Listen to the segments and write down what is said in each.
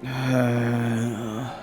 Uh,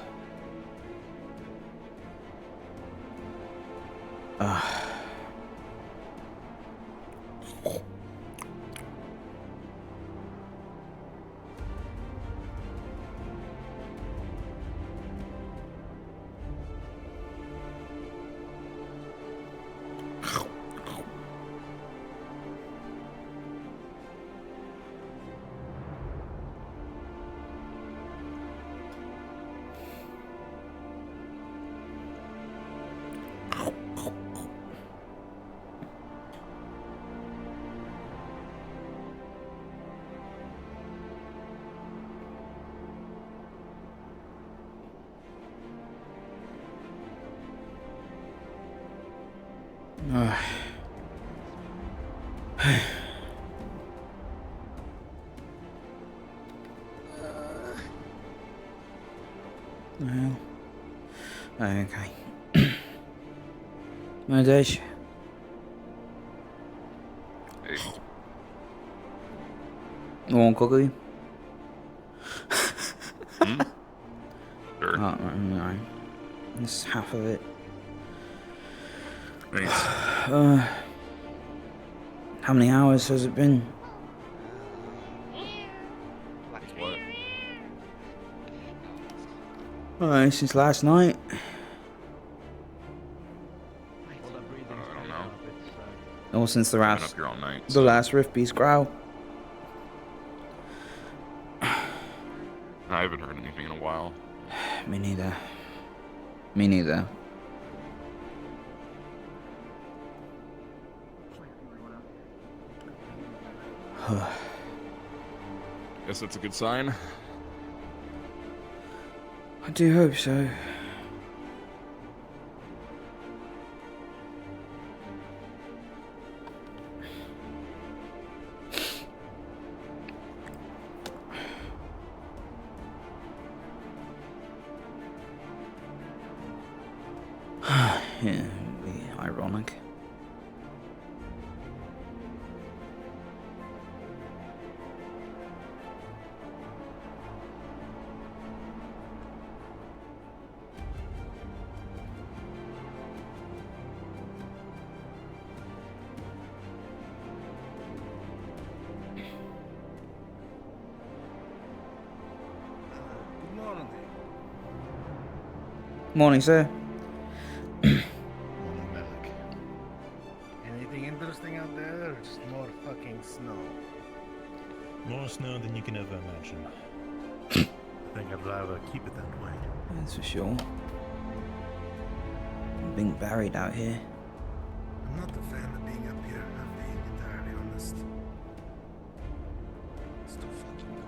well, okay. My days. Hey, You want cookie? sure. Oh, no. This is half of it. Thanks. How many hours has it been? What? Since last night. I don't know. Or since the I've been last, up here all night. the last Rift Beast growl. I haven't heard anything in a while. Me neither. Me neither. Guess that's a good sign. I do hope so. Yeah, it'd be ironic. Good morning. Morning, sir. Morning, Malik. Anything interesting out there, or just more fucking snow? More snow than you can ever imagine. I think I'd rather keep it that way. That's for sure. I'm being buried out here. I'm not a fan of being up here, I'm being entirely honest. It's too fucking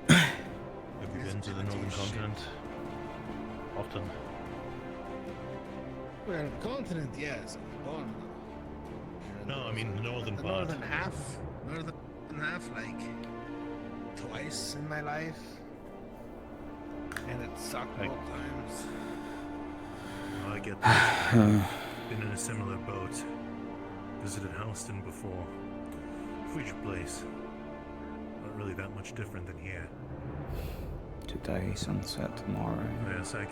cold. Have you been to the northern continent? Often. Well, the continent, yes. Born. No, I mean the northern The part. northern half, like twice in my life, and it sucked Like- both times. Oh, I get that. Been in a similar boat. Visited Houston before. Frigid place. Not really that much different than here. Today, sunset tomorrow. Yes, I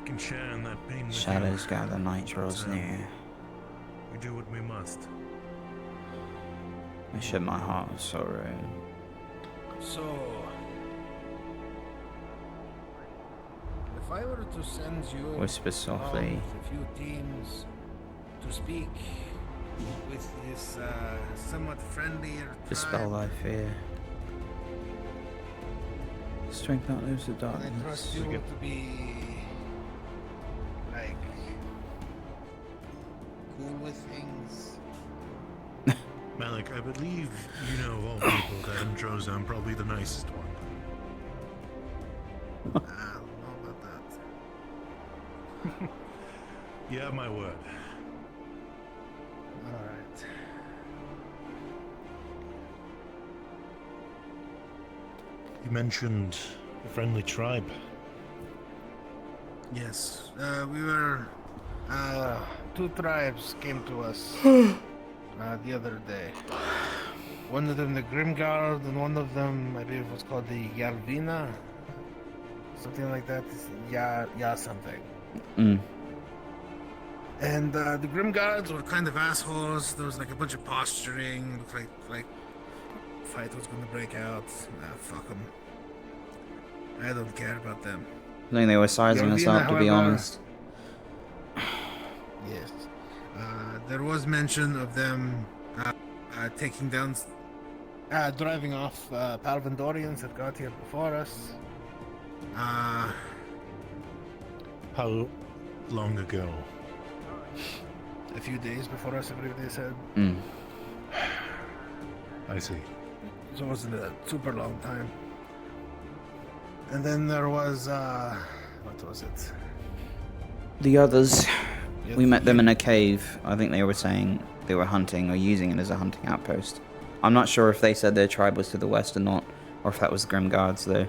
can share in that pain with Shadows you. gather, night draws But, near. We do what we must. I shed my heart of sorrow. So, if I were to send you Whisper softly. along with a few teams to speak with this somewhat friendlier Dispel tribe, thy fear. Strength outlives the and I darkness. trust you to be like cool with things. Malik, I believe you know of all people that Andro's probably the nicest one. I don't know about that. You have my word. All right. You mentioned a friendly tribe. Yes, we were. Two tribes came to us the other day. one of them the Grimguard, and one of them I believe was called the Yalvina, something like that. Yeah, something. Mm. And the Grimguards were kind of assholes. There was like a bunch of posturing. Looked like fight was gonna break out. Fuck them. I don't care about them. I think they were sizing us Yalvina, up, to be however- honest. Yes. There was mention of them taking down, driving off Palvandorians that got here before us. How long ago? A few days before us, I believe they said. Mm. I see. So it wasn't a super long time. And then there was, what was it? The others, we met them Yeah. in a cave. I think they were saying they were hunting or using it as a hunting outpost. I'm not sure if they said their tribe was to the west or not, or if that was the Grim Guards, though.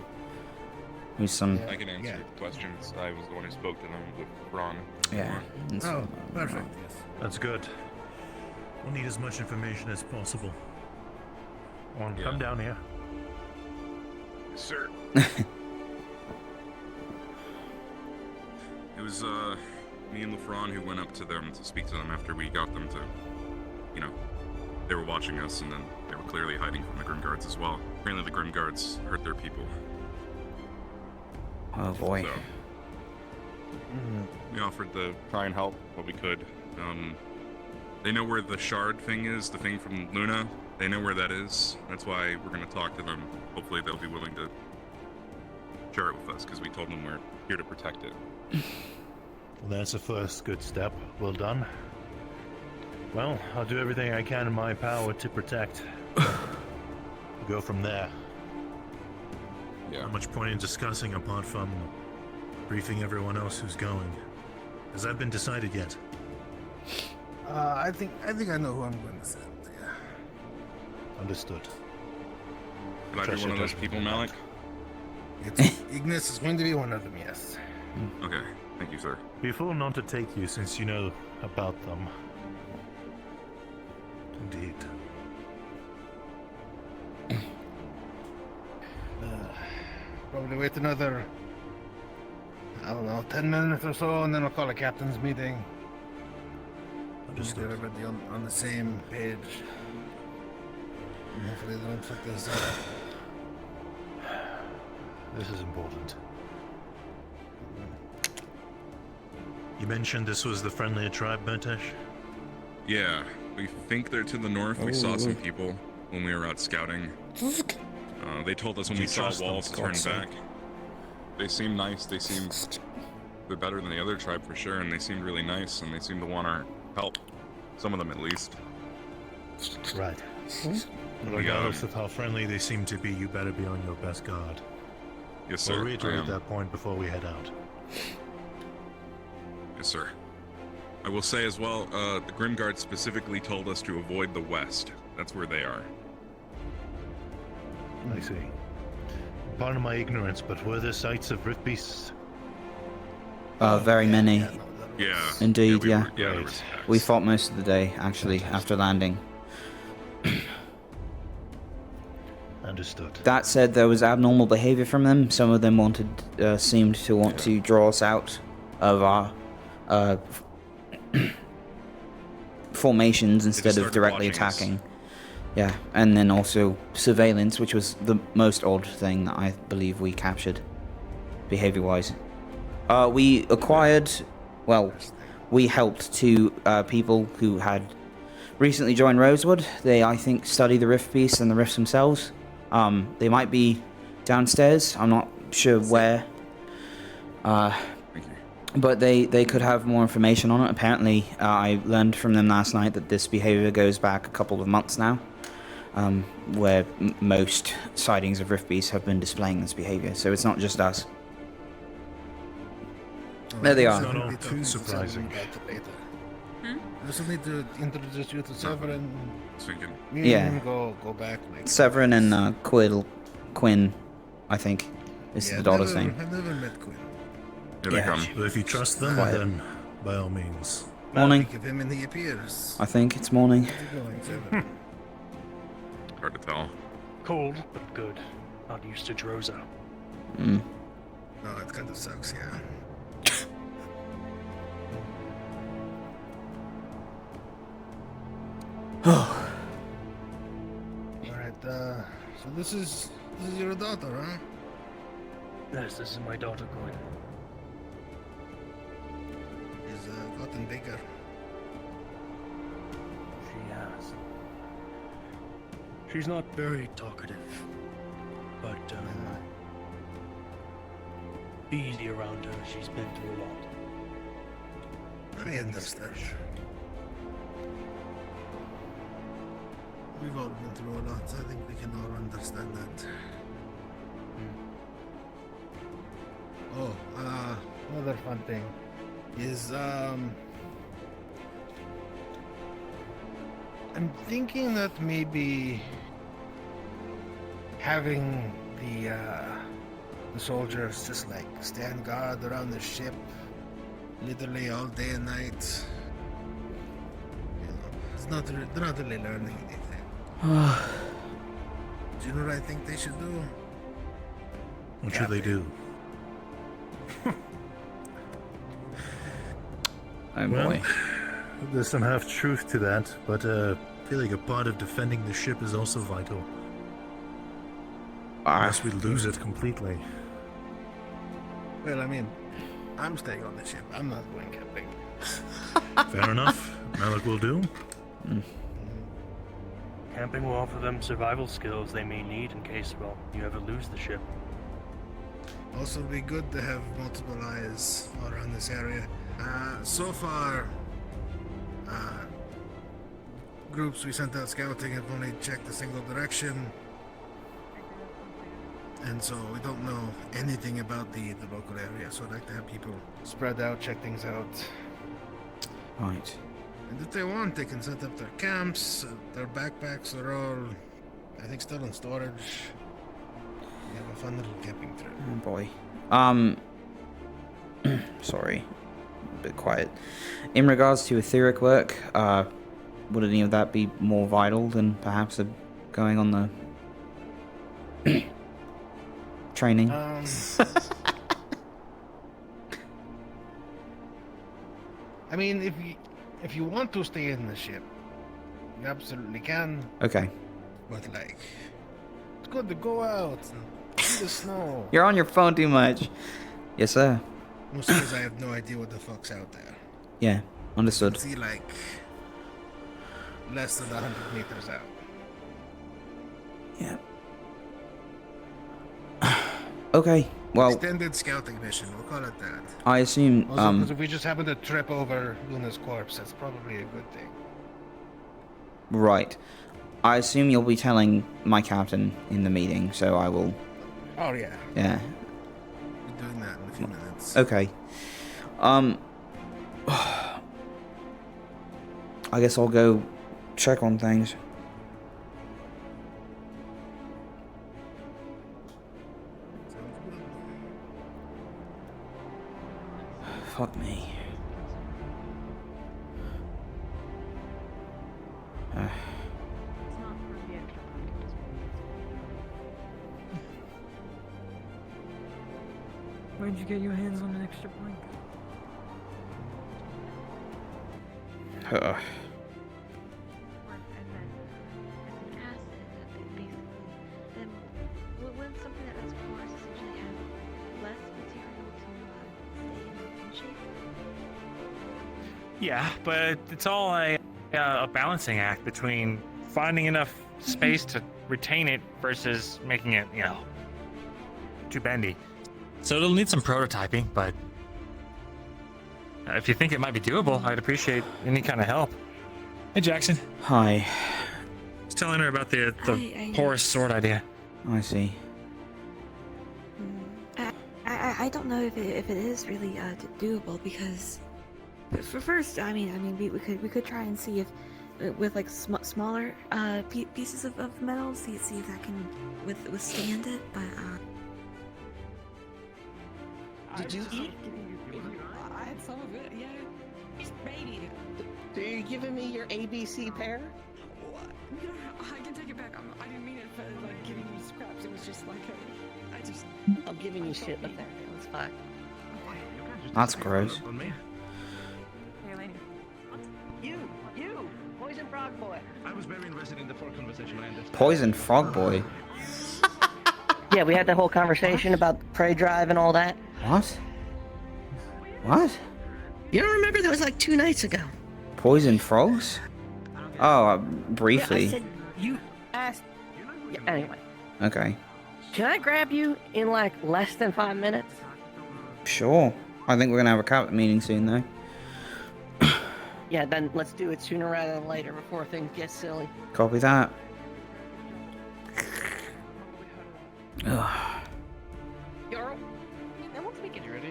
Who's some... Yeah. I can answer questions. I was the one who spoke to them with Ron. Yeah. and Oh, some- perfect. Yes. That's good. We'll need as much information as possible. On, Yeah. come down here. Sir. It was me and LeFron who went up to them to speak to them after we got them to, you know, they were watching us and then they were clearly hiding from the Grim Guards as well. Apparently the Grim Guards hurt their people. Oh boy. So we offered to try and help what we could. They know where the shard thing is, the thing from Luna. They know where that is. That's why we're going to talk to them. Hopefully they'll be willing to share it with us, because we told them we're here to protect it. Well, that's the first good step. Well done. Well, I'll do everything I can in my power to protect. Go from there. Yeah. Not much point in discussing apart from briefing everyone else who's going. Has that been decided yet? I think I know who I'm going to send. Yeah. Understood. Could I be Trust one your of those judgment people, on that. Malik? It's, Ignis is going to be one of them. Yes. Okay. Thank you, sir. Be a fool not to take you since you know about them. Indeed. Probably wait another, I don't know, 10 minutes or so, and then we'll call a captain's meeting. Get Understood. everybody on the same page. And hopefully they don't fuck this up. This is important. You mentioned this was the friendlier tribe, Bertesh? Yeah, we think they're to the north. We saw some people when we were out scouting. They told us when Do we you saw trust them, walls turn God's back. They seem nice. They seem they're better than the other tribe for sure, and they seemed really nice, and they seem to want our help. Some of them, at least. Right. We, Regardless of how friendly they seem to be, you better be on your best guard. yes, sir. We'll I reiterate am. that point before we head out. Yes, sir. I will say as well, the Grimguard specifically told us to avoid the west. That's where they are. I see. Pardon my ignorance, but were there sights of rift beasts? Very many. Yeah. Indeed, we yeah. were- there Right. was attacks. We fought most of the day, actually, after landing. Understood. That said, there was abnormal behavior from them. Some of them seemed to want to draw us out of our formations instead of started directly watching us. attacking. Yeah, and then also surveillance, which was the most odd thing that I believe we captured, behavior-wise. We acquired, well, we helped two people who had recently joined Rosewood. They, I think, study the rift beasts and the rifts themselves. They might be downstairs. I'm not sure where. Thank you. But they could have more information on it. Apparently, I learned from them last night that this behavior goes back a couple of months now, where most sightings of rift beasts have been displaying this behavior. So it's not just us. There they are. Not all too surprising. I still need to introduce you to Severin. Thinking. Me and Yeah. him go back. Like, Severin and Quinn, I think, is the daughter's name. I've never met Quinn. Here they come. But if you trust them, Quiet. then by all means. Morning. Think of him and he appears. I think it's morning. How's it going, Severin? Hard to tell. Cold, but good. Not used to Droza. Mm. No, it kind of sucks, yeah. Alright, so this is your daughter, huh? Yes, this is my daughter, Gwen. She's gotten bigger. She has. She's not very talkative, but be easy around her. She's been through a lot. I understand. We've all been through a lot. I think we can all understand that. Oh, another fun thing is I'm thinking that maybe having the soldiers just like stand guard around the ship, literally all day and night. You know, they're not really learning anything. Do you know what I think they should do? What should they do? Oh Well, boy. there's some half truth to that, but I feel like a part of defending the ship is also vital. Unless we lose it completely. Well, I mean, I'm staying on the ship. I'm not going camping. Fair enough. Malik will do. Camping will offer them survival skills they may need in case, well, you ever lose the ship. Also, be good to have multiple eyes all around this area. So far, groups we sent out scouting have only checked a single direction, and so we don't know anything about the local area. So I'd like to have people spread out, check things out. Right. And if they want, they can set up their camps. Their backpacks are all, I think, still in storage. We have a fun little camping trip. Oh boy. Sorry. A bit quiet. In regards to etheric work, would any of that be more vital than perhaps going on the training? I mean, if you want to stay in the ship, you absolutely can. Okay. But like, it's good to go out and see the snow. You're on your phone too much. Yes, sir. Mostly because I have no idea what the fuck's out there. Yeah, understood. See, like, less than 100 meters out. Yeah. Okay. Well, Extended scouting mission, we'll call it that. I assume. Also, because if we just happen to trip over Luna's corpse, that's probably a good thing. Right. I assume you'll be telling my captain in the meeting, so I will. Oh yeah, Yeah. we're doing that in a few minutes. Okay. I guess I'll go check on things. Sounds good. Fuck me. Where'd you get your hands on an extra blanket? And then as an acid, basically, then wouldn't something that has force essentially have less material to stay in shape? Yeah, but it's all a balancing act between finding enough space to retain it versus making it, too bendy. So it'll need some prototyping, but if you think it might be doable, I'd appreciate any kind of help. Hey, Jackson. Hi. Just telling her about the I- porous sword idea. I see. I don't know if it is really doable because for first, I mean we could try and see if with like smaller pieces of metal, see if that can withstand it, but Did you eat? I had some of it, yeah. Baby. So you're giving me your ABC pear? You know, I can take it back. I didn't mean it for like giving you scraps. It was just like I just. I'm giving you shit up there. It's fine. That's gross. On me. Hey, Eleni. You, poison frog boy. I was very invested in the fore conversation. I understand. Poison frog boy. Yeah, we had that whole conversation about the prey drive and all that. What? What? You don't remember? That was like 2 nights ago. Poison frogs? Oh, briefly. Yeah, I said you asked. Yeah, anyway, Okay. can I grab you in like less than 5 minutes? Sure. I think we're gonna have a cabinet meeting soon, though. Yeah, then let's do it sooner rather than later before things get silly. Copy that. Ugh. Yarl. I want to make it ready.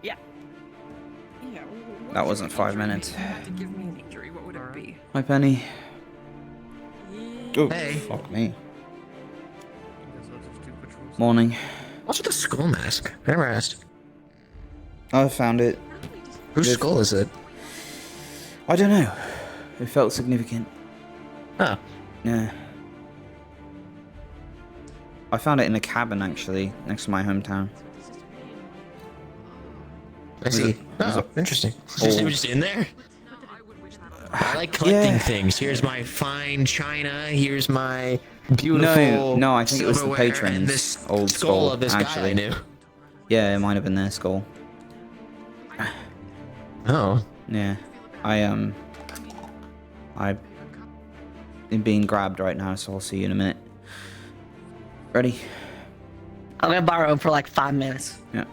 Yeah. Yeah. That wasn't 5 minutes. If you had to give me an injury, what would it be? Hi, Penny. Oh, Hey. fuck me. There's lots of stupid rules. Morning. What's with the skull mask? Never asked. I found it. Whose Good. skull is it? I don't know. It felt significant. Oh. Yeah. I found it in a cabin, actually, next to my hometown. I see. There's Oh, a- interesting. old- It was just in there? I like collecting things. Here's my fine china. Here's my beautiful No, I think it was the silverware, and patrons' this old skull skull, of this guy I actually. knew. Yeah, it might have been their skull. Oh. Yeah. I'm being grabbed right now, so I'll see you in a minute. Ready? I'm gonna borrow him for like 5 minutes. Yeah.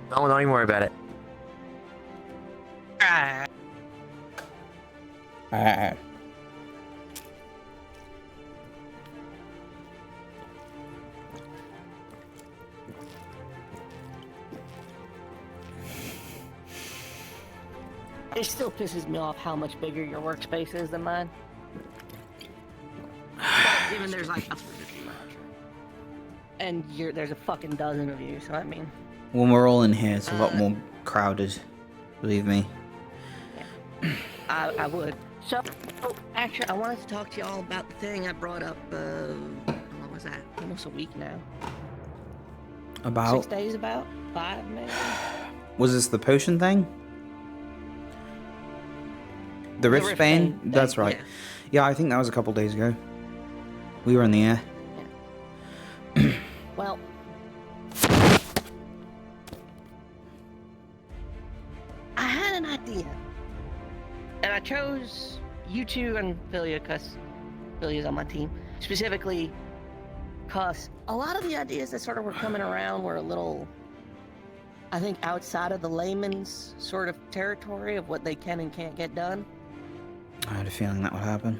No, don't even worry about it. Ah. It still pisses me off how much bigger your workspace is than mine. But even there's like a... And there's a fucking dozen of you, so I mean... When we're all in here, it's a lot more crowded. Believe me. I would. So, actually, I wanted to talk to y'all about the thing I brought up, what was that? Almost a week now. 6 About... days about? 5 maybe? Was this the potion thing? The Rift Bane? thing, That's right. yeah. Yeah, I think that was a couple days ago. We were in the air. Well, I had an idea. And I chose you two and Philia because Philia's on my team. Specifically because a lot of the ideas that sort of were coming around were a little, I think, outside of the layman's sort of territory of what they can and can't get done. I had a feeling that would happen.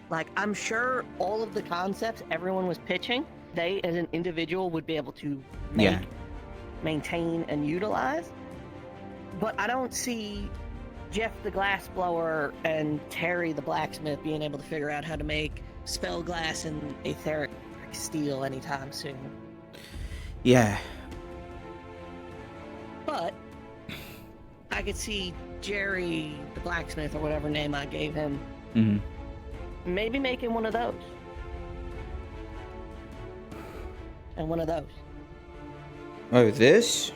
Like, I'm sure all of the concepts everyone was pitching, they as an individual would be able to make, Yeah. maintain, and utilize. But I don't see Jeff the glassblower and Terry the blacksmith being able to figure out how to make spell glass and etheric steel anytime soon. Yeah. But I could see Jerry the blacksmith, or whatever name I gave him, Mm-hmm. maybe making one of those. And one of those. Oh, this?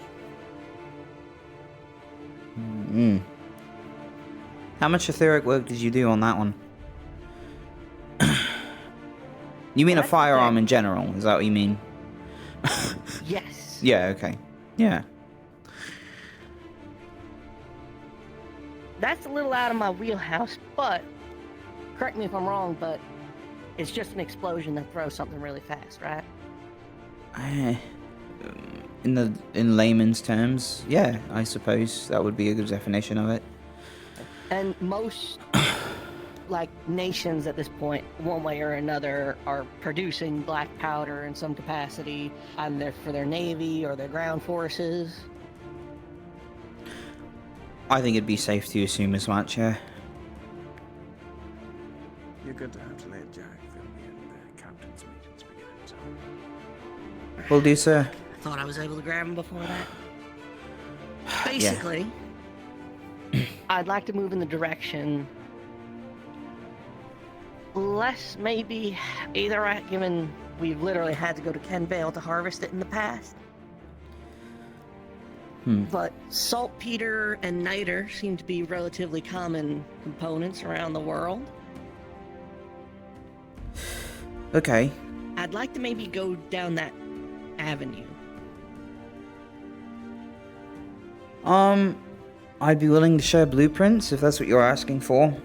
Hmm. How much etheric work did you do on that one? You mean Well, a that's the firearm thing. in general? Is that what you mean? Yes. Yeah, okay. Yeah. That's a little out of my wheelhouse, but correct me if I'm wrong, but it's just an explosion that throws something really fast, right? In layman's terms, yeah, I suppose that would be a good definition of it. And most like nations at this point, one way or another, are producing black powder in some capacity, either for their navy or their ground forces. I think it'd be safe to assume as much, yeah. You're going to have to let Jack fill me in the captain's meetings beginning, so. Will do, sir. I thought I was able to grab him before that. Basically, I'd like to move in the direction less maybe aetherite, given we've literally had to go to Kenvale to harvest it in the past. But saltpeter and niter seem to be relatively common components around the world. Okay. I'd like to maybe go down that avenue. I'd be willing to share blueprints if that's what you're asking for.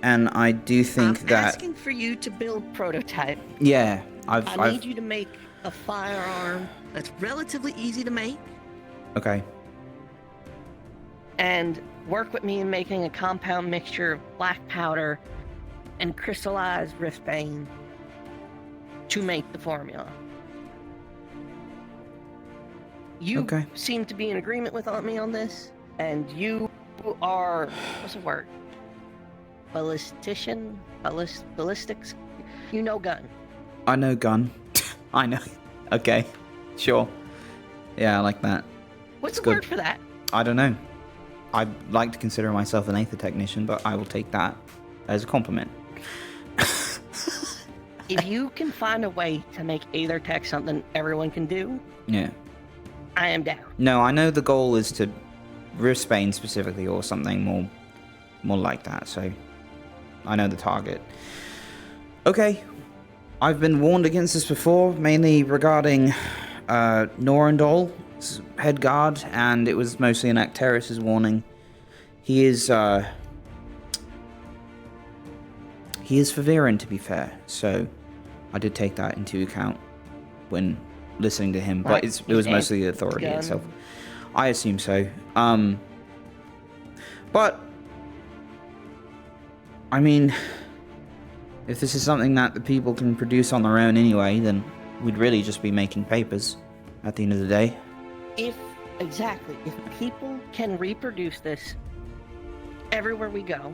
And I do think I'm that asking for you to build prototype. yeah, I I've need you to make a firearm that's relatively easy to make, okay. and work with me in making a compound mixture of black powder and crystallized riftbane to make the formula. You Okay. seem to be in agreement with me on this, and you are, what's the word? Ballistics? You know gun. I know gun. I know. Okay. Sure. Yeah, I like that. What's It's the good. word for that? I don't know. I'd like to consider myself an aether technician, but I will take that as a compliment. If you can find a way to make Aether Tech something everyone can do, Yeah. I am down. No, I know the goal is to Riftbane specifically, or something more like that, so I know the target. Okay. I've been warned against this before, mainly regarding Norandol's head guard, and it was mostly an Acteris's warning. He is Faviran, to be fair, so I did take that into account when listening to him, but it was mostly the authority itself. I assume so. But I mean, if this is something that the people can produce on their own anyway, then we'd really just be making papers at the end of the day. If people can reproduce this everywhere we go,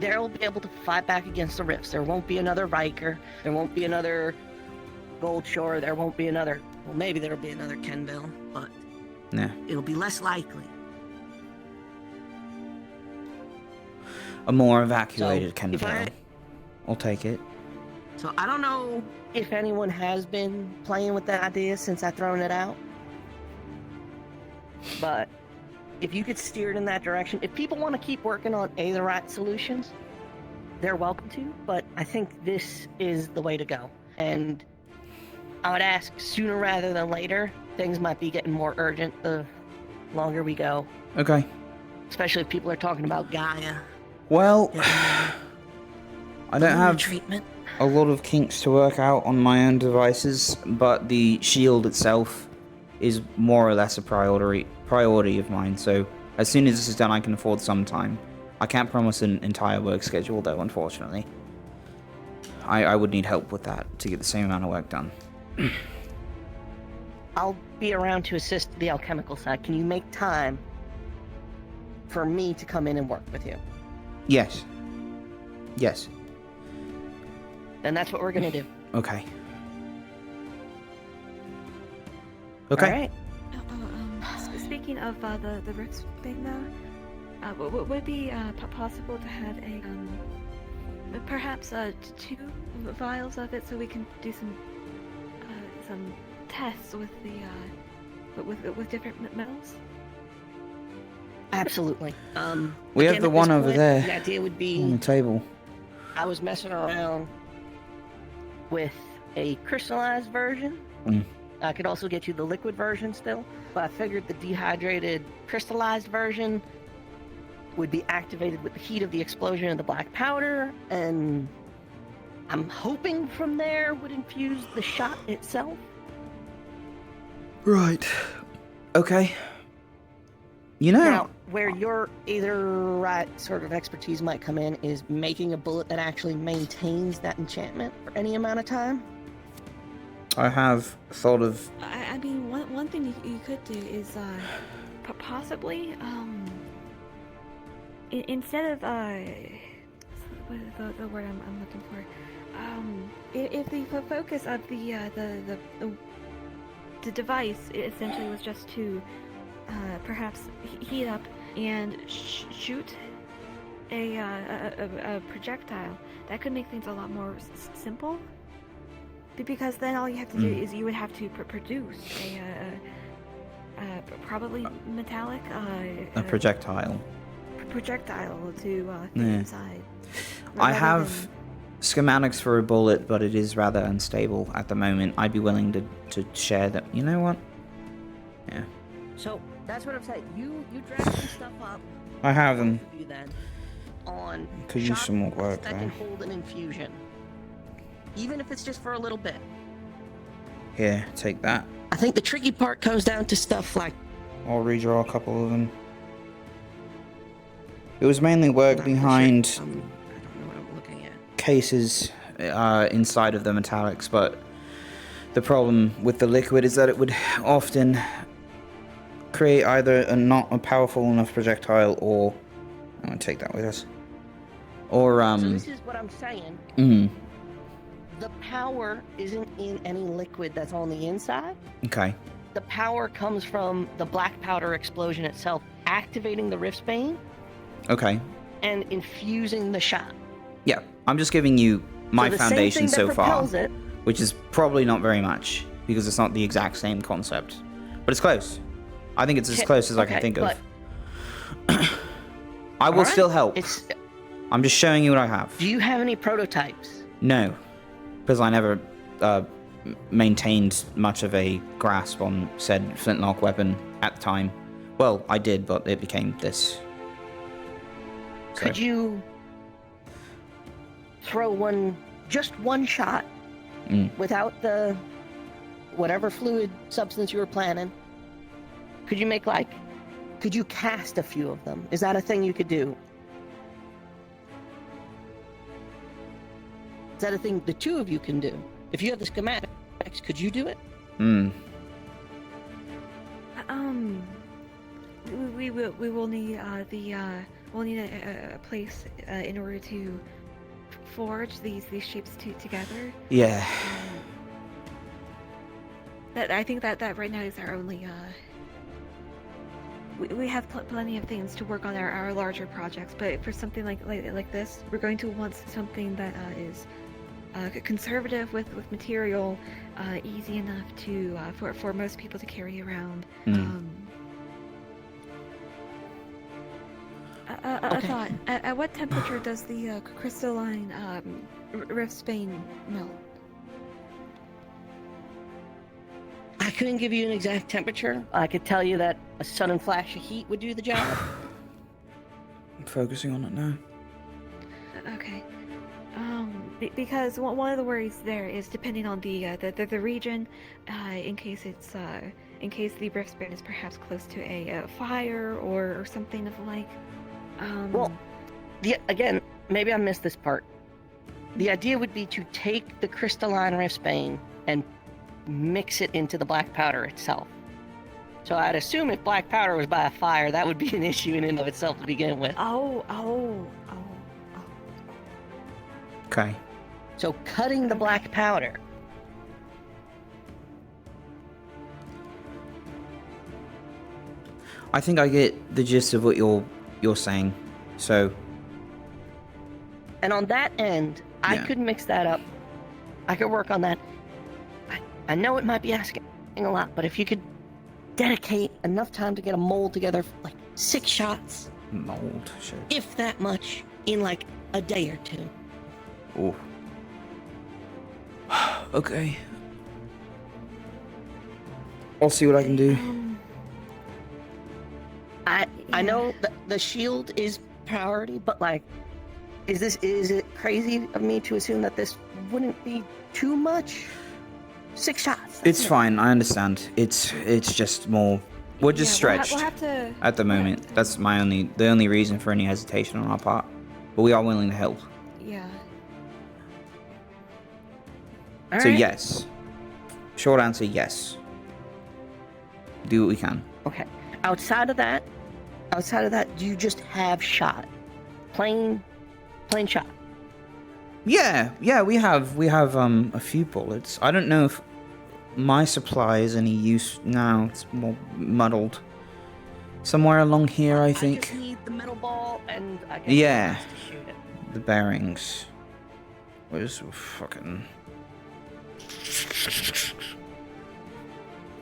they'll be able to fight back against the rifts. There won't be another Riker. There won't be another Goldshore. There won't be another... Well, maybe there'll be another Kenville, but Yeah. it'll be less likely. A more evacuated So, if Kenville. I'll take it. So I don't know if anyone has been playing with that idea since I've thrown it out. But if you could steer it in that direction, if people want to keep working on Aetherite solutions, they're welcome to, but I think this is the way to go. And I would ask sooner rather than later. Things might be getting more urgent the longer we go. Okay. Especially if people are talking about Gaia. Well, I don't have treatment. a lot of kinks to work out on my own devices, but the shield itself is more or less a priority of mine, so as soon as this is done I can afford some time. I can't promise an entire work schedule though, unfortunately. I would need help with that to get the same amount of work done. I'll be around to assist the alchemical side. Can you make time for me to come in and work with you? Yes. Yes. Then that's what we're gonna do. Okay. Okay. All right. Speaking of the Rifts thing, though, would it be possible to have a perhaps 2 vials of it so we can do some tests with the with different metals? Absolutely. We again, have the at one this over point, there The idea would be on the table. I was messing around with a crystallized version. I could also get you the liquid version still, but I figured the dehydrated crystallized version would be activated with the heat of the explosion of the black powder, and I'm hoping from there would infuse the shot itself. Right. Okay. You know... Now, where your Aetherite sort of expertise might come in is making a bullet that actually maintains that enchantment for any amount of time. I have thought of... I mean, one thing you could do is possibly instead of what is the word I'm looking for? If the focus of the device essentially was just to perhaps heat up and shoot a projectile, that could make things a lot more simple. Because then all you have to do is you would have to produce probably metallic a projectile. Projectile to fit inside. I have schematics for a bullet, but it is rather unstable at the moment. I'd be willing to share that. You know what? Yeah. So that's what I'm saying. You drag some stuff up. I have them. You then on Could use some more work that though. can hold an infusion, even if it's just for a little bit. Here, take that. I think the tricky part comes down to stuff like. I'll redraw a couple of them. It was mainly work behind I don't know what I'm looking at. cases inside of the metallics, but the problem with the liquid is that it would often create either not a powerful enough projectile, or I'm gonna take that with us, or So this is what I'm saying. The power isn't in any liquid that's on the inside. Okay. The power comes from the black powder explosion itself, activating the Riftsbane Okay. and infusing the shot. Yeah, I'm just giving you my So the same foundation thing that so far, propels it- which is probably not very much because it's not the exact same concept, but it's close. I think it's as close as I can think of. I will still help. I'm just showing you what I have. Do you have any prototypes? No, because I never maintained much of a grasp on said flintlock weapon at the time. Well, I did, but it became this. So. Could you throw just one shot without the whatever fluid substance you were planning? Could you cast a few of them? Is that a thing you could do? Is that a thing the two of you can do? If you have the schematics, could you do it? We will need we'll need a place in order to forge these shapes together. Yeah. That I think that right now is our only. We have plenty of things to work on our larger projects, but for something like this, we're going to want something that is conservative with material, easy enough to for most people to carry around. A thought: at what temperature does the crystalline Riftsbane melt? I couldn't give you an exact temperature. I could tell you that a sudden flash of heat would do the job. I'm focusing on it now. Okay. Because one of the worries there is depending on the region, in case the Riftsbane is perhaps close to a fire or something of the like. Well, again, maybe I missed this part. The idea would be to take the crystalline Riftsbane and mix it into the black powder itself. So I'd assume if black powder was by a fire, that would be an issue in and of itself to begin with. Okay. So cutting the black powder. I think I get the gist of what you're saying. So. And on that end, I could mix that up. I could work on that. I know it might be asking a lot, but if you could dedicate enough time to get a mold together for like 6 shots. Mold, shit. If that much, in like a day or 2. Oh. Okay. I'll see what I can do. I know that the shield is priority, but like, is it crazy of me to assume that this wouldn't be too much? 6 shots. It's fine. I understand. It's just more. We're just stretched we'll have to, at the moment. That's the only reason for any hesitation on our part. But we are willing to help. Yeah. So yes. Short answer, yes. Do what we can. Okay. Outside of that, do you just have shot? Plain shot. Yeah, we have a few bullets. I don't know if my supply is any use now. It's more muddled. Somewhere along here, I I just think. need the metal ball and I guess Yeah. to shoot it. The bearings. Where's fucking...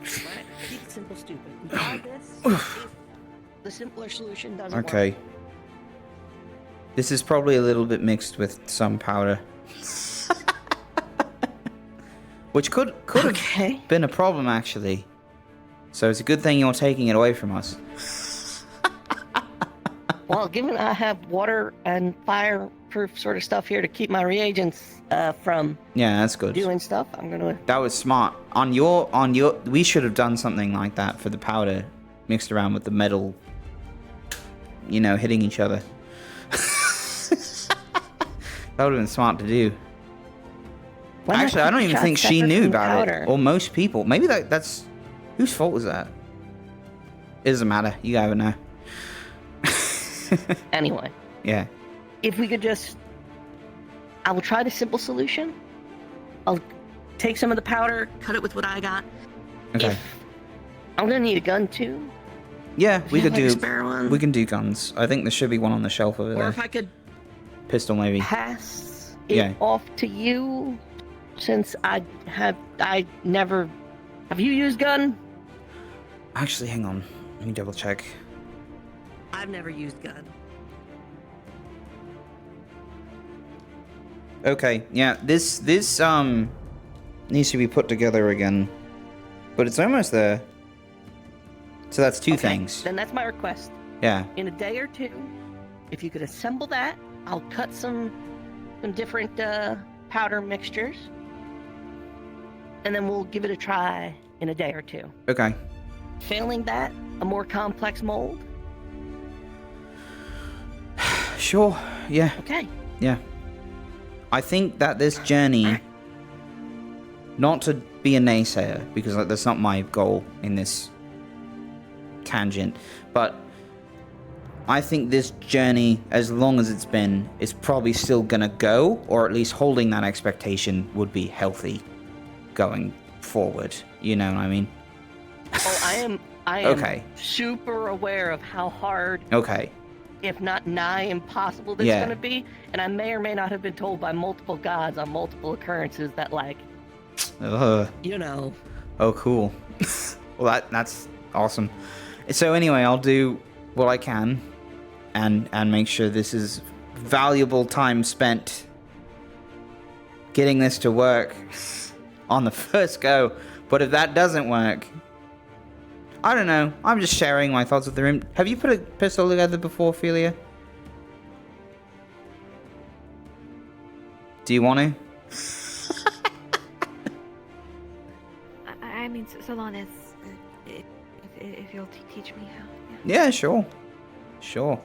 Right? Keep it simple, stupid. We tried this. If the simpler solution doesn't work. Okay. This is probably a little bit mixed with some powder. Which could have been a problem, actually. So it's a good thing you're taking it away from us. Well, given I have water and fireproof sort of stuff here to keep my reagents from Yeah, that's good. doing stuff, I'm gonna. That was smart. We should have done something like that for the powder, mixed around with the metal, hitting each other. That would have been smart to do. Why not Actually, I keep don't even shots think she separate knew from about powder? it. Or most people. Maybe that's... Whose fault was that? It doesn't matter. You have it now. Anyway, Yeah. if we could just. I will try the simple solution. I'll take some of the powder, cut it with what I got. Okay. If I'm gonna need a gun too. Yeah, If we you have, could like, a do... spare one. We can do guns. I think there should be one on the shelf over Or there. if I could Pistol, maybe. pass it Yeah. off to you, since I never. Have you used gun? Actually, hang on. Let me double check. I've never used gun. Okay, yeah, this needs to be put together again. But it's almost there. So that's two things. Then that's my request. Yeah. In a day or two, if you could assemble that, I'll cut some different powder mixtures, and then we'll give it a try in a day or two. Okay. Failing that, a more complex mold. Sure. Yeah. Okay. Yeah. I think that this journey, not to be a naysayer, because that's not my goal in this tangent, but I think this journey, as long as it's been, is probably still gonna go, or at least holding that expectation would be healthy going forward. You know what I mean? Oh, I am Okay. super aware of how hard, Okay. if not nigh impossible, this is going to be. And I may or may not have been told by multiple gods on multiple occurrences that, like, you know. Oh, cool. Well, that's awesome. So anyway, I'll do what I can and make sure this is valuable time spent getting this to work on the first go. But if that doesn't work, I don't know. I'm just sharing my thoughts with the room. Have you put a pistol together before, Ophelia? Do you want to? I mean, so long as if you'll teach me how. Yeah, sure. Sure.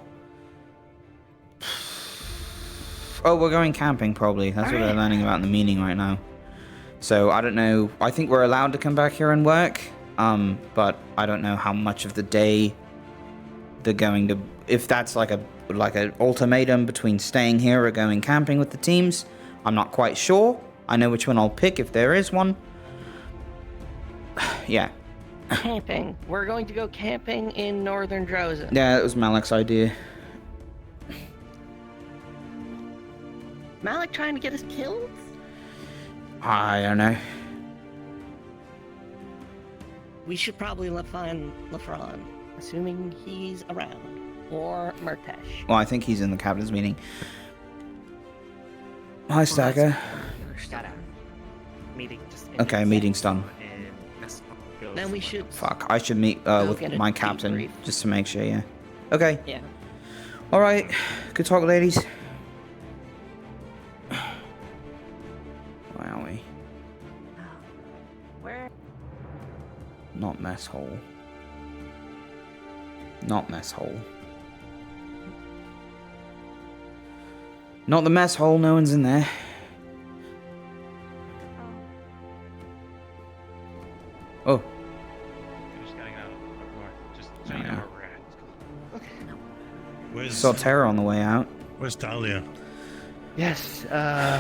Oh, we're going camping, probably. That's what they're learning about in the meeting right now. So, I don't know. I think we're allowed to come back here and work. But I don't know how much of the day they're going to... If that's like an ultimatum between staying here or going camping with the teams, I'm not quite sure. I know which one I'll pick if there is one. Yeah. Camping. We're going to go camping in northern Drozen. Yeah, that was Malik's idea. Malik trying to get us killed? I don't know. We should probably find Lafron, assuming he's around, or Murtesh. Well, I think he's in the captain's meeting. Hi, Stacker. Meeting just Okay, meeting's done. Then we should. Fuck, I should meet Go with get a my captain debrief. just to make sure, yeah. Okay. Yeah. Alright. Good talk, ladies. Where are we? Where? Not mess hole. Not mess hole. Not the mess hole, no one's in there. Oh. Just gotta get out north. Just so you know where we're at. Where's Saw Terra on the way out. Where's Talia? Yes,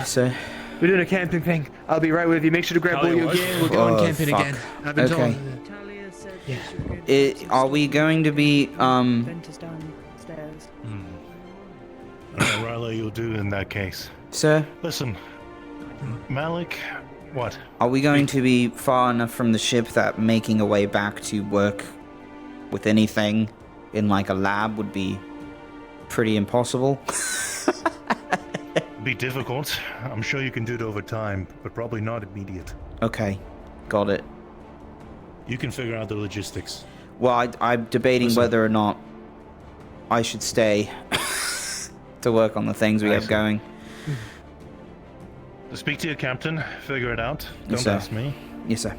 So... we're doing a camping thing. I'll be right with you. Make sure to grab all your gear. We're going Oh, camping fuck. again. I've been Okay. told. Talia said Yeah. she was going to fix Are we stuff. going to be Vent us downstairs. Riley, you'll do in that case. sir? Listen, Malik, what? Are we going to be far enough from the ship that making a way back to work with anything in like a lab would be pretty impossible? Be difficult. I'm sure you can do it over time, but probably not immediate. Okay, got it. You can figure out the logistics. Well, I'm debating Listen. whether or not I should stay to work on the things we I have see. going. Speak to your captain, figure it out. Yes, Don't sir. ask me. Yes, sir.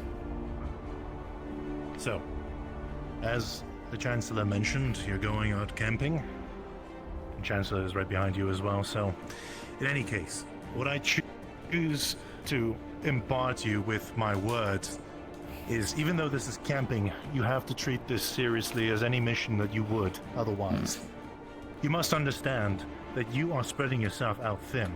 So, as the Chancellor mentioned, you're going out camping. The Chancellor is right behind you as well, so in any case, what I choose to impart you with my words is, even though this is camping, you have to treat this seriously as any mission that you would otherwise. You must understand that you are spreading yourself out thin.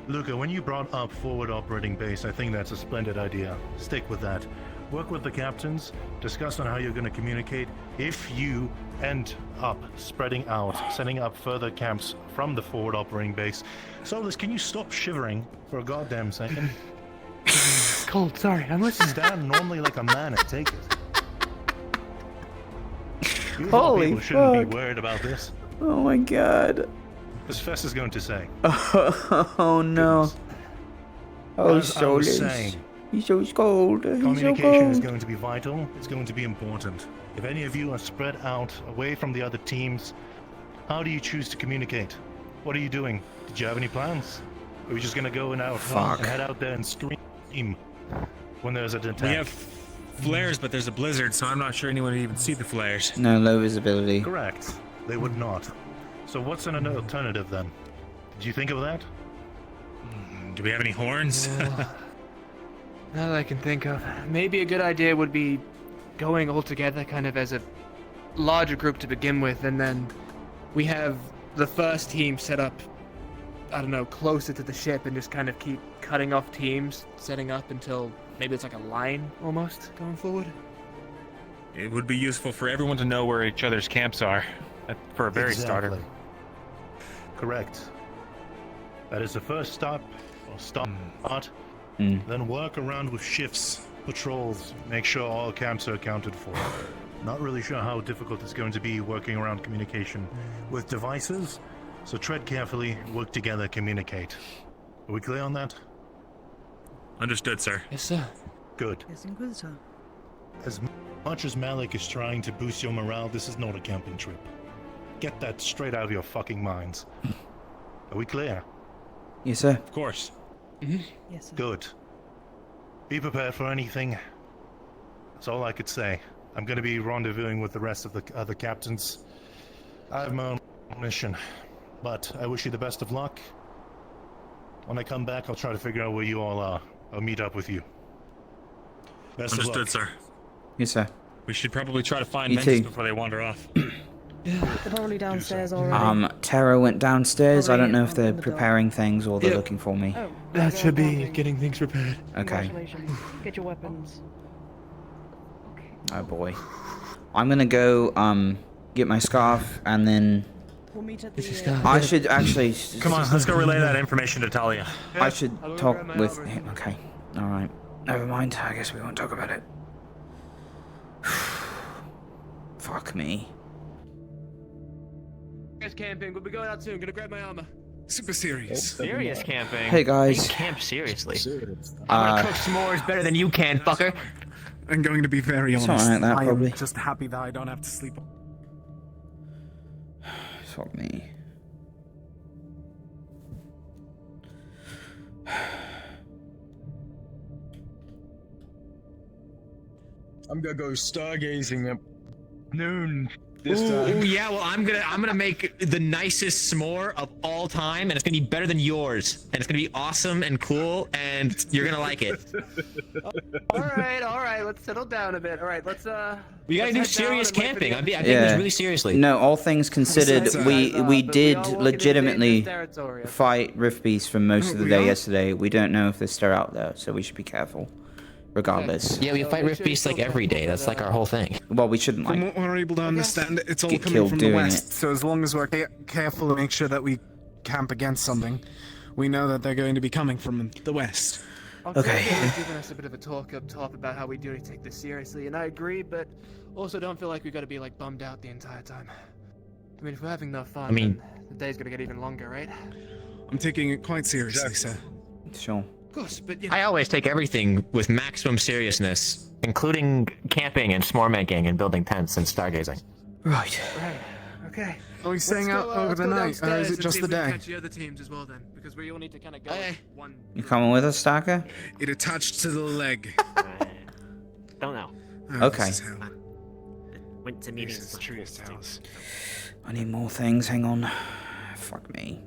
Luca, when you brought up forward operating base, I think that's a splendid idea. Stick with that. Work with the captains, discuss on how you're going to communicate. If you end up spreading out, setting up further camps from the forward operating base. Solus, can you stop shivering for a goddamn second? Cold, sorry, I'm listening. Stand normally like a man and take it. You Holy people shouldn't fuck. be worried about this. Oh my god. As Fess is going to say. Oh no. Goodness. Oh, As I was Solus. saying, He's so cold. He's so communication is cold. going to be vital. It's going to be important. If any of you are spread out away from the other teams, how do you choose to communicate? What are you doing? Did you have any plans? Or are you just going to go and Fuck. head out there and scream when there's an attack? We have flares, but there's a blizzard, so I'm not sure anyone would even see the flares. No, low visibility. Correct. They would not. So what's an alternative then? Did you think of that? Do we have any horns? Not that I can think of. Maybe a good idea would be going all together kind of as a larger group to begin with, and then we have the first team set up, I don't know, closer to the ship and just kind of keep cutting off teams, setting up until maybe it's like a line almost going forward. It would be useful for everyone to know where each other's camps are, for a very starter. Exactly. Correct. That is the first stop, or start. Then work around with shifts, patrols, make sure all camps are accounted for. Not really sure how difficult it's going to be working around communication with devices, so tread carefully, work together, communicate. Are we clear on that? Understood, sir. Yes, sir. Good. Yes, Inquisitor. As much as Malik is trying to boost your morale, this is not a camping trip. Get that straight out of your fucking minds. Are we clear? Yes, sir. Of course. Yes, sir. Good. Be prepared for anything. That's all I could say. I'm going to be rendezvousing with the rest of the other captains. I have my own mission, but I wish you the best of luck. When I come back, I'll try to figure out where you all are. I'll meet up with you. Best of Understood, luck. sir. Yes, sir. We should probably try to find You Ventus too. before they wander off. They're probably downstairs already. Terra went downstairs. I don't know if they're on the door. preparing things or they're Yeah. looking for me. Oh, That go should be down. getting things prepared. Okay. Congratulations. Get your weapons. Oh boy. I'm gonna go get my scarf and then We'll meet at Get your the. stuff. I should actually. Come on, let's go relay that information to Talia. I should I'll go talk grab my with armor. him. Okay. All right. Never mind. I guess we won't talk about it. Fuck me. Guys camping, we'll be going out soon. Gonna grab my armor. Super serious. Serious camping. Hey guys. Camp seriously. I'm Uh, gonna cook s'mores better than you can, fucker. I'm going to be very It's honest. alright, that I probably. am just happy that I don't have to sleep. Fuck me. I'm gonna go stargazing at noon this Ooh, time. ooh, yeah, well, I'm gonna make the nicest s'more of all time, and it's gonna be better than yours, and it's gonna be awesome and cool, and you're gonna like it. all right, let's settle down a bit. All right, let's We gotta let's do head down serious and wait for camping. the- I'm taking this really seriously. No, all things considered, Besides, we but did all walking into legitimately dangerous territory, okay? fight rift beasts for most of the We day are? yesterday. We don't know if they're still out there, so we should be careful. regardless. Yeah, we fight rift beasts like every day. That's like our whole thing. Well, we shouldn't From like. what we're able to understand, it's all get coming killed from the doing west. it. So as long as we're careful to make sure that we camp against something, we know that they're going to be coming from the west. Okay. You've given us a bit of a talk up top about how we do take this seriously, and I agree, but also don't feel like we got to be like bummed out the entire time. I mean, if we're having no fun, then the day's gonna get even longer, right? I'm taking it quite seriously, sir. Sure. Of course, but I always take everything with maximum seriousness, including camping and s'more making and building tents and stargazing. Right. Right. Okay. Are we staying out over the night, or is it just the day? Catch the other teams as well then, because we all need to kind of go. One. You coming with us, Stalker? It attached to the leg. Don't know. Okay. Went to meetings. This is Tria's house. I need more things. Hang on. Fuck me.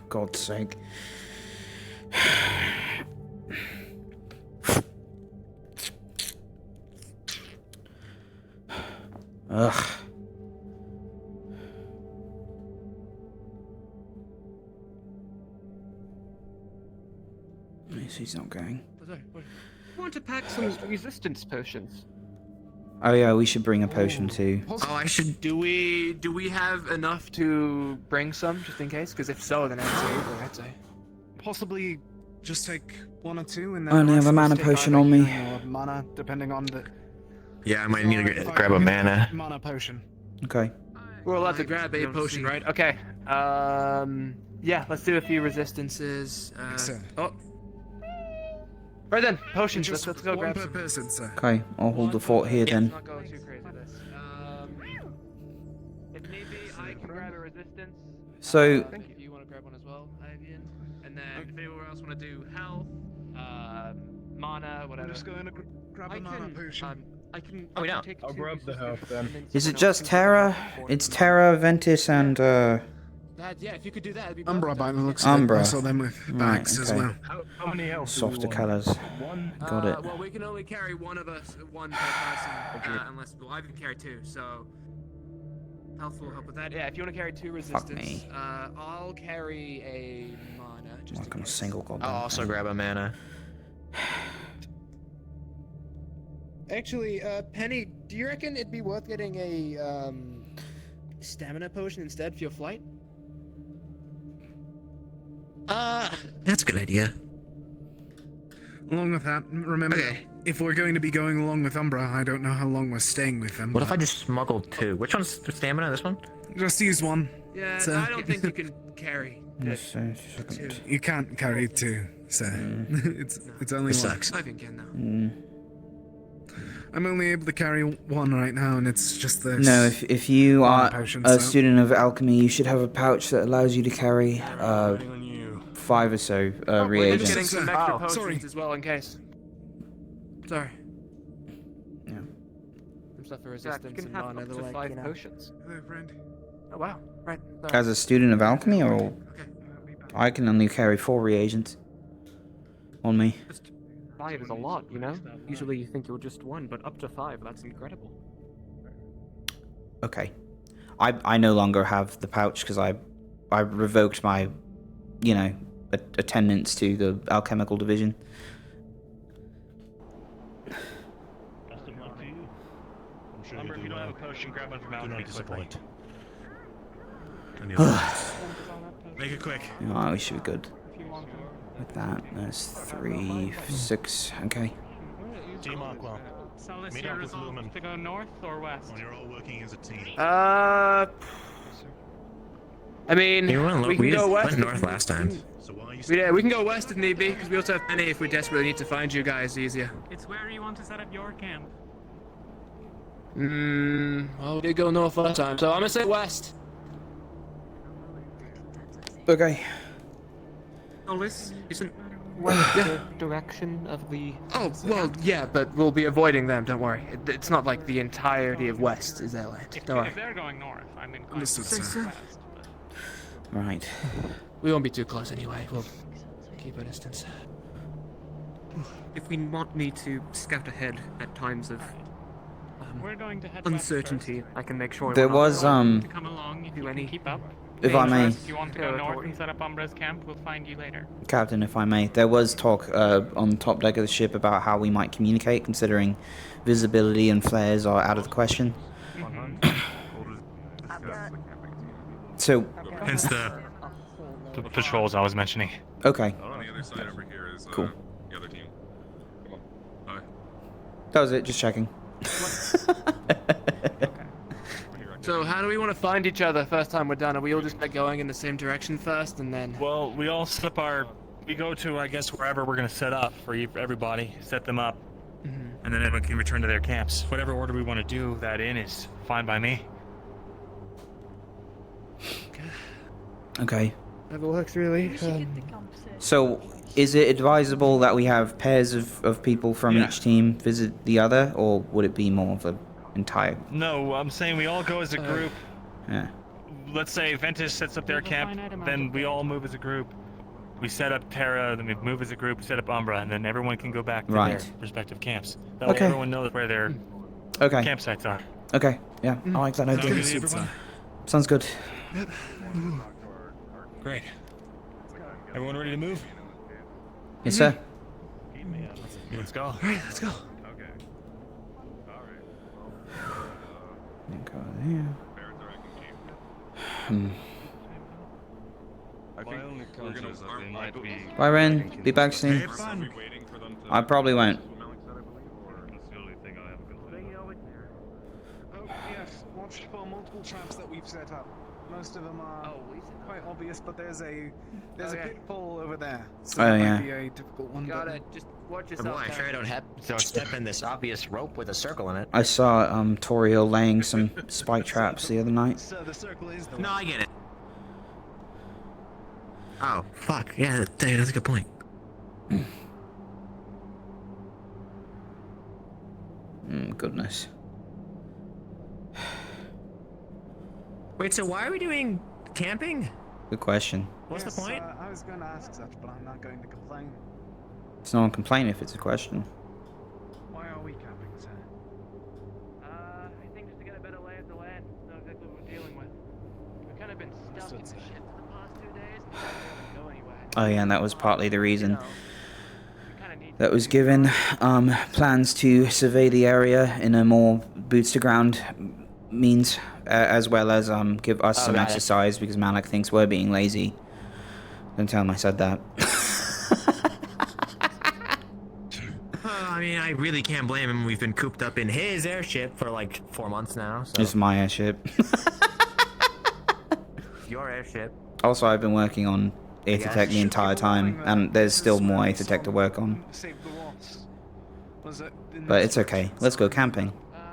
God's sake. Ugh. Yes, he's not going. I want to pack some resistance potions. Oh yeah, we should bring a potion too. Oh, I should. Do we have enough to bring some just in case? Because if so, then I'd say. Possibly just take one or two, and I only have a mana potion on me. Or mana, depending on the. Yeah, I might need to grab a mana. Mana potion. Okay. We're allowed to grab a potion, right? Okay. Yeah, let's do a few resistances. Oh. Right then, potions. Let's go grab one some. per person, sir. Okay, I'll hold the fort here then. Not going too crazy this. If need be, I can grab a resistance. So, If you want to grab one as well, Ivian. And then if anyone else want to do health, mana, whatever. I'm just going to grab a mana potion. I can. Oh, we don't. I'll grab the health then. is it just Terra? It's Terra, Ventus, and Yeah, if you could do that, it'd be Umbra perfect. by the looks Umbra. of it. I saw them with bags as okay. well. How many else? softer colours. Got it. Well, we can only carry one of us, one per person, unless I can carry two. So health will help with that. Yeah, if you want to carry two resistance, Fuck me. I'll carry a mana. I'm not gonna single goblin. I'll also grab a mana. Actually, Penny, do you reckon it'd be worth getting a stamina potion instead for your flight? That's a good idea. Along with that, remember, if we're going to be going along with Umbra, I don't know how long we're staying with them. What if I just smuggled two? Which one's the stamina? This one? Just use one. Yeah, So- I don't think you can carry. Yes, second. You can't carry two, so it's only This one. sucks. I think now. I'm only able to carry one right now, and it's just this. No, if you Mana are potion, a so- student of alchemy, you should have a pouch that allows you to carry 5 or so We're reagents. just getting some extra Oh, potions sorry. as well in case. Sorry. Yeah. Some stuff for resistance and mana. They're like, 5 potions. Hello, friend. Oh wow. Right. As a student of alchemy, or I can only carry 4 reagents on me. 5 is a lot, you know? Usually you think you're just 1, but up to 5, that's incredible. Okay, I no longer have the pouch because I revoked my, attendance to the alchemical division. Best of luck to you. I'm sure if you don't have a potion, grab one from out. Do not quickly. disappoint. Any other thoughts? Make it quick. Oh, we should be good. With that, there's 3, 6. Okay. Team Aqua. So this Meet year up with resolved Lumen. to go north or west? When you're all working as a team. I mean, we can go west. went north last time. So why are you Yeah, we can go west if need be, because we also have Penny if we desperately need to find you guys easier. It's where you want to set up your camp. Well, we did go north last time, so I'm gonna say west. Okay. Alice, isn't west the direction of the... Oh, well, yeah, but we'll be avoiding them, don't worry. It's not like the entirety of west is their land. Don't worry. If they're going north, I'm inclined Understood, to go sir. west. Right. We won't be too close anyway. We'll keep our distance. If we want me to scout ahead at times of We're going to head uncertainty. I can make sure There we're not was, trying to come along if do you any can keep up. If I may, If you want to go north and set up Umbra's camp, we'll find you later. Captain, if I may, there was talk on the top deck of the ship about how we might communicate, considering visibility and flares are out of the question. So, Hence the patrols I was mentioning. Okay. On the other side over here is Cool. the other team. Come on. Hi. That was it, just checking. So how do we want to find each other first time we're done? Are we all just like going in the same direction first and then? Well, we all set up we go to, I guess, wherever we're gonna set up for everybody, set them up, and then everyone can return to their camps. Whatever order we want to do that in is fine by me. Okay. Whatever works, really. So, is it advisable that we have pairs of people from each team visit the other, or would it be more of an entire? No, I'm saying we all go as a group. Yeah. Let's say Ventus sets up their camp, then we all move as a group. We set up Terra, then we move as a group, set up Umbra, and then everyone can go back to their respective camps. That way everyone knows where their campsites are. Okay, yeah, I like that idea. Sounds good. Great. Everyone ready to move? Yes, sir. Let's go. Alright, let's go. Go there. Bye, Ren. Be back soon. I probably won't. Oh, yes. Watch for multiple traps that we've set up. Most of them are quite obvious, but there's a pitfall over there. So that might be a difficult one. Got it. Just watch yourself. I sure don't step in this obvious rope with a circle in it. I saw Toriel laying some spike traps the other night. So the circle is the No, I get it. Oh, fuck. Yeah, that's a good point. Goodness. Wait, so why are we doing camping? Good question. What's the point? I was going to ask such, but I'm not going to complain. It's not a complaint if it's a question. Why are we camping, sir? I think just to get a better lay of the land, know exactly what we're dealing with. We've kind of been stuck in the ship for the past 2 days, and not really go anywhere. Oh yeah, and that was partly the reason that was given plans to survey the area in a more boots to ground means, as well as give us some exercise because Malak thinks we're being lazy. Don't tell him I said that. I mean, I really can't blame him. We've been cooped up in his airship for like 4 months now. So. It's my airship. Your airship. Also, I've been working on Aethertech the entire time, and there's still more Aethertech to work on. But it's okay. Let's go camping.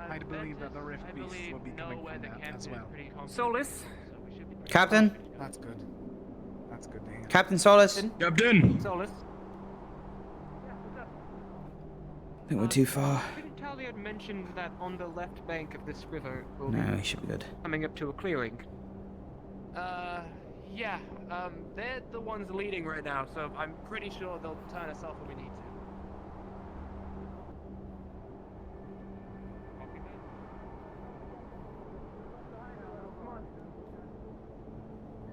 I believe that the rift beasts will be coming from that as well. Solus. Captain? That's good. That's good to hear. Captain Solus? Captain! Solus. I think we're too far. Didn't Talia had mentioned that on the left bank of this river will No, be we should be good. coming up to a clearing? Yeah. They're the ones leading right now, so I'm pretty sure they'll turn us off when we need to.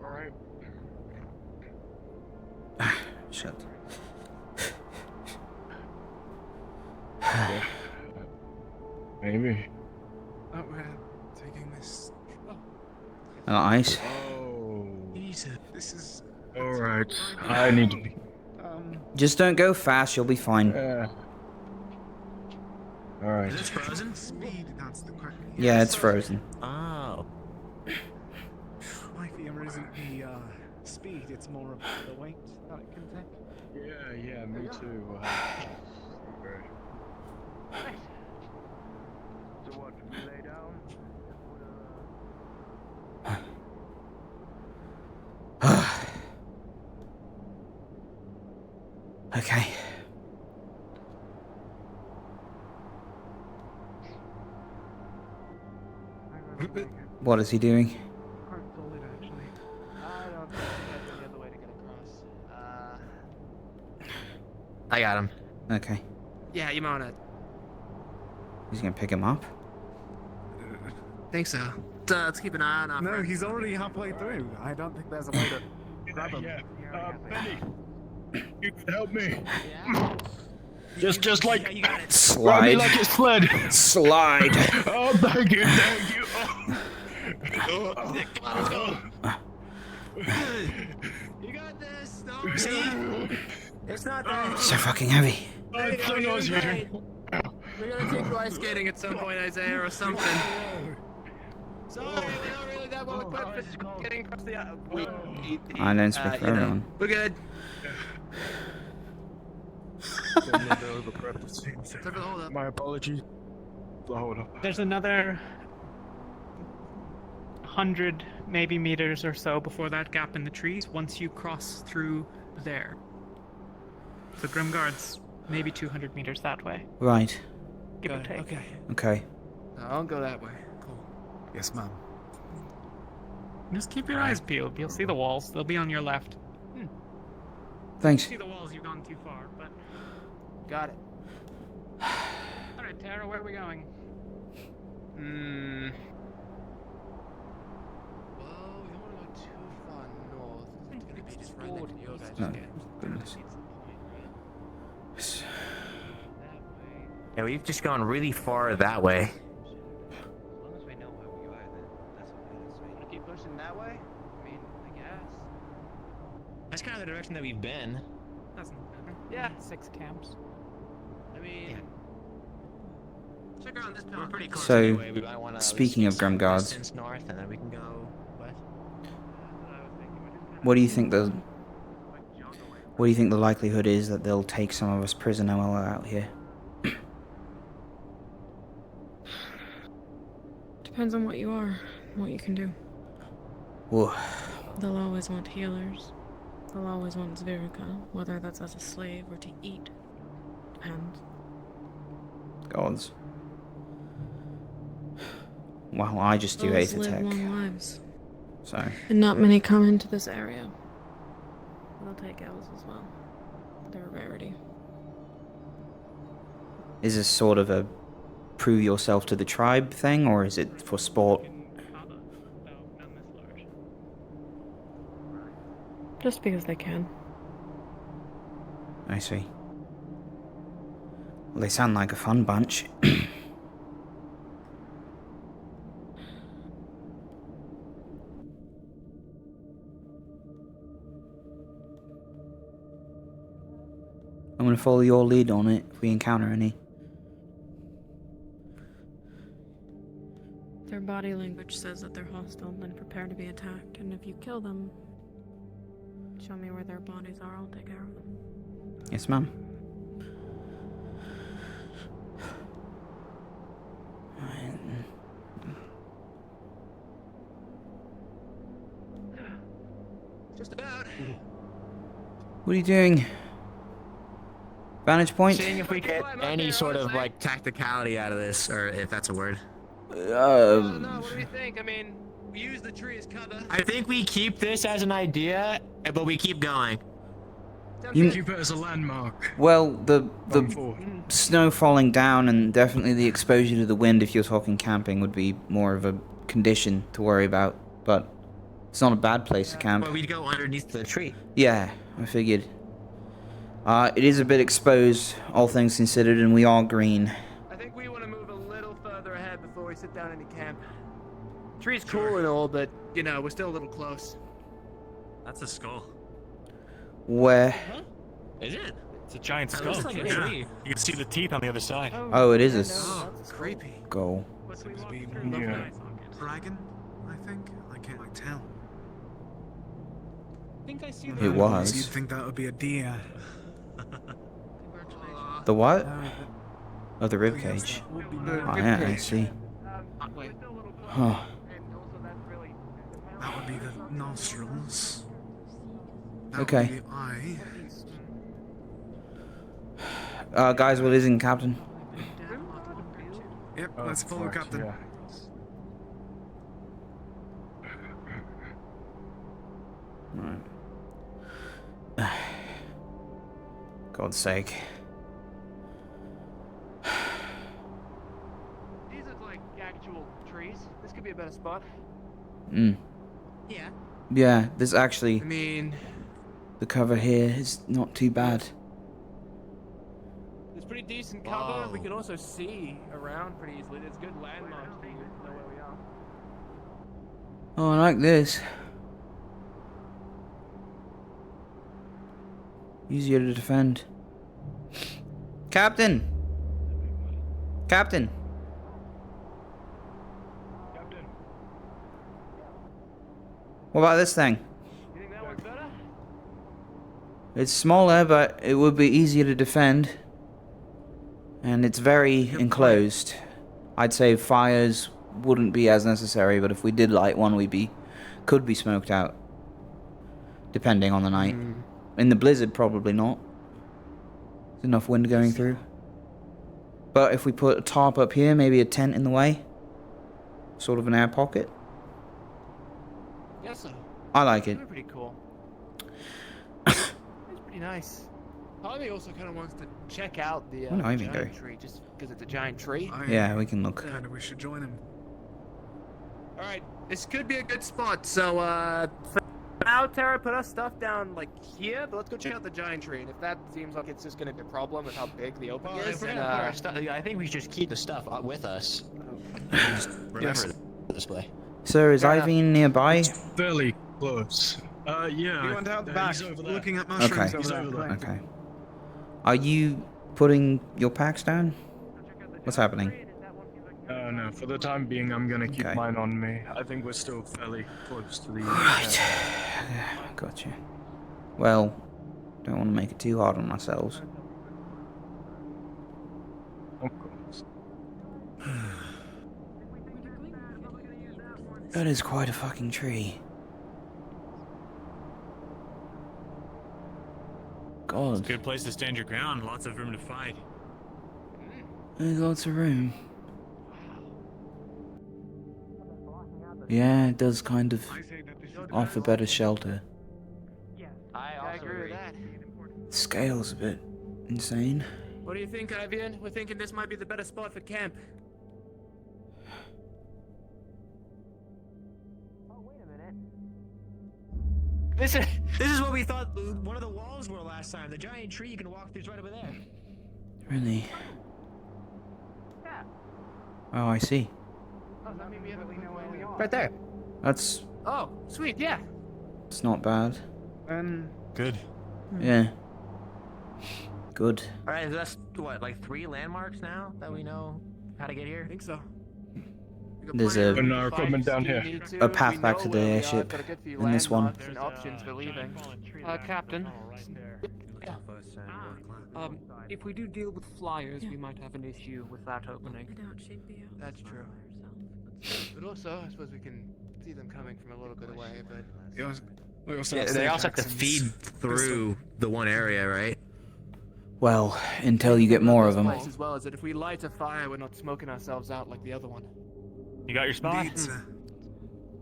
Alright. Shut. Maybe. Oh, we're taking this. Ice. Oh. Jesus. This is. Alright. I need to be. Just don't go fast, you'll be fine. Yeah. Alright. Is this frozen? Speed, that's the question. Yeah, it's frozen. Oh. My fear isn't the speed, it's more of the weight that it can take. Yeah, me too. So what, we lay down? Okay. What is he doing? Quite solid, actually. I don't think there's any other way to get across. I got him. Okay. Yeah, you want it. He's gonna pick him up? think so. Let's keep an eye on our No, friend. he's already halfway through. I don't think there's a way to grab him. Benny, you can help me. Yeah. Just like You got it. grab me Slide. like a sled. Slide. Oh, thank you, thank you. Come on, let's go. You got this. No, See? It's not that. So fucking heavy. Oh, it's so nauseating. We're gonna take you ice skating at some point, Isaiah, or something. Sorry, we're not really that well equipped for getting across the aisle. I don't speak for everyone. We're good. My apologies. Hold up. There's another 100 maybe meters or so before that gap in the trees once you cross through there. The Grimguard's maybe 200 meters that way. Right. Give or take. Okay. Okay. I'll go that way. Cool. Yes, ma'am. Just keep your eyes peeled. You'll see the walls. They'll be on your left. Thanks. See the walls, you've gone too far, but... Got it. Alright, Terra, where are we going? Well, we don't want to go too far north. It's gonna be just right next to your guys' Oh, camp. goodness. Yeah, we've just gone really far that way. As long as we know where we are, then that's okay. That's right. Wanna keep pushing that way? I mean, I guess. That's kind of the direction that we've been. Doesn't matter. Yeah. 6 camps. I mean, check around this We're town. pretty close So, anyway. We might want to speaking of Grim Guards, distance north, and then we can go west. what do you think the likelihood is that they'll take some of us prisoner while we're out here? Depends on what you are, what you can do. Whoa. They'll always want healers. They'll always want Zvirica, whether that's as a slave or to eat. Depends. Gods. Well, I just do Those hate live attack. long lives. So, And not many come into this area. They'll take elves as well. They're a rarity. is this sort of a prove yourself to the tribe thing, or is it for sport? Just because they can. I see. Well, they sound like a fun bunch. I'm gonna follow your lead on it if we encounter any. Their body language says that they're hostile and prepare to be attacked, and if you kill them, show me where their bodies are, I'll take care of them. Yes, ma'am. Just about. What are you doing? Vantage point? Seeing if we get any sort of like tacticality out of this, or if that's a word. What do you think? I mean, we use the tree as cover. I think we keep this as an idea, but we keep going. You keep it as a landmark. Well, the snow falling down and definitely the exposure to the wind, if you're talking camping, would be more of a condition to worry about. But it's not a bad place to camp. But we'd go underneath the tree. Yeah, I figured. It is a bit exposed, all things considered, and we are green. I think we want to move a little further ahead before we sit down any camp. Tree's cool and all, but, you know, we're still a little close. That's a skull. Where? Huh? Is it? It's a giant That skull. looks like a Yeah. tree. You can see the teeth on the other side. Oh, it is a Creepy. skull. Dragon, I think. I can't like tell. I think I see It was. You'd think that would be a deer. The what? Oh, the ribcage. Oh, yeah, I see. Huh. That would be the nostrils. That Okay. would be the eye. Guys, what is in, Captain? Yep, let's follow Captain. Yeah. Right. God's sake. These look like actual trees. This could be a spot. Yeah. Yeah, there's actually... I mean... The cover here is not too bad. There's pretty decent cover. We can also see around pretty easily. There's good landmarks to know where we are. Oh, I like this. Easier to defend. Captain! Captain! What about this thing? You think that one's better? It's smaller, but it would be easier to defend. And it's very enclosed. I'd say fires wouldn't be as necessary, but if we did light one, could be smoked out. Depending on the night. In the blizzard, probably not. There's enough wind going through. But if we put a tarp up here, maybe a tent in the way. Sort of an air pocket. Yes, sir. I like it. That'd be pretty cool. It's pretty nice. Part of me also kind of wants to check out the Where do I even giant go? tree, just because it's a giant tree. Yeah, we can look. Kinda we should join him. All right, this could be a good spot. So, for now, Terra, put our stuff down like here, but let's go check out the giant tree. And if that seems like it's just gonna be a problem with how big the opening is, If we're then gonna put our stuff, I think we should just keep the stuff with us. Just remember the display. Sir, is Ivy nearby? Fairly close. Yeah. He went out the back, he's over there. looking at mushrooms Okay. over there. Okay. Are you putting your packs down? What's happening? No, for the time being, I'm gonna keep Okay. mine on me. I think we're still fairly close to the... Right. Gotcha. Well, don't want to make it too hard on ourselves. Of course. That is quite a fucking tree. God. It's a good place to stand your ground. Lots of room to fight. There's lots of room. Yeah, it does kind of offer better shelter. I agree with that. Scale's a bit insane. What do you think, Ivian? We're thinking this might be the better spot for camp. This is what we thought one of the walls were last time. The giant tree you can walk through is right over there. Really? Oh, I see. Right there. That's... Oh, sweet, yeah. It's not bad. Good. Yeah. Good. All right, so that's what, like 3 landmarks now that we know how to get here? I think so. There's a Putting our equipment down here. a path back to the airship in this one. And options for leaving. Captain. Yeah. If we do deal with flyers, we might have an issue with that opening. I doubt she'd be able That's to true. fly herself. But also, I suppose we can see them coming from a little bit away, but... Yeah, they also have to feed through the one area, right? Well, until you get more of them. Place as well is that if we light a fire, we're not smoking ourselves out like the other one. You got your spot?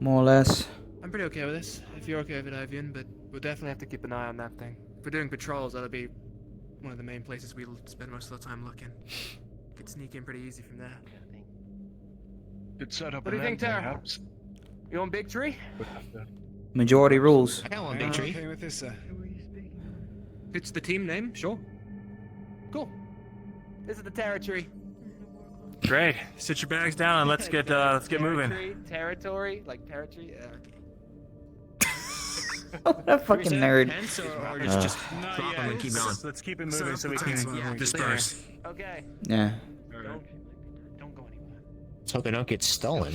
More or less. I'm pretty okay with this, if you're okay with it, Ivian, but we'll definitely have to keep an eye on that thing. If we're doing patrols, that'll be one of the main places we'll spend most of the time looking. Could sneak in pretty easy from there. Could set up What do you an think, end, Terra? perhaps. You want big tree? Majority rules. I got one Yeah, big tree. okay with this, sir. It's the team name, sure. Cool. This is the Terra tree. Great. Sit your bags down and let's get moving. Tree, territory, like territory, yeah. What a fucking nerd. Tents or just drop them and keep going. Let's keep it moving so we can disperse. Okay. Yeah. Don't go anywhere. Let's hope they don't get stolen.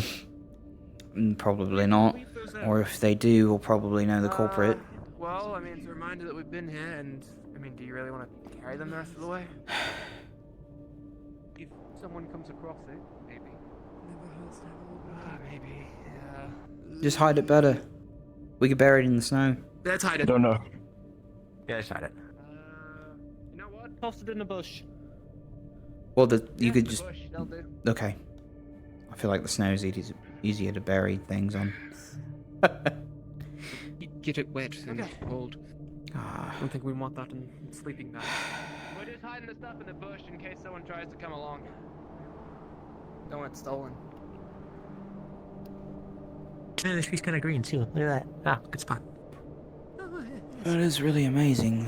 Probably not. Or if they do, we'll probably know the culprit. Well, I mean, it's a reminder that we've been here, and I mean, do you really want to carry them the rest of the way? If someone comes across it, maybe. Never hurts to have a little bit. Maybe. Yeah. Just hide it better. We could bury it in the snow. Let's hide I it. don't know. Yeah, just hide it. You know what? Toss it in a bush. Well, you could The just... bush, they'll do. Okay. I feel like the snow is easier to bury things on. Get it wet and cold. Ah. I don't think we want that in sleeping bag. We're just hiding the stuff in the bush in case someone tries to come along. Don't want it stolen. Yeah, this tree's kind of green too. Look at that. Ah, good spot. That is really amazing.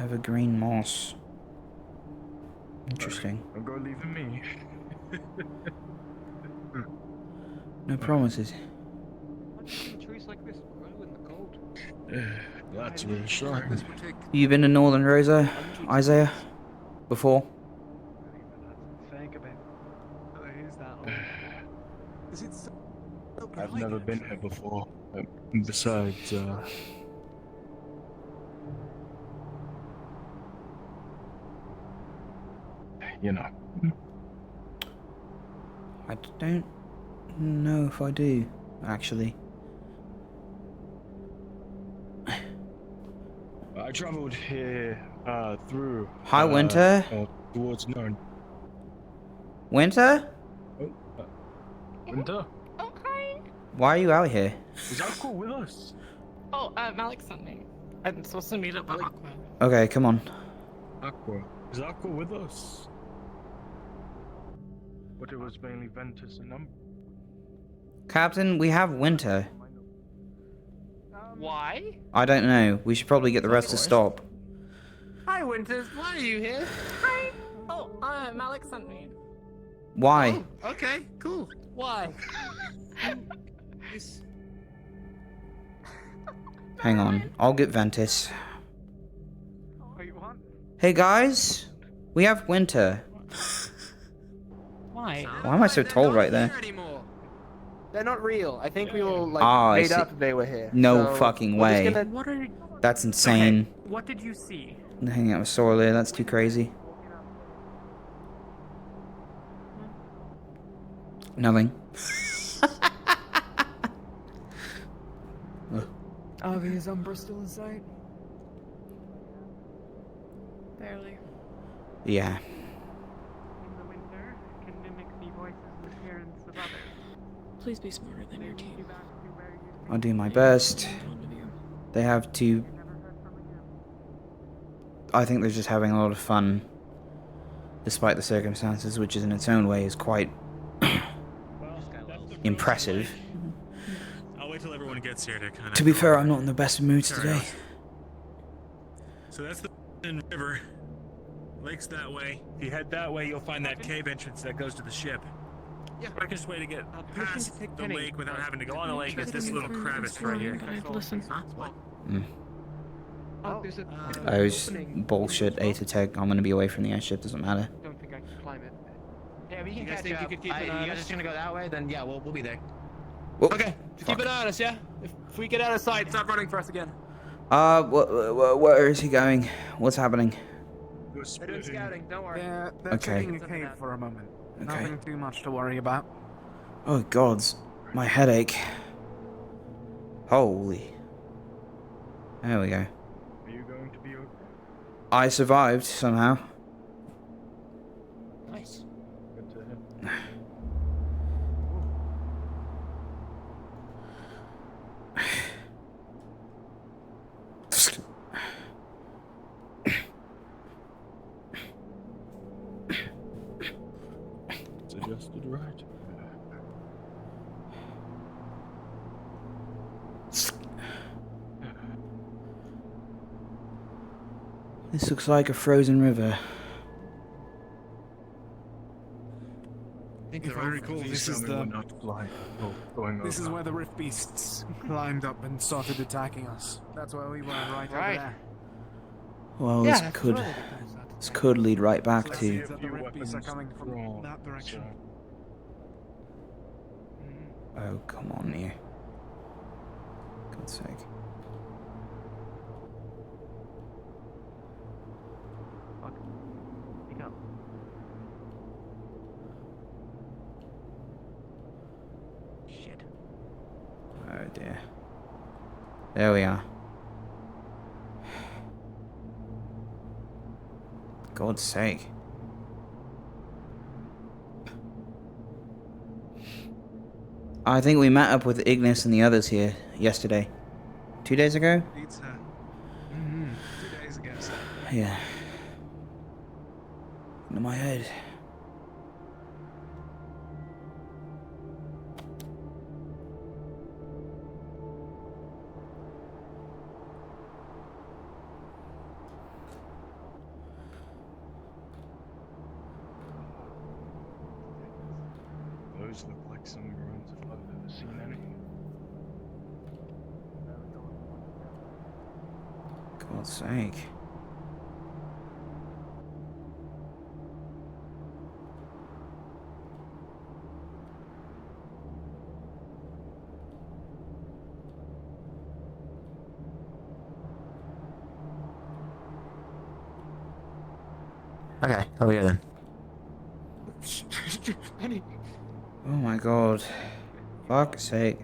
Evergreen moss. Interesting. Don't go leaving me. No promises. Trees like this grow in the cold. That's reassuring. You been to Northern Rosa, Isaiah? Before? Think about who's that? Is it so I've never been here before. Besides, you know. I don't know if I do, actually. I traveled here through. Hi, Winter. Towards Nern. Winter? Winter? Okay. Why are you out here? Is Aqua with us? Oh, Malik sent me. I'm supposed to meet up with Aqua. Okay, come on. Aqua. Is Aqua with us? But it was mainly Ventus and Captain, we have Winter. Why? I don't know. We should probably get the rest to stop. Hi, Winters. Why are you here? Hi. Oh, Malik sent me. Why? Oh, okay, cool. Why? Hang on. I'll get Ventus. Oh, you want? Hey, guys. We have Winter. Why? Why am I so tall right there? They're not real. I think we all like Ah, I made see. up they were here. No So, fucking we're just way. gonna- What are? That's insane. What did you see? Hanging out with Sorley, that's too crazy. Nothing. Avi, is Umbra still in sight? Barely. Yeah. In the winter, can mimic the voices and appearance of others. Please be smarter than your team. I'll do my best. They have to... I think they're just having a lot of fun. Despite the circumstances, which is in its own way is quite... impressive. I'll wait till everyone gets here to kind of... To be fair, I'm not in the best of moods today. So that's the river. Lake's that way. If you head that way, you'll find that cave entrance that goes to the ship. Yeah. Quickest way to get past the lake without having to go on the lake is this little crevice right here. But I'd listen. Oh, there's a. I was bullshit A to tech. I'm gonna be away from the airship, doesn't matter. Don't think I can climb it. Yeah, we can You guys catch think you up. could keep an eye You on guys us? just gonna go that way? Then yeah, we'll be there. Okay, keep an eye on us, yeah? If we get out of sight, stop running for us again. Where is he going? What's happening? They're doing scouting, don't worry. They're Okay. checking a cave for a moment. Okay. Nothing too much to worry about. Oh gods, my headache. Holy. There we go. Are you going to be okay? I survived somehow. Nice. Good to hear. It's adjusted right. This looks like a frozen river. If I recall, this is the. This is where the rift beasts climbed up and started attacking us. That's where we were, right over there. Well, Yeah, this could lead right back Let's to. see that the rift beasts are coming from that direction. Oh, come on, you. God's sake. Shit. Oh dear. There we are. God's sake. I think we met up with Ignis and the others here yesterday. 2 days ago? It's 2 days ago, sir. Yeah. Into my head. God's sake. Okay, over here then. Oh my god. Fuck's sake.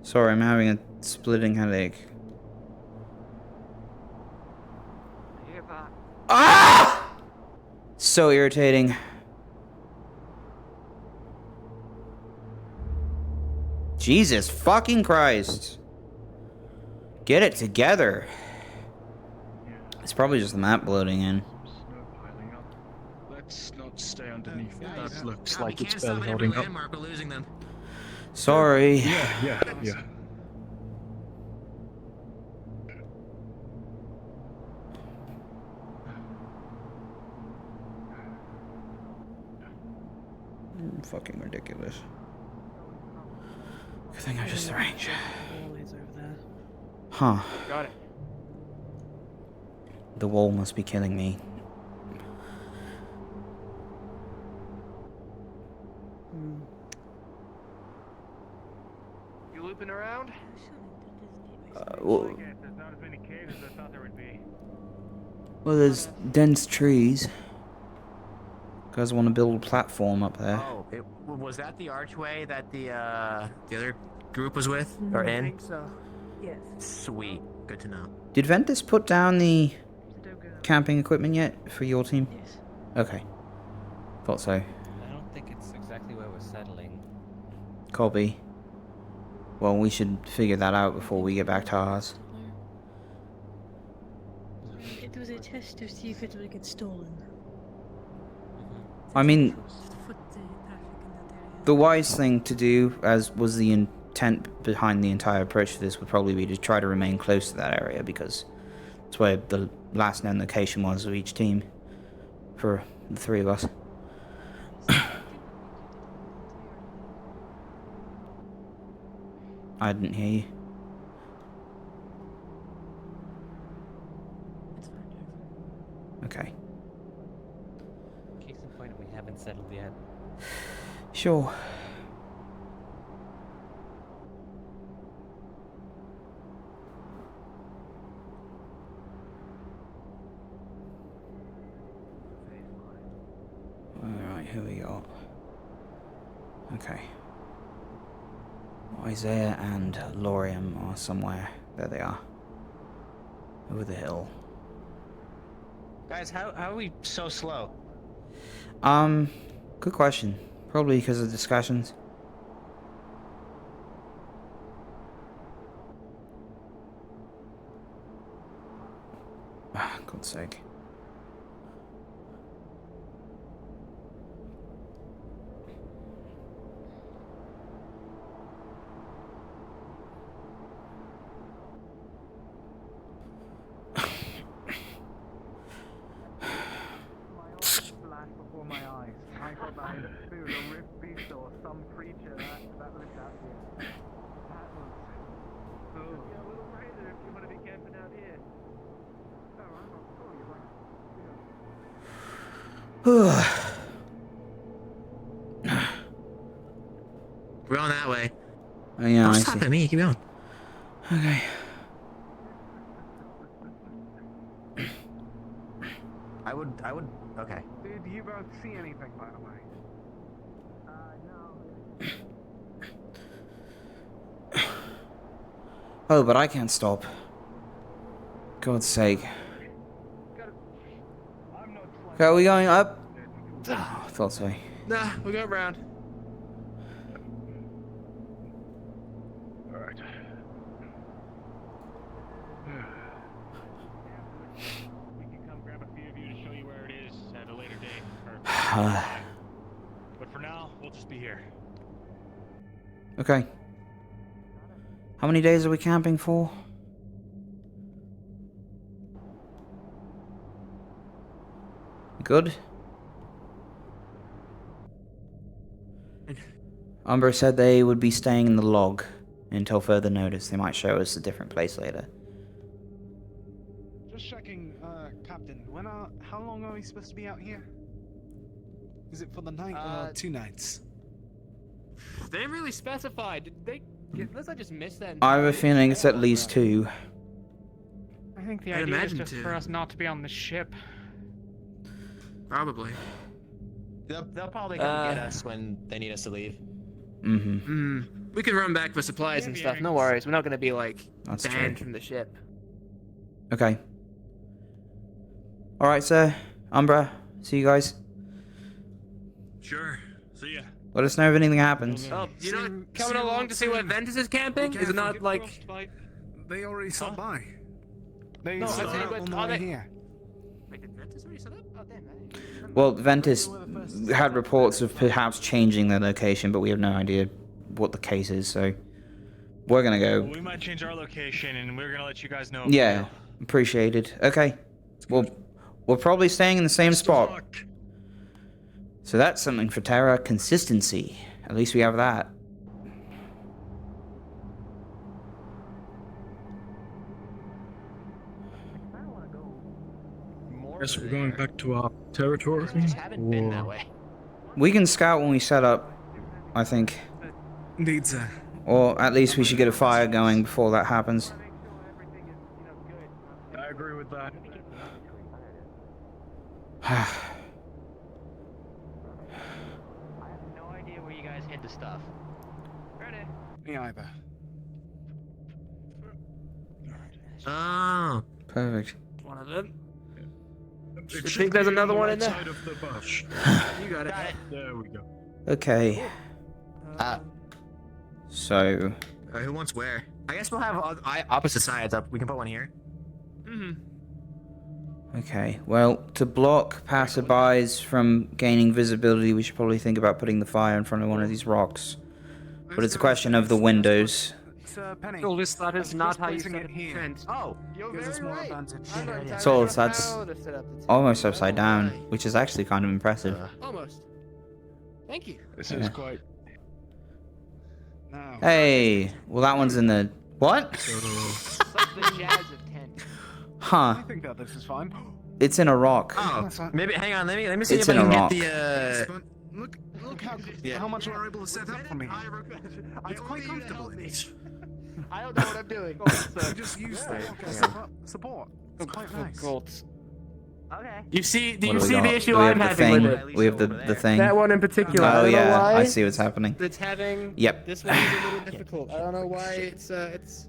Sorry, I'm having a splitting headache. Ah! So irritating. Jesus fucking Christ. Get it together. It's probably just the map bloating in. Let's not stay underneath it. Yeah, That looks we like can't it's stop barely at every holding up. landmark. We're losing them. Sorry. Yeah. Fucking ridiculous. Good thing I just arranged. Huh. Got it. The wall must be killing me. You looping around? Well, There's not as many caves as I thought there would be. well, there's dense trees. Guys want to build a platform up there. Oh, was that the archway that the other group was with or in? I think so. Yes. Sweet, good to know. Did Ventus put down the camping equipment yet for your team? Yes. Okay. Thought so. I don't think it's exactly where we're settling. Copy. Well, we should figure that out before we get back to ours. It was a test to see if it would get stolen. I mean, To foot the traffic in that area. the wise thing to do, as was the intent behind the entire approach to this, would probably be to try to remain close to that area, because it's where the last known location was of each team for the three of us. I didn't hear you. Okay. Case in point, we haven't settled yet. Sure. Alright, here we go. Okay. Isaiah and Lorium are somewhere. There they are. Over the hill. Guys, how are we so slow? Good question. Probably because of discussions. Ah, God's sake. Before my eyes. I thought I had a food, a rift beast, or some creature that lived out here. That was. Oh. You're a little brighter if you want to be camping out here. Oh, I'm not sure you're right. We're on that way. Oh, yeah, Don't I stop see. at me. Keep going. Okay. I would. Okay. Did you both see anything, by the way? No. Oh, but I can't stop. God's sake. Okay, are we going up? Oh, I thought so. Nah, we'll go around. Alright. We can come grab a few of you to show you where it is at a later date. But for now, we'll just be here. Okay. How many days are we camping for? Good. Umbra said they would be staying in the log until further notice. They might show us a different place later. Just checking, Captain. How long are we supposed to be out here? Is it for the night or 2 nights? They didn't really specify. Did they? Unless I just missed that. I have a feeling it's at least 2. I think the I'd idea is imagine just to. for us not to be on the ship. Probably. They'll probably come get us when they need us to leave. Mm-hmm. We can run back for supplies and stuff. No worries. We're not gonna be like That's banned true. from the ship. Okay. Alright, sir. Umbra, see you guys. Sure. See ya. Let us know if anything happens. Oh, you know, coming along to see where Ventus is camping? Is it not like? They already stopped by. They No, set I up think on the are way they here. Wait, did Ventus already set up? Oh damn. Well, Ventus had reports of perhaps changing their location, but we have no idea what the case is, so we're gonna go. Well, we might change our location, and we're gonna let you guys know. Yeah, appreciated. Okay. Well, we're probably staying in the same spot. So that's something for Terra, consistency. At least we have that. Guess we're going back to our territory. Haven't been that way. We can scout when we set up, I think. Indeed, sir. Or at least we should get a fire going before that happens. I agree with that. I have no idea where you guys hid the stuff. Ready? Me either. Oh. Perfect. One of them. It You should think there's be on another the one right in there? side of the bush. You got it. There we go. Okay. So. Who wants where? I guess we'll have opposite sides up. We can put one here. Okay. Well, to block passerbys from gaining visibility, we should probably think about putting the fire in front of one of these rocks. But it's a question of the windows. Penny. That is not how you placing set it up here. tent. Oh, you're Gives us very more right. advantage. So that's almost upside down, which is actually kind of impressive. Almost. Thank you. This is quite. Now. Hey, well that one's in the what? It's like the jazz of tent. Huh? I think that this is fine. It's in a rock. Oh, maybe. Hang on. Let me see It's if I in a can rock. get the. Look how much we're able to set up for me. It's quite comfortable in it. I don't know what I'm doing. I just use the rock as support. It's quite nice. Okay. You see? Do What you do we see got? the issue Do we I'm have the having thing? with it? We have the thing. That one in particular. I Oh don't know yeah, why. I see what's happening. It's having. Yep. This one is a little difficult. I don't know why it's. If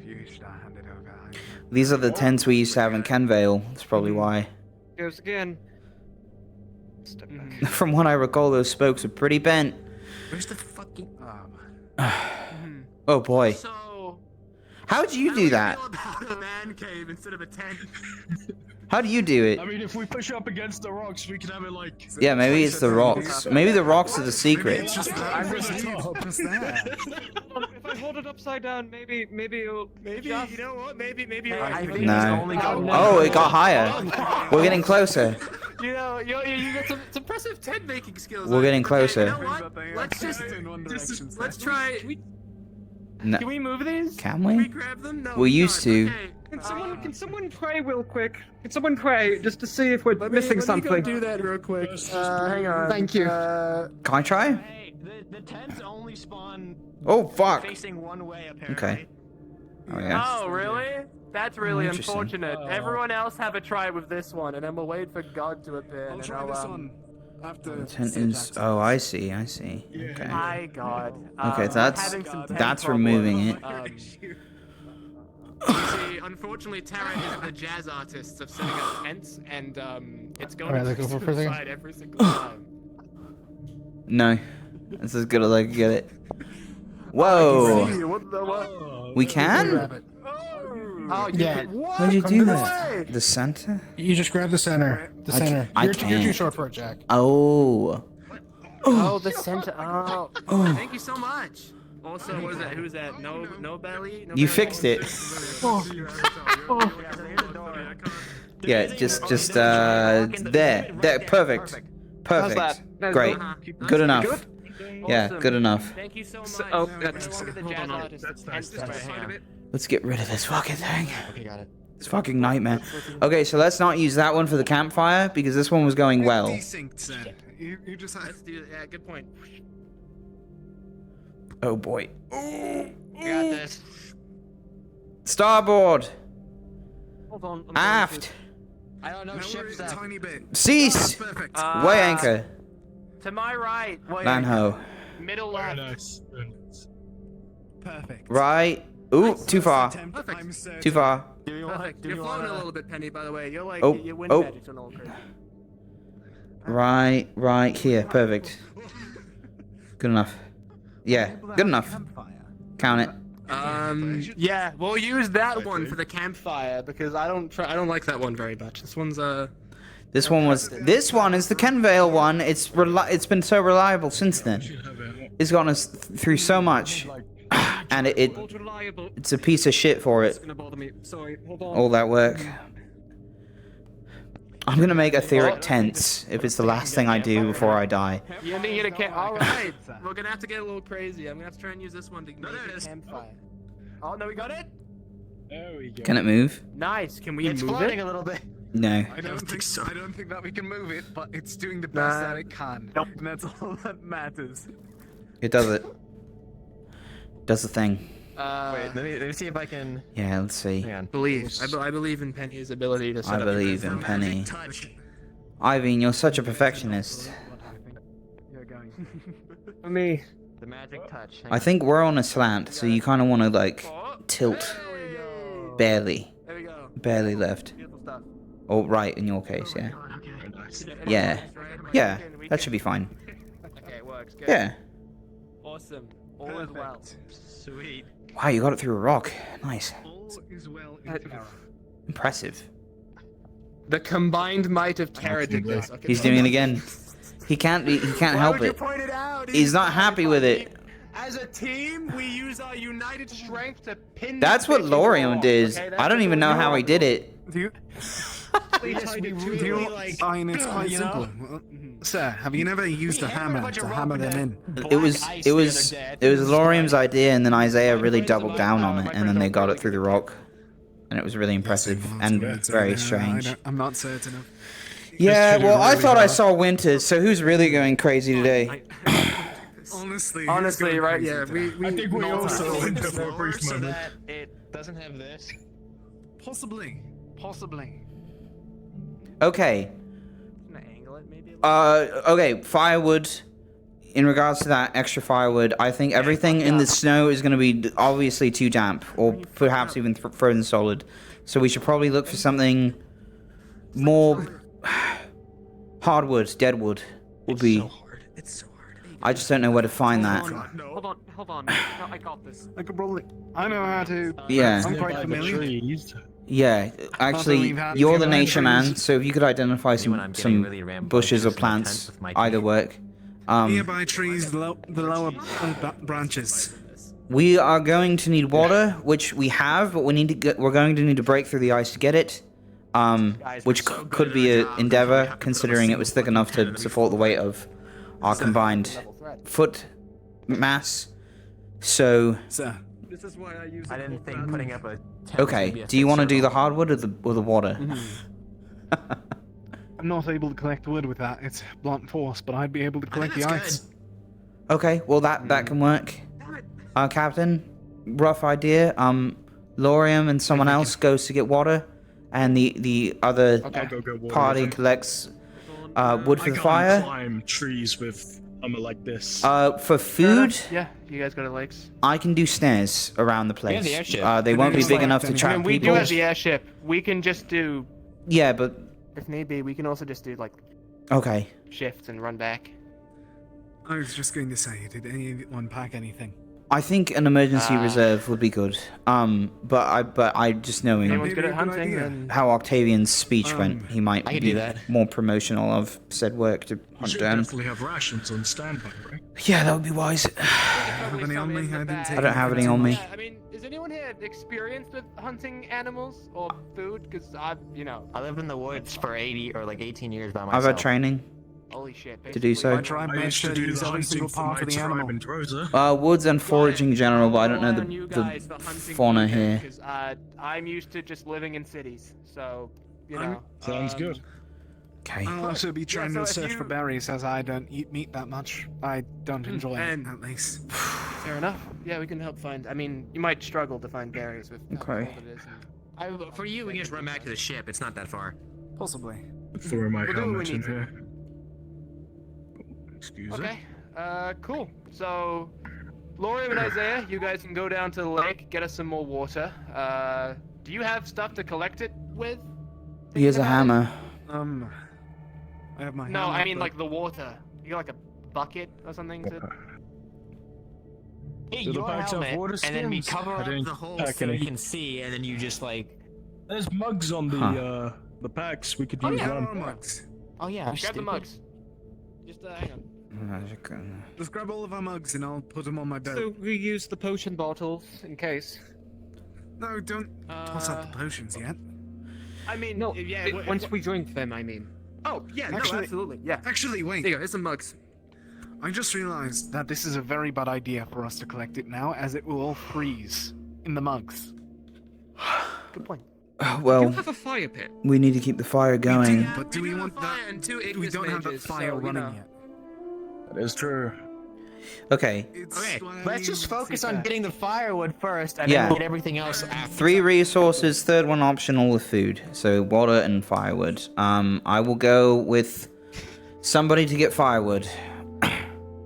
you should hand it over. These are the tents we used to have in Kenvale. That's probably why. Goes again. From what I recall, those spokes are pretty bent. Where's the fucking? Oh boy. So. How'd you do that? About a man cave instead of a tent. How do you do it? I mean, if we push up against the rocks, we can have it like. Yeah, maybe it's the rocks. Maybe the rocks are the secret. It's just over the top. Just there. If I hold it upside down, maybe it'll. Maybe you know what? Maybe I think No. it's only Oh, it got higher. We're getting closer. You know, you got some impressive tent making skills. We're getting closer. You know what? Let's just let's try. No. Can we move these? Can Can we we? grab them? No. We used to. Okay. Can someone pray real quick? Can someone pray just to see if we're missing something? Let me go do that real quick. Hang on. Thank you. Can I try? Hey, the tents only spawn. Oh fuck. Facing one way apparently. Okay. Oh yeah. Oh, really? That's really Interesting. unfortunate. Everyone else have a try with this one, and then we'll wait for God to appear. I'll and try this one. After. The tent is. Oh, I see. I see. Okay. My God. Okay, so that's removing it. You see, unfortunately, Terra is the jazz artist of setting up tents, and it's going Alright, to let's go for a second. suicide every single time. No. That's as good as I can get it. Whoa. What the what? We can? Oh, Yeah. How'd you do Come that? The center? You just grab the center. The I ca- center. I You're too can't. short for it, Jack. Oh. Oh, the center. Oh. Oh. Thank you so much. Also, what is that? Who's that? No belly? No You belly? fixed it. Yeah, just there. There, perfect. Perfect. That's Great. Good enough. Good? Yeah, Awesome. good enough. Thank you so much. So- oh, No that's- longer the hold jazz on, artist. that's Hence nice. the side of it. Let's get rid of this fucking thing. Okay, got it. It's fucking nightmare. Okay, so let's not use that one for the campfire because this one was going well. Desynced, sir. You just had. Let's do. Yeah, good point. Oh boy. We got this. Starboard. Hold on. Aft. I don't know. Ships a up. tiny bit. Cease. Perfect. Way anchor. To my right. Way Man ho. Middle left. Perfect. Right. Ooh, too far. Too far. Perfect. You're floating a little bit, Penny. By the way, you're like Oh, your wind oh. magic's a little crazy. Right here. Perfect. Good enough. Yeah, good enough. Count it. Yeah, we'll use that one for the campfire because I don't like that one very much. This one's This one is the Kenvale one. It's been so reliable since then. It's gotten us through so much, and it's a piece of shit for it. All that work. I'm gonna make etheric tents if it's the last thing I do before I die. You need a camp. All right, we're gonna have to get a little crazy. I'm gonna have to try and use this one to make a campfire. Oh no, we got it. There we go. Can it move? Nice. Can we It's move floating it? a little bit. No. I don't think so. I don't think that we can move it, but it's doing the best that it can. Nope. And that's all that matters. It does it. Does the thing. Wait, let me see if I can. Yeah, let's see. Hang on. I believe in Penny's ability to set I up. believe in Penny. Ivan, you're such a perfectionist. You're going. For me. The magic touch. I think we're on a slant, so you kind of want to like tilt. Barely. There we go. Barely left. Beautiful stuff. Oh, right, in your case, yeah. Yeah. Yeah, that should be fine. Okay, it works. Good. Yeah. Awesome. All is well. Sweet. Wow, you got it through a rock. Nice. All is well in Terra. Impressive. The combined might of Terra did this. Okay. He's doing it again. He can't help Why would it. you point it out? He's not happy with it. As a team, we use our united strength to pin. That's what Lorium did. Okay, I don't even know how he did it. Do you? I mean, it's quite simple. Sir, have you never used a hammer to hammer them in? It was Lorium's idea, and then Isaiah really doubled down on it, and then they got it through the rock, and it was really impressive and very strange. I'm not certain of. Yeah, well, I thought I saw Winter, so who's really going crazy today? Honestly, right? Yeah, I think we also went for a brief So moment. that it doesn't have this. Possibly. Okay. Can I angle it maybe? Okay, firewood. In regards to that extra firewood, I think everything in the snow is going to be obviously too damp, or perhaps even frozen solid. So we should probably look for something more hardwood, deadwood would be. It's so hard. I just don't know where to find that. Hold on. No, I got this. I could probably. I know how to. Yeah. I'm quite familiar. Yeah, actually, you're the nature man, so if you could identify some bushes or plants, either work. Nearby trees, the lower branches. We are going to need water, which we have, but we're going to need to break through the ice to get it. Which could be an endeavor, considering it was thick enough to support the weight of our combined foot mass. So. Sir. This is why I didn't think putting up a. Okay. Do you want to do the hardwood or the water? I'm not able to collect wood with that. It's blunt force, but I'd be able to collect the ice. Okay. Well, that can work. Captain, rough idea. Lorium and someone else goes to get water, and the other party collects wood for the fire. Climb trees with like this. For food. Yeah, you guys go to lakes. I can do snares around the place. We have the airship. They won't be big enough to trap we people. do have the airship. We can just do. Yeah, but. If need be, we can also just do like. Okay. Shifts and run back. I was just going to say, did anyone pack anything? I think an emergency reserve would be good. But I just knowing Anyone's good at hunting, then... how Octavian's speech went, he might be more promotional of said work to You hunt should down. definitely have rations on standby, right? Yeah, that would be wise. Have any on me? I don't have any on me. I mean, is anyone here experienced with hunting animals or food? Because I lived in the woods for 80 or like 18 years by myself. I've had training. Holy shit. to do so. My tribe makes sure to use every single part of the animal. Woods and foraging in general, but I don't know You the guys, the hunting fauna okay, here. 'cause, I'm used to just living in cities, so you know. Sounds good. Okay. I'll also be trying so to if search you- for berries, as I don't eat meat that much. I don't enjoy and- it, at least. Fair enough. Yeah, we can help find. I mean, you might struggle to find berries with how Okay. cold it is. And For you, we can just run back to the ship. It's not that far. Possibly. Throw my We'll do what we helmet in need to. here. Excuse Okay. Cool. So, Lori and Isaiah, you guys can go down to the lake, get us some more water. Do you have stuff to collect it with? Here's a hammer. I have my No, hammer, I mean but- like the water. You got like a bucket or something to. Hey, Do the your bags have helmet, water and then we skins? cover I up didn't the hole pack so any. you can see, and then you just like. There's mugs on the packs. We could use them. mugs. Oh yeah, Grab the stupid. mugs. Just hang on. Just grab all of our mugs and I'll put them on my belt. So we use the potion bottles in case. No, don't toss out the potions yet. I mean, No, yeah. once we drink them, I mean. Oh yeah, no, Actually- absolutely, yeah. Actually, wait. There you go. Here's some mugs. I just realized that this is a very bad idea for us to collect it now, as it will all freeze in the mugs. Good point. Well, You have a fire pit. we need to keep the fire going. But do we want that? And two We don't have that mages, fire so, you running know. yet. That is true. Okay. Okay, let's just focus on getting the firewood first, and Yeah. then get everything else after. 3 resources, third one optional with food. So water and firewood. I will go with somebody to get firewood.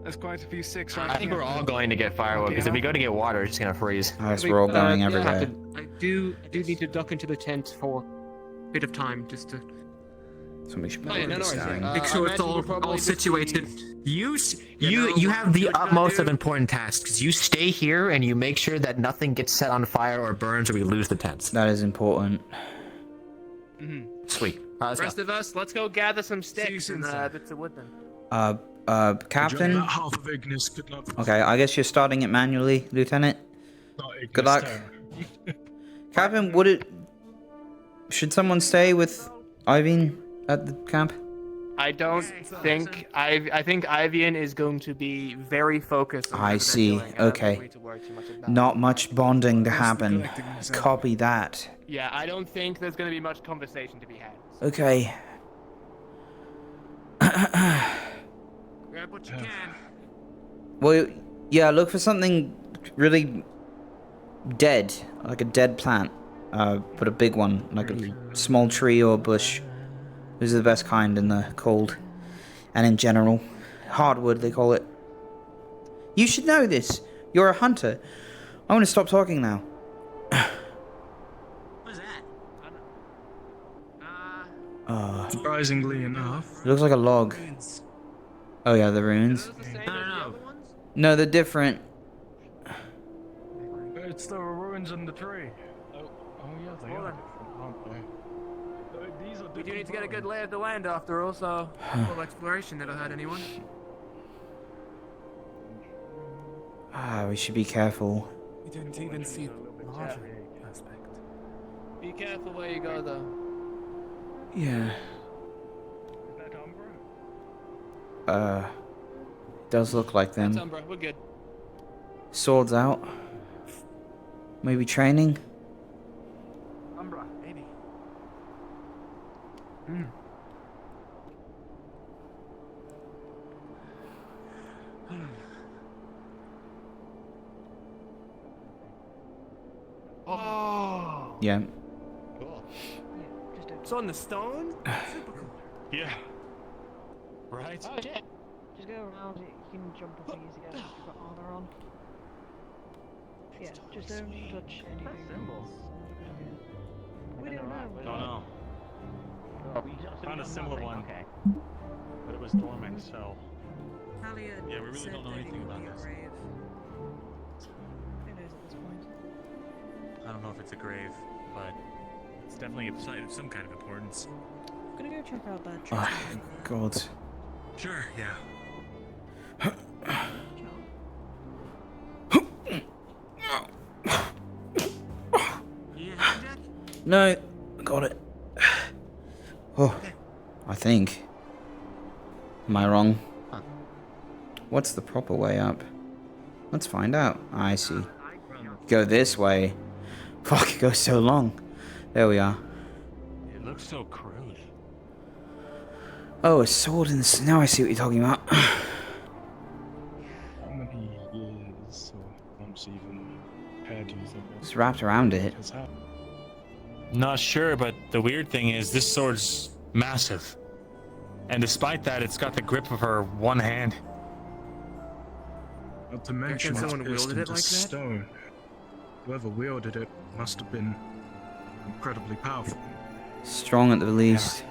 There's quite a few six right I think we're all going to get firewood, because if we go to get water, it's just gonna freeze. I guess we're all going everywhere. Captain, I do need to duck into the tent for a bit of time just to. Somebody should Oh, yeah, no, no worries, staring. yeah. Make sure I it's imagine we'll all probably just situated. be- You have the utmost of important tasks. 'Cause you stay here and you make sure that nothing gets set on fire or burns, or we lose the tents. That is important. Sweet. Let's Rest go. of us, let's go gather some sticks and bits of wood then. Captain? That half of Ignis could not. Okay, I guess you're starting it manually, Lieutenant. Not Ignis, Good luck. Terra. Captain, would it... Should someone stay with Ivan at the camp? I don't think I think Ivian is going to be very focused on I whatever they're see. doing, and I don't think Okay. we need to worry too much about Not much bonding to happen. Copy that. it. Yeah, I don't think there's going to be much conversation to be had. Okay. Grab what you can. Well, yeah, look for something really dead, like a dead plant, but a big one, like a small tree or bush. Those are the best kind in the cold, and in general. Hardwood, they call it. You should know this. You're a hunter. I want to stop talking now. What's that? Surprisingly enough. It looks like a log. Oh yeah, the runes. No. No, they're different. It's the ruins in the tree. Oh yeah, they are different, aren't they? These are We do need to get a good lay of the land after all, so a little exploration that'll hurt anyone. We should be careful. We didn't even see the larger aspect. Be careful where you go, though. Yeah. Does look like That's them. Umbra, we're good. Swords out. Maybe training. Umbra, maybe. Oh. Yeah. Cool. It's on the stone? Super cool. Yeah. Right? Oh, shit. Just go around it. You can jump up easy again if you've got armor on. Yeah, just don't touch anything. We don't know. Don't know. We Found a similar one. Okay. But it was dormant, so. Talia Yeah, we really said don't know that it anything would about be a this. grave. Who knows at this point? I don't know if it's a grave, but it's definitely a site of some kind of importance. I'm gonna go check out that tree. Oh, God. Sure, yeah. No, got it. Oh, I think. Am I wrong? What's the proper way up? Let's find out. I see. Go this way. Fuck, it goes so long. There we are. It looks so crude. Oh, a sword in the snow. I see what you're talking about. How many years or months even hair do you think It's wrapped around it. has had? Not sure, but the weird thing is this sword's massive. And despite that, it's got the grip of her one hand. Not to mention it's someone pierced wielded it into like that? stone. Whoever wielded it must have been incredibly powerful. Strong at the least.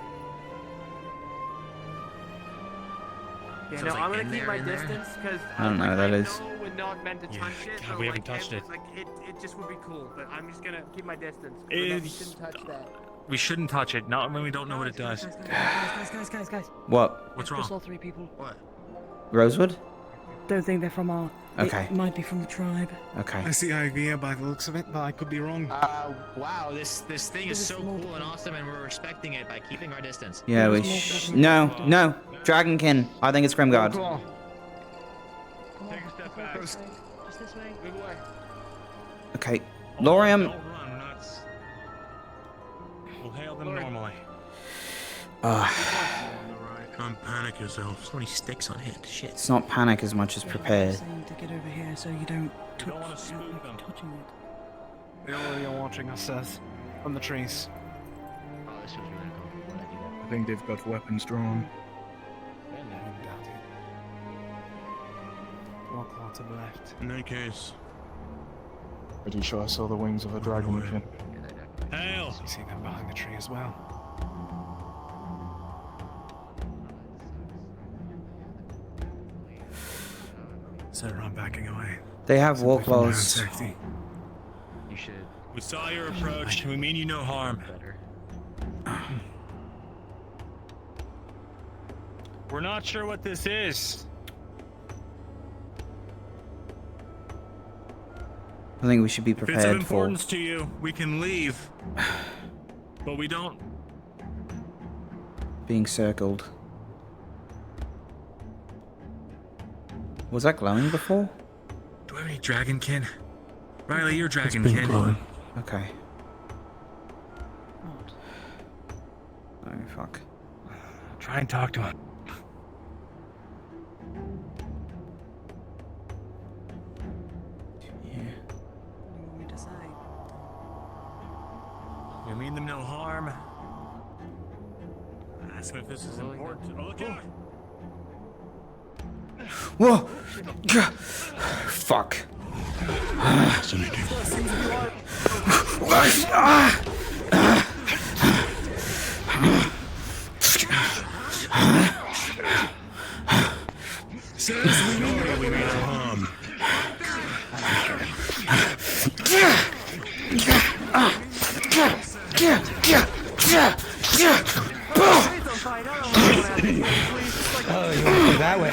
Yeah, So no, it's, like, I'm gonna in keep there, my in there? distance because I don't know what that is. know we're not meant to touch it. God, but, we haven't like, touched it. Like it just would be cool, but I'm just gonna keep my distance. It- We shouldn't touch that. We shouldn't touch it, not when we don't know what it does. Guys. What? What's Just wrong? all three people. What? Rosewood? Don't think they're from our. Okay. It might be from the tribe. Okay. I see idea by the looks of it, but I could be wrong. Wow, this thing is so cool and awesome, and we're respecting it by keeping our distance. Yeah, we No, no. Dragonkin. I think it's Grimguard. Take a step back. Just this way. Move away. Okay. Lorium. Don't run, we're not... We'll hail them normally. Don't panic yourself. So many sticks on hand. Shit. It's not panic as much as prepared. Saying to get over here so you don't touch. don't wanna spook them. Touching it. They already are watching us, Seth. From the trees. Oh, this feels really uncomfortable when I do that. I think they've got weapons drawn. Walk more to the left. In any case, pretty sure I saw the wings of a dragonkin. Hail! You see them behind the tree as well. So I'm backing away. They have war Simply for my own claws. safety. You should. We saw your approach, and we mean you no harm. Better. We're not sure what this is. I think we should be If it's of prepared for importance to you, we can leave. But we don't. being circled. Was that glowing before? Do we have any dragonkin? Riley, you're dragonkin. Okay. Oh, fuck. Try and talk to him. Yeah. What do you want me to say? We mean them no harm. Ask him if this is important. Oh, look out! Whoa! Fuck. We made no harm. Oh, you want to put it that way?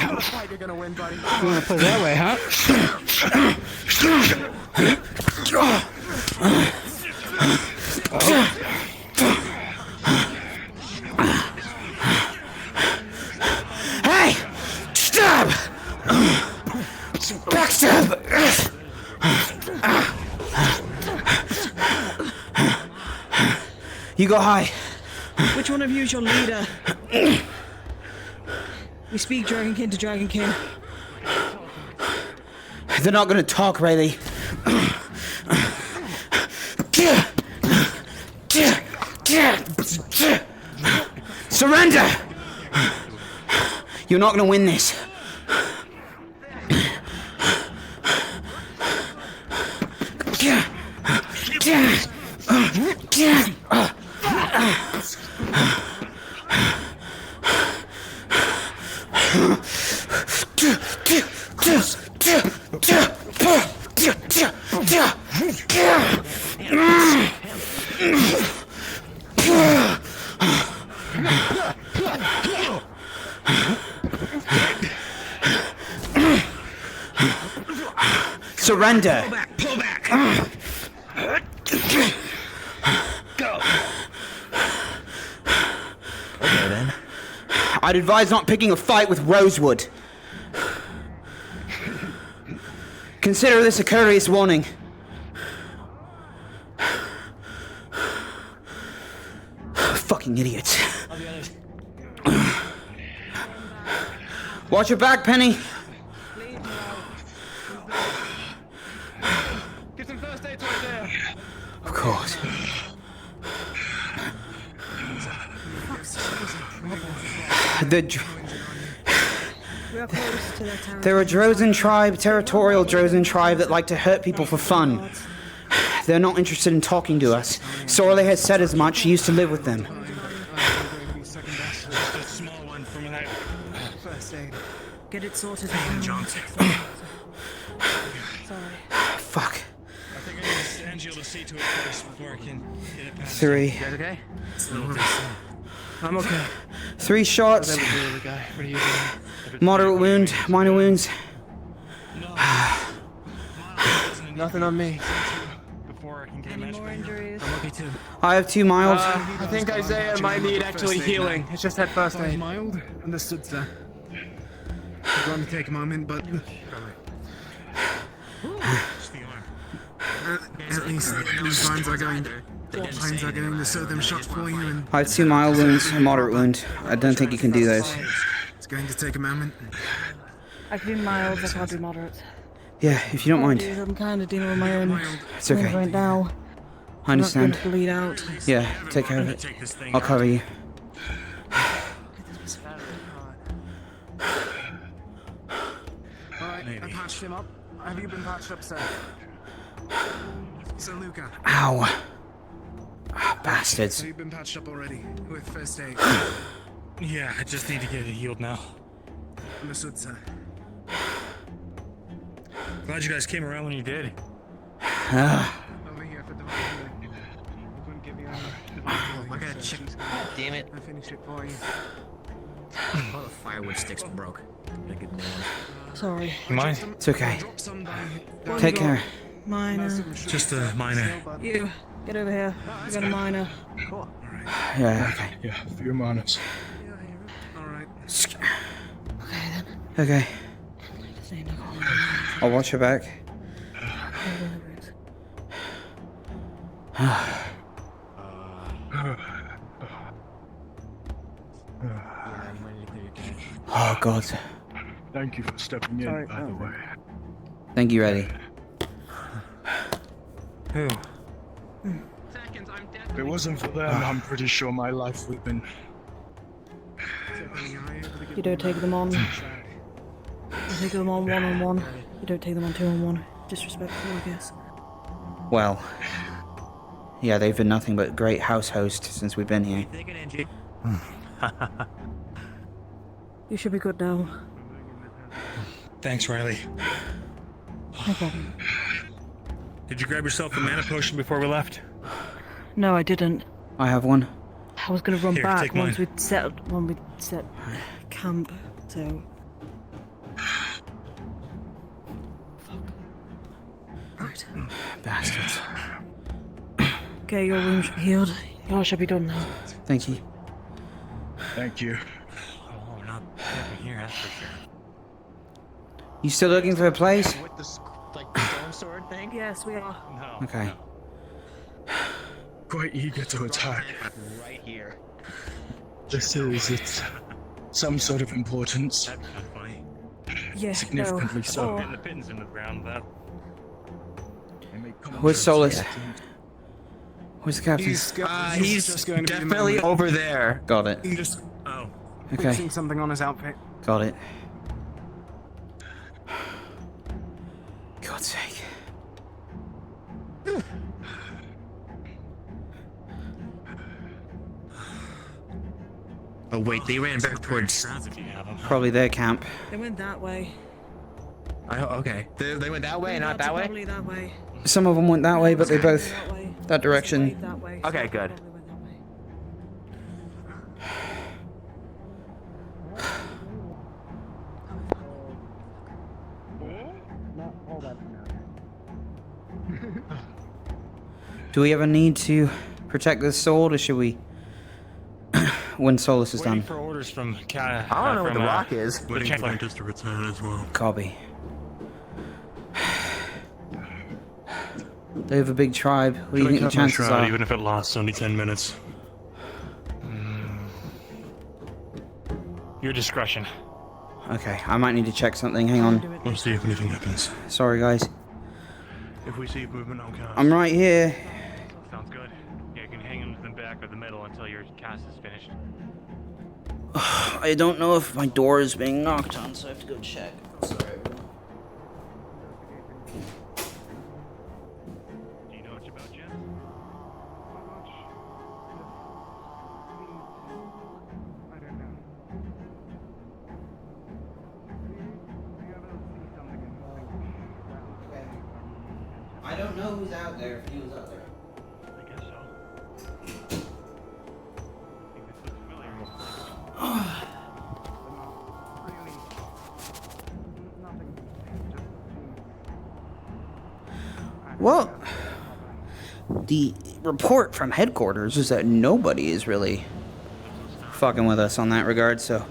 You're gonna win, buddy. You want to put it that way, huh? Hey! Stop! Backstab! You go high. Which one of you is your leader? We speak Dragonkin to Dragonkin. They're not gonna talk, Rayleigh. Surrender! You're not gonna win this. Surrender. Pull back. Go. Okay then. I I'd advise not picking a fight with Rosewood. Consider this a courteous warning. Fucking idiots. Watch your back, Penny. Get some first aid right there. Of course. We are close to the tower. They're a Drozen tribe, territorial Drozen tribe that like to hurt people for fun. They're not interested in talking to us. Sorley has said as much. She used to live with them. First aid. Get it sorted. Johnson. Sorry. Fuck. I think I need Angela to see to it first before I can get it past. 3. You guys okay? I'm okay. 3 shots. What are you doing? Moderate wound, minor wounds. Nothing on me. Before I can get Any more injuries? I'm okay too. I have 2 mild. I think Isaiah might need actually healing. It's just that first aid. Mild? Understood, sir. It's going to take a moment, but... at least these lines are going to sew them shut for you, and I have 2 mild wounds, a moderate wound. I don't think you can do those. it's going to take a moment. I can do milds, I can't do moderates. Yeah, if you don't mind. I'm kind of dealing with my own It's okay. things right now. I understand. I'm not gonna bleed out. Yeah, take care of it. I'll cover you. Alright, I patched him up. Have you been patched up, sir? So, Luca. Ow. Ah, bastards. Have you been patched up already with first aid? Yeah, I just need to get it healed now. Understood, sir. Glad you guys came around when you did. Over here for divine healing. I couldn't give you any divine healing. I gotta check. Damn it. I finished it for you. All the firewood sticks broke. Make it more. Sorry. Mine? It's okay. Drop some by Take care. Minor. Just a minor. You, get over here. You got a minor. Cool. Yeah, okay. Yeah, a few minus. Alright. Okay. I'll watch your back. Oh, God. Thank you for stepping in, by the way. Thank you, Eddie. If it wasn't for them, I'm pretty sure my life would have been... You don't take them on. You take them on one-on-one. You don't take them on two-on-one. Disrespectful, I guess. Well, yeah, they've been nothing but great house host since we've been here. You should be good now. Thanks, Riley. No problem. Did you grab yourself a mana potion before we left? No, I didn't. I have one. I was gonna run Here, back take once mine. we'd set camp. So. Right. Bastards. Okay, your wound should be healed. Yours should be done now. Thank you. Thank you. Oh, we're not camping here, that's for sure. You still looking for a place? With the stone sword thing? Yes, we are. No. Okay. Quite eager to attack. Right here. It's some sort of importance. That's kind of funny. Yeah, Significantly no. so. Getting the pins in the ground, that. Where's Solus? Where's the captain? He's just going to be Definitely over there. Got it. He just Oh. Okay. fixing something on his outfit. Got it. God's sake. Oh wait, they ran back towards. Shrouds if you have them. Probably their camp. They went that way. Okay. They went that way, not That's that way. Probably that way. Some of them went that way, but they both That way. that direction. That way. Okay, good. Probably went that way. Do we ever need to protect this sword, or should we when Solus is Waiting done. for orders from I don't know what the rock is. The Waiting for Chancellor. Ventus to return as well. Copy. They have a big tribe. What do you Should I think the cut my chances shroud are? even if it lasts only 10 minutes? Your discretion. Okay, I might need to check something. Hang on. We'll see if anything happens. Sorry, guys. If we see movement, I'll cast. I'm right here. Sounds good. Yeah, you can hang him in the back or the middle until your cast is finished. I don't know if my door is being knocked on, so I have to go check. Sorry. Do you know much about Jen? I don't know. Do you ever see something and think, I don't know who's out there, if he was out there. I guess so. Well, the report from headquarters is that nobody is really fucking with us on that regard, so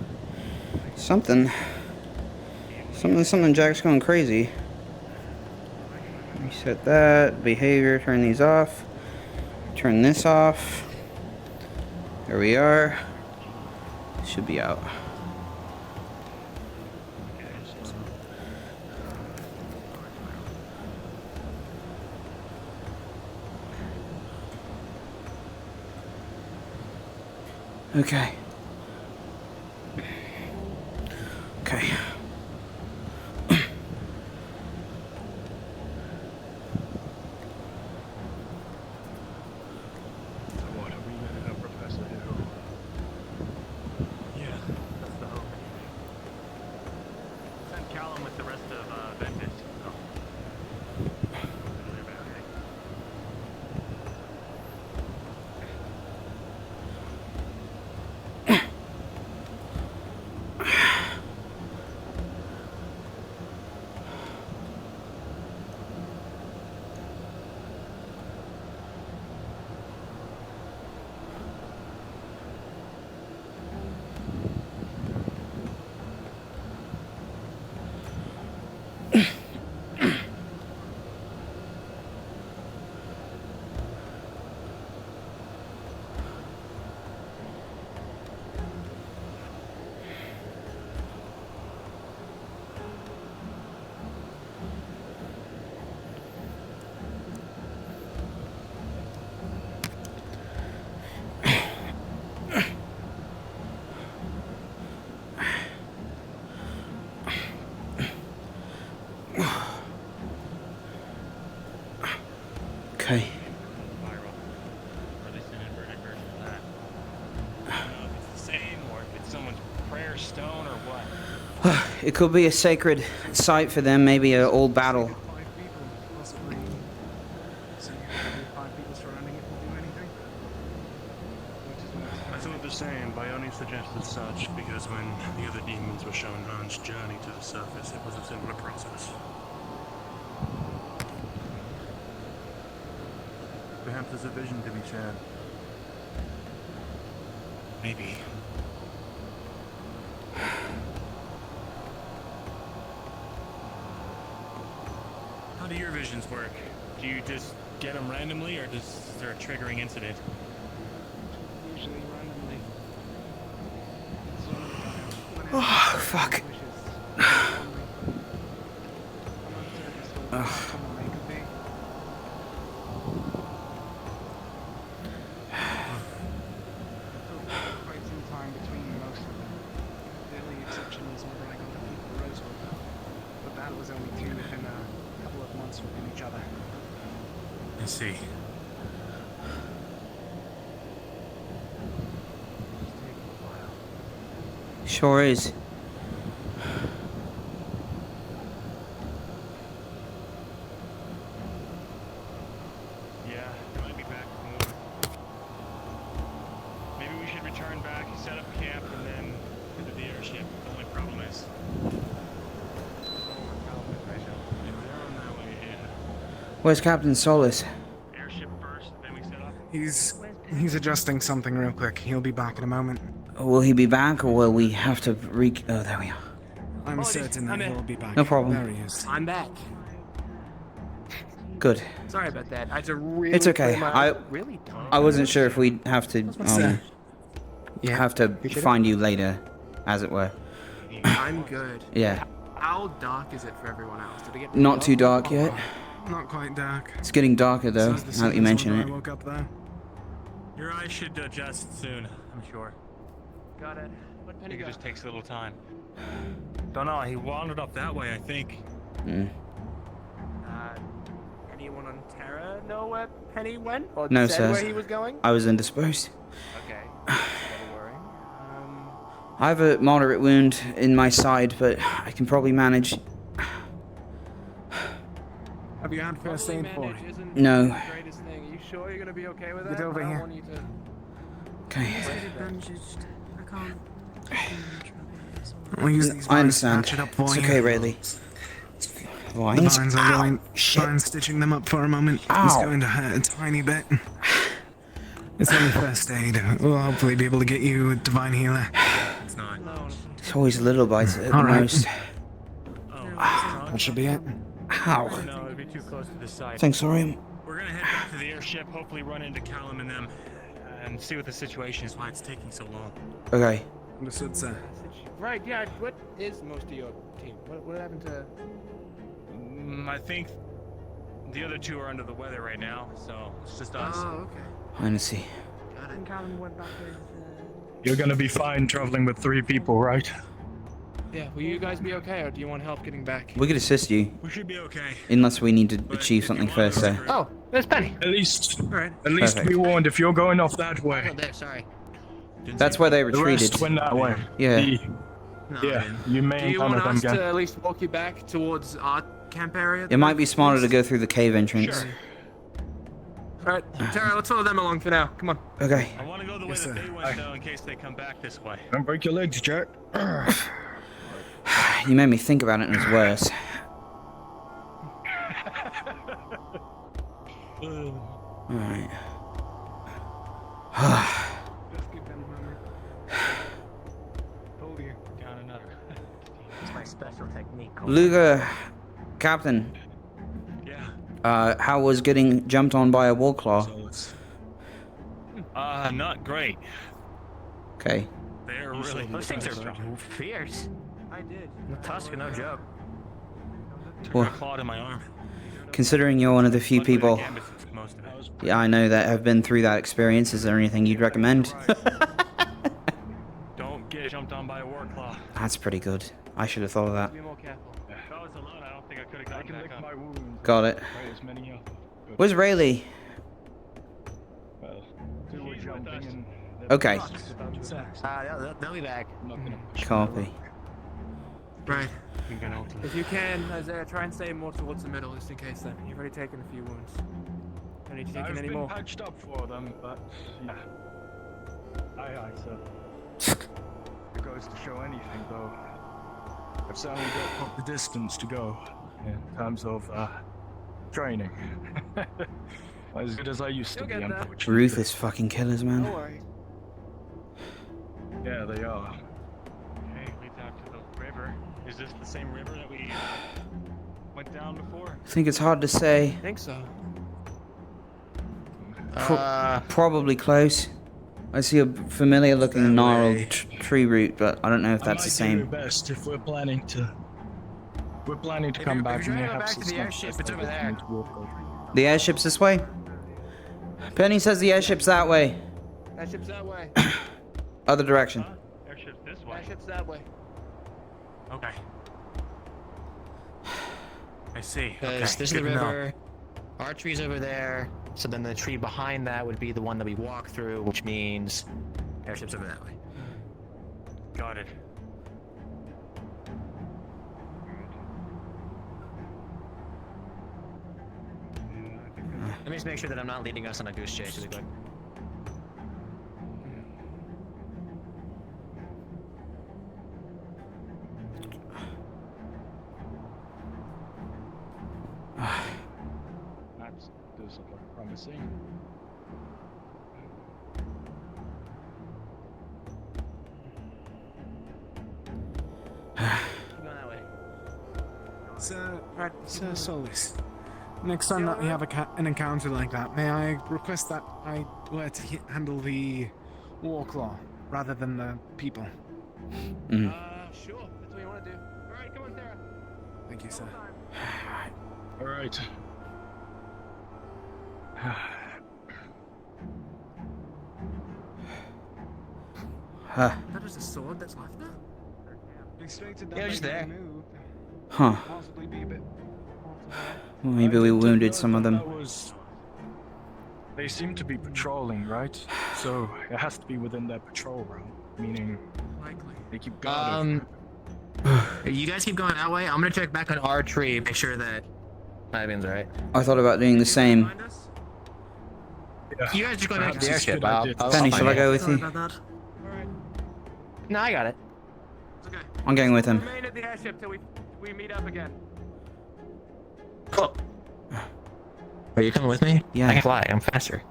something Jack's going crazy. Reset that, behavior, turn these off, turn this off. There we are. Should be out. Okay. Okay. What are we letting our professor do? Yeah, that's the hope. Send Callum with the rest of Ventus. Oh. Okay. Or at least an inverted version of that. I don't know if it's the same or if it's someone's prayer stone or what. It could be a sacred site for them, maybe an old battle. 5 people, possibly. So you have 5 people surrounding it will do anything? I thought the same. Bione suggested such because when the other demons were shown Han's journey to the surface, it was a similar process. Perhaps there's a vision to be shared. Maybe. How do your visions work? Do you just get them randomly, or is there a triggering incident? Usually randomly. Oh, fuck. Ugh. Quite some time between most of them. The only exception was whenever I got the people of Rosewood. But that was only 2 within a couple of months within each other. I see. Sure is. Yeah, they might be back with more. Maybe we should return back, set up camp, and then go to the airship. The only problem is... Where's Captain Solus? Airship first, then we set up? He's He's adjusting something real quick. He'll be back in a moment. Will he be back, or will we have to Oh, there we are. I'm certain that he'll be back. No problem. There he is. I'm back. Good. Sorry about that. I had to really. It's okay. clear my- I really don't. I wasn't sure if we'd have to Yeah. have to find you later, as it were. I'm good. Yeah. How dark is it for everyone else? Did it get Not too dark yet. Not quite dark. It's getting darker though, Says the now that you same as mention when it. I woke up there. Your eyes should adjust soon, I'm sure. Got it. What I penny think it got? just takes a little time. Don't know, he wandered up that way, I think. Anyone on Terra know where Penny went? Or No, said sir. where he was going? I was indisposed. Okay. Not worrying. I have a moderate wound in my side, but I can probably manage. Have you had first aid for it? No. The greatest thing. Are you sure you're gonna be okay with that? Get over I don't here. want you to... Okay. Bandaged. I can't. I'll use these I vines to understand. patch it up for It's you. okay, Rayleigh. The Vines? vines are going. Fine, stitching them up for a moment. It's Ow. going to hurt a tiny bit. It's only first aid. We'll hopefully be able to get you a divine healer. It's not. It's always little bites at the All right. most. That should be it. Ow. No, it'd be too close to the side. Thanks, sorry. We're gonna head back to the airship, hopefully run into Callum and them, and see what the situation is, why it's taking so long. Okay. Understood, sir. Right, yeah. What is most of your team? What happened to... I think the other two are under the weather right now, so it's just us. Oh, okay. Honestly. And Callum went back with. You're gonna be fine traveling with 3 people, right? Yeah, will you guys be okay, or do you want help getting back? We could assist you. We should be okay. Unless we need to achieve something first, so. Oh, there's Penny. At least Alright. Perfect. be warned if you're going off that way. Oh, there, sorry. That's where they The retreated. rest went that way. Yeah. Yeah, you may Do you encounter want them us again. to at least walk you back towards our camp area? It might be smarter to go through the cave entrance. Sure. Alright, Terra, let's follow them along for now. Come on. Okay. I want to go the way that they went, though, in case they come back this way. Don't break your legs, Jack. You made me think about it and it's worse. Alright. Told you. Down another. It's my special technique. Luger, Captain. Yeah. How was getting jumped on by a Warclaw? Not great. Okay. They're really... Those things are fierce. I did. The tusk, no joke. Took Well, a claw to my arm. considering you're one of the few Luckily, people, the gambit took most of it. yeah, I know that have been through that experience, is there anything you'd recommend? Don't get jumped on by a war claw. That's pretty good. I should have thought of that. Be more careful. If I was alone, I don't think I could have gotten back up. My wounds. Got it. Right, as many up. Good. Where's Rayleigh? Well, do what jumping and... Okay. They'll be back. I'm not gonna Copy. Right. If you can, Isaiah, try and stay more towards the middle, just in case then. You've already taken a few wounds. Don't need to take I've any been more. patched up for them, but yeah. Aye, sir. It goes to show anything, though. I've certainly got quite the distance to go in terms of training. As good as I used to You'll be, get there. unfortunately. Ruthless fucking killers, man. Don't worry. Yeah, they are. Okay, lead down to the river. Is this the same river that we went down before? I think it's hard to say. I think so. Probably close. I see a familiar looking gnarled tree root, but I don't know if that's the I might do same. best if we're planning to. We're planning to If come you're- back if you're and trying to have go back some to the airship, it's over there. The airship's this way? Penny says the airship's that way. Airship's that way. Other direction. Airship's this way. Airship's that way. Okay. I see. Because Okay. this is Good the to know. river, our tree's over there, so then the tree behind that would be the one that we walk through, which means airship's over that way. Got it. Let me just make sure that I'm not leading us on a goose chase really quick. That does look like promising. Sir Solis, next time that we have an encounter like that, may I request that I were to handle the Warclaw rather than the people? Sure. That's what you want to do. Alright, come on, Terra. Thank you, sir. All right. That is a sword that's left there? Yeah, just there. Huh. Possibly be a bit. Well, maybe we wounded some of them. They seem to be patrolling, right? So it has to be within their patrol route, meaning they keep guard. You guys keep going that way. I'm gonna check back on our tree, make sure that Ivan's right. I thought about doing the same. You guys just go back to the airship. Penny, shall I go with you? No, I got it. I'm going with him. Remain at the airship till we meet up again. Cool. Are you coming with me? Yeah. I can fly. I'm faster.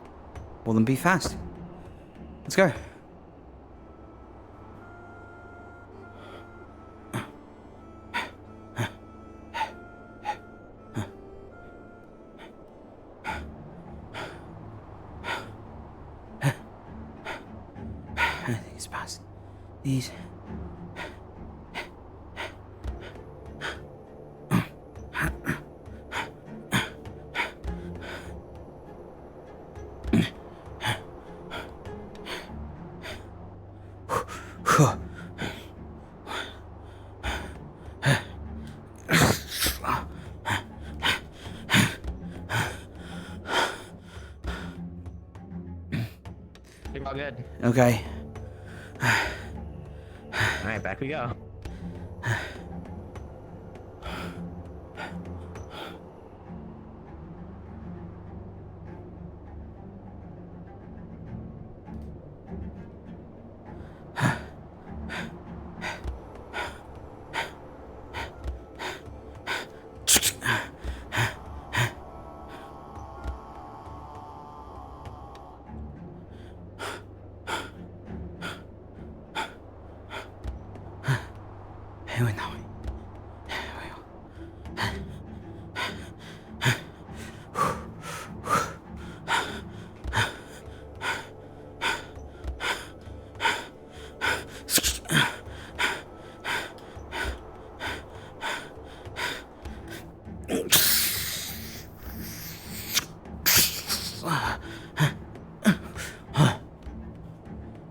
Well, then be fast. Let's go. These past. These. You're all good. Okay. Alright, back we go. Here we know.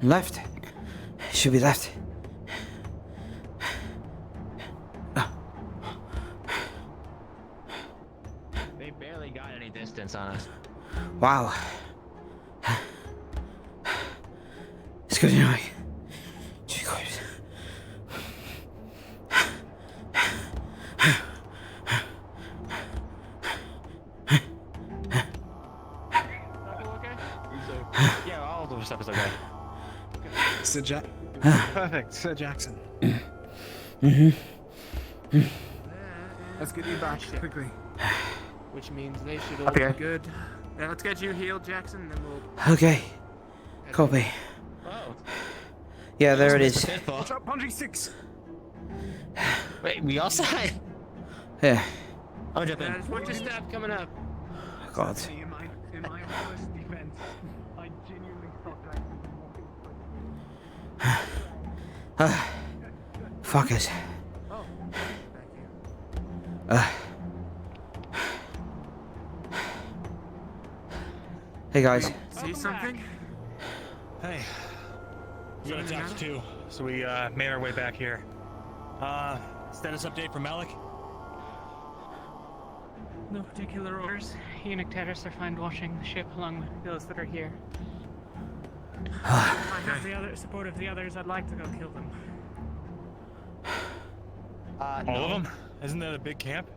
Left. Should be left. They barely got any distance on us. Wow. It's good anyway. Too good. Yeah, all of the stuff is okay. Sir Perfect, Sir Jackson. Let's get you back quickly. Which means they should Up all here. be good. Yeah, let's get you healed, Jackson, and then we'll... Okay. Copy. Oh. Yeah, there it is. Watch out, Punji 6! Wait, we all side? Yeah. I'm jumping. Yeah, just watch your step coming up. God. In my honest defense, I genuinely thought that Fuck it. Oh, thank you. Hey guys. See something? Hey. We got attacked too, so we made our way back here. Status update from Malik? No particular orders. Eunuch Terrace are fine washing the ship along with those that are here. If I have the other support of the others, I'd like to go kill them. All of them? Isn't that a big camp?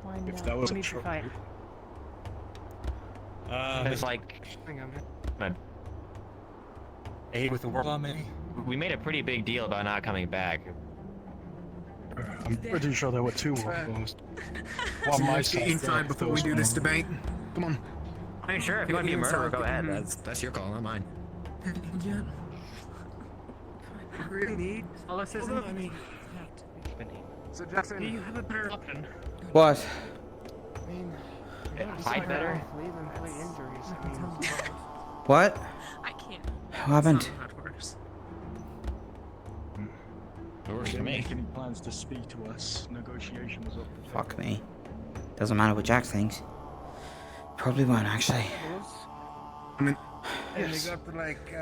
Why If not? that was Who a needs to troll. fight? It's like Hang on, man. man, Aid with the war bomb, maybe? we made a pretty big deal about not coming back. I'm pretty sure there were two Warclaws. One my Let's get side. inside before we do this debate. Come on. I mean, sure, if you want to be a murderer, go ahead. That's your call, not mine. Really need Solsticism? I mean, So Jackson, You have a better option. What? I mean, Fight better. Leave and play injuries. I mean, What? I can't. What happened? That's not how it works. It works we for didn't me. make any plans to speak to us. Negotiation was up. Fuck me. Doesn't matter what Jack thinks. Probably won't actually. I mean, And they got to like,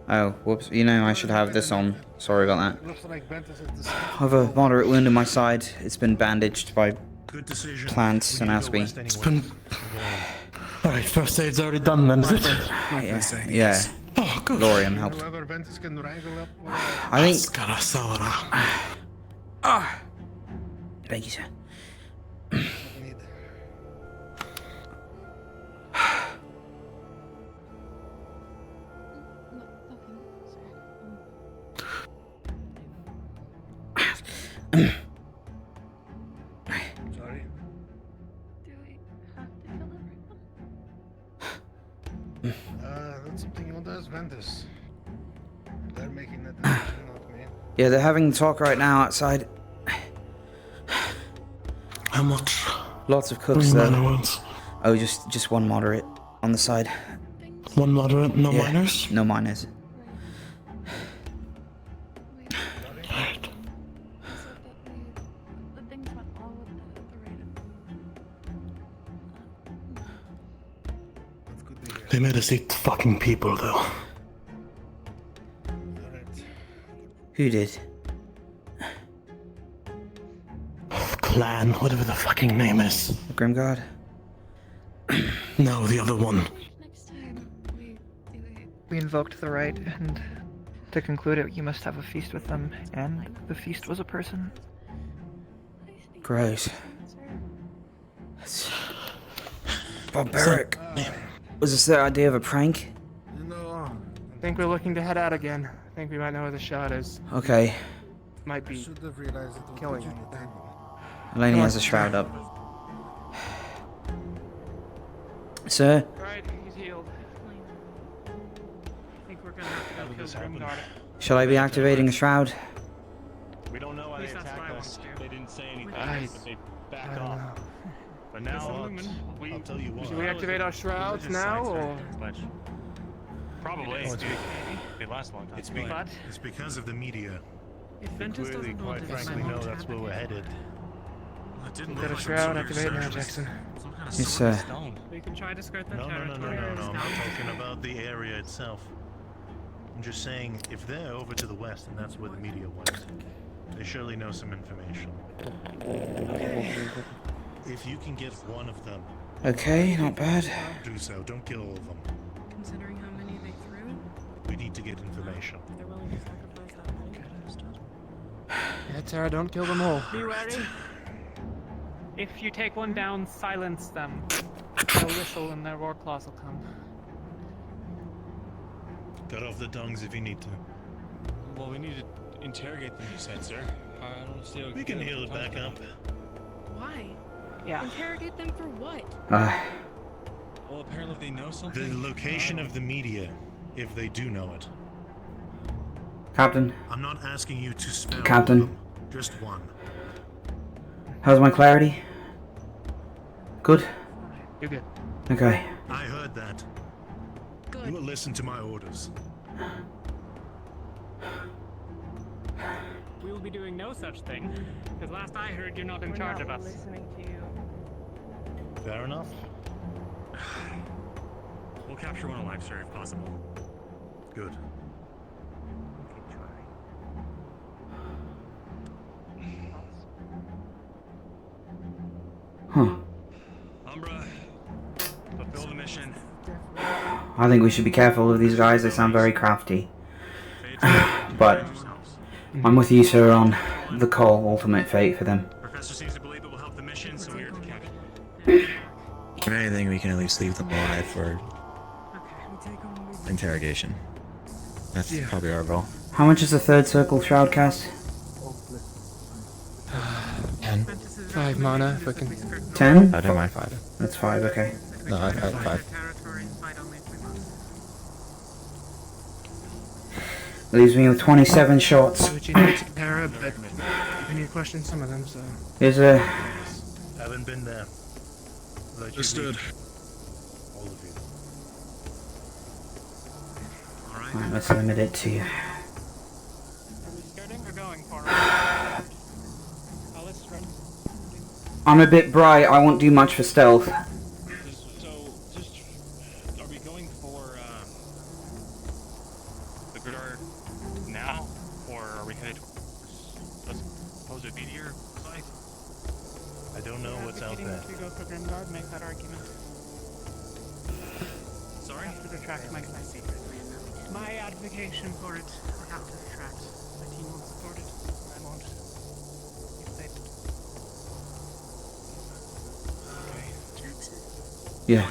Oh, whoops. You know, I should have this on. Sorry about that. looks like Ventus is the I have a moderate wound in my side. It's been bandaged by Good decision. plants and We need to go Aspie. west It's anyway. been. Alright, first aid's already done then, is it? Yeah. Oh, good. Lorian helped. whoever Ventus can wrangle up. I think. Ah. Thank you, sir. Sorry. That's something you want to ask Ventus. They're making that decision, not me. Yeah, they're having a talk right now outside. How much? Lots of cooks Three though. minor wounds. Oh, just one moderate on the side. One moderate, no Yeah, minors? No minors. The things went all with the rate of They made us eat fucking people, though. Who did? Clan, whatever the fucking name is. The Grimguard? No, the other one. We invoked the Rite, and to conclude it, you must have a feast with them, and the feast was a person. Gross. That's barbaric. Was this the idea of a prank? No. I think we're looking to head out again. I think we might know where the shot is. Okay. Might be Should have realized it was killing on him. the table. Eleni has a shroud up. Sir? Alright, he's healed. I think we're gonna have to go kill Grimguard. Shall I be activating a shroud? We don't know why At they least that's attacked what I us. want to do. They didn't say anything, I- but they backed off. But now, I'll tell you what. Should we activate our shrouds now, or? Probably. Oh, it's- They last a long time. It's because of the media. If We Ventus clearly, doesn't want quite this, frankly, I know won't that's have where it. we're headed. It didn't Got a look like shroud some activated now, sort of Jackson. Yes, sir. We can try to skirt that No, no, no, territory. no, no, no. I'm talking about the area itself. I'm just saying, if they're over to the west and that's where the media went, they surely know some information. If you can get one of them, Okay, not bad. do so. Don't kill all of them. Considering how many they threw, We need to get information. they're willing to sacrifice that many. Yeah, Terra, don't kill them all. Be ready. If you take one down, silence them. They'll whistle and their war claws will come. Cut off the tongues if you need to. Well, we need to interrogate them, you said, sir. I don't see how We can heal it back up. Why? Yeah. Interrogate them for what? Well, apparently they know something. The location of the media, if they do know it. Captain? I'm not asking you to spell Captain? them, just one. How's my clarity? Good? You're good. Okay. I heard that. Good. You will listen to my orders. We will be doing no such thing. Because last I heard, you're not in charge of us. Listening to you. Fair enough. We'll capture one alive, sir, if possible. Good. Huh. Umbra, fulfill the mission. I think we should be careful of these guys. They sound very crafty. But I'm with you, sir, on the call, ultimate fate for them. Professor seems to believe it will help the mission, so we are to capture. If anything, we can at least leave them alive for interrogation. That's probably our goal. How much is the third circle shroud cast? 10. 5 mana, if I can. 10? I don't mind 5. That's 5, okay. No, I 5. Leaves me with 27 shots. Would you need Terra, but Any questions? Some of them, so. Is there? Haven't been there. Let you Understood. lead. All of you. Right, let's limit it to. Are we skirting or going for it? Let's run. I'm a bit bright. I won't do much for stealth. Are we going for the Gridar now, or are we headed towards the supposed meteor site? I don't know what's out there. If we go for Grimguard, make that argument. Sorry? I have to retract my claim. My advocation for it, I have to retract. My team won't support it. I won't. You say Jackson, Yeah.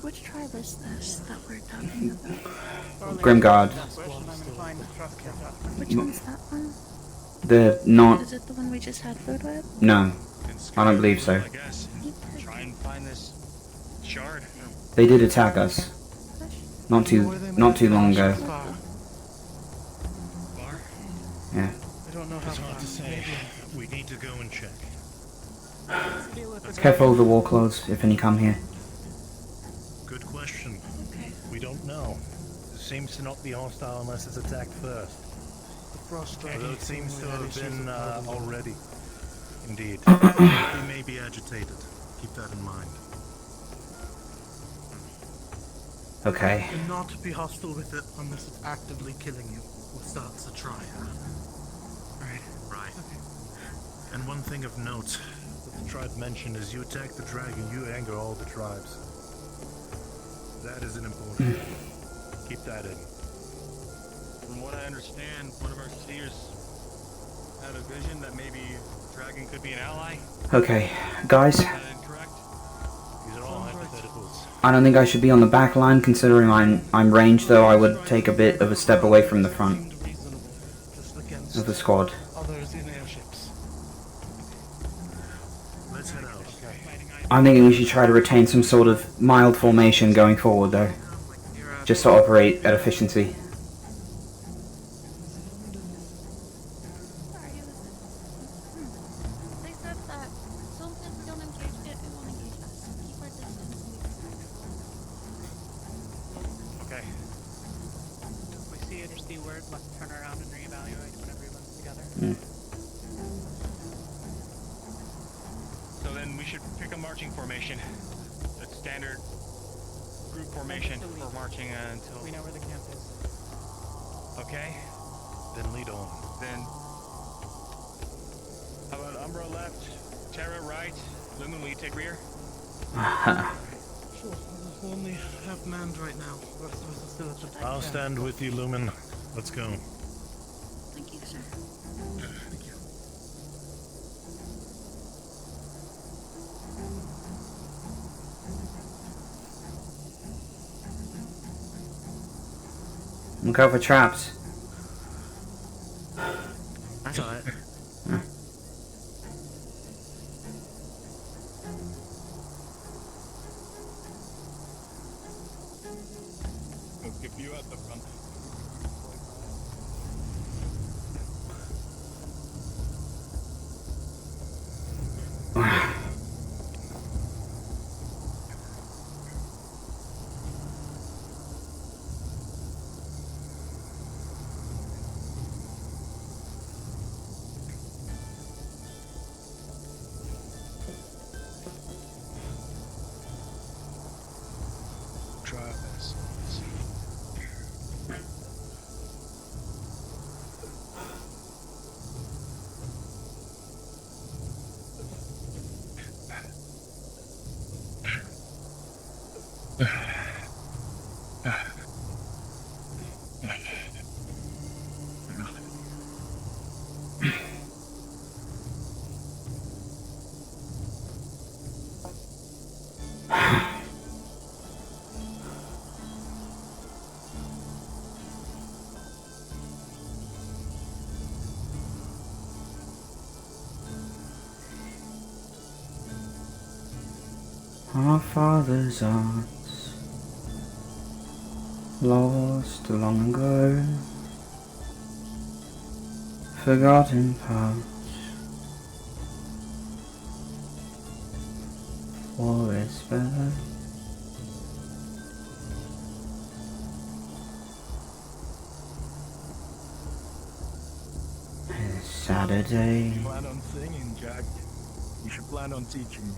which tribe is this that we're talking about? Grimguard. Which one's that one? The not. Is it the one we just had food with? No, I don't believe so. I guess. Try and find this shard. They did attack us. Not too long ago. Yeah. I don't know how far to say. We need to go and check. Careful of the warclaws if any come here. Good question. We don't know. It seems to not be hostile unless it's attacked first. Although it seems to have been already. Indeed. They may be agitated. Keep that in mind. Okay. Do not be hostile with it unless it's actively killing you or starts a trial. Right. And one thing of note that the tribe mentioned is you attack the dragon, you anger all the tribes. That is an important thing. Keep that in. From what I understand, one of our seers had a vision that maybe Dragon could be an ally. Okay, guys. Is that incorrect? These are all hypotheticals. I don't think I should be on the back line, considering I'm ranged. Though I would take a bit of a step away from the front of the squad. Others in airships. Let's head out. I'm thinking we should try to retain some sort of mild formation going forward, though, just to operate at efficiency. They said that so if we don't engage it, it won't engage us. Keep our distance and we Okay. If we see it or see word, let's turn around and reevaluate when everyone's together. So then we should pick a marching formation. A standard group formation for marching until we know where the camp is. Okay. Then lead on. Then how about Umbra left, Terra right, Lumen, will you take rear? Sure, we're only half manned right now. The rest of us are still at the back. I'll stand with you, Lumen. Let's go. Thank you, sir. Thank you. Look out for traps. That's alright. We'll give you at the front. Travis. Our father's arts, lost long ago, forgotten part. War is better. It's Saturday. You plan on singing, Jack. You should plan on teaching me.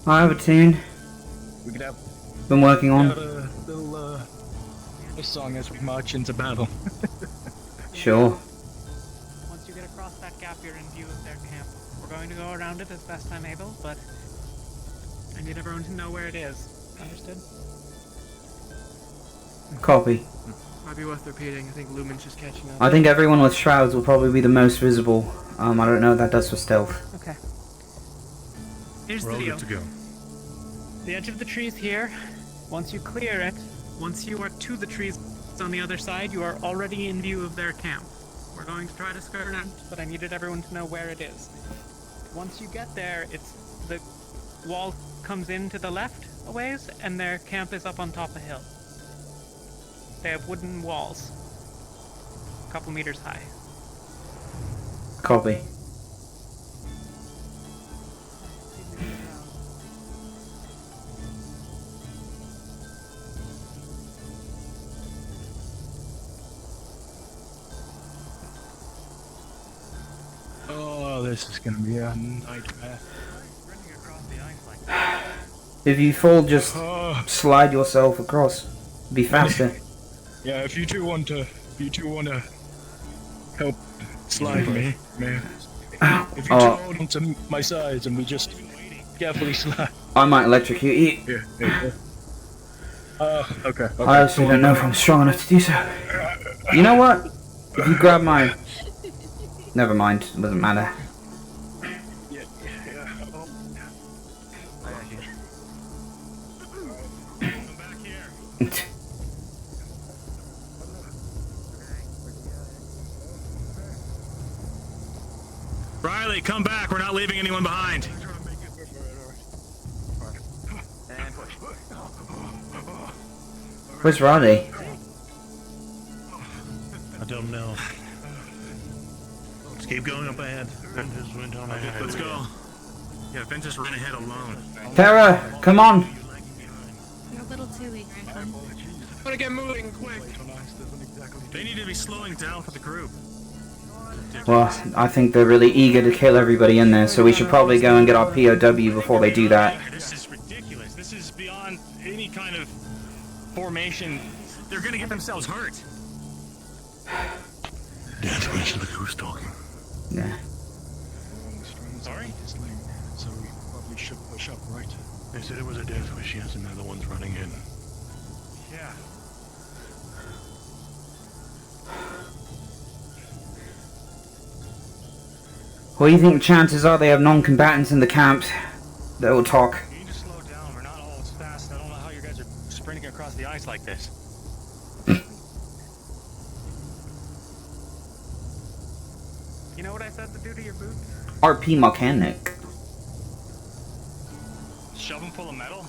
I have a tune. We could have Been working on. a little song as we march into battle. Sure. Once you get across that gap, you're in view of their camp. We're going to go around it as best I'm able, but I need everyone to know where it is. Understood? Copy. Might be worth repeating. I think Lumen's just catching up. I think everyone with shrouds will probably be the most visible. I don't know what that does for stealth. Okay. Here's We're the all deal. good to go. The edge of the trees here. Once you clear it, once you are to the trees on the other side, you are already in view of their camp. We're going to try to skirt around, but I needed everyone to know where it is. Once you get there, it's the wall comes in to the left a ways, and their camp is up on top of a hill. They have wooden walls, a couple meters high. Copy. Oh, this is gonna be a nightmare. If you fall, just slide yourself across. Be faster. Yeah, if you two want to help slide me, man. If you two hold onto my sides and we just carefully slide. I might electrocute you. Yeah. Okay. I honestly don't know if I'm strong enough to do so. You know what? If you grab my... Never mind. It doesn't matter. Riley, come back. We're not leaving anyone behind. Where's Roddy? I don't know. Let's keep going up ahead. Ventus went on ahead. Let's go. Yeah, Vin just ran ahead alone. Terra, come on. You're a little too eager. I want to get moving quick. They need to be slowing down for the group. Well, I think they're really eager to kill everybody in there, so we should probably go and get our POW before they do that. This is ridiculous. This is beyond any kind of formation. They're gonna get themselves hurt. Death wish, look who's talking. Yeah. Sorry? So we probably should push up, right? They said it was a death wish, yes, and they're the ones running in. Yeah. What do you think the chances are they have non-combatants in the camps that will talk? You need to slow down. We're not all as fast. I don't know how you guys are sprinting across the ice like this. You know what I said to do to your boots? RP mechanic. Shove them full of metal?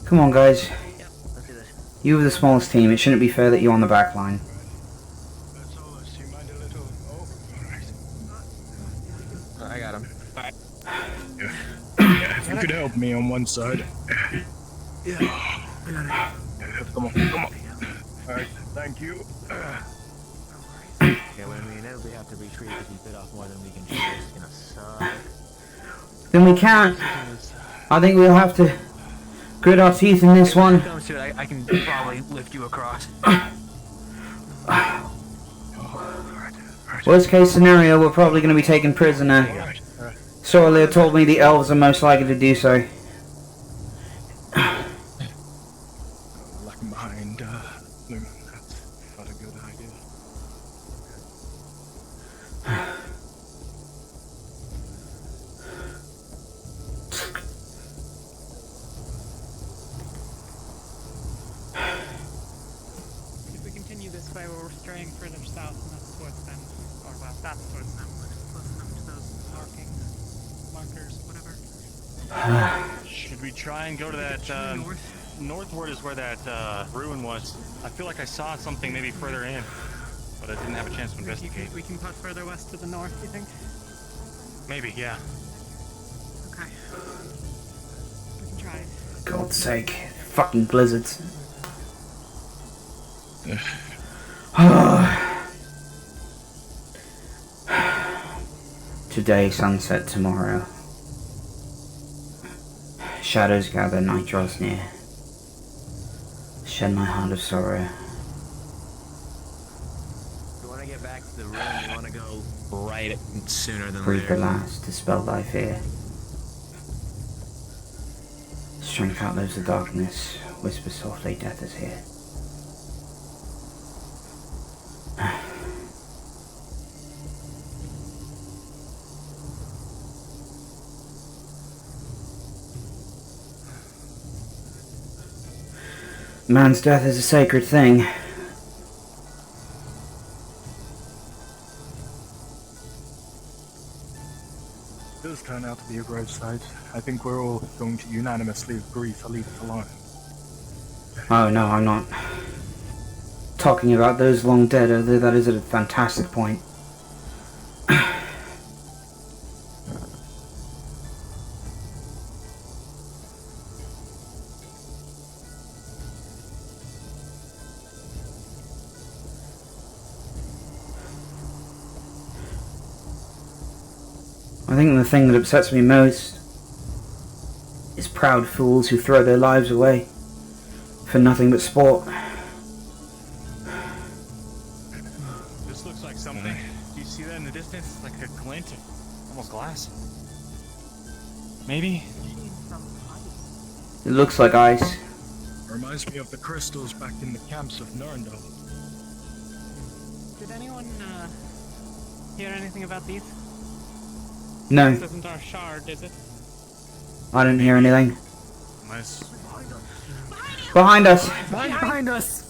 Come on, guys. You have the smallest team. It shouldn't be fair that you're on the back line. I got him. Yeah, if you could help me on one side. Yeah. Come on. Alright, thank you. Yeah, when we inevitably have to retreat because we bit off more than we can chew, it's gonna suck. Then we can't. I think we'll have to grit our teeth in this one. Comes to it, I can probably lift you across. Worst case scenario, we're probably going to be taken prisoner. Sorlia told me the elves are most likely to do so. Lacking behind, Lumen. That's not a good idea. If we continue this we're straying further south, and that's towards them. Or, well, that's towards them, but it's close enough to those markers, whatever. Should we try and go to that, northward is where that, ruin was. I feel like I saw something maybe further in, but I didn't have a chance to investigate. We can put further west to the north, you think? Maybe, yeah. Okay. We can try. God's sake. Fucking blizzards. Today, sunset tomorrow. Shadows gather, night draws near. Shed my heart of sorrow. You want to get back to the room, you want to go right sooner than Breathe the later. last, dispel thy fear. Strength outlives the darkness. Whisper softly, death is here. Man's death is a sacred thing. It does turn out to be a gravesite. I think we're all going to unanimously agree to leave it alone. Oh no, I'm not talking about those long dead, although that is a fantastic point. I think the thing that upsets me most is proud fools who throw their lives away for nothing but sport. This looks like something. Do you see that in the distance? It's like a glint of almost glass. Maybe? It looks like ice. Reminds me of the crystals back in the camps of Nurndal. Did anyone, hear anything about these? No. This isn't our shard, is it? I didn't hear anything. Nice. Behind us! Behind us!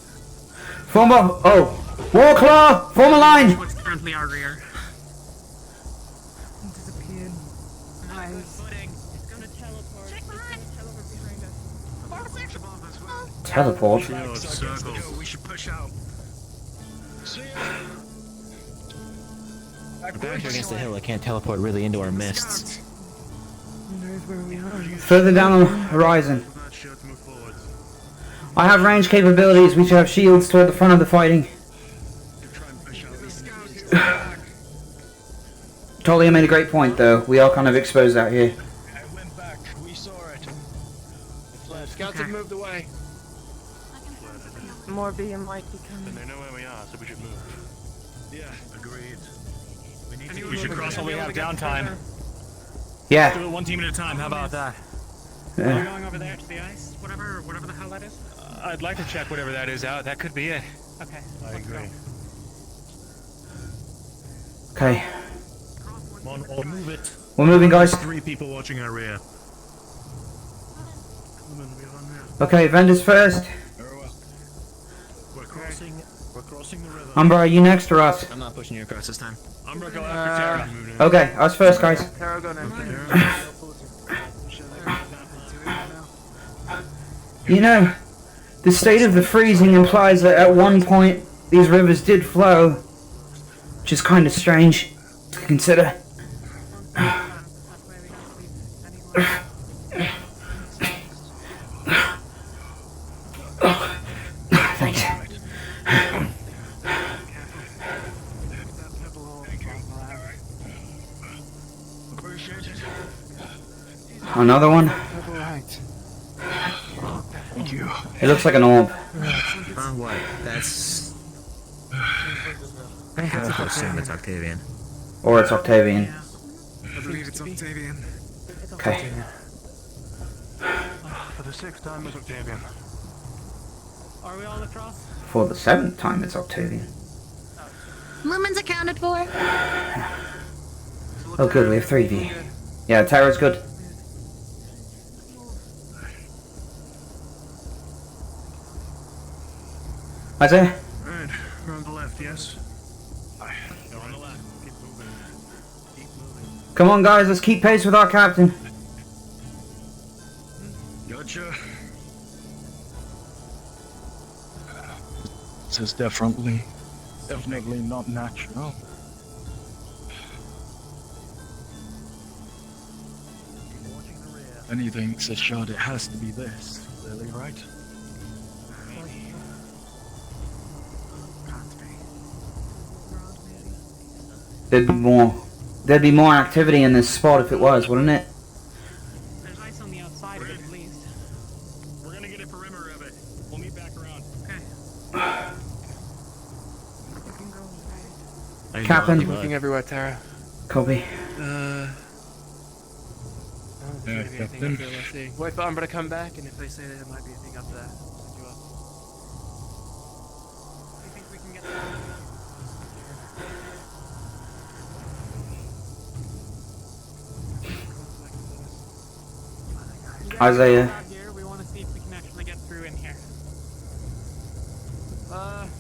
Form a... Oh! Warclaw! Form a line! What's currently our rear? Disappeared. Nice. It's gonna teleport. Check behind. It's gonna teleport behind us. Teleport? We should push out. See ya. Back here against the hill, I can't teleport really into our mists. Knows where we are. Further down on the horizon. I have range capabilities. We should have shields toward the front of the fighting. Talia made a great point, though. We are kind of exposed out here. I went back. We saw it. Scouts have moved away. More being might be coming. They know where we are, so we should move. Yeah, agreed. We should cross while we have downtime. Yeah. Do it one team at a time. How about that? Are we going over there to the ice? Whatever the hell that is? I'd like to check whatever that is out. That could be it. Okay. I agree. Okay. Come on, all move it. We're moving, guys. 3 people watching our rear. Okay, vendors first. We're crossing the river. Umbra, are you next or us? I'm not pushing you across this time. Umbra, go after Terra. Okay, us first, guys. Terra, go next. You know, the state of the freezing implies that at one point these rivers did flow, which is kind of strange to consider. Thanks. Another one? Thank you. It looks like an orb. What? That's... I have to assume it's Octavian. Or it's Octavian. I believe it's Octavian. Okay. For the 6th time, it's Octavian. Are we all across? For the 7th time, it's Octavian. Lumen's accounted for. Oh good, we have 3 of you. Yeah, Terra's good. Isaiah? Right, we're on the left. yes. They're on the left. Keep moving. Keep moving. Come on, guys, let's keep pace with our captain. Gotcha. This is definitely not natural. Anything says shard, it has to be this. Clearly, right? There'd be more activity in this spot if it was, wouldn't it? There's ice on the outside of it, at least. We're gonna get a perimeter of it. We'll meet back around. Okay. Captain. Looking everywhere, Terra. Copy. Maybe anything up there, let's see. Wait for Umber to come back, and if they say there might be a thing up there, I'll send you up. Do you think we can get there? Isaiah. Out here, we want to see if we can actually get through in here.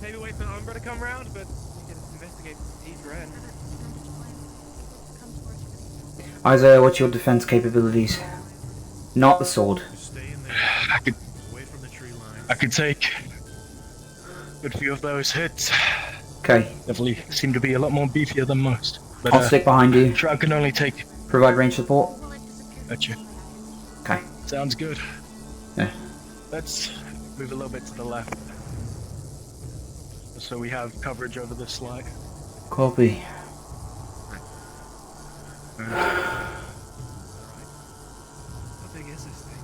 Maybe wait for Umber to come around, but we can investigate each end. Isaiah, what's your defense capabilities? Not the sword. I could take a good few of those hits. Okay. Definitely seem to be a lot more beefier than most. But, I'll stick behind you. Shroud can only take. Provide range support. Gotcha. Okay. Sounds good. Yeah. Let's move a little bit to the left. So we have coverage over this slide. Copy. How big is this thing?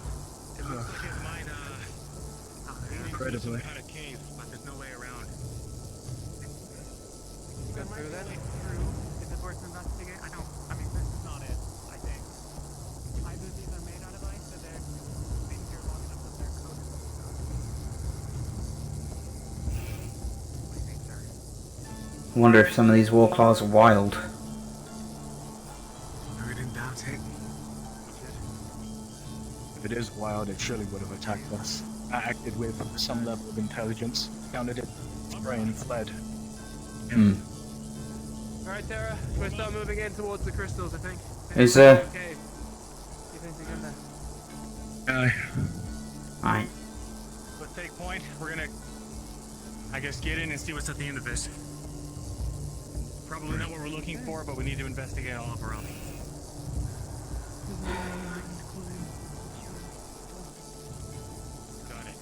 It looks like it might, incredibly. Kind of cave, but there's no way around. There might be a way through. Is it worth investigating? I mean, this is not it, I think. Either these are made out of ice, or they're been here long enough that they're coated with stuff. What do you think, sir? I wonder if some of these war claws are wild. I didn't doubt it. If it is wild, it surely would have attacked us. I acted with some level of intelligence, counted its prey and fled. Alright, Terra, we're start moving in towards the crystals, I think. Is there? Okay. You think we're gonna... Alright. Let's take point. We're gonna, I guess, get in and see what's at the end of this. Probably not what we're looking for, but we need to investigate all of our own. Got it.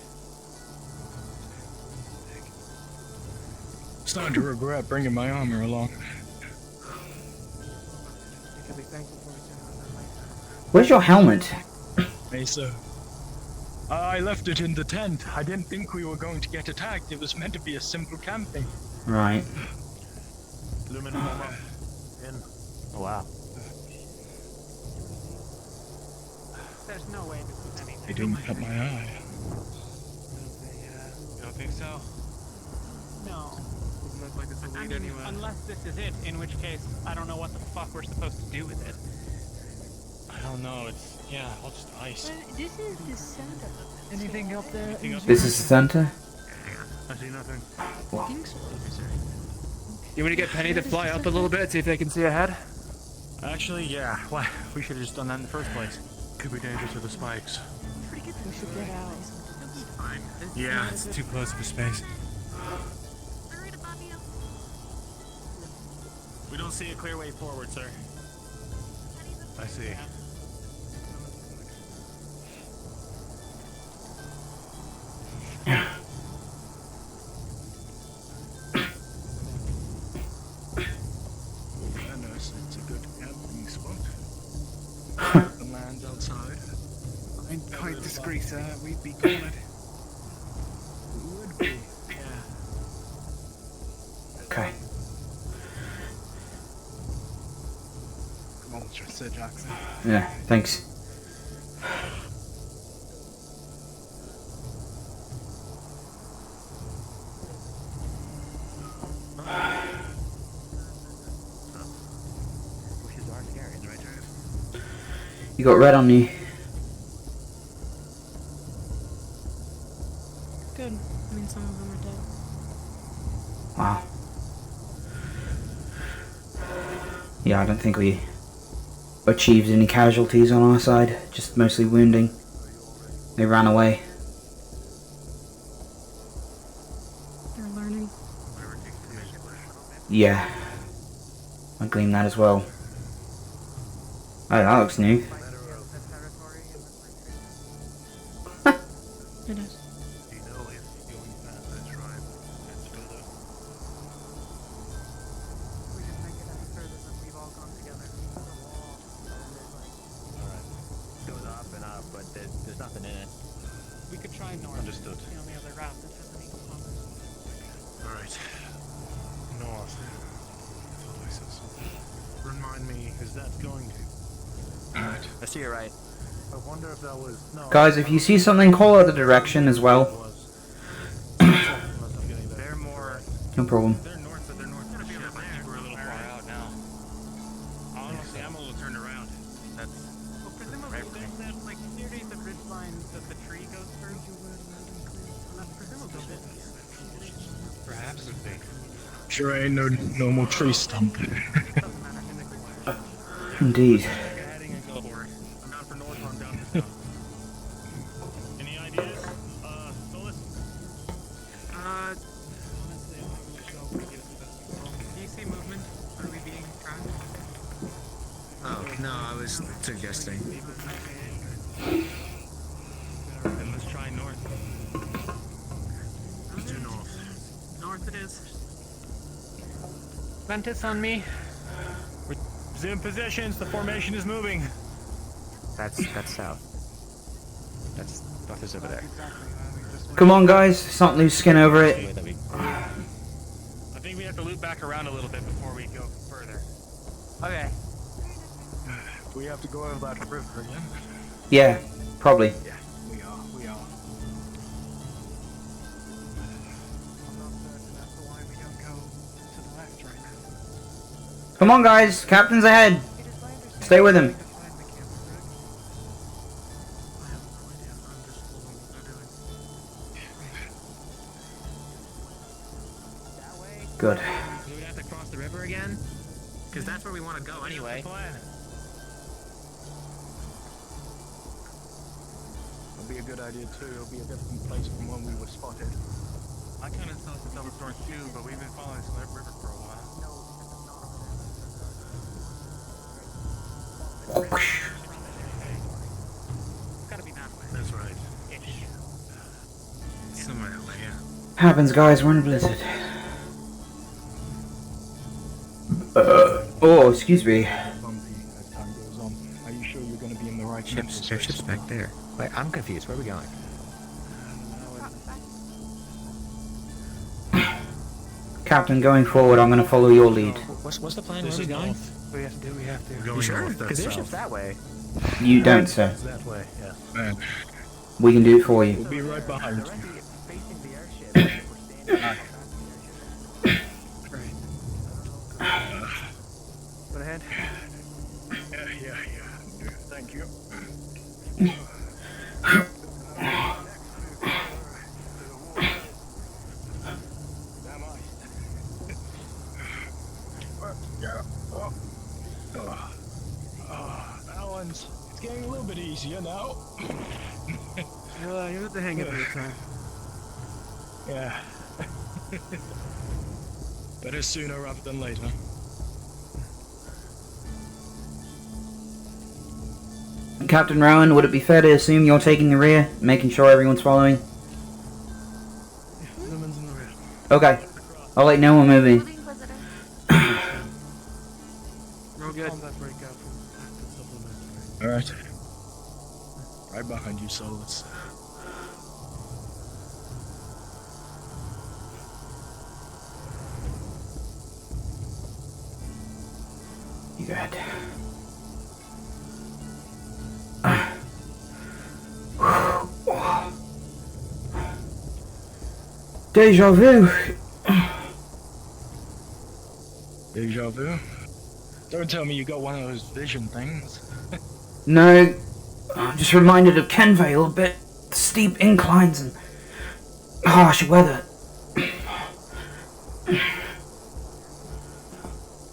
Starting to regret bringing my armor along. Where's your helmet? Mesa. I left it in the tent. I didn't think we were going to get attacked. It was meant to be a simple camping. Right. Lumen, in. Oh, wow. There's no way this is anything. They didn't cut my eye. You don't think so? No. Doesn't look like it's a I lead mean, anywhere. unless this is it, in which case, I don't know what the fuck we're supposed to do with it. I don't know. It's, yeah, all just ice. This is the center. Anything up there? This is the center? I see nothing. Wow. You want to get Penny to fly up a little bit, see if they can see ahead? Actually, yeah. Why? We should have just done that in the first place. Could be dangerous with the spikes. We should get out. Yeah, it's too close for space. We don't see a clear way forward, sir. I see. It's a good camping spot. The land outside. I'm quite discreet, sir. We'd be cornered. Would be. Yeah. Okay. Come on, Sir Jackson. Yeah, thanks. Bushes are scary in the right direction. You got red on you. Good. I mean, some of them are dead. Wow. Yeah, I don't think we achieved any casualties on our side, just mostly wounding. They ran away. They're learning. Yeah, I gleaned that as well. Oh, that looks new. It is. Do you know if going past that tribe gets further? We didn't make it any further than we've all gone together. Alright. Goes up and up, but there's nothing in it. We could try north. Understood. The only other route that has any commerce. Alright. North. Oasis. Remind me, is that going to? Alright. I see you're right. I wonder if that was... No. Guys, if you see something, call out the direction as well. They're more. No problem. They're north, but they're north. I think we're a little far out now. Honestly, I'm a little turned around. That's. Well, presumably there's that like series of ridge lines that the tree goes through. That's presumably this. Perhaps. Sure ain't no normal tree stump. Indeed. Any ideas? Solus? Honestly, I'm not really sure what to give us the best control. Do you see movement? Are we being tracked? Oh, no, I was suggesting. Then let's try north. Let's do north. North it is. Ventus on me. Resume positions. The formation is moving. That's south. That's north is over there. Come on, guys. Let's not lose skin over it. I think we have to loop back around a little bit before we go further. Okay. We have to go over that river again. Yeah, probably. Yeah, we are. I'm not certain as to why we don't go to the left right now. Come on, guys. Captain's ahead. Stay with him. Good. Do we have to cross the river again? Because that's where we want to go anyway. It'll be a good idea too. It'll be a different place from when we were spotted. I kind of thought that was north too, but we've been following this river for a while. Gotta be that way. That's right. Somewhere that way, yeah. Happens, guys. We're in a blizzard. Oh, excuse me. Bumpy as time goes on. Are you sure you're going to be in the right Their ship's back there. Wait, I'm confused. Where are we going? Captain, going forward, I'm going to follow your lead. What's the plan? Where are we going? We have to do. We have to. We're going You sure? north, Because their that's ship's south. that way. You don't, sir. It's that way, yeah. Man, We can do it for you. we'll be right behind you. Go ahead. Yeah. Thank you. That one's it's getting a little bit easier now. You'll have to hang it for the time. Yeah. Better sooner rather than later. Captain Rowan, would it be fair to assume you're taking the rear, making sure everyone's following? Lumen's in the rear. Okay. I'll let you know when we're moving. Real good. Alright. Right behind you, Solus. You go ahead. Deja vu. Deja vu? Don't tell me you got one of those vision things. No, I'm just reminded of Kenvale a bit. Steep inclines and harsh weather.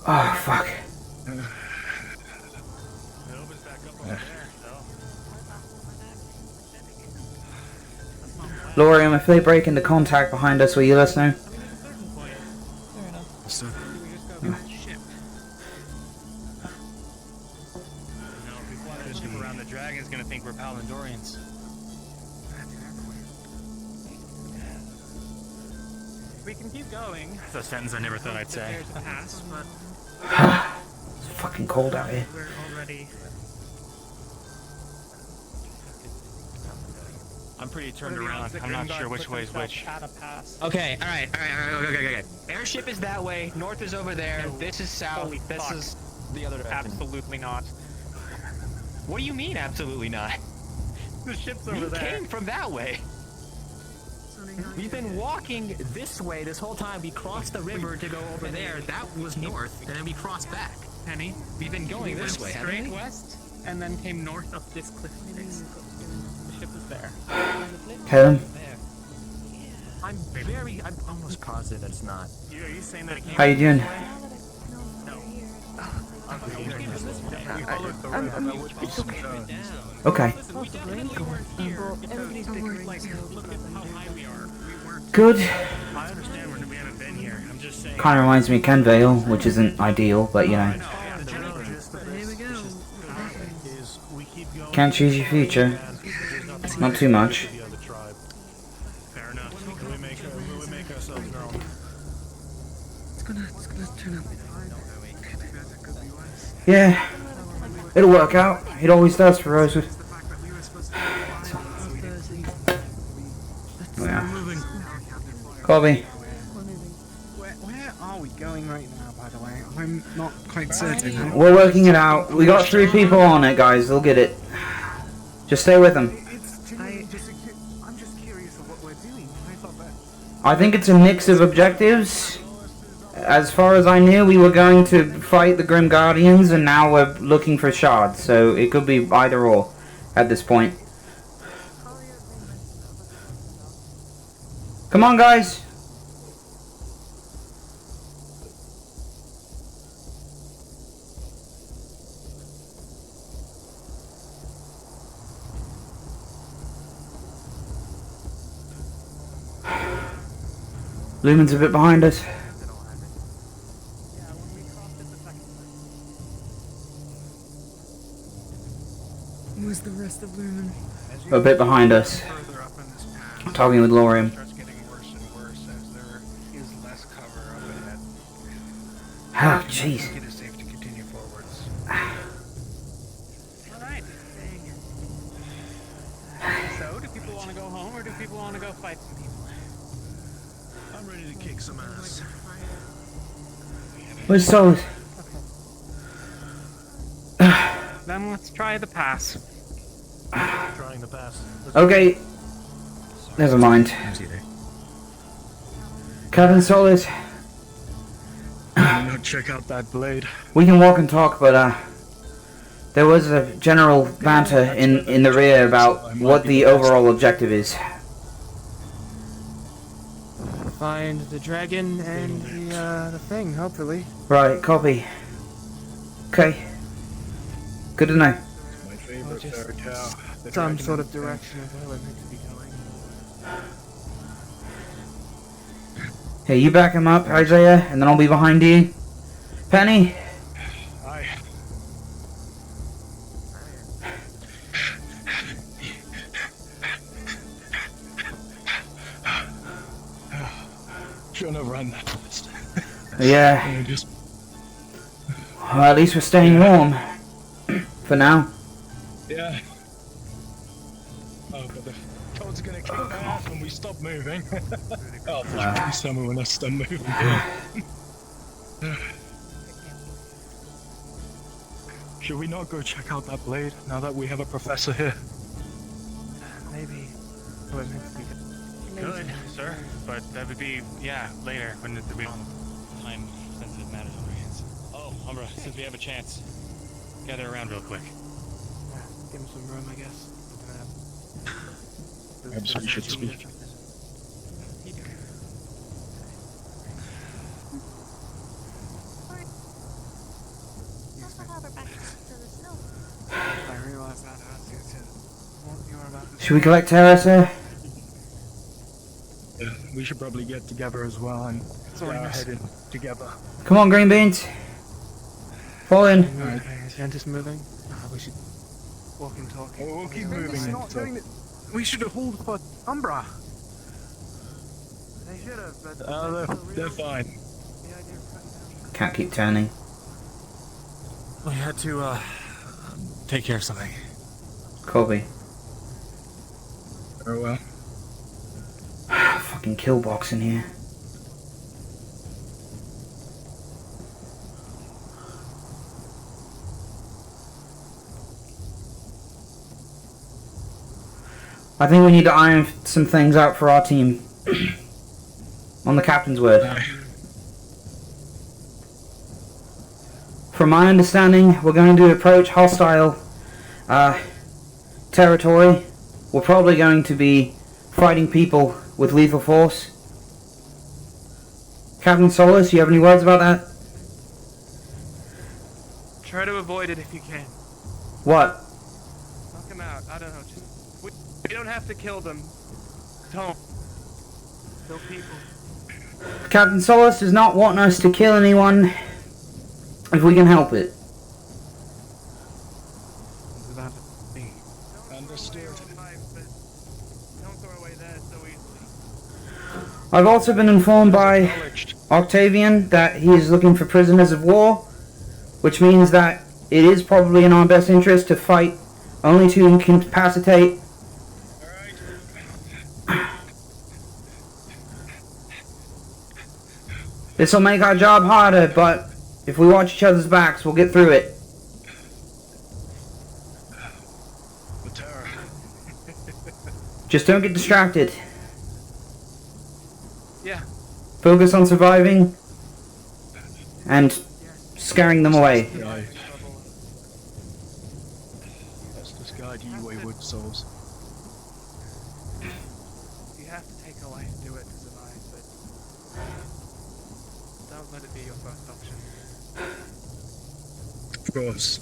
Oh, fuck. Lorium, if they break into contact behind us, will you let us know? Around the dragon's gonna think we're Palandorians. We can keep going. That's a sentence I never thought I'd say. There's a pass, but It's fucking cold out here. we're already. I'm pretty turned around. I'm not sure which way is which. At a pass. Okay, alright. Okay. Airship is that way, north is over there, this is south, Holy this fuck. is the other direction. Absolutely not. What do you mean, absolutely not? The ship's over We there. came from that way. We've been walking this way this whole time. We crossed the river to go over there. That was north, and then we crossed back. Penny, We've been going this way, haven't straight we? west, and then came north up this cliff face. The ship is there. Helen? I'm almost positive it's not. Are you saying that it came How you doing? It's okay. Okay. Everybody's bickering. Look at how high we are. We weren't. Good. I understand we haven't been here. I'm just saying. Kind of reminds me of Kenvale, which isn't ideal, but you know. Here we go. Can't choose your future. Not too much. Fair enough. Will we make ourselves known? It's gonna turn up. Yeah. It'll work out. It always does for Rosewood. Oh, yeah. Colby. Where are we going right now, by the way? I'm not quite certain. We're working it out. We got 3 people on it, guys. They'll get it. Just stay with them. I'm just curious of what we're doing. I thought that. I think it's a mix of objectives. As far as I knew, we were going to fight the Grim Guardians, and now we're looking for shards. So it could be either or at this point. Come on, guys. Lumen's a bit behind us. Where's the rest of Lumen? A bit behind us. Talking with Lorium. Oh, jeez. Alright. So, do people want to go home or do people want to go fight some people? I'm ready to kick some ass. Where's Solid? Then let's try the pass. Trying the pass. Okay. Never mind. Captain Solid. Now check out that blade. We can walk and talk, but there was a general banter in the rear about what the overall objective is. Find the dragon and the thing, hopefully. Right, copy. Okay. Good to know. My favorite fairy tale. The Some dragon sort of and the thing. direction of where we're meant to be going. Hey, you back him up, Isaiah, and then I'll be behind you. Penny? Aye. Shouldn't have run that fast. Yeah. Just Well, at least we're staying warm. For now. yeah. Oh, but the cold's gonna kick my ass when we stop moving. Oh, please tell me when I stop moving. Should we not go check out that blade now that we have a professor here? Maybe. We're meant to be Good, sir. But that would be, yeah, later when it would be time-sensitive matters on our hands. Oh, Umbra, since we have a chance, gather around real quick. Give him some room, I guess. Perhaps we should speak. I realized that as you were about to Should we collect Terra, sir? we should probably get together as well and head in together. Come on, green beans. Fall in. Is Ventus moving? We should walk and talk. We'll keep moving. He's not doing it. We should have hauled for Umbra. They should have, but They're fine. Can't keep turning. We had to take care of something. Colby. Very well. Fucking kill box in here. I think we need to iron some things out for our team. On the captain's word. From my understanding, we're going to approach hostile territory. We're probably going to be fighting people with lethal force. Captain Solus, you have any words about that? Try to avoid it if you can. What? Knock them out. I don't know. Just we don't have to kill them. Don't kill people. Captain Solus does not want us to kill anyone if we can help it. Understood. I've also been informed by Octavian that he is looking for prisoners of war, which means that it is probably in our best interest to fight only to incapacitate. This will make our job harder, but if we watch each other's backs, we'll get through it. Terra. Just don't get distracted. Yeah. Focus on surviving and scaring them away. Let's just guide you wayward souls. You have to take a life to do it to survive, but don't let it be your first option. Of course.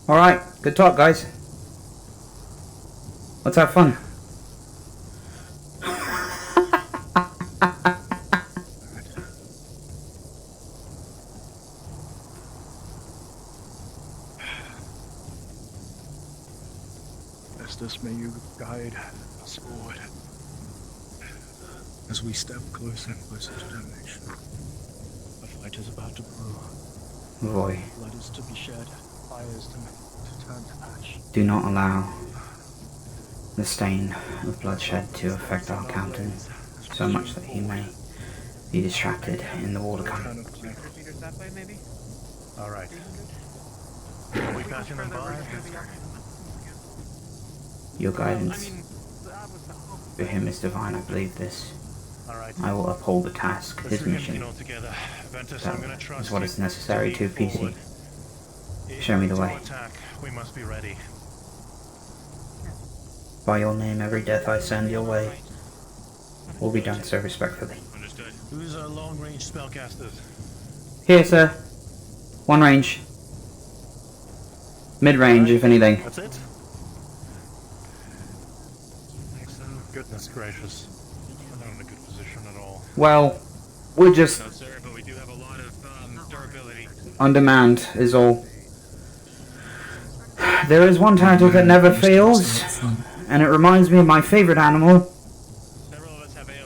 Alright, good talk, guys. Let's have fun. Estes, may you guide us forward as we step closer and closer to damnation. The fight is about to brew. Roy, Blood is to be shed, fires to turn to ash. do not allow the stain of bloodshed to affect our captain so much that he may be distracted in the war to come. Alright. We passing them by? Your guidance for him is divine, I believe this. I will uphold the task, his mission. That is what is necessary to PC. Show me the way. We must be ready. By your name, every death I send your way will be done so respectfully. Understood. Who's our long-range spellcasters? Here, sir. One range. Mid-range, if anything. That's it? Excellent. Goodness gracious. We're not in a good position at all. Well, we're just No, sir, but we do have a lot of durability. on demand, is all. There is one tactic that never fails, and it reminds me of my favorite animal.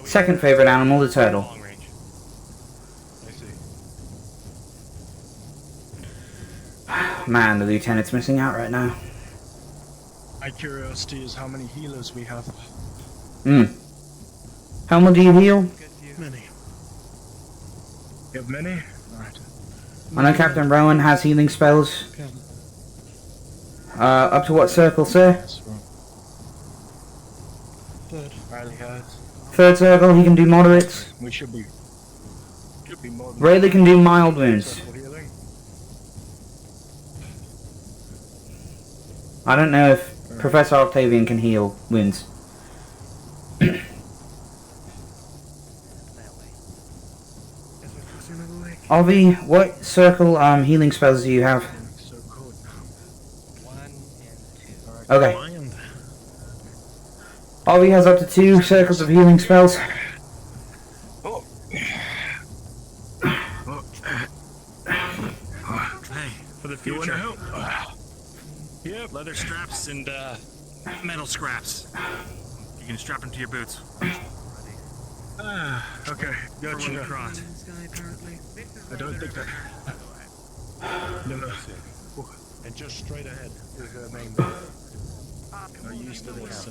Second favorite animal, the turtle. Man, the lieutenant's missing out right now. My curiosity is how many healers we have. How much do you heal? Many. You have many? Alright. I know Captain Rowan has healing spells. Up to what circle, sir? Third. Riley has. Third circle, he can do moderates. We should be more than Rayleigh can do mild wounds. healing. I don't know if Professor Octavian can heal wounds. Olvi, what circle healing spells do you have? Okay. Ollie has up to 2 circles of healing spells. Hey, for the future. Yep, leather straps and metal scraps. You can strap them to your boots. Okay, For when you gotcha. cross. I don't think that. No. And just straight ahead is the main door. Are you used to this?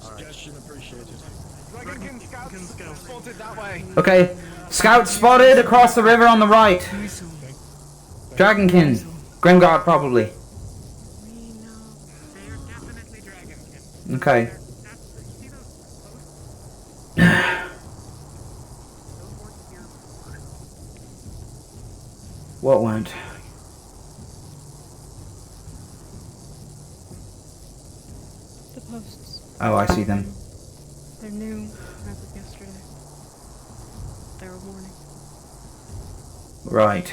Suggestion appreciated. Dragonkin scouts spotted that way. Okay. Scout spotted across the river on the right. Dragonkin. Grimguard, probably. Okay. What went? The posts. Oh, I see them. They're new as of yesterday. They were warning. Right.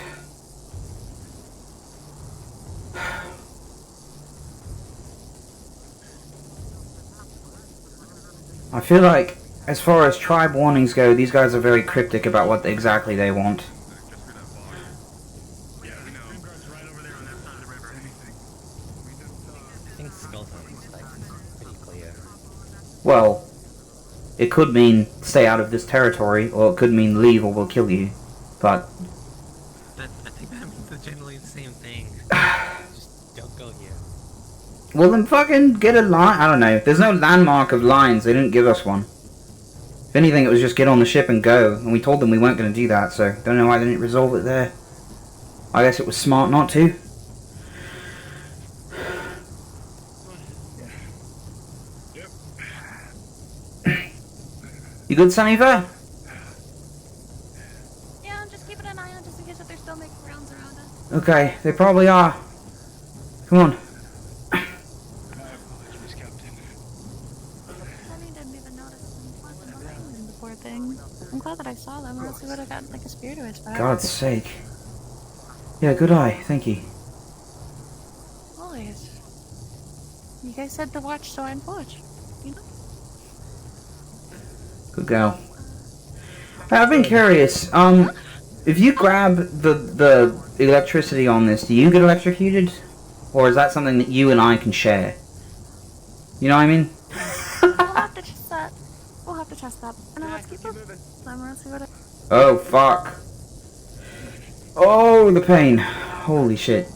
I feel like, as far as tribe warnings go, these guys are very cryptic about what exactly they want. I think Skeleton's like pretty clear. Well, it could mean stay out of this territory, or it could mean leave or we'll kill you. But I think that means they're generally the same thing. Just don't go here. well, then fucking get a line. I don't know. There's no landmark of lines. They didn't give us one. If anything, it was just get on the ship and go. And we told them we weren't going to do that, so don't know why they didn't resolve it there. I guess it was smart not to. You good, Sunniva? Yeah, I'm just keeping an eye on just in case if they're still making rounds around us. Okay, they probably are. Come on. I didn't even notice them fucking behind them, the poor thing. I'm glad that I saw them, or else we would have gotten like a spear to his back. God's sake. Yeah, good eye. Thank you. Always. You guys said to watch, so I'd watch. You know? Good gal. I've been curious. If you grab the electricity on this, do you get electrocuted? Or is that something that you and I can share? You know what I mean? We'll have to test that. We'll have to test that. And let's keep moving. Or else we would have... Oh, fuck. Oh, the pain. Holy shit.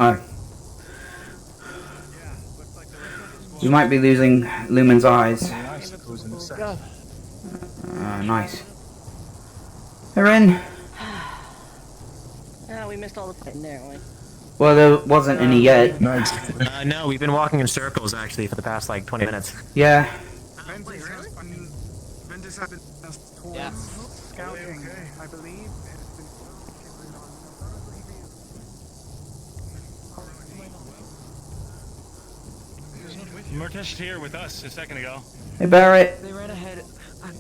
Oh. We might be losing Lumen's eyes. Nice. They're in. We missed all the fighting there, haven't we? Well, there wasn't any yet. No, we've been walking in circles actually for the past like 20 minutes. Yeah. Ventus has been towards scouting, I believe. Murtish here with us a second ago. Hey, Barrett. They ran ahead. I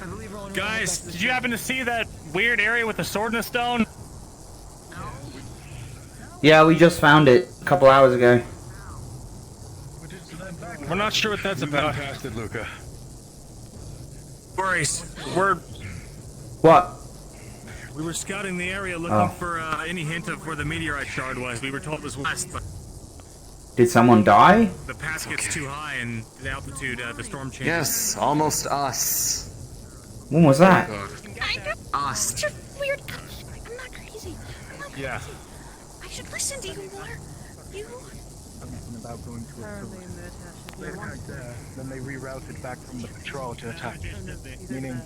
believe Rowan Guys, did you happen to see that weird area with the sword and the stone? Yeah, we just found it a couple hours ago. We're not sure what that's about. Past it, Luca. Worries. We're... What? We were scouting the area looking Oh. for any hint of where the meteorite shard was. We were told it was west, but Did someone die? the pass gets too high and the altitude, the storm changes. Yes, almost us. When was that? Us. Such a weird... I'm not crazy. I'm not crazy. Yeah. I should listen to you more. You... Something about going to a field. They attacked there, then they rerouted back from the patrol to attack. Meaning,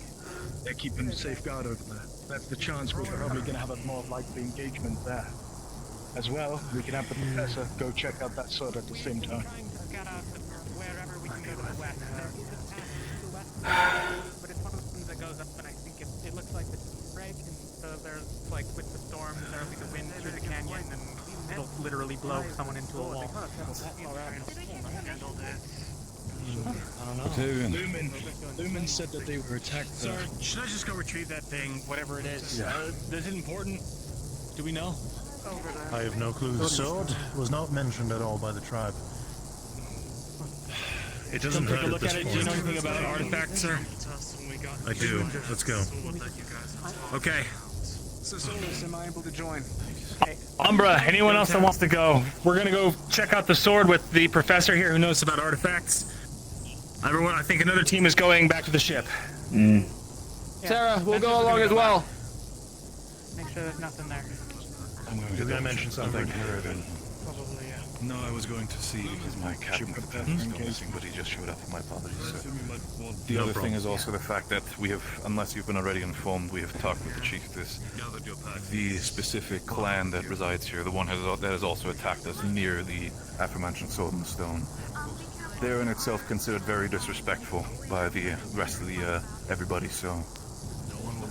they're keeping safeguard over there. That's the chance we're probably going to have a more likely engagement there. As well, we can have the professor go check out that sword at the same time. But it's one of the things that goes up, and I think it looks like it's break, and so there's like with the storm, there'll be the wind through the canyon, and it'll literally blow someone into a wall. don't know. Batavian. Lumen said that they were attacked. Sir, should I just go retrieve that thing, whatever it is? Yeah. Is it important? Do we know? I have no clue. The sword was not mentioned at all by the tribe. It doesn't Come hurt take a look at at this it. Do you know point. anything about an artifact, sir? I do. Let's go. Okay. So, Solus, am I able to join? Umbra, anyone else that wants to go? We're gonna go check out the sword with the professor here who knows about artifacts. Everyone, I think another team is going back to the ship. Terra, we'll go along as well. Make sure there's nothing there. You're gonna mention something. Probably, yeah. No, I was going to see because my captain was still missing, but he just showed up. My apologies, sir. The No other problem. thing is also the fact that we have, unless you've been already informed, we have talked with the chiefess. The specific clan that resides here, the one that has also attacked us near the aforementioned Sword and Stone. They're in itself considered very disrespectful by the rest of the everybody. So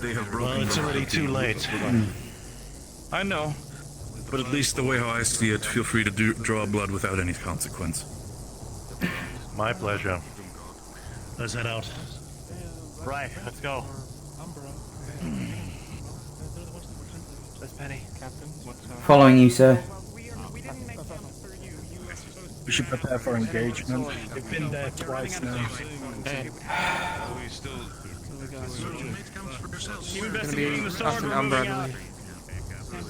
they have broken. Well, it's already too late. I know. But at least the way how I see it, feel free to draw blood without any consequence. My pleasure. Let's head out. Right, let's go. That's Penny, Captain. Following you, sir. We should prepare for engagement. We've been there twice now. Keep investigating the sword. We're Umbra, moving I out. believe.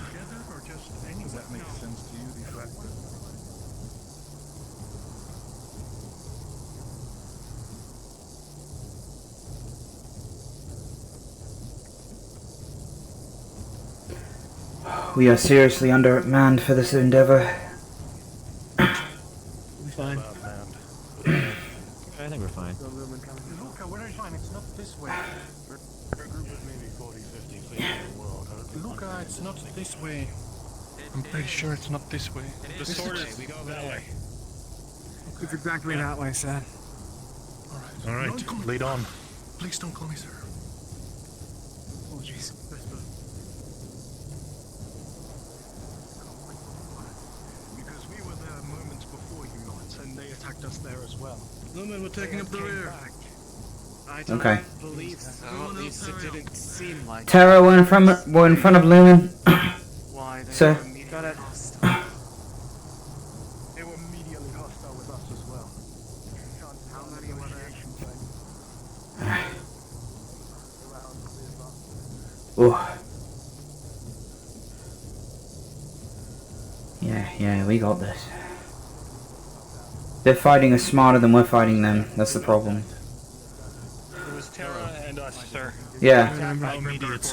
Does that make sense to you, the fact that... We are seriously undermanned for this endeavor. Fine. I think we're fine. Look, where are you fine? It's not this way. We're a group of maybe 40, 50 people in the world. Look, it's not this way. I'm pretty sure it's not this way. The sword is, we go that way. It's exactly that way, sir. All right, Don't call me- lead on. Please don't call me sir. Apologies. Because we were there moments before you lot, and they attacked us there as well. No, man, we're taking up the rear. I don't Okay. believe so. At least it didn't seem like Terra, we're in front of Lumen. why they Sir. were immediately hostile. They were immediately hostile with us as well. How many were there? Oh. Yeah, we got this. They're fighting us smarter than we're fighting them. That's the problem. It was Terra and us, sir. Yeah. How immediate?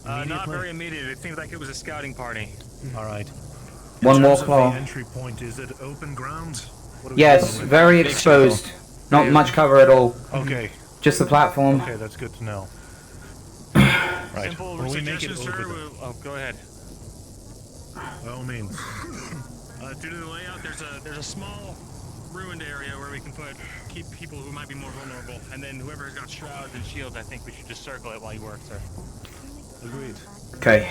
Not very immediate. It seemed like it was a scouting party. All right. One In more terms of claw. The entry point, is it open ground? What are we Yes, dealing with? very exposed. Not much cover at all. Okay. Just the platform. Okay, that's good to know. Right. Simple When we make it suggestion, over sir. the... Oh, go ahead. By all means. Due to the layout, there's a small ruined area where we can keep people who might be more vulnerable, and then whoever's got shrouds and shields, I think we should just circle it while you work, sir. Agreed. Okay.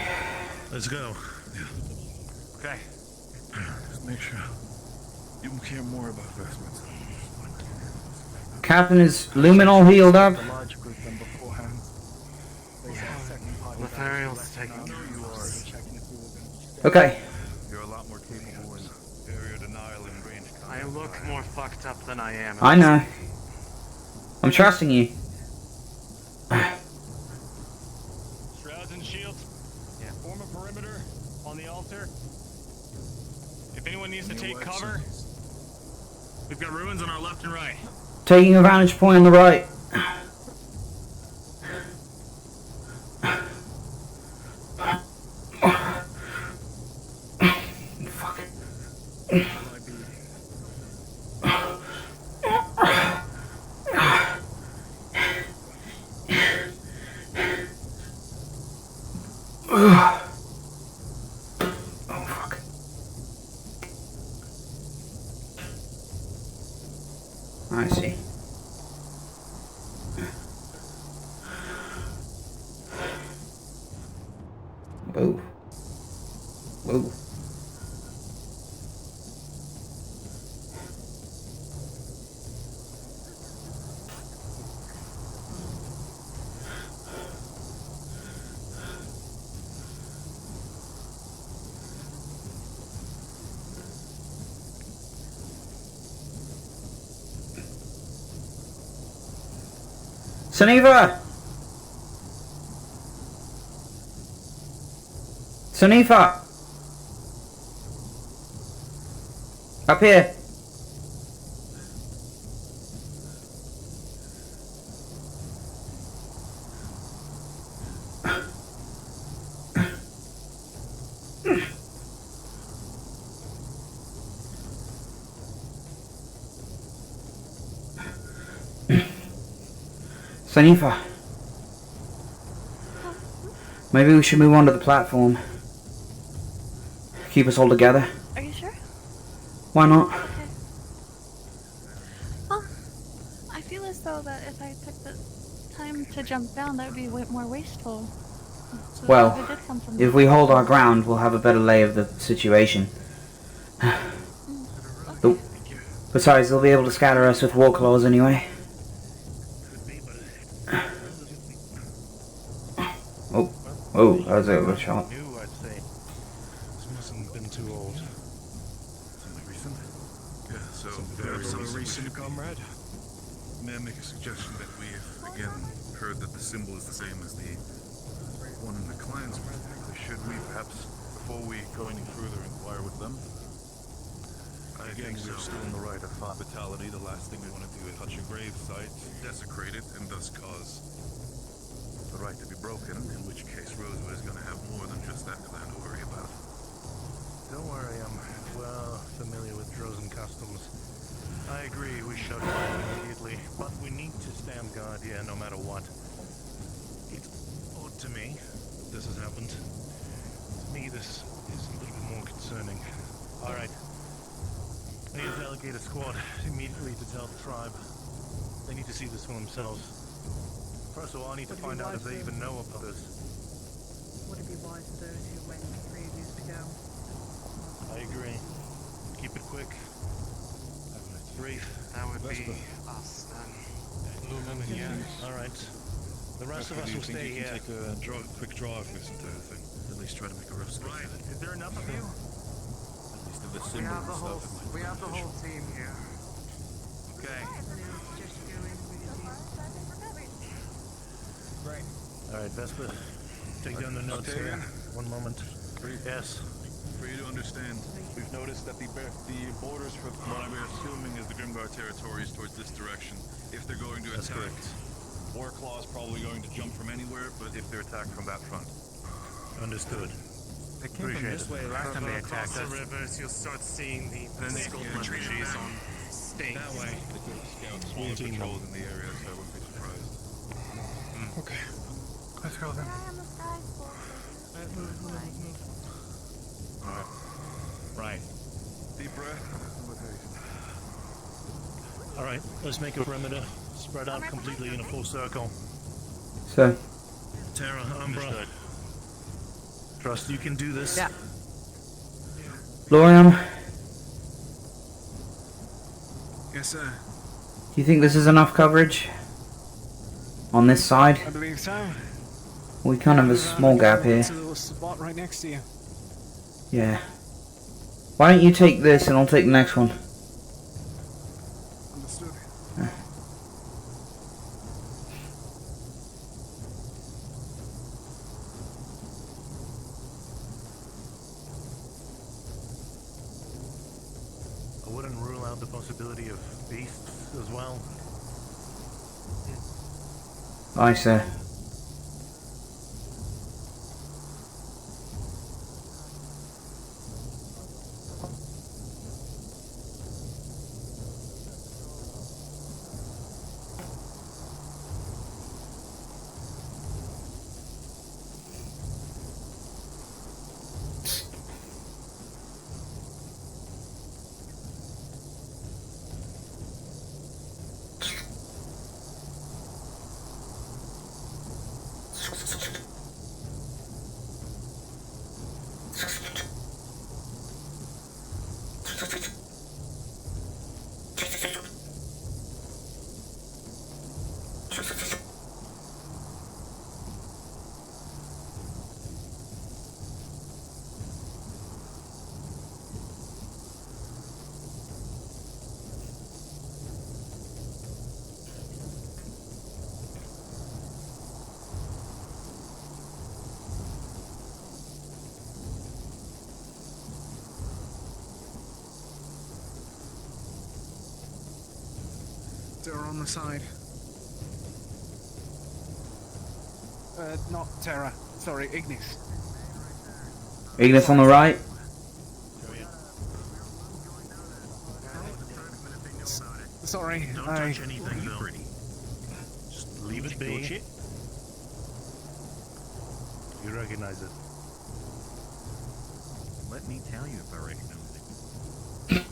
Let's go. Okay. Just make sure you care more about investments. Captain, is Lumen all healed up? The large group than beforehand. They said second party. Lotharion's taking Okay. You're a lot more capable in area denial and range. I look more fucked up than I am. I know. I'm trusting you. Shrouds and shields. Yeah. Form a perimeter on the altar. If anyone needs to take cover, we've got ruins on our left and right. Taking a vantage point on the right. Fuck. Oh fuck. I see. Oh. Whoa. Sanifa! Sanifa! Up here! Sanifa. Maybe we should move on to the platform. Keep us all together. Are you sure? Why not? Okay. Well, I feel as though that if I took the time to jump down, that would be way more wasteful. So Well, if it did come from if we hold our ground, we'll have a better lay of the situation. Oh. Besides, they'll be able to scatter us with war claws anyway. Oh, oh, that was a good shot. New, I'd say. This hasn't been too old. Something recent? Yeah, so very recent, comrade. May I make a suggestion that we, again, heard that the symbol is the same as the one in the clans. Should we perhaps, before we go any further, inquire with them? I think we're still in the right of fatality. The last thing we want to do is touch a grave site, desecrate it, and thus cause the right to be broken, in which case Rosewood is going to have more than just that clan to worry about. Don't worry, I'm well familiar with Drozen customs. I agree, we should fight immediately, but we need to stand guard here no matter what. It's odd to me that this has happened. To me, this is a little bit more concerning. Alright. I need to delegate a squad immediately to tell the tribe. They need to see this for themselves. First of all, I need to find out if they even know about this. Would it be wise for those who went previous to go? I agree. Keep it quick. Brief. That would be us then. Alright. The rest of us will stay here. Take a quick draw of this entire thing. At least try to make a rough sketch. Right. Is there enough of you? At least of the We symbol have the and whole, stuff. we have the whole team here. Okay. Right. Alright, Vespa. Take down the notes here. One moment. Yes. For you to understand, we've noticed that the borders for what I'm assuming is the Grimgar territories towards this direction. If they're going to attack, War Claw's probably going to jump from anywhere, but if they're attacked from that front. Understood. They came from this way last time they attacked us. the rivers, you'll start seeing the skull refugees on stakes. That way. Scout smaller patrols in the area, so I wouldn't be surprised. Okay. Let's go then. Alright. Right. Deep breath. Alright, let's make a perimeter. Spread out completely in a full circle. So, Terra, Umbra. Trust you can do this. Yeah. Lorium, Yes, sir. do you think this is enough coverage? On this side? I believe so. We kind of have a small gap here. It's a little spot right next to you. Yeah. Why don't you take this and I'll take the next one? Understood. I wouldn't rule out the possibility of beasts as well. Aye, sir. They're on the side. Not Terra. Sorry, Ignis. Ignis on the right. Sorry, Don't I... touch anything, Bill. Just leave it be. You recognize it. Let me tell you if I recognize it.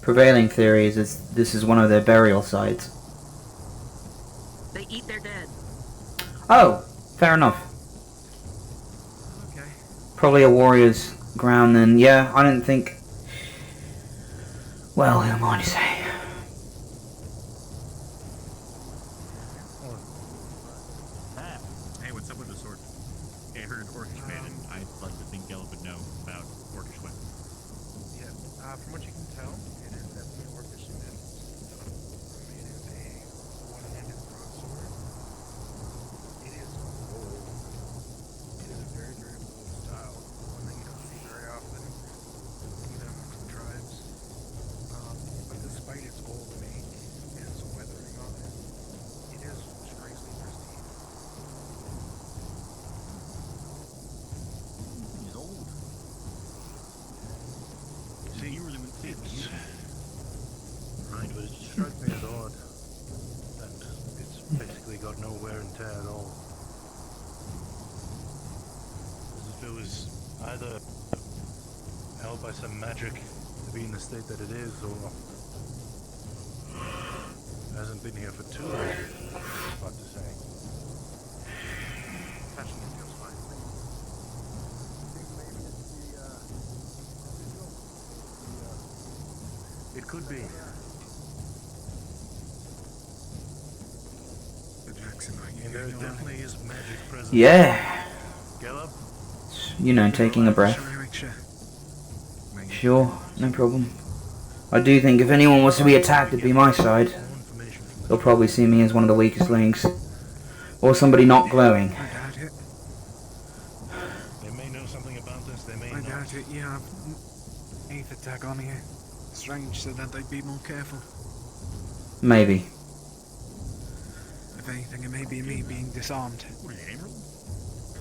Prevailing theory is this is one of their burial sites. They eat their dead. Oh, fair enough. Okay. Probably a warrior's ground then. Yeah, I didn't think... Well, who am I to say? Hey, what's up with the sword? I heard an orcish man, and I'd like to think Gelb would know about orcish weapons. Yeah, from what you can tell, it is definitely orcish man. It is a one-handed broadsword. It is old. It is a very, very old style. One that you don't see very often, even amongst the tribes. But despite its old make and some weathering on it, it is strangely pristine. He's old. See, you really wouldn't see it. Right, but it struck me as odd that it's basically got no wear and tear at all. As if it was either held by some magic to be in the state that it is, or hasn't been here for too long. Hard to say. Touching it feels fine. It could be. And there definitely is magic present. Yeah. Gelb? You know, taking a breath. Sure, no problem. I do think if anyone was to be attacked, it'd be my side. They'll probably see me as one of the weakest links. Or somebody not glowing. I doubt it. They may know something about this, they may I not. doubt it, yeah. Eighth attack on here. Strange, so that they'd be more careful. Maybe. If anything, it may be me being disarmed.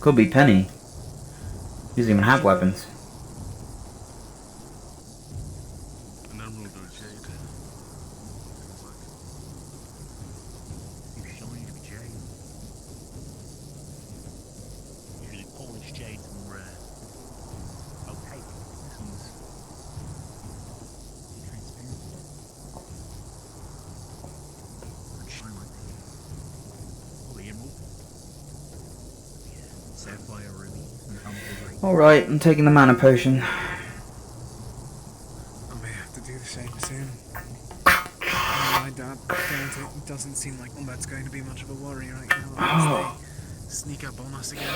Could be Penny. He doesn't even have weapons. An emerald or jade. It's shiny to be jade. Usually polished jade's more opaque. This one's transparent. Would shine like the emerald. Yeah, sapphire ruby. Alright, I'm taking the mana potion. I may have to do the same soon. I doubt it doesn't seem like combat's going to be much of a worry right now. Unless they sneak up on us again.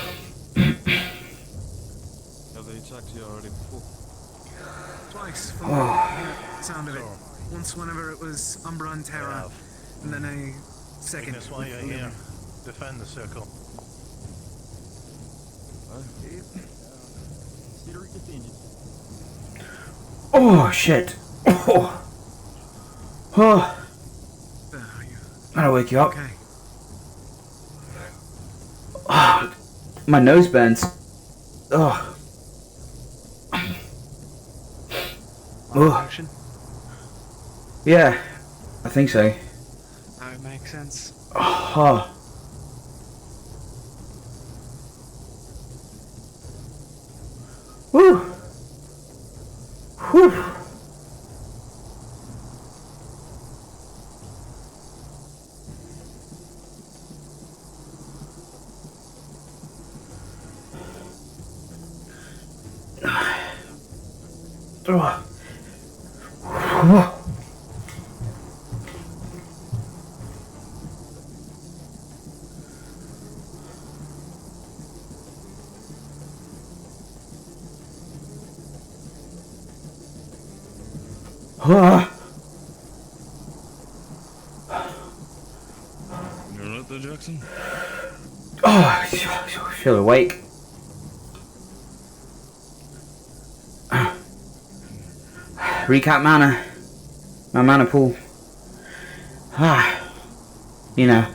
Have they attacked you already before? Twice, from the sound of it. Once whenever it was Umbra and Terra, and then a second. Ignis, while you're here, defend the circle. Consider it defended. Oh, shit. Oh. Oh. That'll wake you up. Okay. Oh, my nose burns. Oh. Oh. Yeah, I think so. That would make sense. Oh. Whew. Whew. You alright there, Jackson? Oh, I feel awake. Recap mana. My mana pool. You know.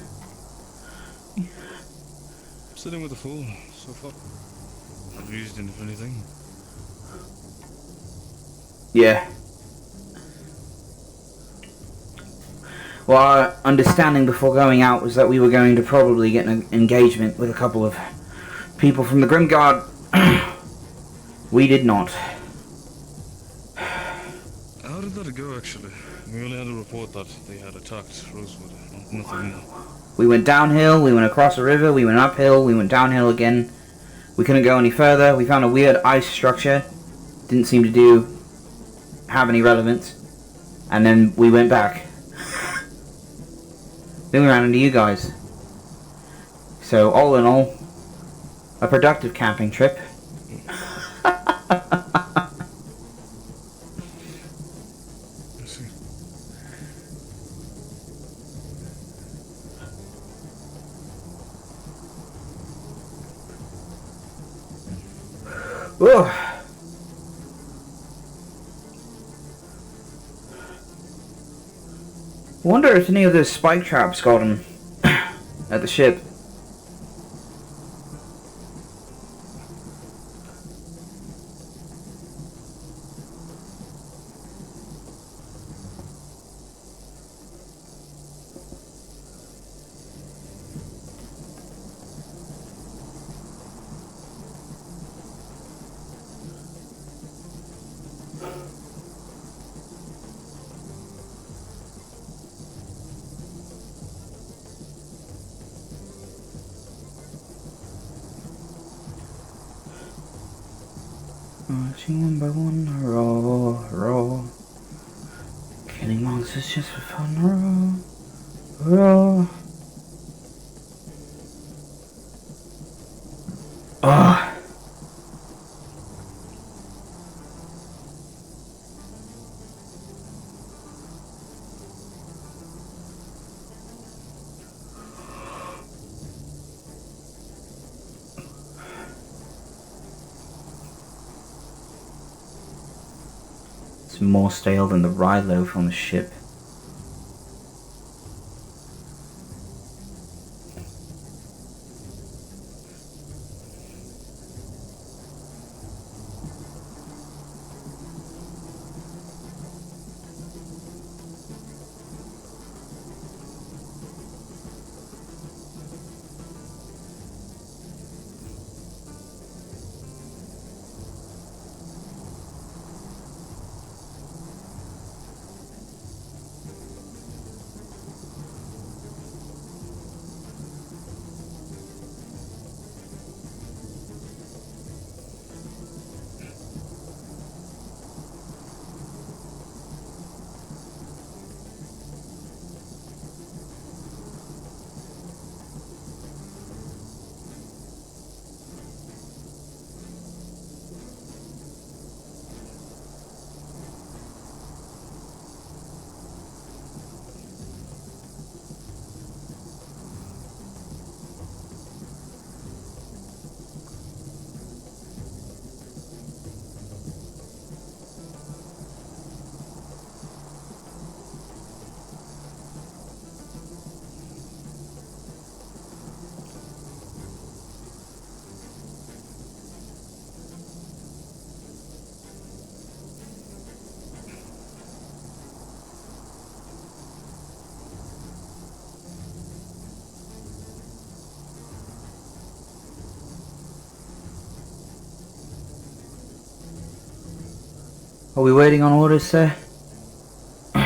Sitting with a fool so far. Have you used it for anything? Yeah. Well, our understanding before going out was that we were going to probably get an engagement with a couple of people from the Grimguard. We did not. How did that go, actually? We only had a report that they had attacked Rosewood. Nothing more. We went downhill, we went across a river, we went uphill, we went downhill again. We couldn't go any further. We found a weird ice structure. Didn't seem to have any relevance. And then we went back. Then we ran into you guys. So all in all, a productive camping trip. Whoa. Wonder if any of those spike traps got him at the ship. Marching one by one, raw, raw. Killing monsters just for fun, raw, raw. Ah. It's more stale than the rye loaf on the ship. Are we waiting on orders, sir? Did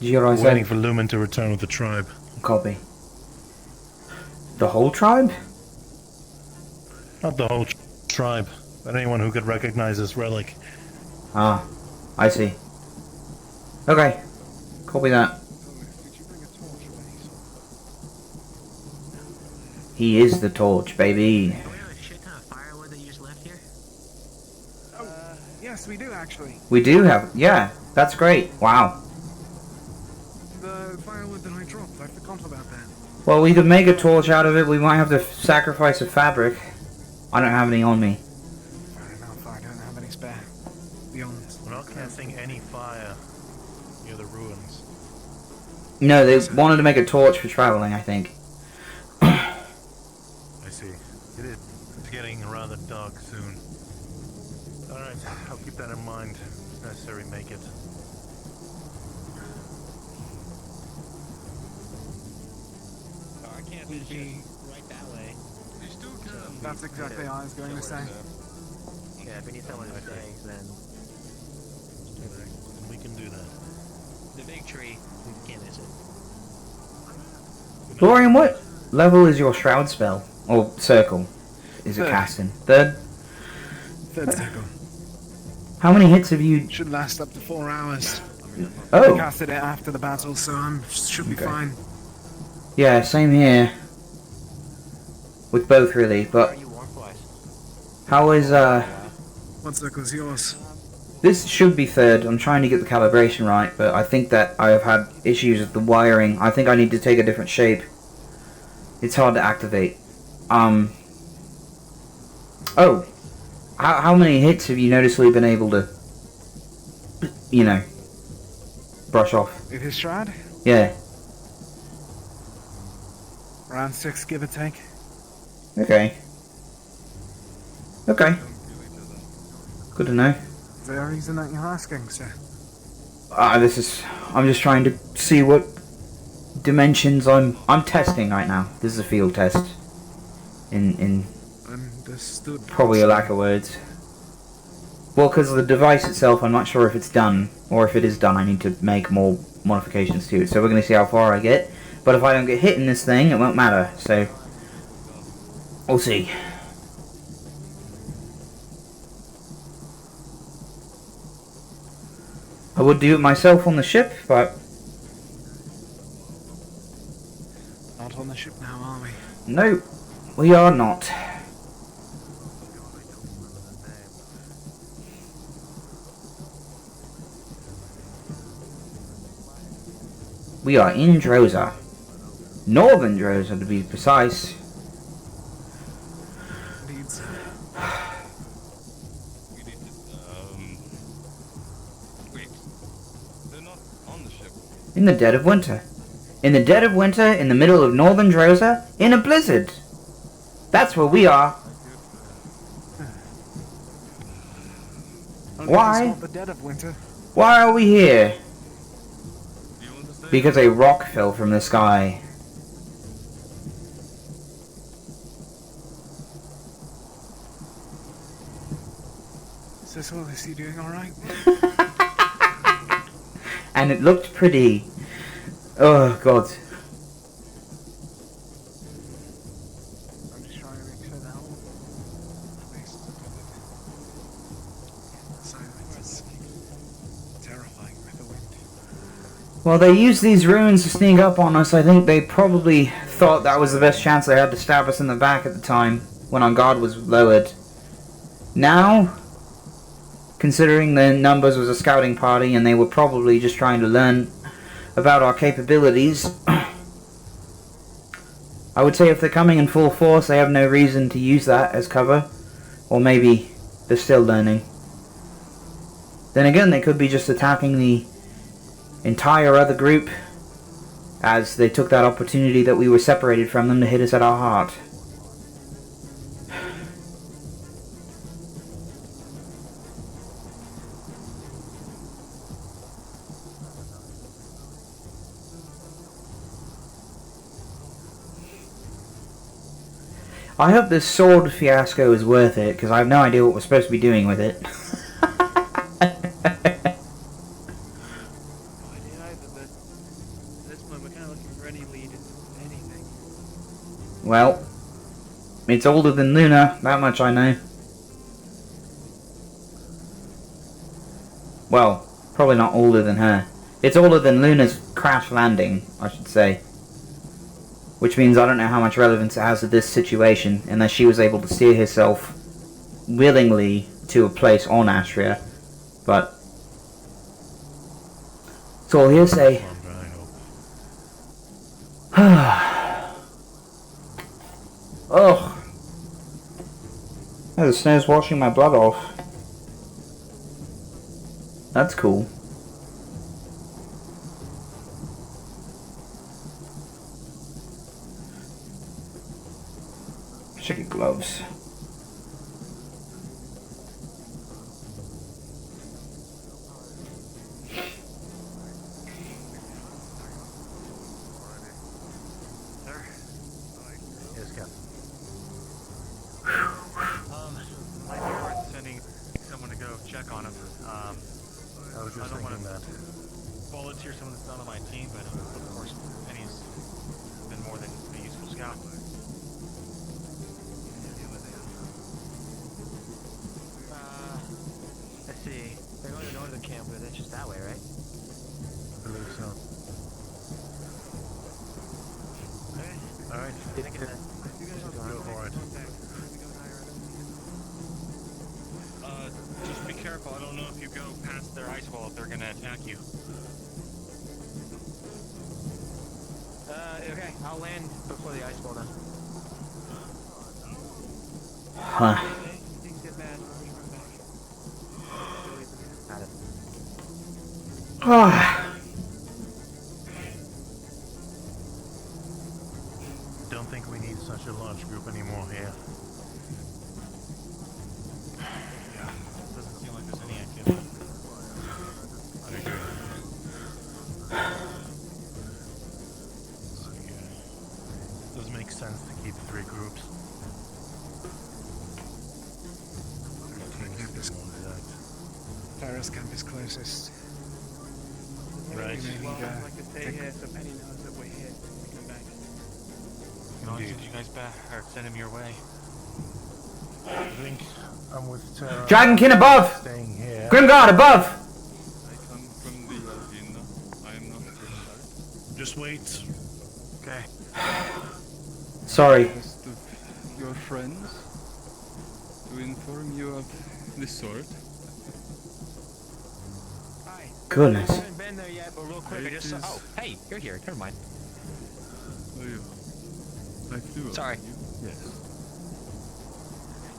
you hear what I We're said? waiting for Lumen to return with the tribe. Copy. The whole tribe? Not the whole tribe, but anyone who could recognize this relic. Ah, I see. Okay, copy that. He is the torch, baby. Yes, we do actually. We do have, yeah, that's great. Wow. The firewood that I dropped, I forgot about that. Well, we could make a torch out of it. We might have to sacrifice a fabric. I don't have any on me. Fair enough, I don't have any spare. Beyond. We're not casting any fire near the ruins. No, they wanted to make a torch for traveling, I think. I see. It's getting rather dark soon. Alright, I'll keep that in mind. If necessary, make it. I can't be right that way. That's exactly what I was going to say. Yeah, if we need someone to stay, then we can do that. the big tree, we can't miss it. Dorian, what level is your shroud spell? Or circle? Is it Third. casting? Third? Third circle. How many hits have you... Should last up to 4 hours. Oh. I casted it after the battle, so should be fine. Yeah, same here. With both, really, but... How is, What circle's yours? This should be third. I'm trying to get the calibration right, but I think that I have had issues with the wiring. I think I need to take a different shape. It's hard to activate. Oh. How many hits have you noticeably been able to, you know, brush off? With his shroud? Yeah. Around 6, give or take. Okay. Okay. Good to know. Is there a reason that you're asking, sir? I'm just trying to see what dimensions I'm testing right now. This is a field test. In Understood. probably a lack of words. Well, because the device itself, I'm not sure if it's done, or if it is done, I need to make more modifications to it. So we're going to see how far I get. But if I don't get hit in this thing, it won't matter. So we'll see. I would do it myself on the ship, but Not on the ship now, are we? no, we are not. We are in Droza. Northern Droza, to be precise. Indeed, sir. Wait. They're not on the ship. In the dead of winter. In the dead of winter, in the middle of Northern Droza, in a blizzard. That's where we are. Why? The dead of winter. Why are we here? Because a rock fell from the sky. Is this all? Is he doing alright? And it looked pretty. Oh god. I'm just trying to make sure that all places are covered. Silence is terrifying with the wind. Well, they used these ruins to sneak up on us. I think they probably thought that was the best chance they had to stab us in the back at the time, when our guard was lowered. Now, considering the numbers was a scouting party and they were probably just trying to learn about our capabilities, I would say if they're coming in full force, they have no reason to use that as cover. Or maybe they're still learning. Then again, they could be just attacking the entire other group, as they took that opportunity that we were separated from them to hit us at our heart. I hope this sword fiasco is worth it, because I have no idea what we're supposed to be doing with it. Well, It's older than Luna, that much I know. Well, probably not older than her. It's older than Luna's crash landing, I should say. Which means I don't know how much relevance it has to this situation, unless she was able to steer herself willingly to a place on Astria. But it's all hearsay. Ugh. Oh, the snow's washing my blood off. That's cool. Should get gloves. Yes, Captain. Might be worth sending someone to go check on him. I was just thinking that. Volunteer someone that's not on my team, but of course, Penny's been more than a useful scout. Let's see. They're going to northern camp, but that's just that way, right? I believe so. Alright. Go for it. Just be careful. I don't know if you go past their ice wall if they're gonna attack you. Okay. I'll land before the ice wall then. Huh. Things get bad. Got it. Don't think we need such a large group anymore here. Doesn't seem like there's any activity. Does make sense to keep 3 groups. Terra's camp is closest. Right. We may need, I'd like to stay here so Penny knows that we're here when we come back. I'll send you guys back, or send him your way. I think I'm with Terra. Dragonkin above! Staying here. Grimguard above! I come from the arena. I am not Richard. Just wait. Okay. Sorry. Rest of your friends to inform you of the sword. Goodness. I haven't been there yet, but real quick, I just saw. Oh, hey, you're here. Never mind. Oh, you. I flew Sorry. over you. Yes.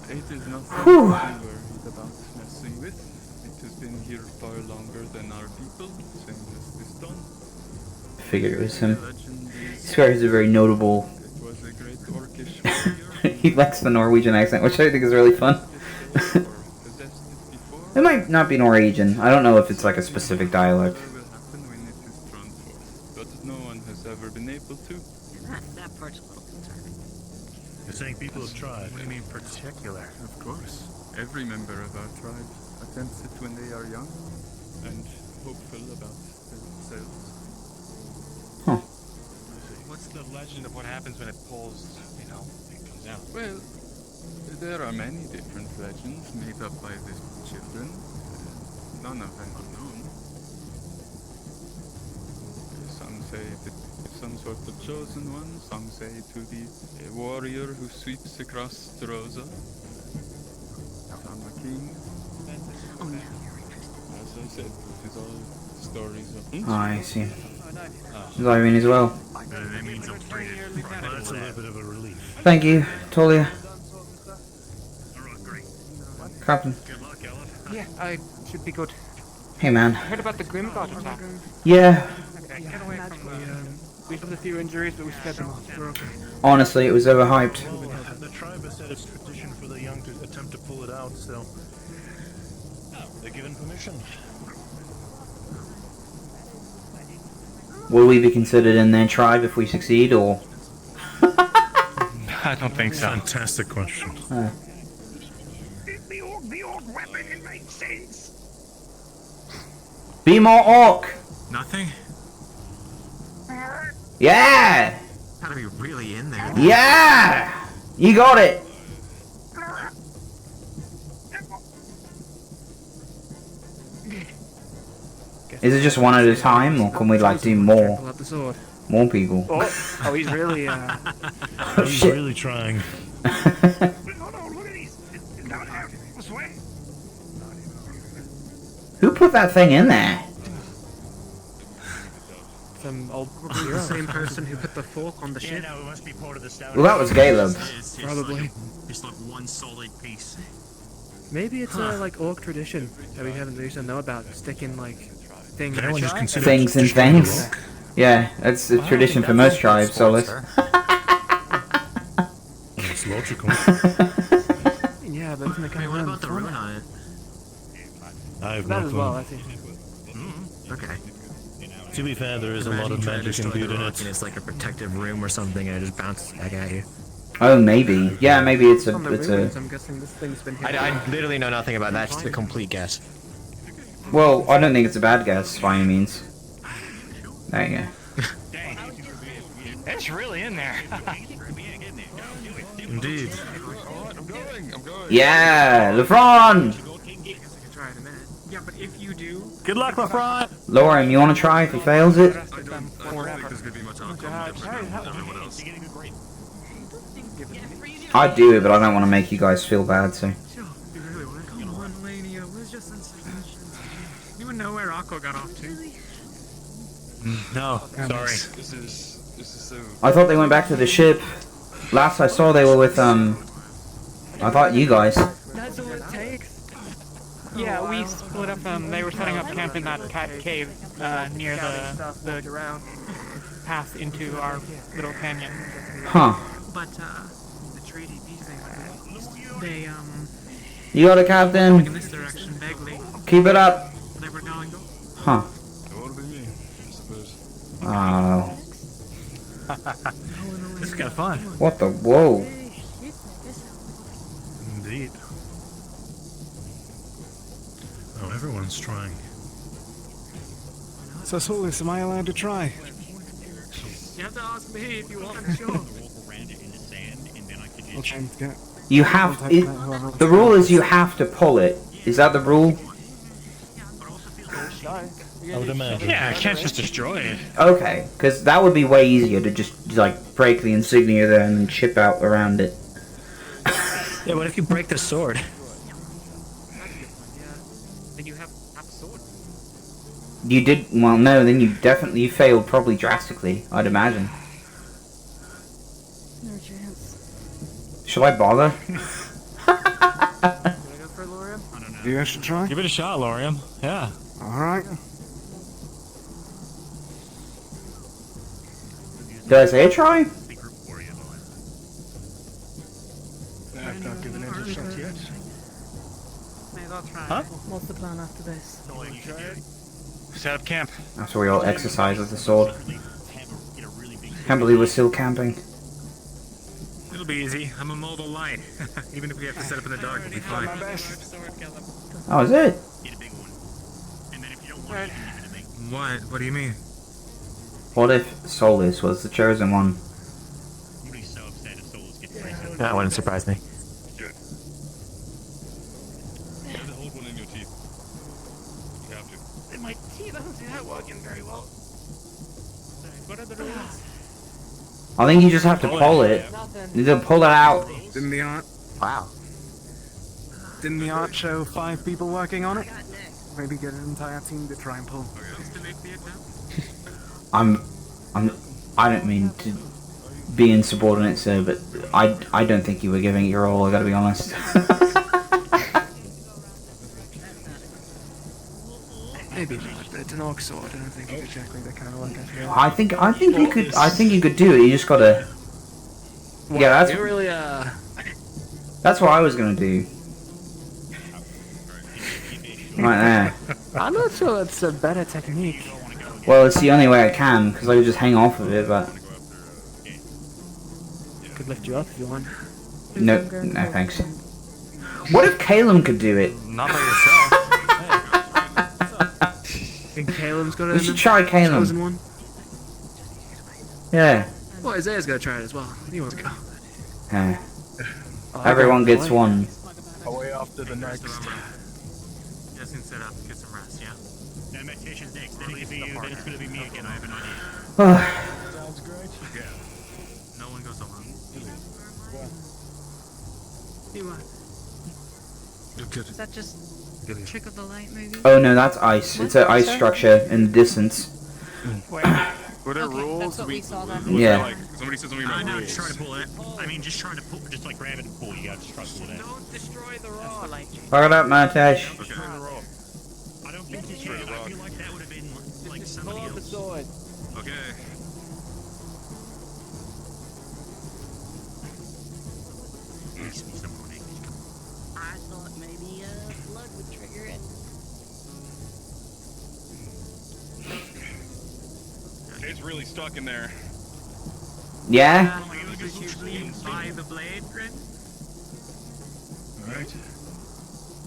It is not Whew. something we worried about messing with. It has been here far longer than our people, same as this stone. I figured it was him. Legend I is swear he's a very notable. it was a great orcish warrior. He likes the Norwegian accent, which I think is really fun. It might not be Norwegian. I don't know if it's like a specific dialect. Will happen when it is drawn forth, but no one has ever been able to. That part's a little concerning. You're saying people have tried. What do you mean particular? Of course. Every member of our tribe attempts it when they are young and hopeful about themselves. Huh. What's the legend of what happens when it pulls, it comes out? Well, there are many different legends made up by the children. None of them are known. Some say that it's some sort of chosen one. Some say to be a warrior who sweeps across the Rosa. Some a king. Oh, now you're interested. As I said, it is all stories of Oh, I see. There's Irene as well. That means I'm free. Well, that's a little bit of a relief. Thank you, Tolia. Captain. Yeah, I should be good. Hey, man. I heard about the Grimguard attack. Yeah. Okay, get away from we have a few injuries, but we spared them all. We're okay. Honestly, it was overhyped. Well, the tribe has said it's tradition for the young to attempt to pull it out, so they're given permission. Will we be considered in their tribe if we succeed, or? I don't think so. Fantastic question. The old weapon, it makes sense. Be more orc! Nothing? Yeah! Gotta be really in there. Yeah! You got it! Is it just one at a time, or can we like do more? Pull out the sword. More people? Oh, he's really Oh, He's shit. really trying. Who put that thing in there? Some old the same person who put the fork on the ship. no, it must be part of the stout. Well, that was Caleb. Probably. It's like one solid piece. Maybe it's a like orc tradition that we haven't used to know about, sticking like things. Everyone just considers Things and destroying things. the rock. Yeah, that's a tradition for most tribes, Solus. It's logical. Yeah, but isn't it kind of What about the rune on it? I have that no as clue. well? I think. Okay. To be fair, there is a lot Imagine of trying to magic destroy the imbued in rock it. and it's like a protective room or something, and it just bounces back at you. Oh, maybe. Yeah, maybe it's From the a. ruins, I'm guessing this thing's been hit. I literally know nothing about that. It's a complete guess. Well, I don't think it's a bad guess by any means. There you go. It's really in there. Indeed. Yeah, LeFron! Try in a minute. Yeah, but if you do, Good luck, my friend. Lauren, you want to try if he fails it? I'd do it, but I don't want to make you guys feel bad, so. come on, Lania, where's your sense of conscience? You would know where Akko got off to. No, sorry. This is so. I thought they went back to the ship. Last I saw, they were with, I thought you guys. That's all it takes. Yeah, we split up. They were setting up camp in that cat cave near the path into our little canyon. Huh. But the treaty they You got it, going in Captain. this direction vaguely. Keep it up. They were going. Huh. It would be me, I suppose. Oh. This is kind of fun. What the? Whoa. Indeed. Oh, everyone's trying. So, Solus, am I allowed to try? You have to ask me if you want. Sure. I'll try and get. You have. The rule is you have to pull it. Is that the rule? I would imagine. Yeah, I can't just destroy it. Okay, because that would be way easier to just like break the insignia there and then chip out around it. Yeah, what if you break the sword? Then you have a sword. You did well. No, then you definitely failed, probably drastically. I'd imagine. No chance. Shall I bother? Do you should try? Give it a shot, Lorium. Yeah. All right. Did I say a try? I've not given it a shot yet. Maybe I'll try. Huh? What's the plan after this? Set up camp. That's where we all exercise with the sword. Can't believe we're still camping. It'll be easy. I'm a mobile light. Even if we have to set up in the dark, it'll be fine. Oh, is it? What? What do you mean? What if Solus was the chosen one? That wouldn't surprise me. Hold one in your teeth. You have to. In my teeth, I don't see that working very well. What are the rules? I think you just have to pull it. You need to pull it out. Didn't the art? Wow. Didn't the art show 5 people working on it? Maybe get an entire team to try and pull. I don't mean to be insubordinate, sir, but I don't think you were giving it your all. I gotta be honest. Maybe not, but it's an orc sword. I don't think it's exactly the kind of work I feel. I think you could do it. You just gotta. Yeah, that's You really that's what I was gonna do. Right there. I'm not sure that's a better technique. Well, it's the only way I can, because I could just hang off of it, but Could lift you up if you want. no, thanks. What if Caleb could do it? Not by yourself. Think Caleb's got We should try Caleb. chosen one. Yeah. Well, Isaiah's gonna try it as well. He wants to go. Everyone gets one. Away after the next. Just can sit up, get some rest, yeah? That meditation's next, then it could be you, then it's gonna be me again, I have an idea. Sounds great. Yeah. No one goes alone. Is that just trick of the light, maybe? Oh no, that's ice. It's an ice structure in the distance. Were there rules? That's what we saw then. Yeah. Like, somebody said something about No, rules. just try to pull it. I mean, just try to pull, just like grab it and pull. You gotta just try to pull it in. Don't destroy the rod. Fuck it up, Montage. Okay. I don't think you should. I feel like that would have been like Pull somebody out the else. sword. Okay. I thought maybe blood would trigger it. It's really stuck in there. Yeah? Did you bleed by the blade, Grin? Alright.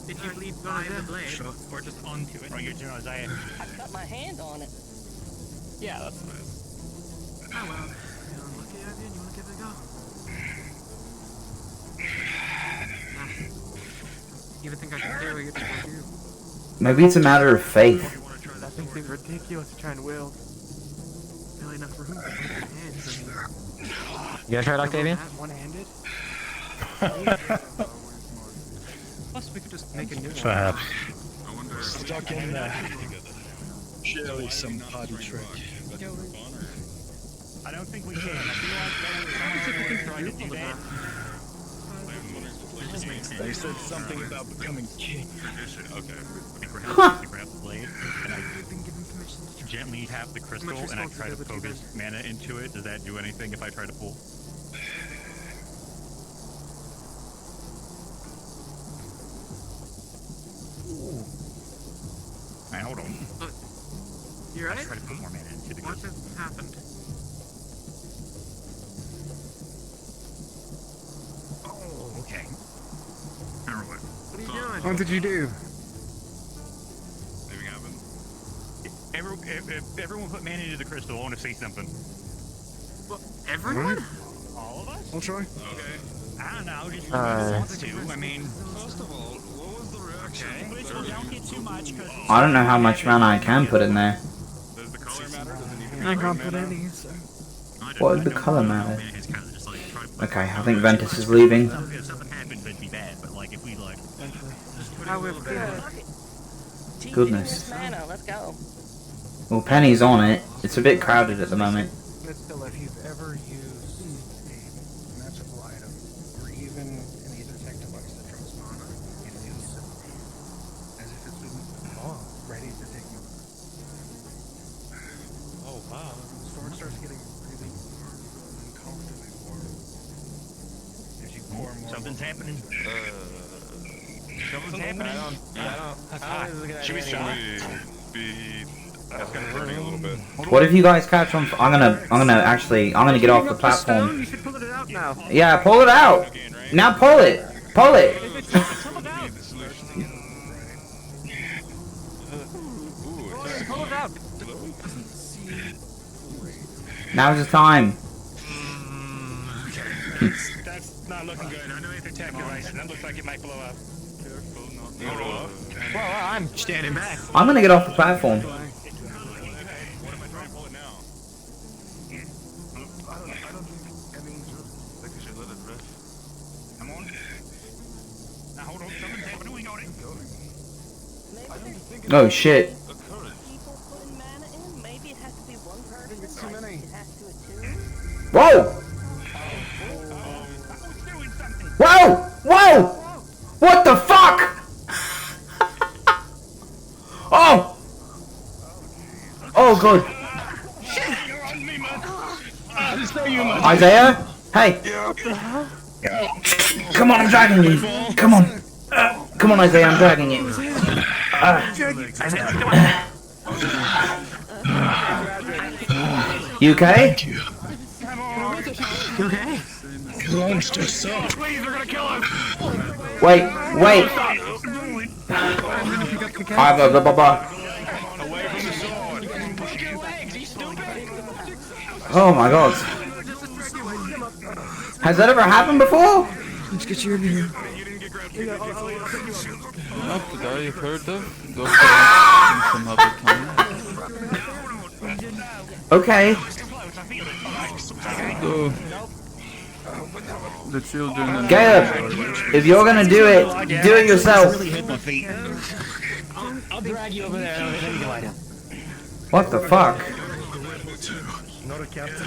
Did you bleed by the blade? Or just onto it? Or you're doing Isaiah? I cut my hand on it. Yeah, that's nice. Oh well. Feeling lucky, Evan? You wanna give it a go? You even think I can carry it before you? Maybe it's a matter of faith. That thing seems ridiculous to try and wield. Really enough room for both your hands. I mean, You gonna try it, Octavian? one-handed? Plus, we could just make a new one. Perhaps. I wonder. Stuck in there. Surely some party trick. I don't think we can. I feel like someone would try to do that. They said something about becoming king. Okay. I grab the blade and I gently tap the crystal and I try to focus mana into it. Does that do anything if I try to pull? Man, hold on. You right? I try to put more mana into the What crystal. just happened? Oh, okay. What are you doing? What did you do? Anything happened? Everyone put mana into the crystal. I want to say something. Well, everyone? All of us? I'll try. Okay. I don't know. Just whoever wants to. I mean, First of all, what was the reaction? okay. Don't get too much because I don't know how much mana I can put in there. Does the color matter? Does it need to be I red can't put mana? any, so. What does the color matter? Okay, I think Ventus is leaving. If something happens, it'd be bad. But like, if we like, Goodness. Mana, let's go. Well, Penny's on it. It's a bit crowded at the moment. But still, if you've ever used a magical item, or even an ether tech device that drops mana, it feels as if it's been ready to take you. Oh wow. The sword starts getting really uncomfortably warm. As you pour more. something's happening. Something's happening. That's hot. Should we be asking burning a little bit? What if you guys catch on? I'm gonna get off the platform. You should pull it out now. Yeah, pull it out. Now pull it. Pull it. Pull it out. Now's the time. That's not looking good. I know ether tech device, and that looks like it might blow up. Well, I'm standing back. I'm gonna get off the platform. What if I try and pull it now? I don't think we should let it rest. Come on. Now hold on. Something's happening. We got it. Oh shit. People putting mana in? Maybe it has to be one person. It's too many. It has to be two. Whoa! Whoa! Whoa! What the fuck? Oh! Oh god. Isaiah? Hey! Come on, I'm dragging you. Come on. Come on, Isaiah, I'm dragging you. You okay? You okay? Launched yourself. Please, we're gonna kill him. Wait. Blah, blah, blah. Oh my god. Has that ever happened before? Let's get you in here. Not that I've heard of. Those from some other time. Okay. So, the children and Caleb, if you're gonna do it, do it yourself. I'll drag you over there and then you can lie down. What the fuck? Not a captain.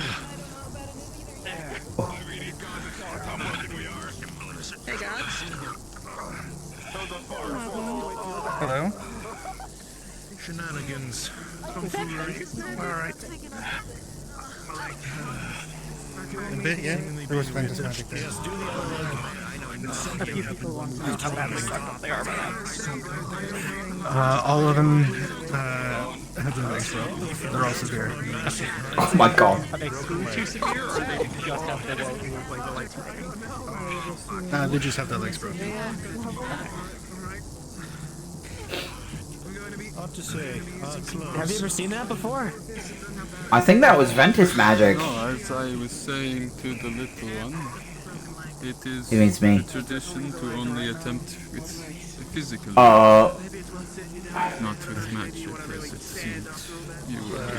Hey guys. Hello. Shenanigans. Tomfoolery. Alright. A bit, yeah? There was Ventus magic there. Yes, do the A few people want to know how badly fucked up they are by that. All of them have the legs broke. They're all severe. Oh my god. Are they too severe or they just have their They just have their legs broken. Hard to say. Close. Have you ever seen that before? I think that was Ventus magic. No, as I was saying to the little one, it is He means me. a tradition to only attempt with physical. Uh. Not with magic, as it seems you were.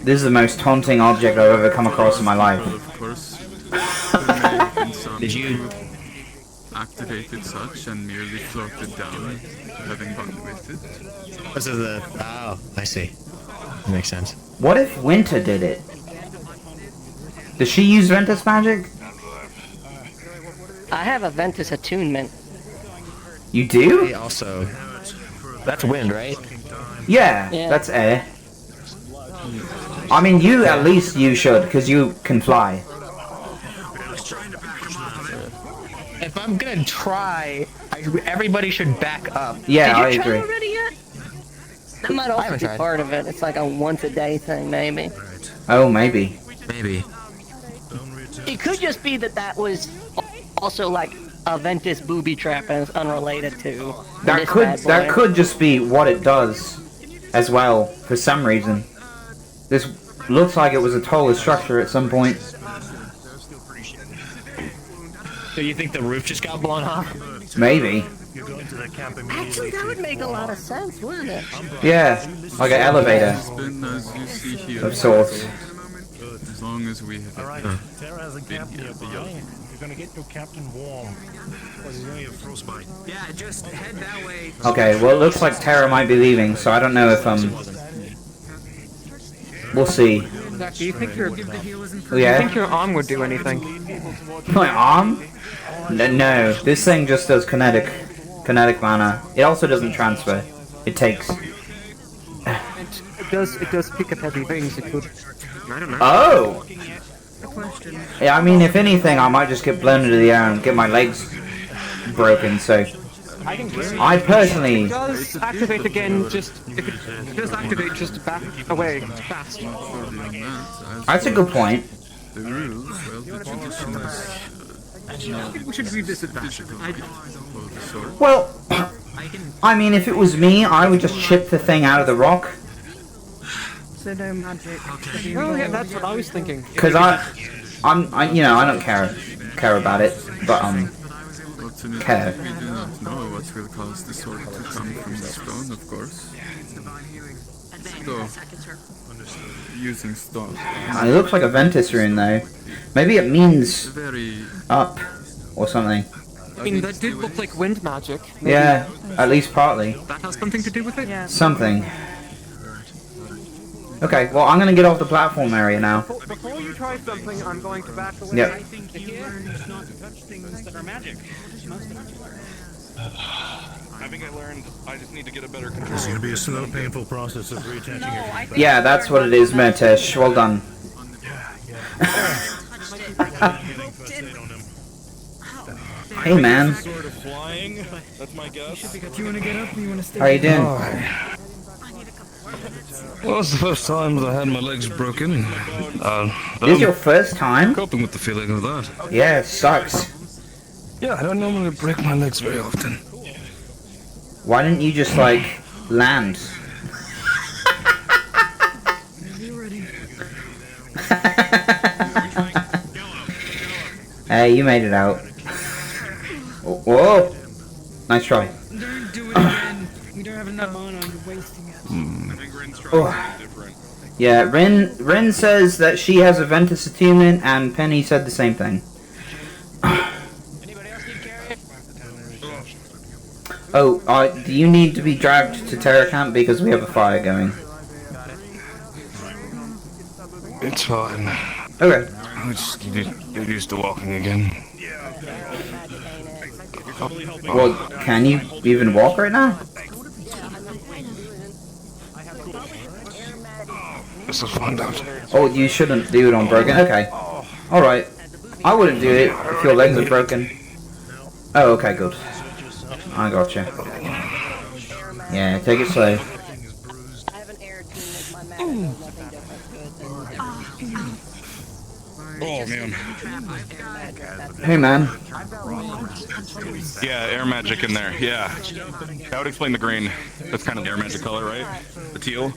This is the most taunting object I've ever come across in my life. Of course, there may have been some who activated such and merely floated down, having fun with it. Because of the... Oh, I see. That makes sense. What if Winter did it? Does she use Ventus magic? I have a Ventus attunement. You do? Hey, also... That's wind, right? Yeah, Yeah. that's air. I mean, you at least you should, because you can fly. If I'm gonna try, everybody should back up. Yeah, I Did you try agree. already yet? That might also haven't be tried. part of it. It's like a once a day thing, maybe. Oh, maybe. Maybe. It could just be that was also like a Ventus booby trap and it's unrelated to That this could bad boy. that could just be what it does, as well. For some reason, this looks like it was a taller structure at some point. So you think the roof just got blown off? Maybe. You go into the camp Actually, that would make a lot of sense, wouldn't it? Yeah, like an elevator It's been as you see here. of sorts. As long as we have Alright, Terra has a camp nearby. You're gonna get your captain warm. Or he's gonna get frostbite. Yeah, just head that way. Okay, well it looks like Terra might be leaving, so I don't know if we'll see. Zach, do you think your Yeah. arm would do anything? My arm? No, this thing just does kinetic mana. It also doesn't transfer. It takes. It does pick up heavy things. It could. I don't know. Oh! Yeah, I mean, if anything, I might just get blown into the air and get my legs broken, so... I personally... It does activate again, if it does activate, just back away fast. That's a good point. The rules, well, the tradition is... I think we should revisit that. Well, I mean, if it was me, I would just chip the thing out of the rock. So no magic. Oh yeah, that's what I was thinking. Because you know, I don't care about it, but, Ultimately, care. we do not know what will cause the sword to come from the stone, of course. So, using stone. It looks like a Ventus rune, though. Maybe it means Very... up, or something. I mean, that did look like wind magic. Maybe Yeah, at least partly. that has something to do with it. Yeah. Something. Okay, well, I'm gonna get off the platform area now. Before you try something, I'm going to back away. Yep. I think you learned not to touch things that are magic. Most of it you learn. I think I learned I just need to get a better control. It's gonna be a slow, painful process of reattaching everything. Yeah, that's what it is, Mertesh. Well done. Hey, man. Sort of flying. That's my guess. Do you want to get up or you want to stay? How you doing? Well, it's the first time that I had my legs broken. This is your first time? Coping with the feeling of that. Yeah, it sucks. Yeah, I don't normally break my legs very often. Why didn't you just, like, land? Hey, you made it out. Whoa! Nice try. Don't do it again. We don't have enough mana. You're wasting it. I think Rin's trying something different. Yeah, Rin says that she has a Ventus attunement, and Penny said the same thing. Oh, do you need to be dragged to Terra camp because we have a fire going? It's fine. Okay. I just get used to walking again. Well, can you even walk right now? This will find out. Oh, you shouldn't do it on broken. Okay. Alright. I wouldn't do it if your legs are broken. Oh, okay, good. I gotcha. Yeah, take it slow. Oh man. Hey, man. Yeah, air magic in there. Yeah. That would explain the green. That's kind of the air magic color, right? The teal.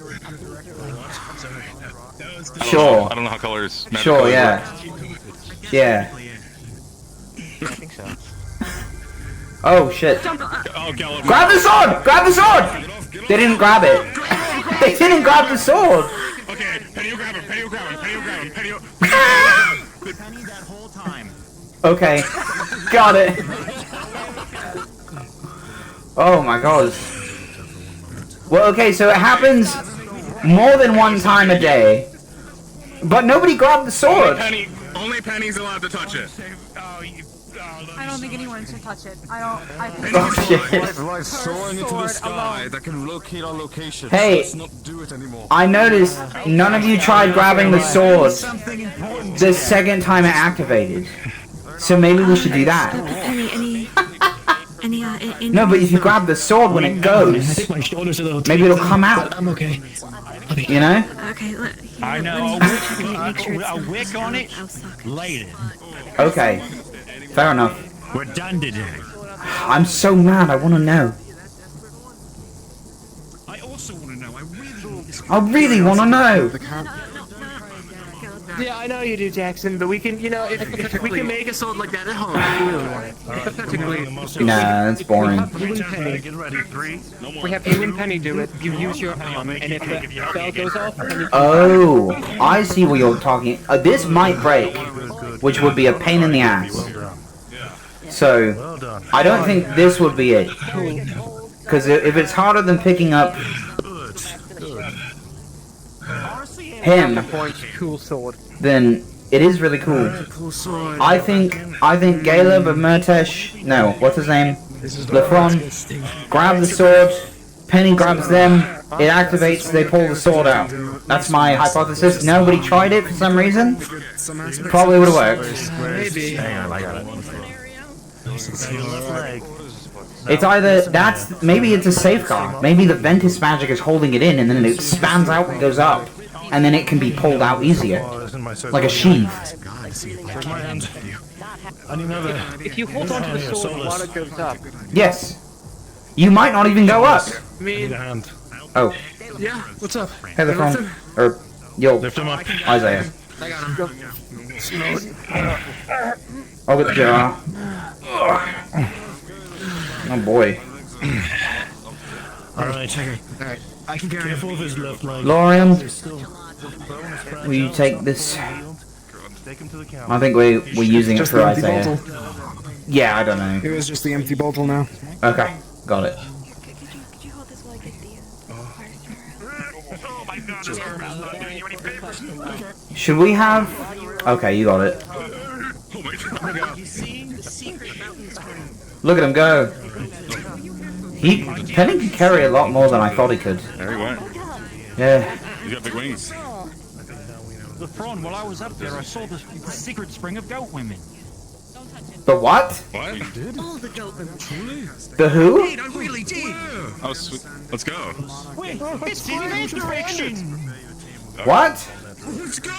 Sure. I don't know how colors matter. Sure, yeah. Yeah. I think so. Oh, shit. Oh, Gallop. Grab the sword! Grab the sword! They didn't grab it. They didn't grab the sword! Okay, Penny will grab him, Penny will grab him, Penny will grab him, Penny will... Penny that whole time. Okay. Got it. Oh my god. Well, okay, so it happens more than one time a day. But nobody grabbed the sword. Only Penny's allowed to touch it. I don't think anyone should touch it. I think Oh, shit. Like soaring into the sky that can locate our location. Hey, Let's not do it anymore. I noticed none of you tried grabbing the sword the second time it activated. So maybe we should do that. No, but if you grab the sword when it goes, maybe it'll come out. I'm okay. You know? Okay, I know. A wick on it. Later. Okay. Fair enough. We're done today. I'm so mad, I want to know. I also want to know. I really want to know. Yeah, I know you do, Jackson, but we can, you know, if we can make a sword like that at home, if we really want it. Hypothetically, Nah, that's boring. Get ready. 3. we have you and Penny do it, you use your arm, and if the bell goes off, then you Oh, I see what you're talking. This might break, which would be a pain in the ass. So, I don't think this would be it. Because if it's harder than picking up him, cool sword, then it is really cool. I think Caleb and Murtesh, no, what's his name? Lefron, grab the sword, Penny grabs them, it activates, they pull the sword out. That's my hypothesis. Nobody tried it for some reason. Probably would have worked. maybe. Hang on, I got it. It's either maybe it's a safeguard. Maybe the Ventus magic is holding it in, and then it expands out and goes up, and then it can be pulled out easier, like a sheath. If you hold onto the sword while it goes up. Yes. You might not even go up. I mean, Oh. yeah, what's up? Hey, the phone. Or yo. Lift him up. Isaiah. I got him. I'll get the jar. Oh boy. Alright. Alright, I can carry Careful of his left leg. Lorian, will you take this? I think we're using it for Isaiah. Yeah, I don't know. It was just the empty bottle now. Okay, got it. Should we have? Okay, you got it. Look at him go. Penny can carry a lot more than I thought he could. There he went. Yeah. He's got big wings. The throne, while I was up there, I saw the secret spring of goat women. The what? What? Oh, the goat women. The who? I really did. Oh, sweet. Let's go. Wait, it's in resurrection. What? Let's go.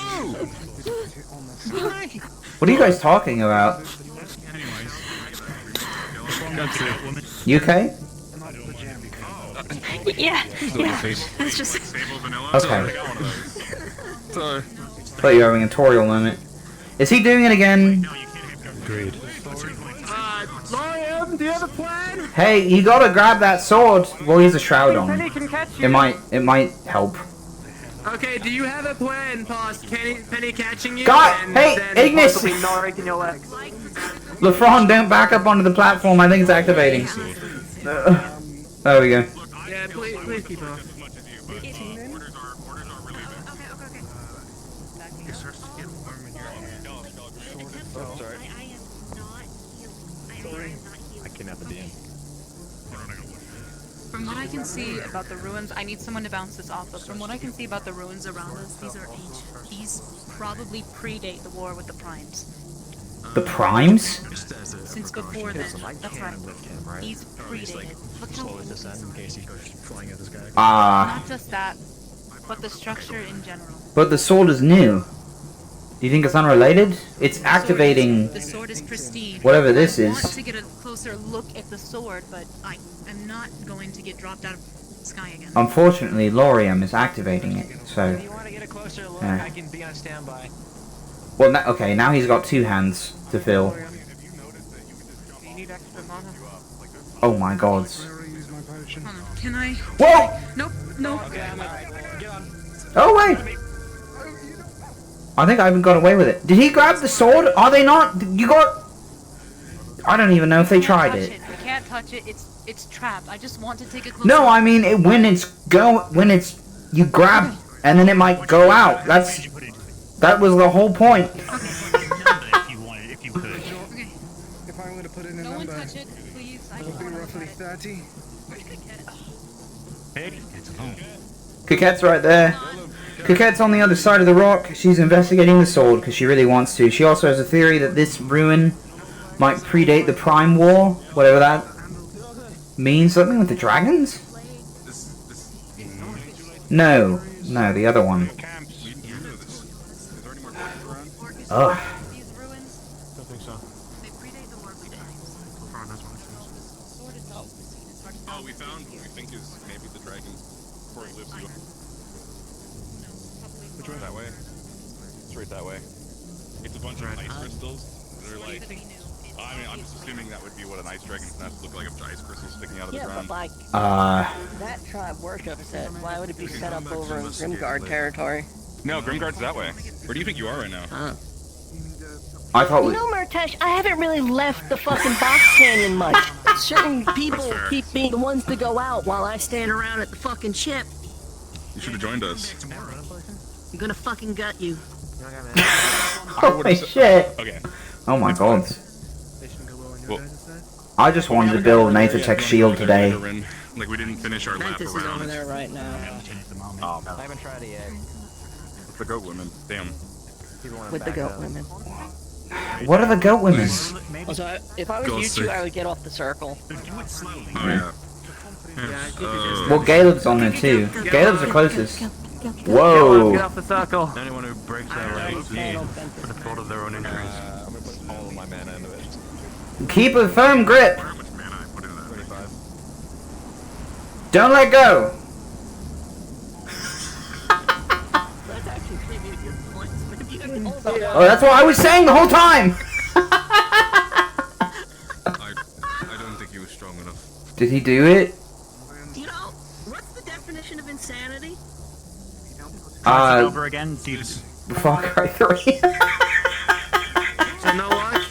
What are you guys talking about? You okay? Yeah, that's just... Okay. Sorry. Thought you were having a tutorial moment. Is he doing it again? Agreed. Lorium, do you have a plan? Hey, you gotta grab that sword. Well, he's a shroud on. Penny can catch you. It might help. Okay, do you have a plan past Penny catching you? God, and hey, then Ignis! possibly not breaking your legs? LeFron, don't back up onto the platform. I think it's activating. There we go. Yeah, please keep off. It starts to get warm in your hand. Oh, sorry. I kidnapped the DM. From what I can see about the ruins, I need someone to bounce this off of. From what I can see about the ruins around us, these are ancient. These probably predate the war with the Primes. The Primes? Since before then. That's right. These predated. Look how old these are. Not just that, but the structure in general. But the sword is new. Do you think it's unrelated? It's activating The sword is pristine. whatever this I is. want to get a closer look at the sword, but I am not going to get dropped out of the sky again. Unfortunately, Lorium is activating it, so... If you want to get a closer look, Yeah. I can be on standby. Well, okay, now he's got 2 hands to fill. You need extra mana? Oh my god. Can I? Whoa! Nope, no. Oh, wait! I think I even got away with it. Did he grab the sword? Are they not? You got... I don't even know if they tried it. You can't touch it. It's trapped. I just want to take a closer No, look. I mean, when it's... You grab, and then it might go out. That was the whole point. If I were to put in a No one number, touch it, please. I it just would be want to roughly 30. Coquette's right there. Coquette's on the other side of the rock. She's investigating the sword because she really wants to. She also has a theory that this ruin might predate the Prime War, whatever that means. Something with the dragons? No, the other one. Ugh. Don't think so. Oh, we found what we think is maybe the dragon before he lives you. Which way? That way. Straight that way. It's a bunch of ice crystals. They're like... I mean, I'm just assuming that would be what an ice dragon's nest look like, of ice crystals sticking out of the Yeah, ground. but like, that tribe worships it. Why would it be set up over in Grimguard territory? No, Grimguard's that way. Where do you think you are right now? I thought You know, Murtesh, I haven't really left the fucking box canyon much. Certain people keep being the ones to go out while I stand around at the fucking ship. You should have joined us. I'm gonna fucking gut you. Holy shit. Okay. Oh my god. Well, I just wanted to build an Aethertech shield today. like we didn't finish our lap Ventus is around over it. there right now. I haven't tried it yet. It's the goat women. Damn. With the goat women. What are the goat women? Also, if I was you two, I would get off the circle. Oh yeah. Well, Caleb's on there too. Caleb's the closest. Whoa. Get off the circle. Anyone who breaks that right for the fault of their own injuries. I'm gonna put all of my mana into it. Keep a firm grip. How much mana I put into that? 35. Don't let go. That's actually pretty good points. But if you can hold Oh, that's what I was saying the whole time. I don't think he was strong enough. Did he do it? You know, what's the definition of insanity? Over again, dude. Far Cry 3. So no luck?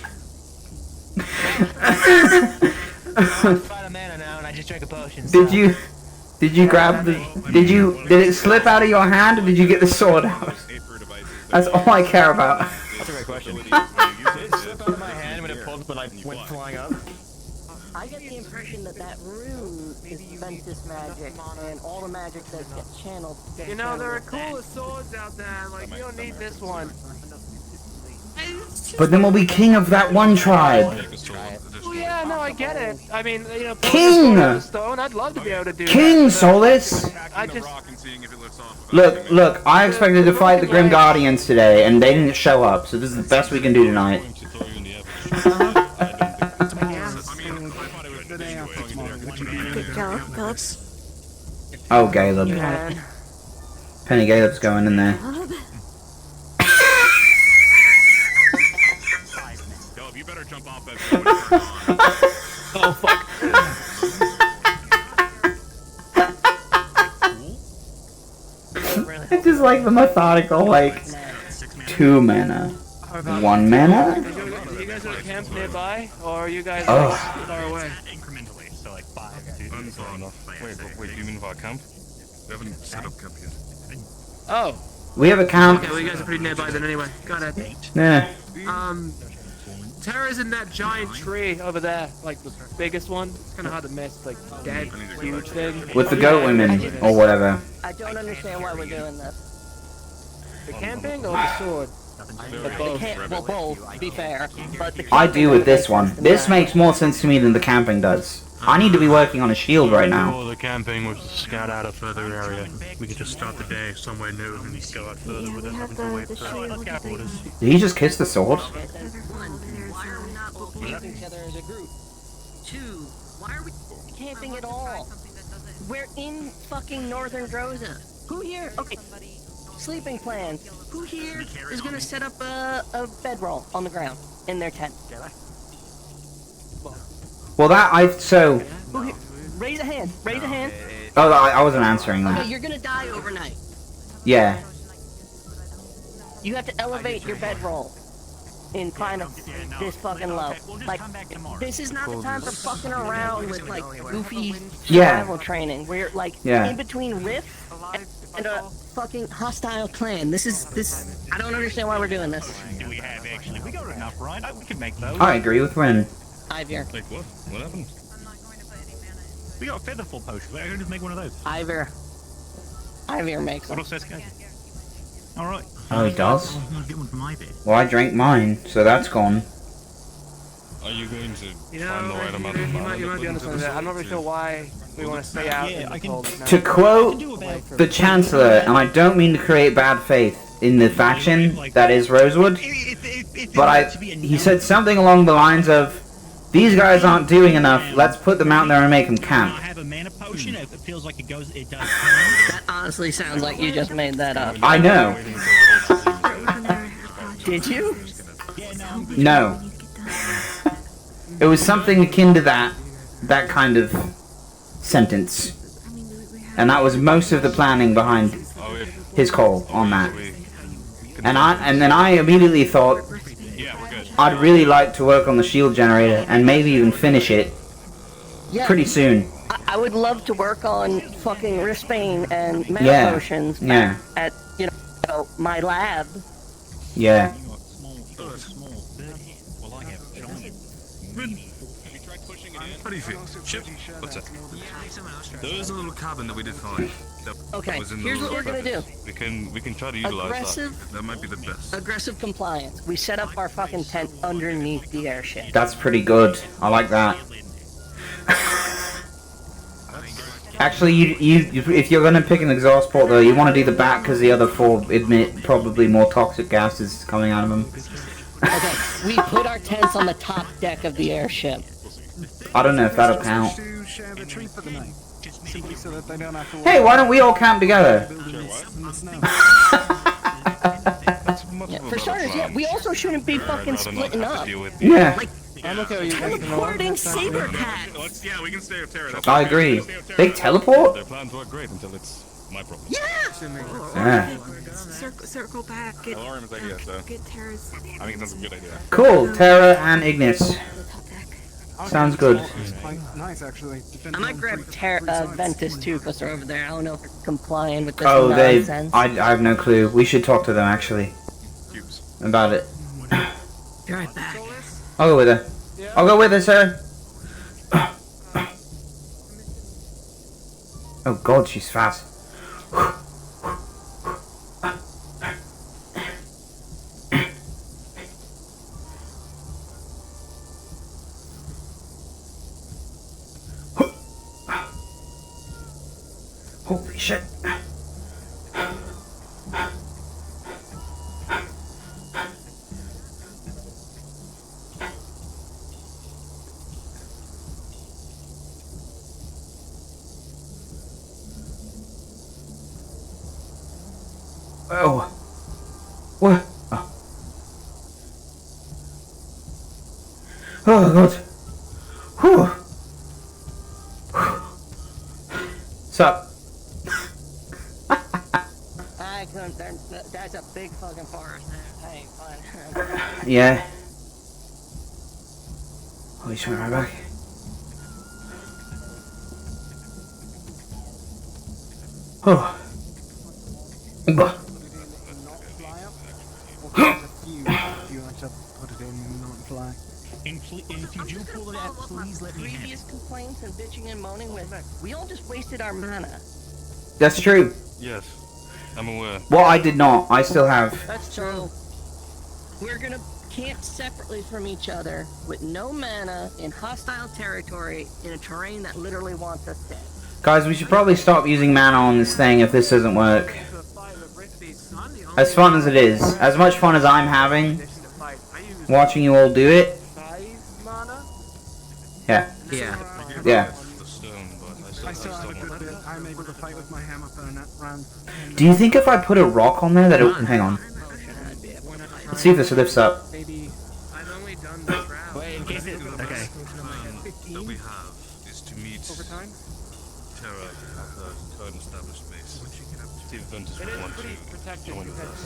I'm out of mana now, and I just drank a potion. Did you grab the, did it slip out of your hand or did you get the sword out? That's all I care about. That's a great question. Did it slip out of my hand when it pulled when I went flying up? I get the impression that that rune is Ventus magic, and all the magic that gets channeled. You know, there are cooler swords out there. Like, you don't need this one. But then we'll be king of that one tribe. Oh yeah, no, I get it. I mean, you know, King! the stone, I'd love to be able to do King that. Solus! I just... Look, I expected to fight the Grim Guardians today, and they didn't show up, so this is the best we can do tonight. Oh, Caleb. Penny Caleb's going in there. Caleb, you better jump off that building when it's on. Oh fuck. I just like the methodical, like 2 mana, 1 mana. Do you guys have a camp nearby, or are you guys Oh. like, far away? Incrementally, so like 5 Fair enough. Wait, do you mean of our camp? We haven't set up camp yet. Oh. We have a camp. Okay, well you guys are pretty nearby then anyway. Got it. Yeah. Terra's in that giant tree over there, like the biggest one. It's kind of hard to miss, like dead, huge thing. With the goat women or whatever. I don't understand why we're doing this. The camping or the sword? Well, both, to be fair. But the I do with this one. This makes more sense to me than the camping does. I need to be working on a shield right now. Or the camping was to scout out a further area. We could just start the day somewhere new and go out further without having to wait for orders. Did he just kiss the sword? Why are we not working together as a group? 2, why are we camping at all? We're in fucking northern Droza. Who here? Okay. Sleeping plans. Who here is gonna set up a bedroll on the ground in their tent? Well, so... Who here? Raise a hand. Raise a hand. Oh, I wasn't answering Okay, that. you're gonna die overnight. Yeah. You have to elevate your bedroll in kind of this fucking low. Like, this is not the time for fucking around with like goofy survival training. We're like in between Rift and a fucking hostile clan. This. I don't understand why we're doing this. Do we have actually? We got enough, right? We can make those. I agree with Ren. Ivor. Like what? What happened? We got a featherfall potion. I can just make one of those. Ivor makes them. What else, guy? Alright. Oh, he does? I'll get one for my bed. Well, I drank mine, so that's gone. Are you going to You know, find the right amount of you mana might to be put onto into something the there. I'm not really sure why we want to stay out in the cold. To quote the Chancellor, and I don't mean to create bad faith in the faction that is Rosewood, but he said something along the lines of, these guys aren't doing enough, let's put them out there and make them camp. I have a mana potion. It feels like it does. That honestly sounds like you just made that up. I know. Did you? No. It was something akin to that kind of sentence. And that was most of the planning behind his call on that. And then I immediately thought, I'd really like to work on the shield generator and maybe even finish it pretty soon. I would love to work on fucking Rispane and mana potions at my lab. Yeah. How do you feel? Chip, what's that? There is a little cabin that we did find. Okay, was in the here's what we're gonna do. We can try to utilize that. That might be the best. Aggressive compliance. We set up our fucking tent underneath the airship. That's pretty good. I like that. Actually, if you're gonna pick an exhaust port though, you want to do the back because the other 4 emit probably more toxic gases coming out of them. Okay, we put our tents on the top deck of the airship. I don't know if that'll count. To share the tree for the night, simply so that they don't have to. Hey, why don't we all camp together? For starters, we also shouldn't be fucking splitting up. Yeah. Like, I'm okay with you guys. teleporting saber cats. Yeah, we can stay with Terra. I agree. They teleport? Their plans work great until it's my problem. Yeah. Circle back. Get, Alarm's idea, so. get Terra's. I think that's a good idea. Cool. Terra and Ignis. Sounds good. Nice, actually. I might grab Ventus too, because they're over there. I don't know if they're complying with this Oh, nonsense. I have no clue. We should talk to them actually. About it. Be right back. I'll go with her. I'll go with her, sir. Oh god, she's fast. Holy shit. Oh. What? Oh. Oh god. Whew. Sup? I couldn't. That's a big fucking forest. That ain't fun. Yeah. Oh, he's coming right back. Oh. Bah. You want to put it in not fly? If you do pull it out, please let me have it. Previous complaints and bitching and moaning with, we all just wasted our mana. That's true. Yes, I'm aware. Well, I did not. I still have. That's true. We're gonna camp separately from each other with no mana in hostile territory in a terrain that literally wants us dead. Guys, we should probably stop using mana on this thing if this doesn't work. As fun as it is, as much fun as I'm having watching you all do it. Yeah. Yeah. Yeah. I still have a good bit. I'm able to fight with my hammer for a round. Do you think if I put a rock on there that it... Hang on. Let's see if this lifts up. Maybe. I've only done this round. Wait, in case it. Okay. That we have is to meet Terra at the current established base. See if Ventus would want to join with us.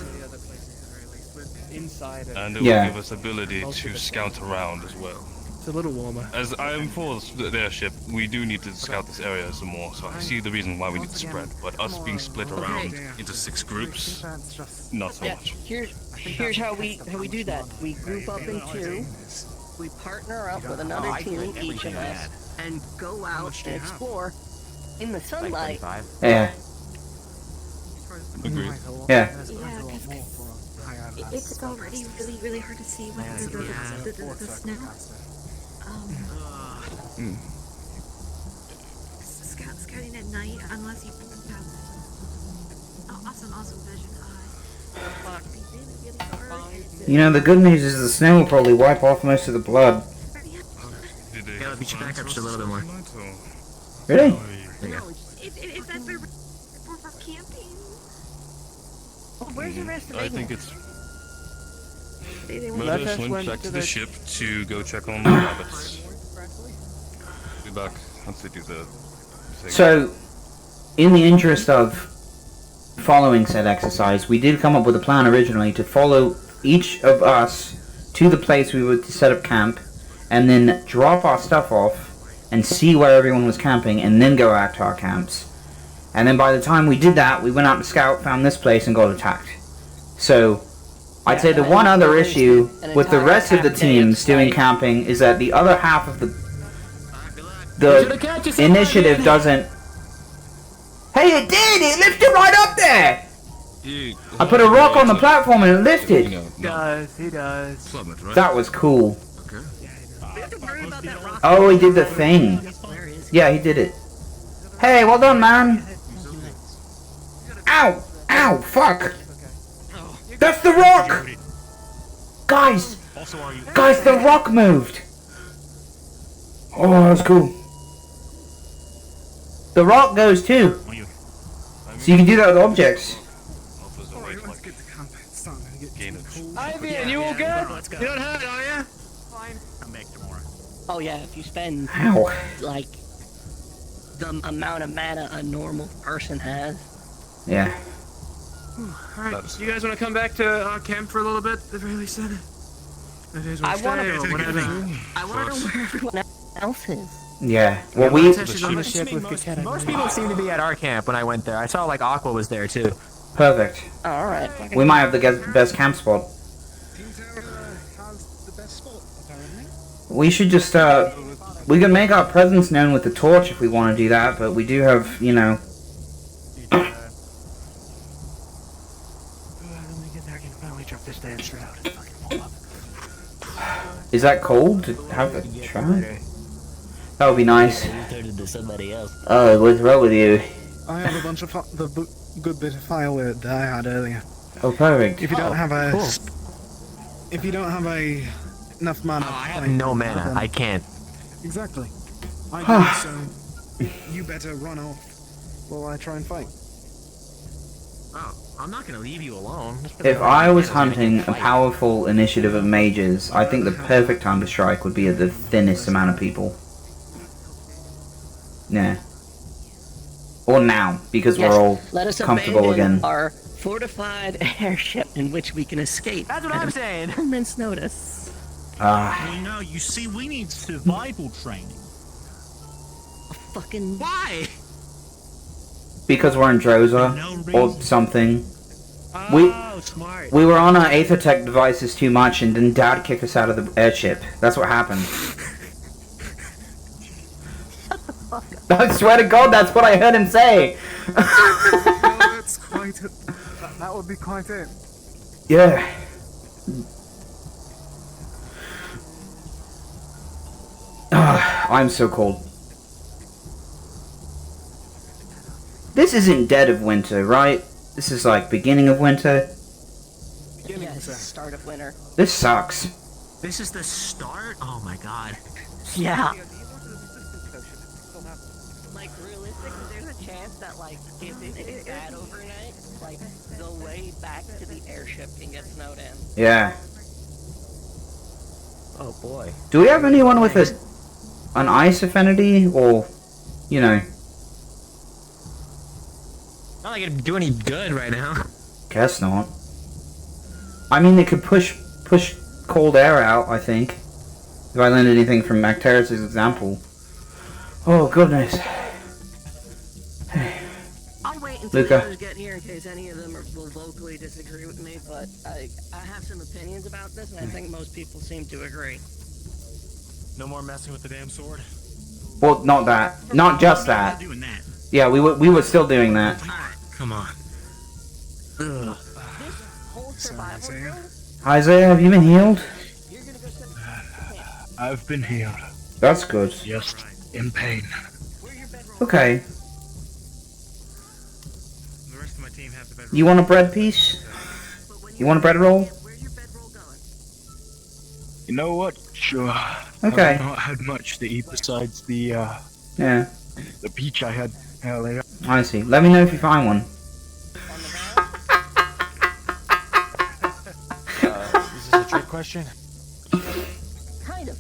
Inside And it will Yeah. give us ability to scout around as well. It's a little warmer. As I am for the airship, we do need to scout this area some more, so I see the reason why we need to spread. But us being split around into 6 groups, not so Yeah, much. here's how we do that. We group up in 2. We partner up with another team, each of us, and go out and explore in the sunlight. Yeah. Agreed. Yeah. It's already really, really hard to see whether the snow. Scouting at night, unless you have awesome vision eye. You know, the good news is the snow will probably wipe off most of the blood. Yeah, we should back up just a little bit more. Really? There you go. If that's for camping. Where's the rest of I think it's They murder swim back to the ship to go check on the rabbits. Be back once they do the thing. So, in the interest of following said exercise, we did come up with a plan originally to follow each of us to the place we would set up camp, and then drop our stuff off and see where everyone was camping, and then go back to our camps. And then by the time we did that, we went out to scout, found this place, and got attacked. So, I'd say the one other issue with the rest of the teams doing camping is that the other half of the initiative doesn't... Hey, it did! It lifted right up there! I put a rock on the platform and it lifted! He does. That was cool. Oh, he did the thing. Yeah, he did it. Hey, well done, man! Ow! Ow! Fuck! That's the rock! Guys! Guys, the rock moved! Oh, that was cool. The rock goes too. So you can do that with objects. Ivy, and you all good? You don't hurt, are you? Fine. Come back tomorrow. Oh yeah, if you spend Ow. like the amount of mana a normal person has. Yeah. Alright, you guys want to come back to our camp for a little bit? They've really said it. I want to stay or whatever. I want to know where everyone else is. Yeah. Well, we... Most people seem to be at our camp when I went there. I saw like Aqua was there too. Perfect. Oh, alright. We might have the best camp spot. We should just, we can make our presence known with the torch if we want to do that, but we do have, you know... Is that cold to have the shroud? That would be nice. Oh, what's wrong with you? I have a bunch of good bit of firewood that I had earlier. Oh, perfect. If you don't have a, cool. if you don't have enough mana, I have no mana. I can't. Exactly. I do, so you better run off while I try and fight. Oh. I'm not gonna leave you alone. If I was hunting a powerful initiative of mages, I think the perfect time to strike would be at the thinnest amount of people. Yeah. Or now, because Yes, we're all let us comfortable abandon again. our fortified airship in which we can escape. That's what I'm saying. Moment's notice. Ah. No, you see, we need survival training. Fucking why? Because we're in Droza, or something. We were on our Aethertech devices too much, and then Dad kicked us out of the airship. That's what happened. I swear to God, that's what I heard him say! That's quite it. That would be quite it. Yeah. I'm so cold. This isn't dead of winter, right? This is like beginning of winter. Yes, start of winter. This sucks. This is the start? Oh my god. Yeah. Like, realistically, there's a chance that, like, if it gets bad overnight, like, the way back to the airship can get snowed in. Yeah. Oh boy. Do we have anyone with an ice affinity, or, you know? Not like it'd do any good right now. Guess not. I mean, they could push cold air out, I think. If I learned anything from Macteris' example. Oh, goodness. I'll wait until Luca. the others get here in case any of them will vocally disagree with me, but I have some opinions about this, and I think most people seem to agree. No more messing with the damn sword. Well, not that. Not just that. Doing that. Yeah, we were still doing that. Come on. This whole survival drill, Isaiah, have you been healed? I've been healed. That's good. Just in pain. Okay. The rest of my team have the bedroom. You want a bread piece? You want a bread roll? You know what? Sure. Okay. I've not had much to eat besides the Yeah. the peach I had earlier. I see. Let me know if you find one. Is this a trick question? kind of,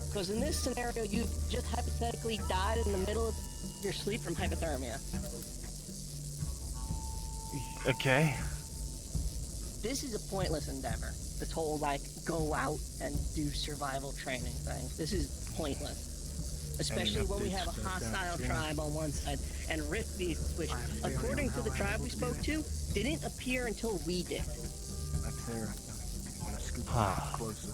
because in this scenario, you just hypothetically died in the middle of your sleep from hypothermia. Okay. This is a pointless endeavor. This whole, like, go out and do survival training thing. This is pointless. Especially when we have a hostile tribe on one side and rift beasts, which, according to the tribe we spoke to, didn't appear until we did. That's Terra. Wanna scoop closer.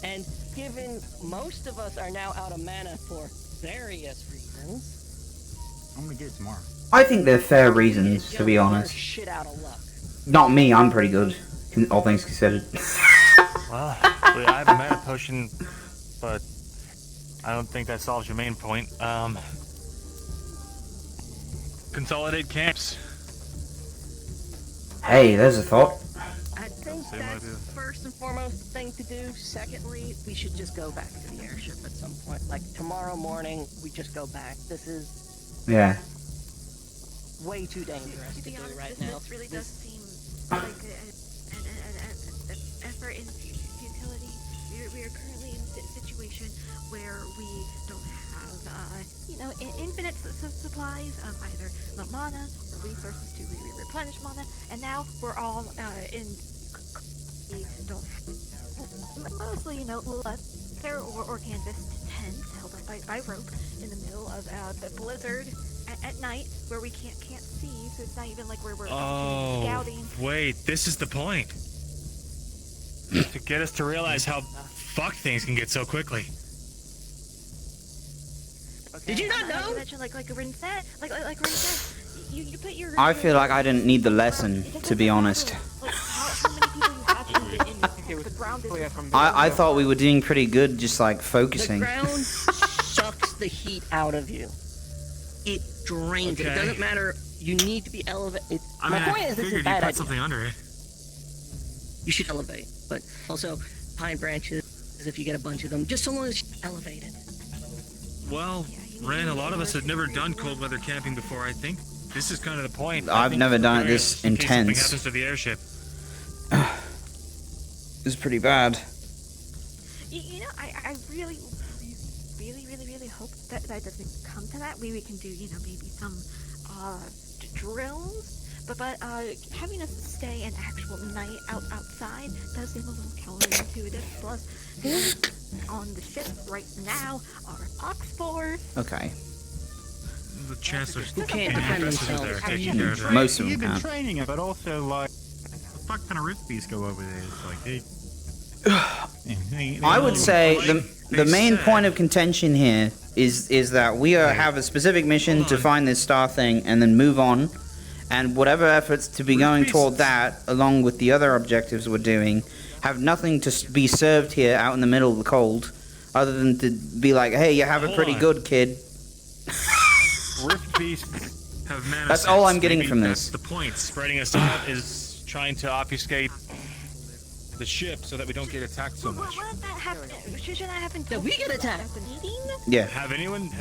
And given most of us are now out of mana for various reasons, I'm gonna get it tomorrow. I think they're fair reasons, to be honest. shit out of luck. Not me, I'm pretty good, all things considered. Well, I have a mana potion, but I don't think that solves your main point. Consolidate camps. Hey, there's a thought. I think that's first and foremost the thing to do. Secondly, we should just go back to the airship at some point. Like tomorrow morning, we just go back. This is Yeah. way too dangerous to do right now. This really does seem like an effort in futility. We are currently in a situation where we don't have, infinite supplies of either mana or resources to replenish mana, and now we're all we don't have, mostly, leather or canvas tents held up by rope in the middle of the blizzard at night where we can't see, so it's not even like we're scouting. Wait, this is the point. To get us to realize how fucked things can get so quickly. Did you not know? Like Rin said, like Rin said, you put your. I feel like I didn't need the lesson, to be honest. I thought we were doing pretty good, just like focusing. The ground sucks the heat out of you. It drains it. It doesn't matter. You need to be elevated. My point is, this is a bad idea. Something under it. You should elevate, but also pine branches, if you get a bunch of them, just so long as you're elevated. Well, Ren, a lot of us have never done cold weather camping before. I think This is kind of the point. I've never done it this in case something intense. happens to the airship. It's pretty bad. You know, I really hope that that doesn't come to that. We can do, you know, maybe some drills. But having us stay an actual night outside does seem a little counterintuitive. Plus, on the ship right now are Oxfords. Okay. The Chancellor's Who can't defend themselves. Most of them You've been can't. training it, but also like, the fuck kind of rift beasts go over there? It's like they I would say the main point of contention here is that we have a specific mission to find this star thing and then move on, and whatever efforts to be going toward that, along with the other objectives we're doing, have nothing to be served here out in the middle of the cold, other than to be like, hey, you have it pretty good, kid. Rift beasts have mana. That's all I'm sense. getting Maybe from that's this. the point. Spreading us out is trying to obfuscate the ship so that we don't get attacked so much. Wouldn't that happen? Shouldn't that happen? Yeah, we get attacked. Yeah. Has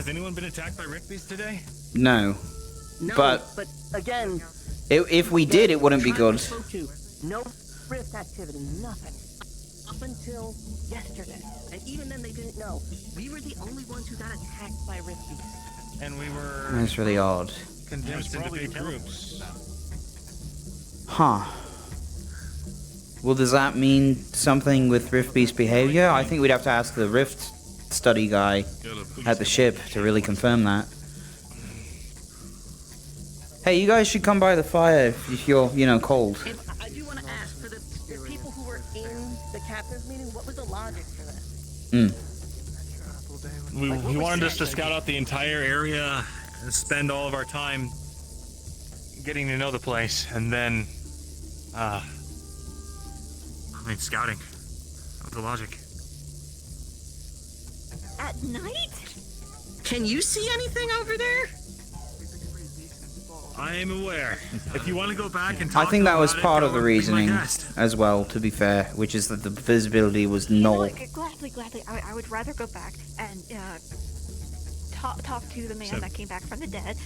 anyone been attacked by rift beasts today? No. No, But again, if we did, it wouldn't be good. no rift activity, nothing. Up until yesterday. And even then they didn't know. We were the only ones who got attacked by rift beasts. And we were That's really odd. condensed into big groups. Huh. Well, does that mean something with Rift Beast behavior? I think we'd have to ask the Rift study guy at the ship to really confirm that. Hey, you guys should come by the fire if you're, you know, cold. I do want to ask, for the people who were in the captain's meeting, what was the logic for that? He wanted us to scout out the entire area and spend all of our time getting to know the place, and then, scouting. That was the logic. At night? Can you see anything over there? I am aware. If you want to go back and talk I think that was about it, part go of the and be my reasoning guest. as well, to be fair, which is that the visibility was null. Gladly. I would rather go back and talk to the man that came back from the dead,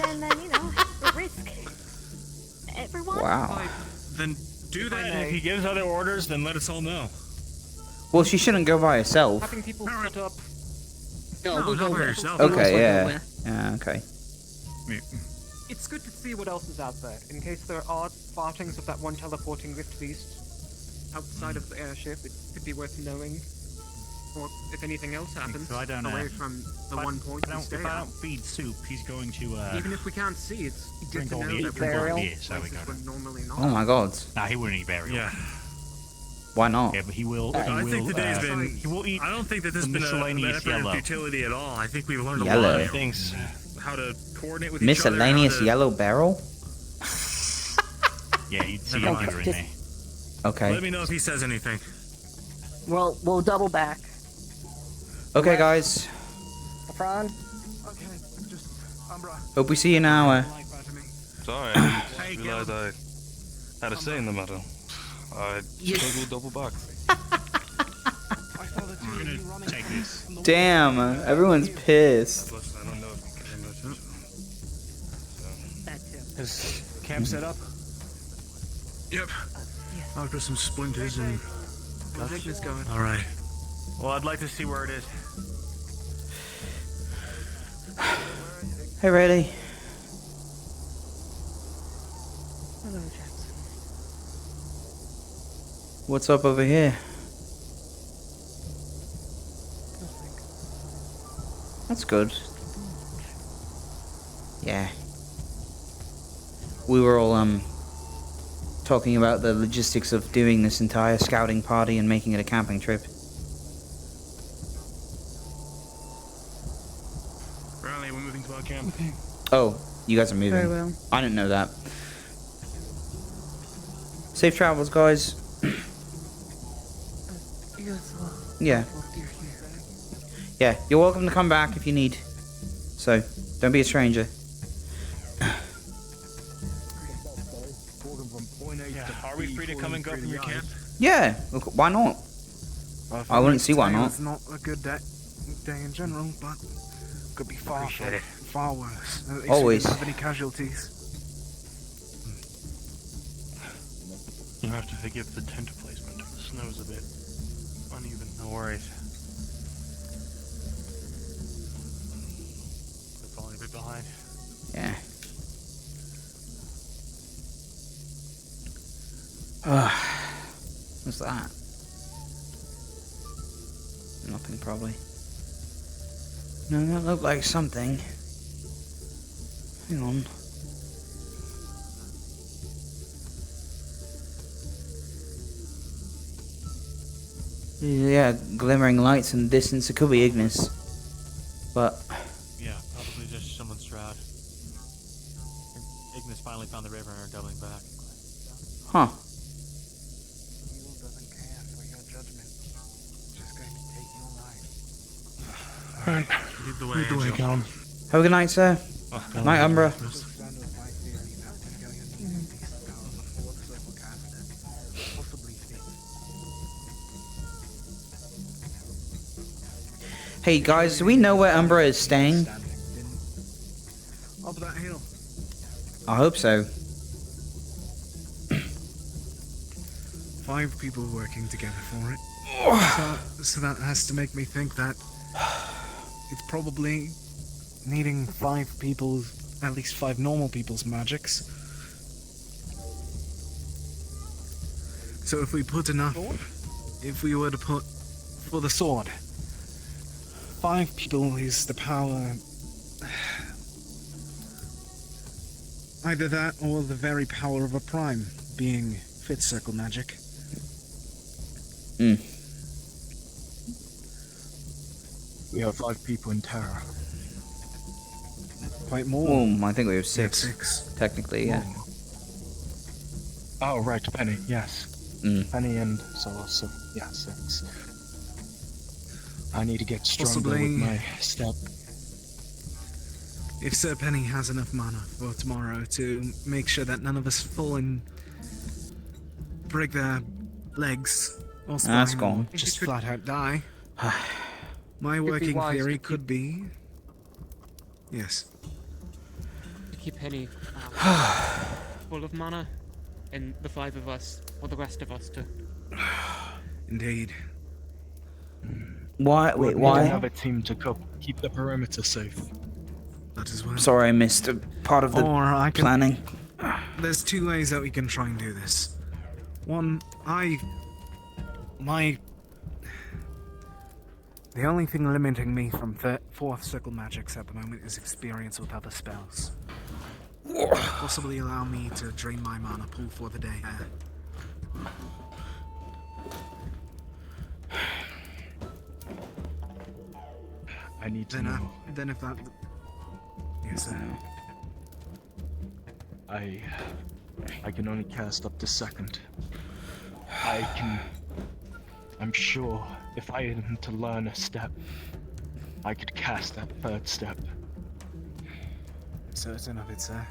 and then you know, risk everyone. Wow. Then do that, and if he gives other orders, then let us all know. Well, she shouldn't go by herself. Having people split up. No, not by yourself. Okay, yeah. Yeah, okay. It's good to see what else is out there, in case there are spottings of that one teleporting rift beast outside of the airship. It could be worth knowing. Or if anything else happens, So I don't know. away from the one point we stay If I at. don't feed soup, he's going to Even if we can't see, it's good drink to all know the that burial. we're Yeah, so we got would normally not. Oh my god. Nah, he wouldn't eat burial. Yeah. Why not? Yeah, but he will. I think today's been. He will eat. I don't think that this the has been an miscellaneous effort yellow. of futility at all. I think we've learned a Yellow. lot of things. How to coordinate with each other. Miscellaneous how to- yellow barrel? Yeah, you'd see Never a mind. leader in there. Okay. Let me know if he says anything. Well, we'll double back. Okay, guys. Fran? Okay, just Umbra. Hope we see you in an hour. Sorry, I didn't realize I had a say in the matter. I struggled double back. I'm gonna take this. Damn, everyone's pissed. Is camp set up? Yep. I've got some splinters and. Is going. All right. Well, I'd like to see where it is. Hey, ready? Hello, Jackson. What's up over here? That's good. Yeah. We were all, talking about the logistics of doing this entire scouting party and making it a camping trip. Riley, we're moving to our camp. Oh, you guys are moving. Very well. I didn't know that. Safe travels, guys. Yeah. Yeah, you're welcome to come back if you need. So, don't be a stranger. Are we free to come and go from your camp? Yeah, look, why not? I wouldn't see why Today not. was not a good day in general, but Could be far worse. At least Always. we didn't have any casualties. You have to forgive the tent placement. The snow's a bit uneven. No worries. We're falling a bit behind. Yeah. What's that? Nothing, probably. No, that looked like something. Hang on. Yeah, glimmering lights in the distance. It could be Ignis. But... Yeah, probably just someone's shroud. Ignis finally found the river and are doubling back. Huh. Alright. Lead the Lead the way, Callum. Have a good night, sir. Night, Umbra. Hey guys, do we know where Umbra is staying? Up that hill. I hope so. 5 people working together for it. So that has to make me think that it's probably needing 5 people's, at least 5 normal people's magics. So if we put enough, if we were to put for the sword, 5 people is the power. Either that or the very power of a prime, being 5th circle magic. We have 5 people in Terra. Quite more. I think we have 6. 6. Technically, yeah. Oh, right, Penny, yes. Penny and Solar, so yeah, 6. I need to get stronger with my step. If Sir Penny has enough mana for tomorrow to make sure that none of us fall and break their legs or That's spine gone. or just flat out die, my working theory could be... Yes. To keep Penny full of mana, and the 5 of us, or the rest of us, to... Indeed. Why? Wait, why? We have a team to keep the perimeter safe. That is well. Sorry, I missed a part of the planning. There's 2 ways that we can try and do this. One, the only thing limiting me from 4th circle magics at the moment is experience with other spells. Possibly allow me to drain my mana pool for the day. I need to know. Then if that... Yes, sir. I can only cast up to 2nd. I'm sure if I am to learn a step, I could cast that 3rd step. Certain of it, sir.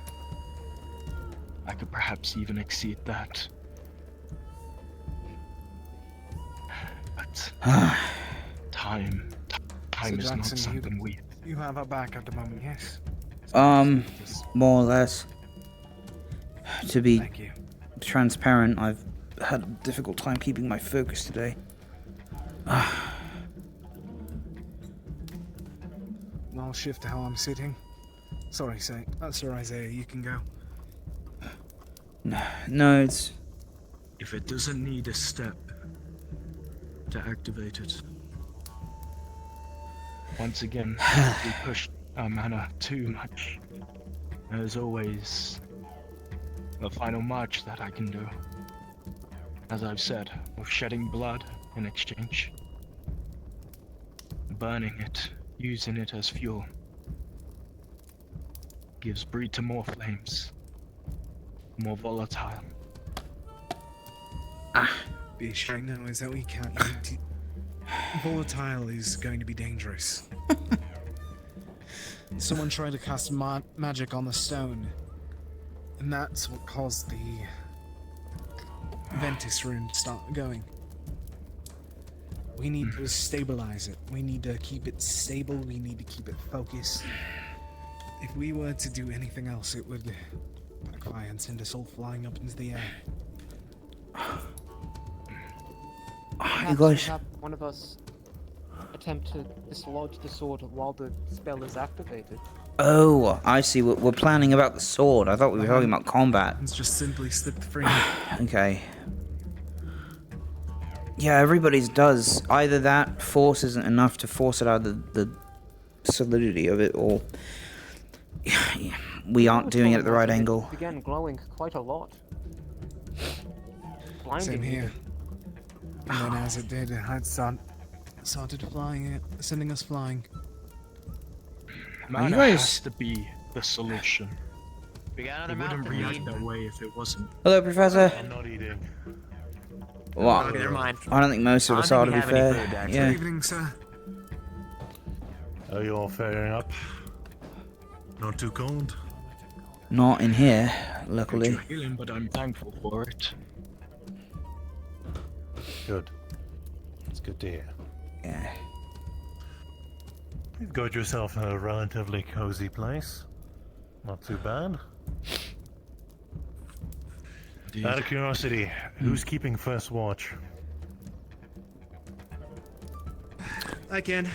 I could perhaps even exceed that. But time is not something we... You have our back at the moment, yes? More or less. To be transparent, I've had a difficult time keeping my focus today. I'll shift to how I'm sitting. Sorry, Sir Isaiah, you can go. No, it's... If it doesn't need a step to activate it. Once again, if we push our mana too much, there's always a final march that I can do. As I've said, with shedding blood in exchange. Burning it, using it as fuel, gives breed to more flames, more volatile. The issue right now is that we can't use volatile is going to be dangerous. Someone tried to cast magic on the stone, and that's what caused the Ventus rune to start going. We need to stabilize it. We need to keep it stable. We need to keep it focused. If we were to do anything else, it would backfire and send us all flying up into the air. You guys. Have one of us attempt to dislodge the sword while the spell is activated. Oh, I see. We're planning about the sword. I thought we were talking about combat. Let's just simply slip the frame. Okay. Yeah, everybody's does. Either that force isn't enough to force it out of the solidity of it, or we aren't doing it at the right angle. It began glowing quite a lot. Same here. And then as it did, it had started flying, sending us flying. Mana has to be the solution. We got It wouldn't react that way if it wasn't. Hello, Professor. I'm not eating. Well, Okay, never mind. I don't think most of us are, to be fair. Yeah. Good evening, sir. Are you all faring up? Not too cold? Not in here, luckily. You're healing, but I'm thankful for it. Good. It's good to hear. Yeah. You've got yourself a relatively cozy place. Not too bad. Out of curiosity, who's keeping first watch? I can.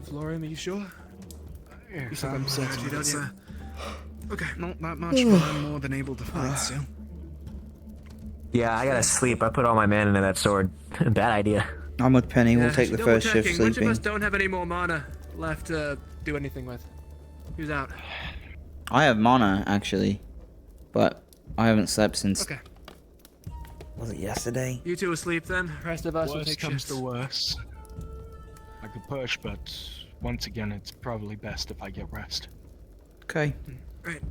Florian, are you sure? You said I'm certain, don't you? Okay, not that much, but I'm more than able to fight still. Yeah, I gotta sleep. I put all my mana into that sword. Bad idea. I'm with Penny. We'll take the first shift Which of sleeping. us don't have any more mana left to do anything with? Who's out? I have mana, actually. But I haven't slept since... Okay. Was it yesterday? You two asleep then. Rest of us will Worst take comes shifts. to worst. I could push, but once again, it's probably best if I get rest. Okay. Right.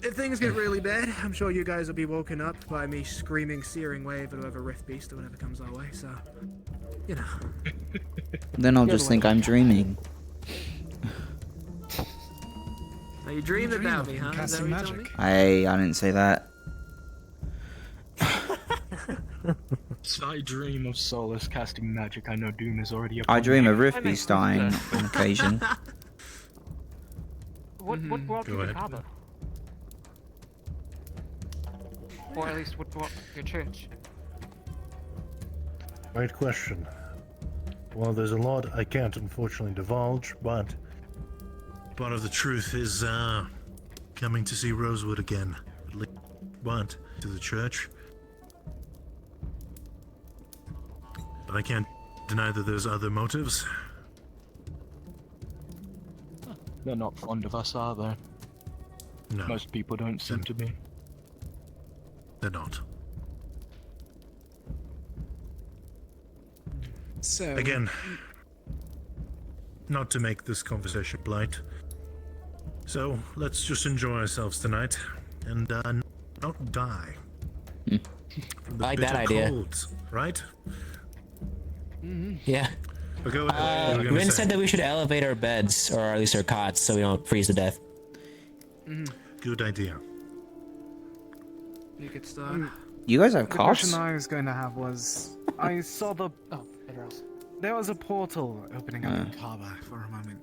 If things get really bad, I'm sure you guys will be woken up by me screaming Searing Wave at whoever Rift Beast or whatever comes our way, so... You know. Then I'll just think I'm dreaming. Now you dreamed about me, huh? Is that Casting what you told me? Hey, I didn't say that. I dream of Solus casting magic. I know Doom is already I upon dream me. of Rift Beast dying on occasion. What brought Go you to ahead. Kaba? Or at least what brought your church? Great question. Well, there's a lot I can't unfortunately divulge, but part of the truth is coming to see Rosewood again. But to the church. But I can't deny that there's other motives. They're not fond of us, are they? No. Most people don't seem to be. They're not. So... Again, not to make this conversation blight. So, let's just enjoy ourselves tonight and not die. From the I like that bitter idea. cold, right? Yeah. Okay, what were you gonna Rin say? said that we should elevate our beds, or at least our cots, so we don't freeze to death. Good idea. You could start. You guys have The question cots? I was going to have was... I saw the... Oh, Pedros. There was a portal opening up in Kaba for a moment.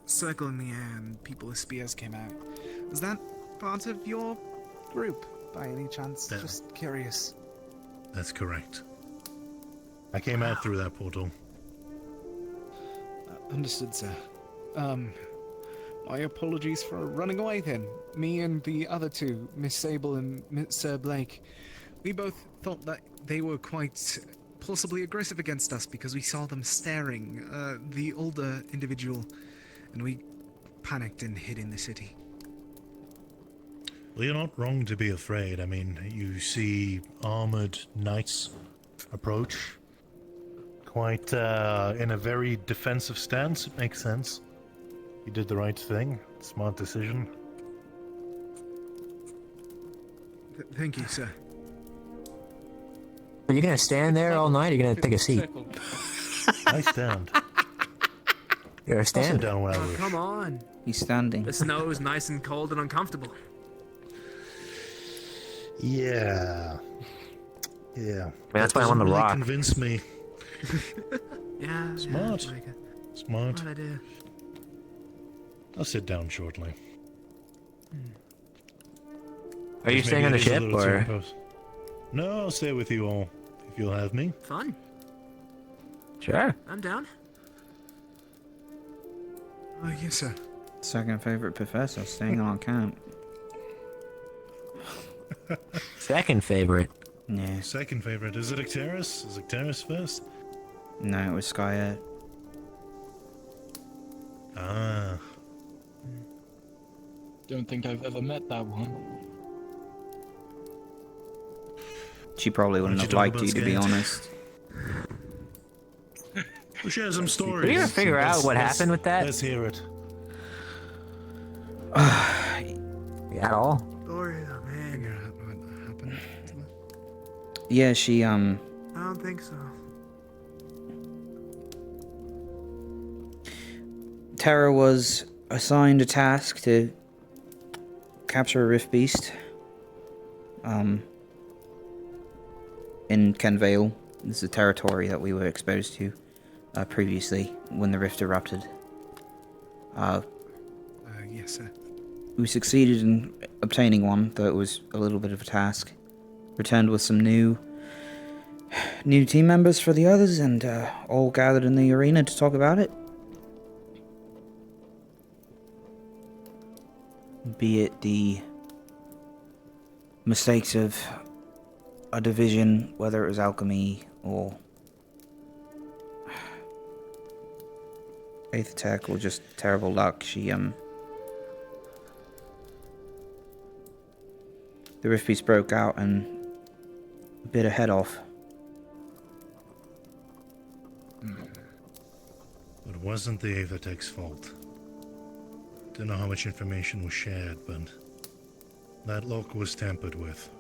Circling the air and people with spears came out. Was that part of your group, by any chance? Yeah. Just curious. That's correct. I came out through that portal. Understood, sir. My apologies for running away then. Me and the other two, Miss Sable and Sir Blake, we both thought that they were quite possibly aggressive against us because we saw them staring, the older individual, and we panicked and hid in the city. Well, you're not wrong to be afraid. I mean, you see armored knights approach. Quite in a very defensive stance. It makes sense. You did the right thing. Smart decision. Thank you, sir. Are you gonna stand there all night, or are you gonna take a seat? I stand. You're a I'll sit stand. down where I Oh, wish. come on. He's standing. The snow is nice and cold and uncomfortable. Yeah. Yeah. that's why I'm on the really rock. Convince me. Yeah. Smart. Yeah, like Smart. What idea? I'll sit down shortly. Are you Just staying maybe on the it is a ship, little too or? close. No, I'll stay with you all if you'll have me. Fun. Sure. I'm down. Oh yes, sir. Second favorite professor staying on camp. Second favorite. Yeah. Second favorite. Is it Icterus? Is Icterus first? No, it was Skya. Ah. Don't think I've ever met that one. She probably wouldn't Why have don't you talk liked you, to be about honest. We'll share some stories. Did you ever figure out what happened with that? Let's hear it. At all? Story, oh man. What happened? Yeah, she, I don't think so. Terra was assigned a task to capture a Rift Beast. In Kenvale. This is a territory that we were exposed to previously when the rift erupted. Yes, sir. We succeeded in obtaining one, though it was a little bit of a task. Returned with some new team members for the others, and all gathered in the arena to talk about it. Be it the mistakes of a division, whether it was alchemy or Aether Tech, or just terrible luck. The Rift Beast broke out and bit her head off. It wasn't the Aether Tech's fault. Don't know how much information was shared, but that lock was tampered with.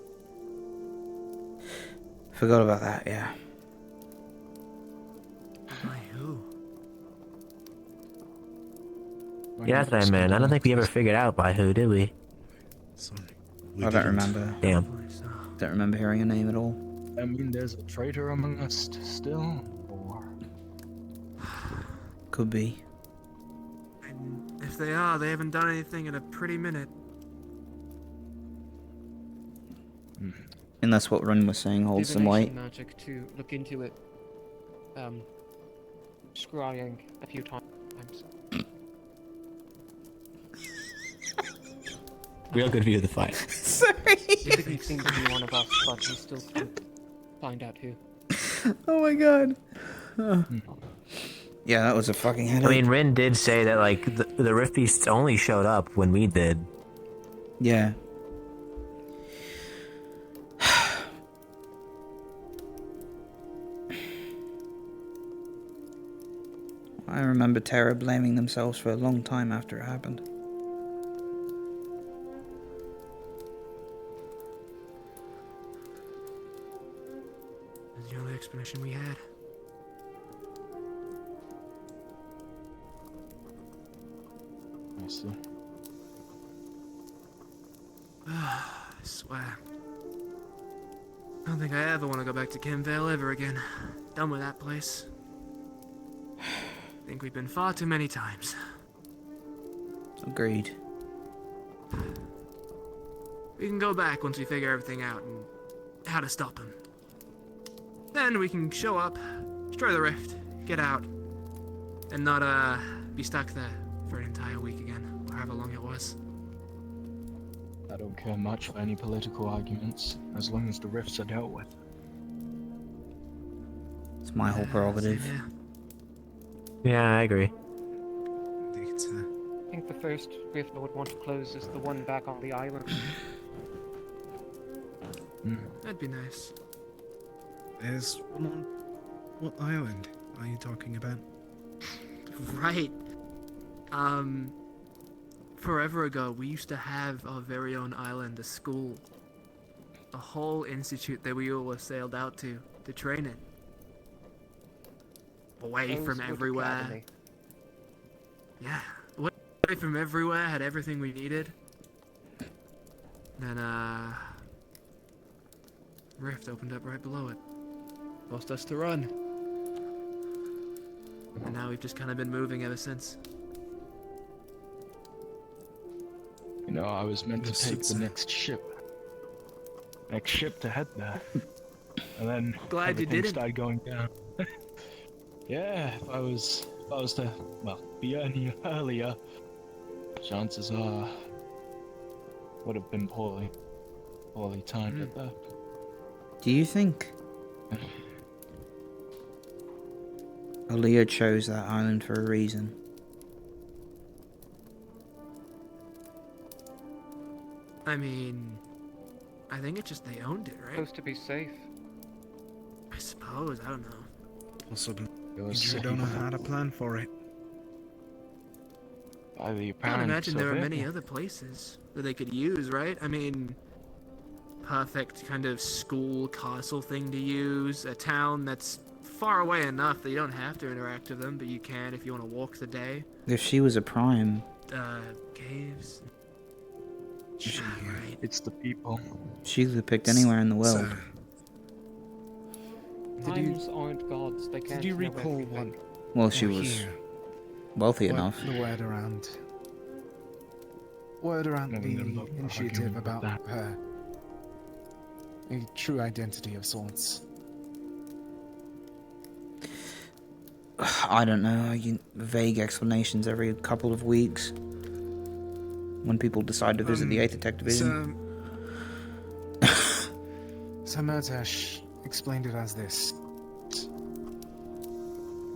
Forgot about that, yeah. By who? Yeah, that's what I meant. I don't think we ever figured out by who, did we? Sorry. I don't remember. Damn. Don't remember hearing a name at all. I mean, there's a traitor among us still, or... Could be. And if they are, they haven't done anything in a pretty minute. And that's what Run was saying holds some weight. Divination magic to look into it. Scrying a few times. Real good view of the fight. Sorry. Typically seems to be one of us, but we still can't find out who. Oh my god. Yeah, that was a fucking headache. I mean, Rin did say that, like, the Rift Beasts only showed up when we did. Yeah. I remember Terra blaming themselves for a long time after it happened. That's the only explanation we had. I see. I swear. I don't think I ever want to go back to Kenvale ever again. Done with that place. I think we've been far too many times. Agreed. We can go back once we figure everything out and how to stop him. Then we can show up, destroy the rift, get out, and not be stuck there for an entire week again, or however long it was. I don't care much for any political arguments, as long as the rifts are dealt with. It's my whole prerogative. Yeah. Yeah, I agree. I think it's I think the first rift I would want to close is the one back on the island. That'd be nice. There's one on... What island are you talking about? Right. Forever ago, we used to have our very own island, a school. A whole institute that we all sailed out to train in. Away from Rosewood everywhere. Academy. Yeah. Away from everywhere, had everything we needed. Then, rift opened up right below it. Forced us to run. And now we've just kind of been moving ever since. You know, I was meant to take the next ship. Next ship to head there. And then Glad you everything didn't. started going down. Yeah, if I was to, well, be any earlier, chances are would have been poorly timed at that. Do you think Aaliyah chose that island for a reason? I mean, I think it's just they owned it, right? Supposed to be safe. I suppose, I don't know. Possibly. It was Dredona had a plan for it. By the I apparent can't imagine there are survey. many other places that they could use, right? I mean, perfect kind of school castle thing to use, a town that's far away enough that you don't have to interact with them, but you can if you want to walk the day. If she was a prime, Caves. Right. It's the people. she could have picked anywhere in the world. Primes aren't gods. They can't. Did you know recall everything. Well, she was wealthy What enough. The word around the initiative about her. A true identity of sorts. I don't know. Vague explanations every couple of weeks when people decide to visit the 8th Attack Division. Sir Murtash explained it as this.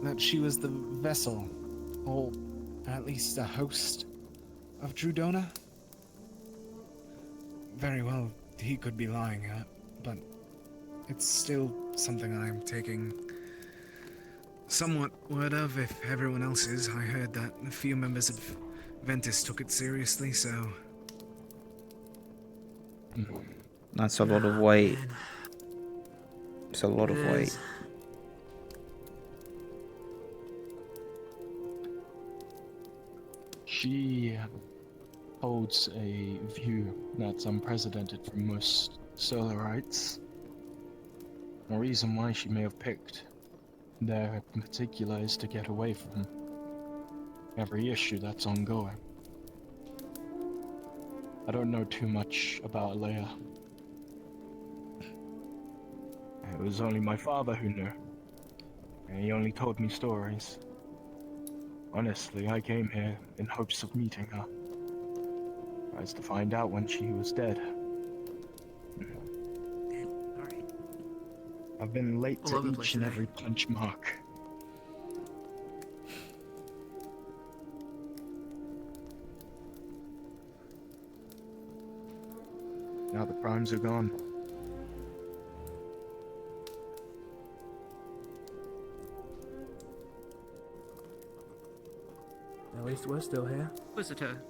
That she was the vessel, or at least a host, of Dredona. Very well, he could be lying, but it's still something I'm taking somewhat word of, if everyone else is. I heard that a few members of Ventus took it seriously, so... That's a lot of weight. It's a lot of weight. She holds a view that's unprecedented for most Solarites. The reason why she may have picked there in particular is to get away from every issue that's ongoing. I don't know too much about Leia. It was only my father who knew, and he only told me stories. Honestly, I came here in hopes of meeting her. I was to find out when she was dead. I've been late All over to the place each and today. every punch mark. Now the primes are gone. At least we're still here. Visitor.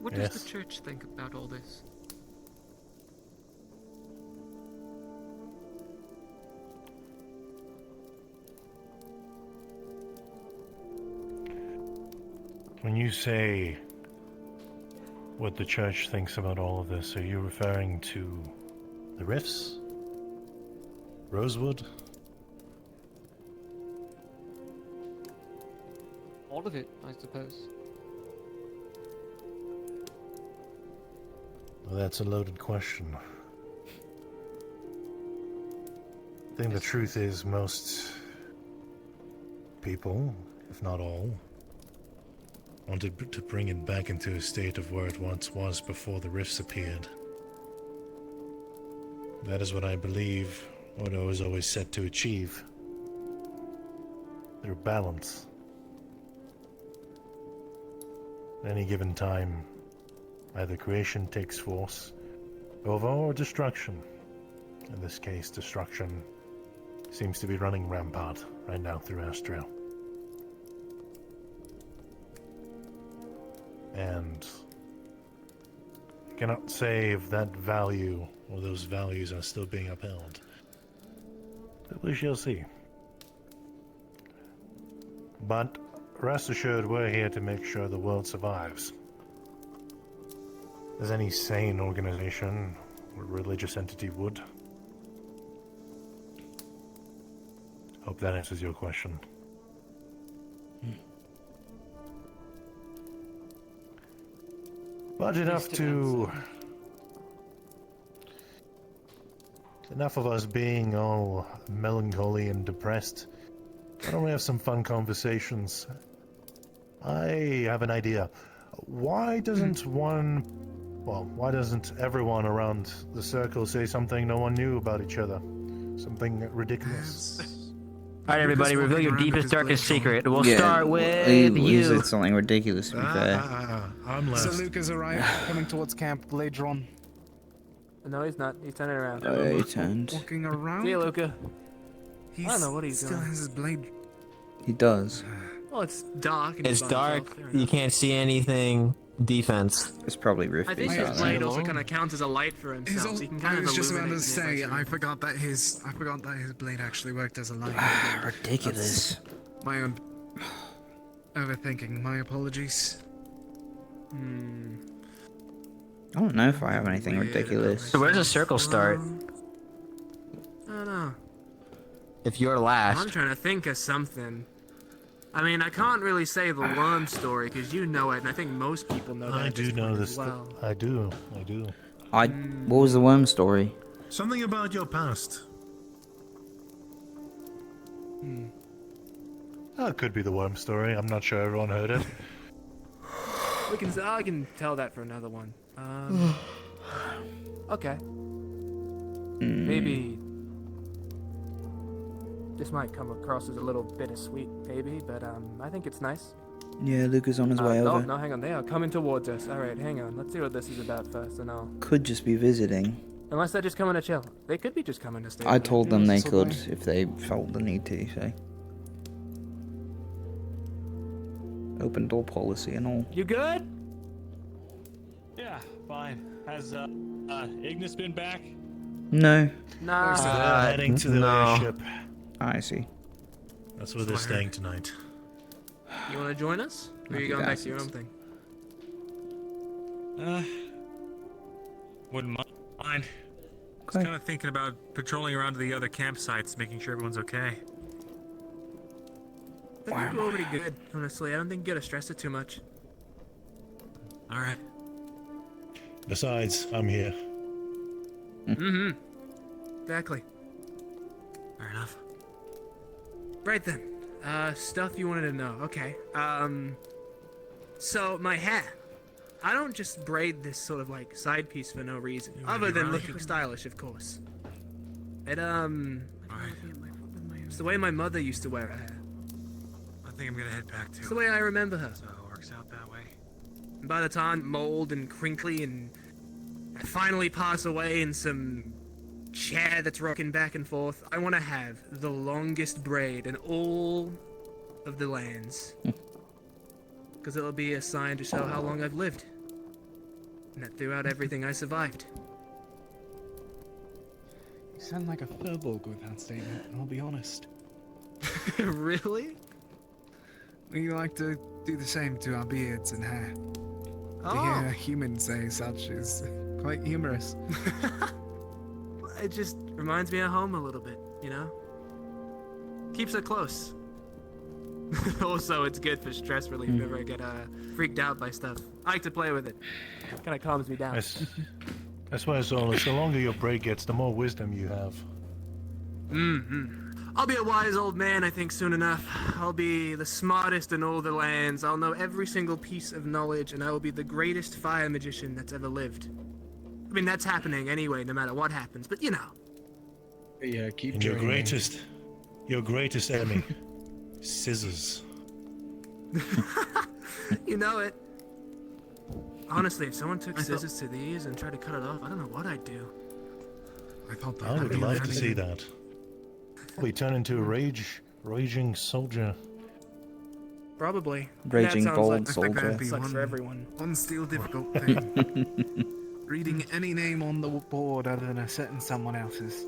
What Yes. does the church think about all this? When you say what the church thinks about all of this, are you referring to the rifts? Rosewood? All of it, I suppose. Well, that's a loaded question. I think the truth is most people, if not all, wanted to bring it back into a state of where it once was before the rifts appeared. That is what I believe Odo is always set to achieve. Through balance. At any given time, either creation takes force over or destruction. In this case, destruction seems to be running rampart right now through Astral. And I cannot say if that value or those values are still being upheld. But we shall see. But rest assured, we're here to make sure the world survives. as any sane organization or religious entity would. Hope that answers your question. But enough of us being all melancholy and depressed. Why don't we have some fun conversations? I have an idea. Why doesn't everyone around the circle say something no one knew about each other? Something ridiculous. Alright, everybody, reveal your deepest, darkest secret. We'll Yeah, start with he you. said something ridiculous, to be fair. I'm left. So Luke has arrived, coming towards camp, blade drawn. No, he's not. He's turning around. Oh, he turned. Walking around? See you, Luca. He's I don't know what he's still doing. has his blade. He does. Well, it's dark. And It's he's by dark. himself. You can't see anything. Defense. It's probably I think roof-based, his aren't blade they? also kind of counts as a light for himself. So he can kind I of was just about to illuminate say, it. I forgot that his blade actually worked as a light. Ridiculous. That's my own overthinking. My apologies. I don't know if I have anything ridiculous. So where's the circle start? I don't know. If you're I'm last. trying to think of something. I mean, I can't really say the worm story because you know it, and I think most people know that. I at do know point this. as well. I do. What was the worm story? Something about your past. That could be the worm story. I'm not sure everyone heard it. I can tell that for another one. Okay. Maybe this might come across as a little bittersweet, maybe, but I think it's nice. Yeah, Luke is on his way over. No, hang on. They are coming towards us. All right, hang on. Let's see what this is about first, and I'll. Could just be visiting. Unless they're just coming to chill. They could be just coming to stay. I with told me. them they could if they felt the need to, so. Open door policy and all. You good? Yeah, fine. Has Ignis been back? No. Nah. They're heading to the airship. I see. That's where they're staying tonight. You want to join us? Or are you Lucky going back to your own bastards. thing? Wouldn't mind. Just kind of thinking about patrolling around to the other campsites, making sure everyone's okay. I think we're already good, honestly. I don't think you gotta stress it too much. All right. Besides, I'm here. Mm-hmm. Exactly. Fair enough. Right then. Stuff you wanted to know. Okay. So my hair. I don't just braid this sort of like side piece for no reason, other than looking stylish, of course. It's the way my mother used to wear her hair. I think I'm gonna head back too. It's the way I remember her. So it works out that way. And by the time mold and crinkly and I finally pass away in some chair that's rocking back and forth, I want to have the longest braid in all of the lands. Because it'll be a sign to show how long I've lived. And that throughout everything I survived. You sound like a furbolg with that statement, I'll be honest. Really? We like to do the same to our beards and hair. To Oh. hear humans say such is quite humorous. It just reminds me of home a little bit, you know? Keeps it close. Also, it's good for stress relief whenever I get freaked out by stuff. I like to play with it. Kind of calms me down. I swear, Solus, the longer your braid gets, the more wisdom you have. I'll be a wise old man, I think, soon enough. I'll be the smartest in all the lands. I'll know every single piece of knowledge, and I will be the greatest fire magician that's ever lived. I mean, that's happening anyway, no matter what happens, but you know. Yeah, keep And your greatest enemy, scissors. You know it. Honestly, if someone took scissors to these and tried to cut it off, I don't know what I'd do. I thought that I would be love to funny. see that. We turn into a raging soldier. Probably. Raging That sounds bold like soldier. That'd be sucks for everyone. One still difficult thing. Reading any name on the board other than a set in someone else's.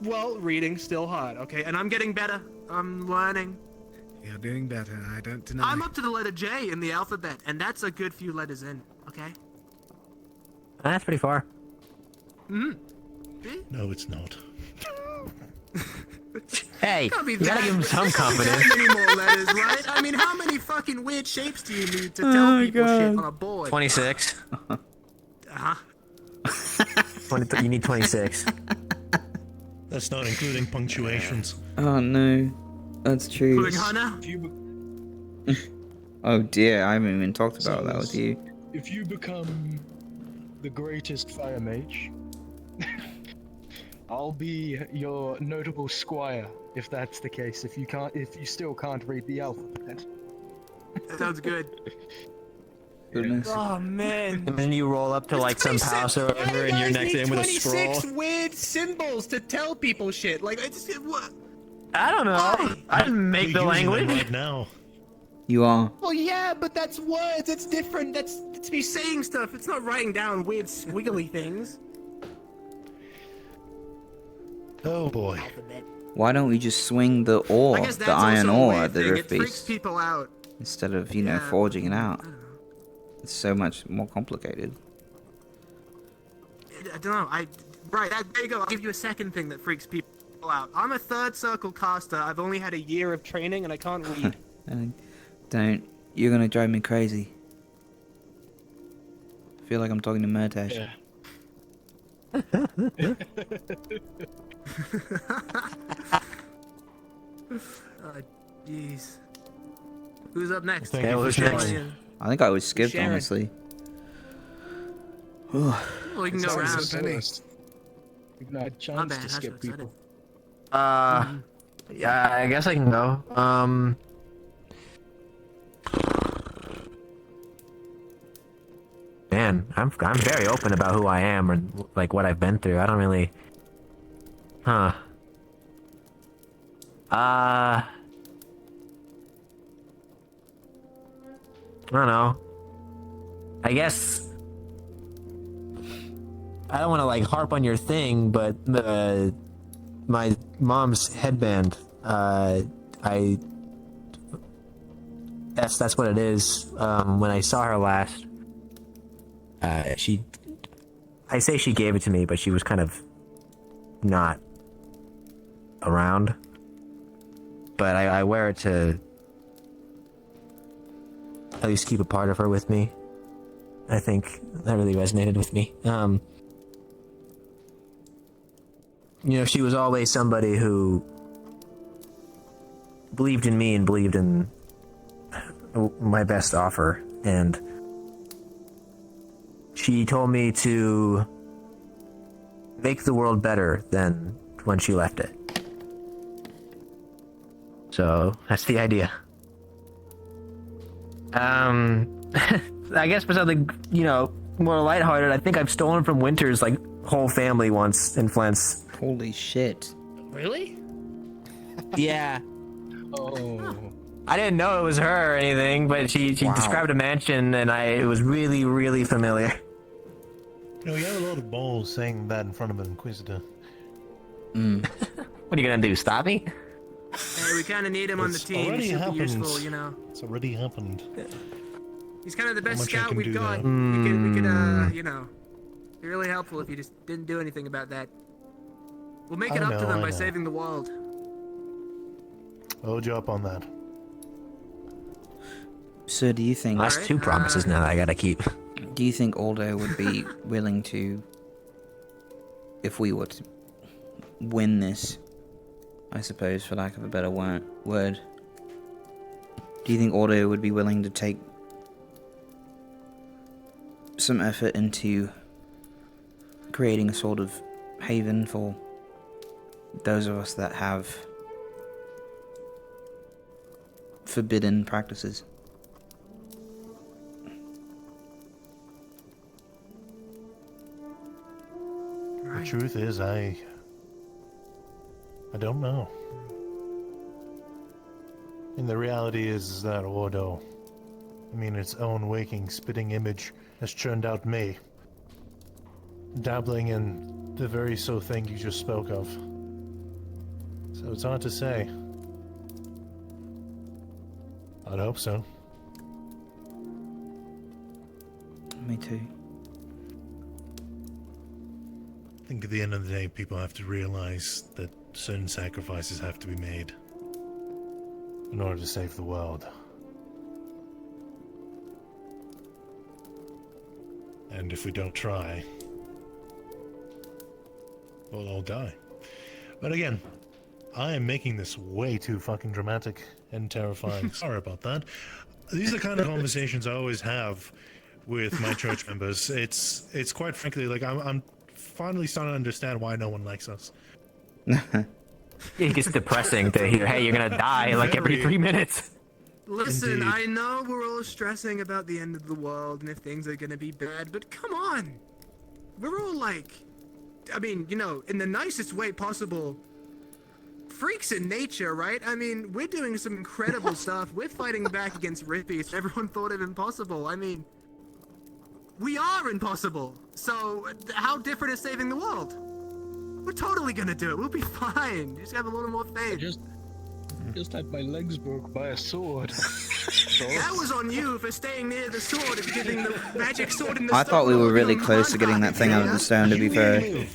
Well, reading's still hard, okay? And I'm getting better. I'm learning. You're doing better, I don't deny. I'm up to the letter J in the alphabet, and that's a good few letters in, okay? That's pretty far. Hmm. No, it's not. Hey, Can't be you gotta that- give him some can't be confidence. that many more letters, right? I mean, how many fucking weird shapes do you need to tell people shit on a board? 26. Uh-huh. 20, you need 26. That's not including punctuations. Oh no, that's true. Including Hannah? Oh dear, I haven't even talked about So that with you. If you become the greatest fire mage, I'll be your notable squire. If that's the case, if you still can't read the alphabet. Sounds good. Goodness. Oh man. And then you roll up to like some house or whatever, and you're next to him with a scroll. 26 weird symbols to tell people shit. Like, what? I don't know. I didn't make the You're using them language. right now. You are. Well, yeah, but that's words. It's different. It's me saying stuff. It's not writing down weird squiggly things. Oh boy. Why don't we just swing the ore, I guess the that's iron also a ore weird at the thing. drift It freaks beast, people out. instead of, you know, Yeah. forging it out? It's so much more complicated. I don't know. Right. There you go. I'll give you a second thing that freaks people out. I'm a third circle caster. I've only had a year of training, and I can't read. Don't. You're gonna drive me crazy. I feel like I'm talking to Murtash. Yeah. Oh, jeez. Who's up next? Yeah, who's next? I think I was skipped, Sharon. honestly. Well, we can go Sounds around. so first. We've not had a My chance bad, to I skip should've said people. Yeah, I guess I can go. Man, I'm very open about who I am and like what I've been through. I don't really. Huh. I don't know. I guess I don't want to like harp on your thing, but my mom's headband. That's what it is. When I saw her last, I say she gave it to me, but she was kind of not around. But I wear it to at least keep a part of her with me. I think that really resonated with me. You know, she was always somebody who believed in me and believed in my best offer, and she told me to make the world better than when she left it. So that's the idea. I guess for something, you know, more lighthearted, I think I've stolen from Winter's like whole family once in Flint's. Holy shit. Really? Yeah. Oh. I didn't know it was her or anything, but she Wow. described a mansion, and it was really, really familiar. You know, you have a lot of balls saying that in front of an Inquisitor. What are you gonna do? Stop me? Hey, we kind of need him on the It's team. already He should be happened. useful, you know. It's already happened. He's kind of the best much I scout can we've do got. now. We could, you know, be really helpful if you just didn't do anything about that. We'll make it I up to know, them I by know. saving the world. I'll hold you up on that. So do you think... That's two promises now that I gotta keep. Do you think Aldo would be willing to... If we were to win this, I suppose, for lack of a better word, do you think Aldo would be willing to take some effort into creating a sort of haven for those of us that have forbidden practices? The truth is, I don't know. And the reality is that Ordo, I mean, its own waking, spitting image has churned out me, dabbling in the very so thing you just spoke of. So it's hard to say. I'd hope so. Me too. I think at the end of the day, people have to realize that certain sacrifices have to be made in order to save the world. And if we don't try, we'll all die. But again, I am making this way too fucking dramatic and terrifying. Sorry about that. These are the kind of conversations I always have with my church members. It's quite frankly, like, I'm finally starting to understand why no one likes us. It gets depressing to hear, hey, you're gonna die like every 3 minutes. Listen, Indeed. I know we're all stressing about the end of the world and if things are gonna be bad, but come on! We're all like, I mean, you know, in the nicest way possible, freaks in nature, right? I mean, we're doing some incredible stuff. We're fighting back against Rippies. Everyone thought it impossible. I mean, we are impossible. So, how different is saving the world? We're totally gonna do it. We'll be fine. Just have a little more faith. Just had my legs broke by a sword. That was on you for staying near the sword and getting the magic sword in the I stone. thought we were really close to getting that thing out of the stone, to be fair.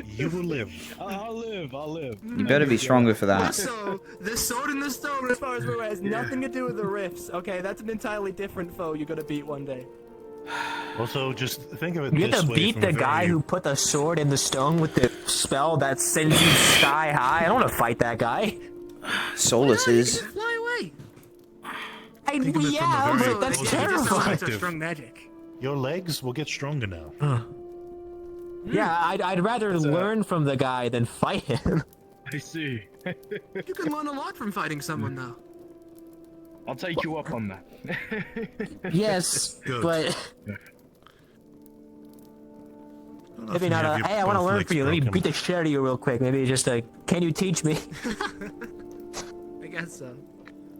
You will live. I'll live. You better be stronger for that. Also, the sword in the stone, as far as we're aware, has nothing to do with the rifts. Okay, that's an entirely different foe you're gonna beat one day. Also, just think of it You this have to way beat from the a guy very- who put the sword in the stone with the spell that sends you sky high. I don't want to fight that guy. Solus is. Fly away. Think of it from a very but that's close terrifying. perspective. Strong magic. Your legs will get stronger now. Yeah, I'd rather learn from the guy than fight him. I see. You can learn a lot from fighting someone, though. I'll take you up on that. Yes, Good. but maybe Often not you a, have your hey, I want to both learn legs from you. Let me broken. beat the shit out of you real quick. Maybe just a, can you teach me? I guess so.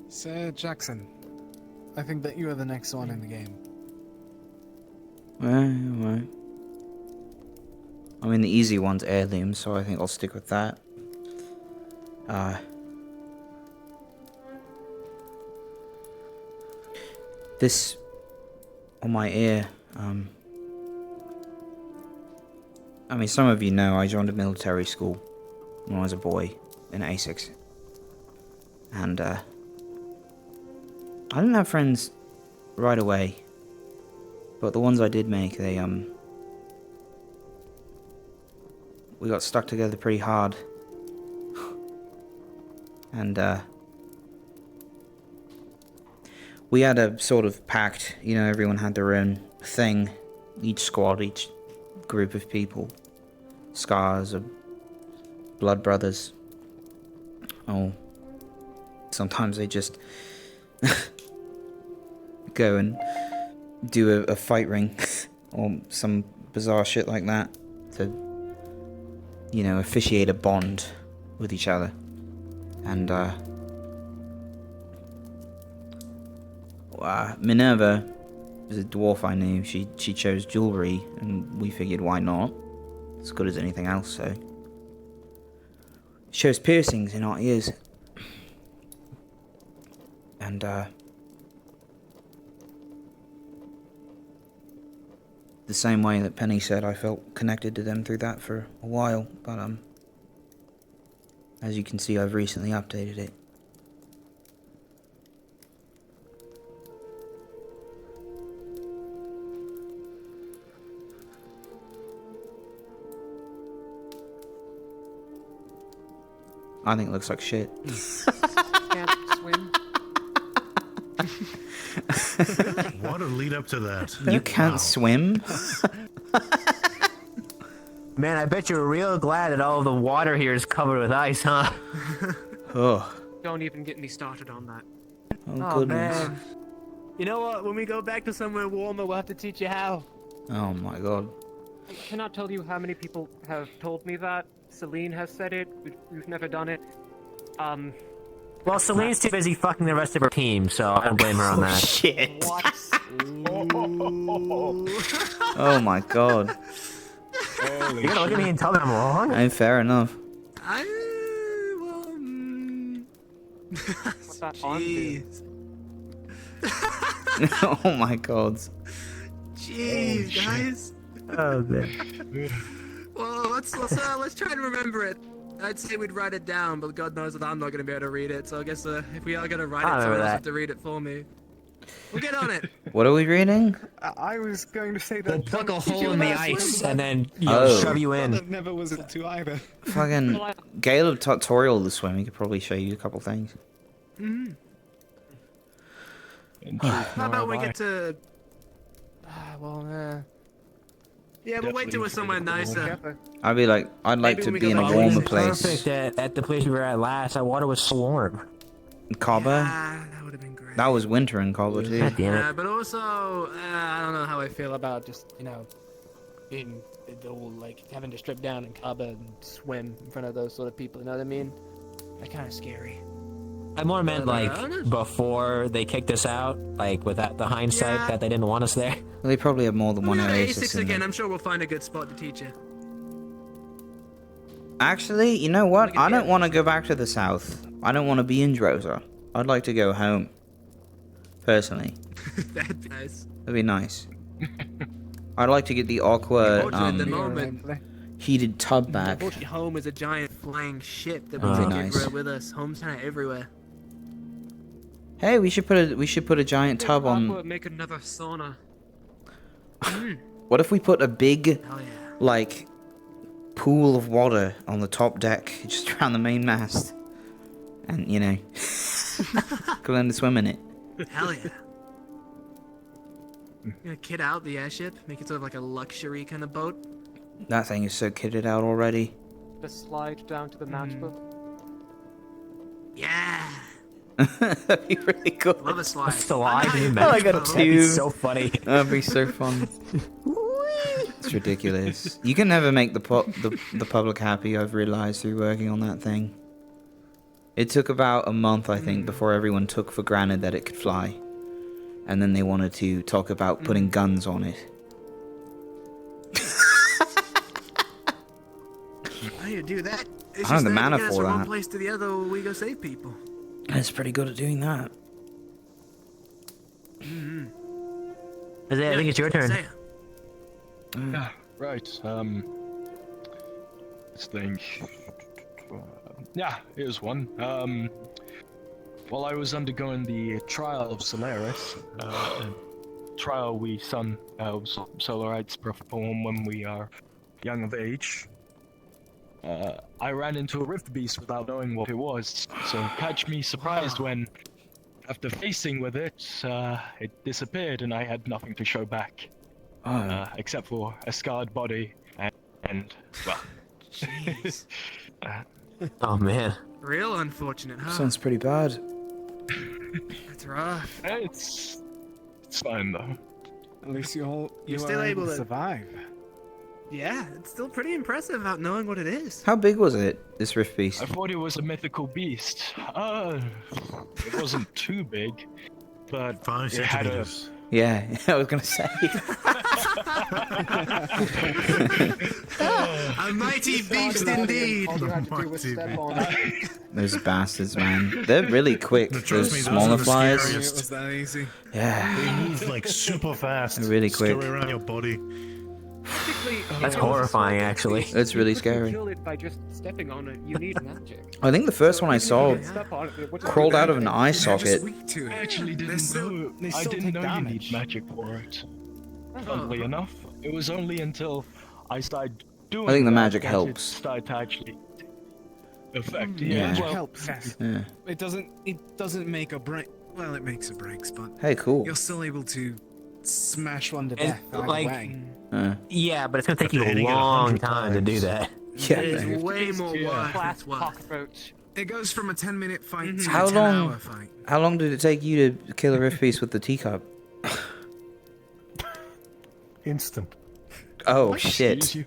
So, Jackson, I think that you are the next one in the game. Well. I mean, the easy one's heirloom, so I think I'll stick with that. This on my ear, I mean, some of you know I joined a military school when I was a boy in A6. And, I didn't have friends right away. But the ones I did make, they, we got stuck together pretty hard. And, we had a sort of pact, you know, everyone had their own thing. Each squad, each group of people. Scars or blood brothers. Oh. Sometimes they just go and do a fight ring or some bizarre shit like that to, you know, officiate a bond with each other. And Minerva was a dwarf I knew. She chose jewelry, and we figured why not? As good as anything else, so she chose piercings in our ears. And the same way that Penny said, I felt connected to them through that for a while, but as you can see, I've recently updated it. I think it looks like shit. Can't swim. What a lead up to that. You can't swim? Man, I bet you're real glad that all of the water here is covered with ice, huh? Oh. Don't even get me started on that. Oh, goodness. Man. You know what? When we go back to somewhere warmer, we'll have to teach you how. Oh my god. I cannot tell you how many people have told me that. Celine has said it. We've never done it. Well, Celine's too busy fucking the rest of her team, so I don't blame her on that. Shit. What? Oh my god. You're gonna look at me and tell me I'm wrong? Hey, fair enough. What's that on to? Oh my god. Jeez, guys. Oh, man. Well, let's try and remember it. I'd say we'd write it down, but God knows that I'm not gonna be able to read it. So I guess if we are gonna write it, someone else has to read it for me. We'll get on it. What are we reading? I was going to say that. We'll plug a hole in the ice and then Oh. shove you in. That never was to either. Fucking Caleb tutorial the swim. He could probably show you a couple things. Mm-hmm. How about we get to? Yeah, we'll wait till we're somewhere nicer. I'd like Maybe to we be go in a to warmer Oasis. place. Perfect at the place we were at last. That water was so warm. Cobber? That would have been great. That was winter in Cobber too. God damn it. Yeah, but also, I don't know how I feel about just being all like having to strip down and cover and swim in front of those sort of people. You know what I mean? That's kind of scary. I more meant like before they kicked us out, like with the hindsight that they didn't want us there. Well, they probably have more than one Yeah, oasis A6 in again. there. I'm sure we'll find a good spot to teach you. Actually, you know what? I don't want to go back to the south. I don't want to be in Drosa. I'd like to go home. Personally. That'd be nice. That'd be nice. I'd like to get the aqua At the moment, heated tub back. unfortunately, home is a giant flying ship that we Oh, take nice. everywhere with us. Home's kind of everywhere. Hey, we should put a giant tub on. Make another sauna. What if we put a big, like, pool of water on the top deck, just around the main mast, and go learn to swim in it. Hell yeah. Gonna kit out the airship, make it sort of like a luxury kind of boat. That thing is so kitted out already. Just slide down to the matchbook. Yeah. That'd be really cool. Love a slide. Slide in the Oh, I got a matchbook. That'd be tube. so funny. That'd be so fun. It's ridiculous. You can never make the public happy. I've realized through working on that thing. It took about a month, I think, before everyone took for granted that it could fly, and then they wanted to talk about putting guns on it. How do you do that? It's I have just the there to mana get us for from one that. place to the other where we go save people. It's pretty good at doing that. Isaiah, I think it's your turn. Yeah, right. This thing. Yeah, here's one. While I was undergoing the trial of Solaris, a trial we son Solarites perform when we are young of age, I ran into a rift beast without knowing what it was. So catch me surprised when, after facing with it, it disappeared and I had nothing to show back. Except for a scarred body and well. Jeez. Oh man. Real unfortunate, huh? Sounds pretty bad. That's rough. It's fine though. At least you're still able to survive. Yeah, it's still pretty impressive without knowing what it is. How big was it, this rift beast? I thought it was a mythical beast. It wasn't too big, but 5 it had a centimeters. Yeah, I was gonna say. A mighty beast indeed. Those bastards, man. They're really quick. Trust Those me, smaller those are the flies. scariest. Was that easy? Yeah. They move like super fast. They're really quick. Scurry around your body. That's horrifying, actually. It's really scary. Kill it by just stepping on it. You need magic. I think the first one I saw crawled out of an eye socket. I actually didn't know. I didn't know you need magic for it. Funnily enough, it was only until I started doing. I think the that magic that it helps. started to actually affect. Yeah. Magic Well, helps. Yeah. It doesn't make or break. Well, it makes or breaks, but Hey, cool. you're still able to smash one to And, death either like- way. Yeah, but it's gonna take you a Hitting it long 100 time to do that. Yeah. It man. is way more work. Class It's worth. It goes from a 10-minute fight to How a 10-hour long? fight. How long did it take you to kill a rift beast with the teacup? Instant. Oh shit. Yeah,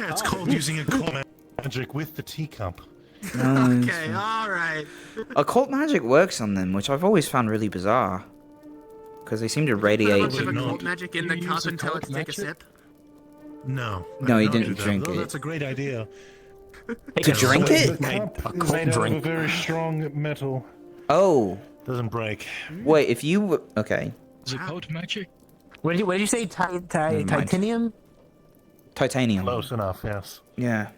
it's called using occult magic with the teacup. Okay, alright. Occult magic works on them, which I've always found really bizarre. Because they seem to Put a radiate. bunch of not. occult magic in the You cup use and tell it occult to take a magic? sip. No. No, I he did not didn't do that, drink though it. That's a great idea. To drink it? The cup A is cold made out of a drink. very strong metal. Oh. Doesn't break. Wait, if you okay. is it called magic? What did you say? mind. Titanium? Titanium. Close enough, yes. Yeah.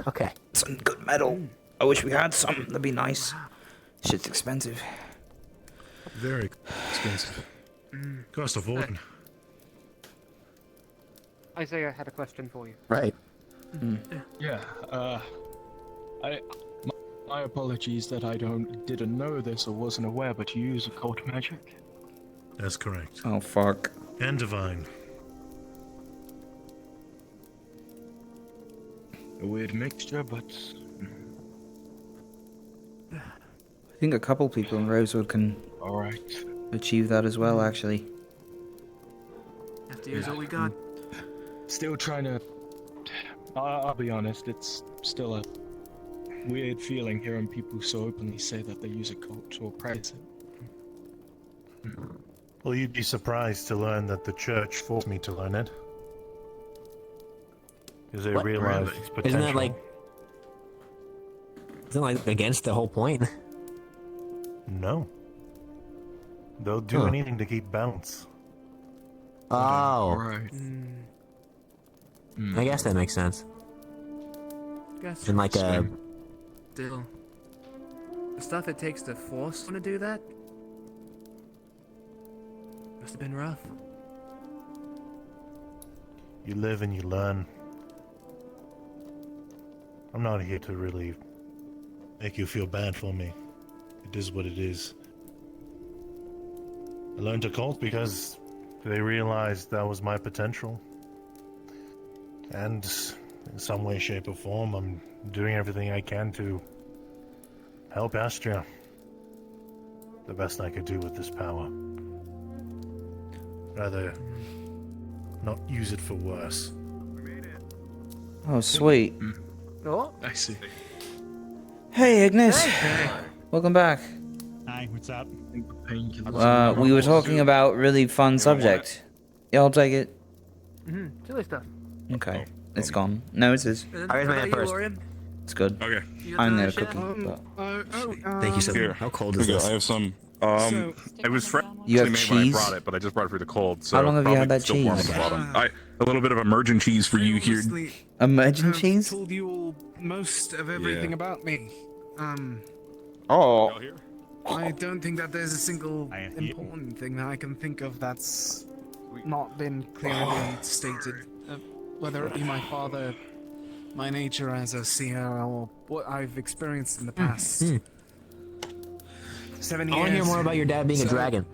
Okay. Some good metal. I wish we had some. That'd be nice. Shit's expensive. Very expensive. Cost of fortune. Isaiah had a question for you. Right. Yeah, my apologies that I didn't know this or wasn't aware, but you use occult magic? That's correct. Oh, fuck. And divine. A weird mixture, but... I think a couple people in Rosewood can achieve that as well, actually. Have to use what we got. Still trying to... I'll be honest, it's still a weird feeling hearing people so openly say that they use occult or practice it. Well, you'd be surprised to learn that the church forced me to learn it. Because they What? realized Really? its potential. Isn't it like against the whole point? No. They'll do Huh. anything to keep balance. Oh. Right. I guess that makes sense. Guess In like a... Still, the stuff it takes to force someone to do that must have been rough. You live and you learn. I'm not here to really make you feel bad for me. It is what it is. I learned occult because they realized that was my potential. And in some way, shape, or form, I'm doing everything I can to help Astria. The best I could do with this power. Rather not use it for worse. Oh, sweet. Oh, I see. Hey, Ignis. Welcome back. Hi, what's up? We were talking about really fun subject. Yeah, I'll take it. Chili stuff. Okay. It's gone. No, it is. I raised my hand first. It's good. Okay. I'm gonna cook it. Thank you so Here. much. How cold is Here you go. this? I have some. It was freshly You have made when I cheese? brought it, but I just brought it through the cold. So How long have you had probably that still warm cheese? at the bottom. A little bit of emergent cheese for you here. Emergent cheese? Told you all most of everything Yeah. about me. Oh. I don't think that there's a single important thing that I can think of that's not been clearly stated. Whether it be my father, my nature as a seer, or what I've experienced in the past. 7 years. I want to hear more about your dad being a dragon.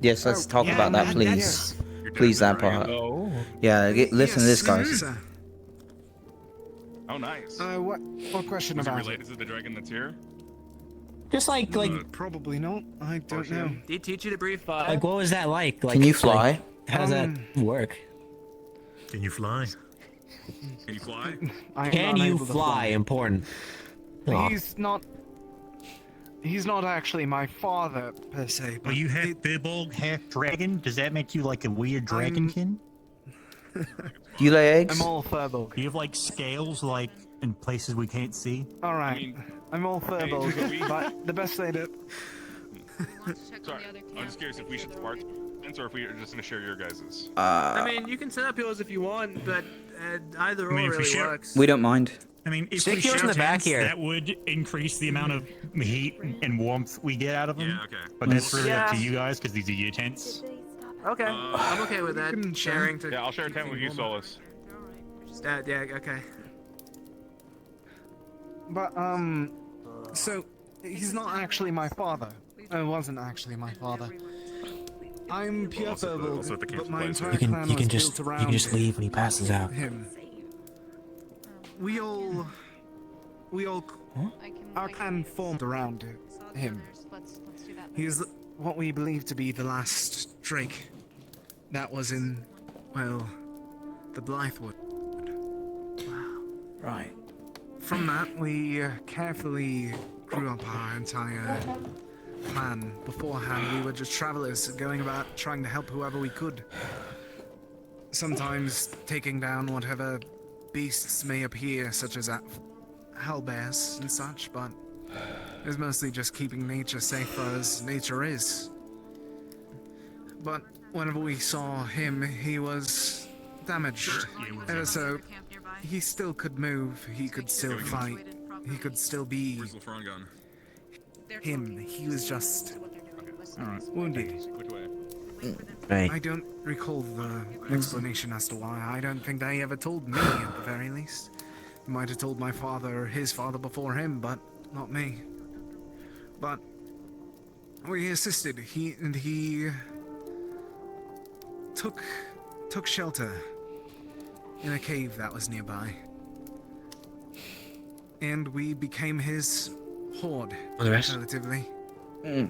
Yes, let's talk about that, please. Please, that part. Oh. Yeah, listen to this, guys. Sir. Oh, nice. What question Was it about it? related to the dragon that's here? Just like Probably not. I don't know. Did he teach you to breathe fire? Like, what was that like? Can you fly? How does that work? Can you fly? Can you fly? I am Can not you able to fly? Important. Aw. He's not. He's not actually my father per se. But Are you half Firbolg, half dragon? Does that make you like a weird dragonkin? Do you lay eggs? I'm all Firbolg. Do you have like scales like in places we can't see? All right. I'm all Firbolg, but the best way to. Sorry, I'm just curious if we should spark or if we are just gonna share your guys's. I mean, you can set up yours if you want, but either or really works. We don't mind. I mean, if Stick we yours in share the back tents, here. that would increase the amount of heat and warmth we get out of them. Yeah, okay. But that's really up to Yeah. you guys because these are your tents. Okay, I'm okay with that. Sharing to. Yeah, I'll share a tent with you, Solus. Yeah, okay. But so he's not actually my father. Wasn't actually my father. I'm pure Also Firbolg, at the but my campsite. entire You can clan you was can built just around leave when he passes out. him. We all our clan formed around him. He's what we believe to be the last Drake that was in, well, the Blythewood. Right. From that, we carefully grew up our entire clan. Beforehand, we were just travelers going about trying to help whoever we could. Sometimes taking down whatever beasts may appear, such as hellbears and such, but it was mostly just keeping nature safe as nature is. But whenever we saw him, he was damaged. So he still could move. He could still fight. He could still be Where's LeFron gone? him. He was just wounded. Which way? Right. I don't recall the explanation as to why. I don't think they ever told me, at the very least. They might have told my father or his father before him, but not me. But we assisted. He took shelter in a cave that was nearby. And we became his horde, Oh, the rest? relatively. Mm.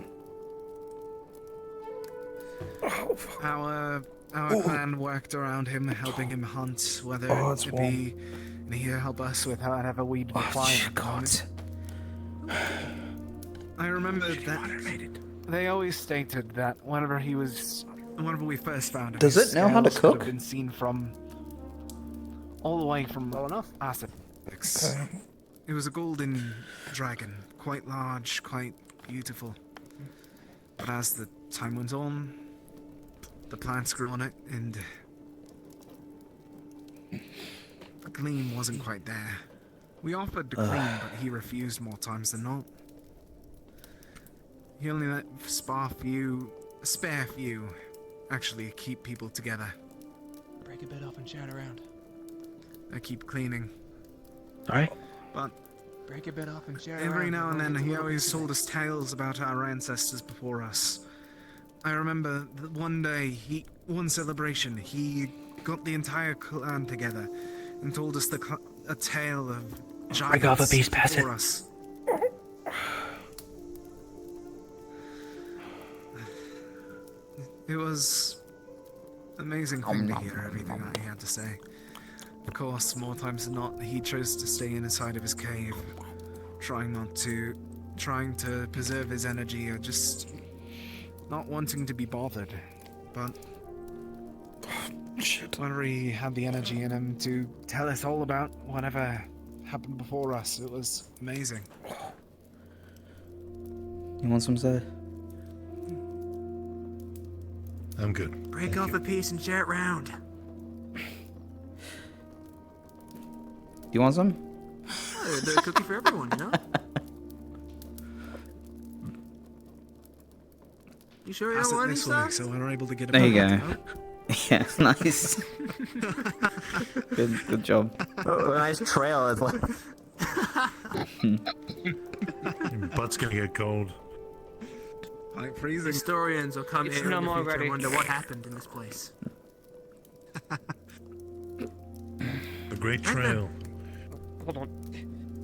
Our clan worked around him, helping him hunt, whether it's it be, and he help us with whatever we'd require. I remember that they always stated that whenever we first found him, Does his it know how to scales could have cook? been seen from all the way from acid. It was a golden dragon, quite large, quite beautiful. But as the time went on, the plants grew on it, and the gleam wasn't quite there. We offered to clean, but he refused more times than not. He only let a spare few actually keep people together. Break a bit up and chat around. I keep cleaning. Alright. But Break a bit up and chat every around. now and then Everyone he gets a always little told us tales about our ancestors before us. I remember that one day, one celebration, he got the entire clan together and told us a tale of giants Break off a piece, pass it. before us. It was an amazing thing to hear everything that he had to say. Of course, more times than not, he chose to stay inside of his cave, trying to preserve his energy, or just not wanting to be bothered. But whenever he had the energy in him to tell us all about whatever happened before us, it was amazing. You want some, sir? I'm good. Break off a piece and share it round. You want some? Oh, they're a cookie for everyone, you know? You sure you Pass don't it want any this way, stuff? so we're able to get it There you back. go. Yeah, nice. Good job. Oh, nice trail. It's like... Your butt's gonna get cold. Like freezing. Historians will come It's here no in the more future ready. and wonder what happened in this place. A great trail. Hold on.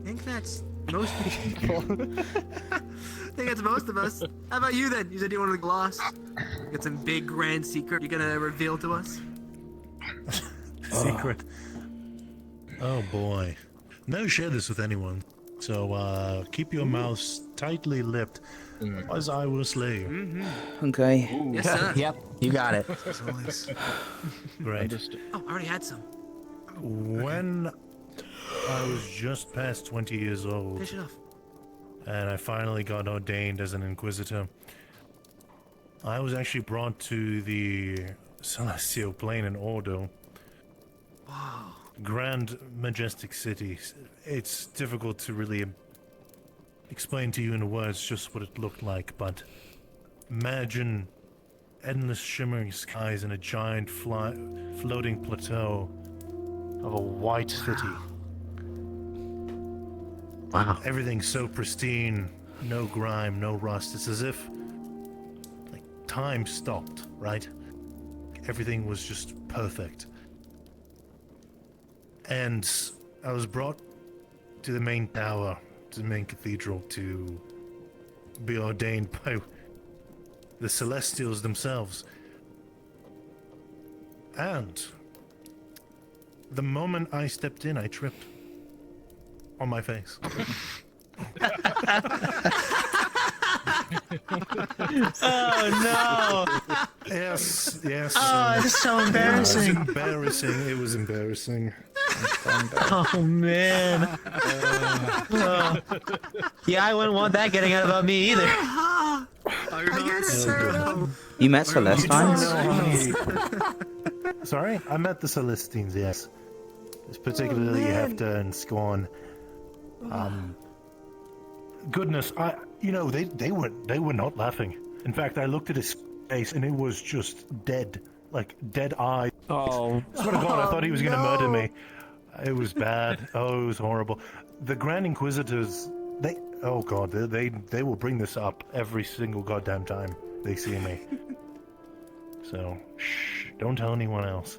I think that's most people. I think that's most of us. How about you then? You said you wanted to get lost. You got some big grand secret you're gonna reveal to us? Secret. Oh boy. Never share this with anyone. So keep your mouths tightly lipped, as I will slay you. Okay. Yes, sir. Yep, you got it. Great. Oh, I already had some. When I was just past 20 years old, Finish it off. and I finally got ordained as an inquisitor, I was actually brought to the Celestial Plane in Ordo. Wow. Grand, majestic city. It's difficult to really explain to you in words just what it looked like, but imagine endless shimmering skies and a giant floating plateau of a white city. Wow. Everything's so pristine, no grime, no rust. It's as if like time stopped, right? Everything was just perfect. And I was brought to the main tower, to the main cathedral, to be ordained by the Celestials themselves. And the moment I stepped in, I tripped on my face. Oh no! Yes. Oh, it's so embarrassing. It was embarrassing. Oh man. Yeah, I wouldn't want that getting out about me either. I get it, sir. You met Celestines? Sorry, I met the Celestines. Yes, it's particularly Hefta and Scorn. Goodness, they were not laughing. In fact, I looked at his face and it was just dead, like dead eye. Oh, Swear to God, I thought he was going to murder me. It was bad. Oh, it was horrible. The Grand Inquisitors, they will bring this up every single goddamn time they see me. So, shh, don't tell anyone else.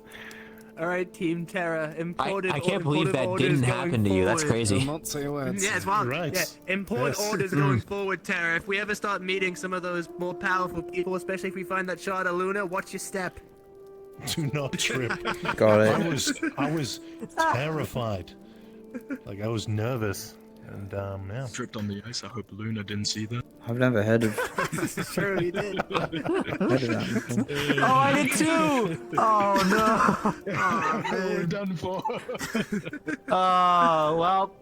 All right, Team Terra. Imported. I can't believe that orders didn't going happen to you. That's forward. crazy. Not say words. Yeah, it's wild. Right. Yeah, import Yes. orders going forward, Terra. If we ever start meeting some of those more powerful people, especially if we find that shard of Luna, watch your step. Do not trip. Got it. I was terrified. Like I was nervous, and yeah. Tripped on the ice. I hope Luna didn't see that. I've never heard of. Sure, he did. Heard of that before. Oh, I did too. Oh no. We're done for. Oh well.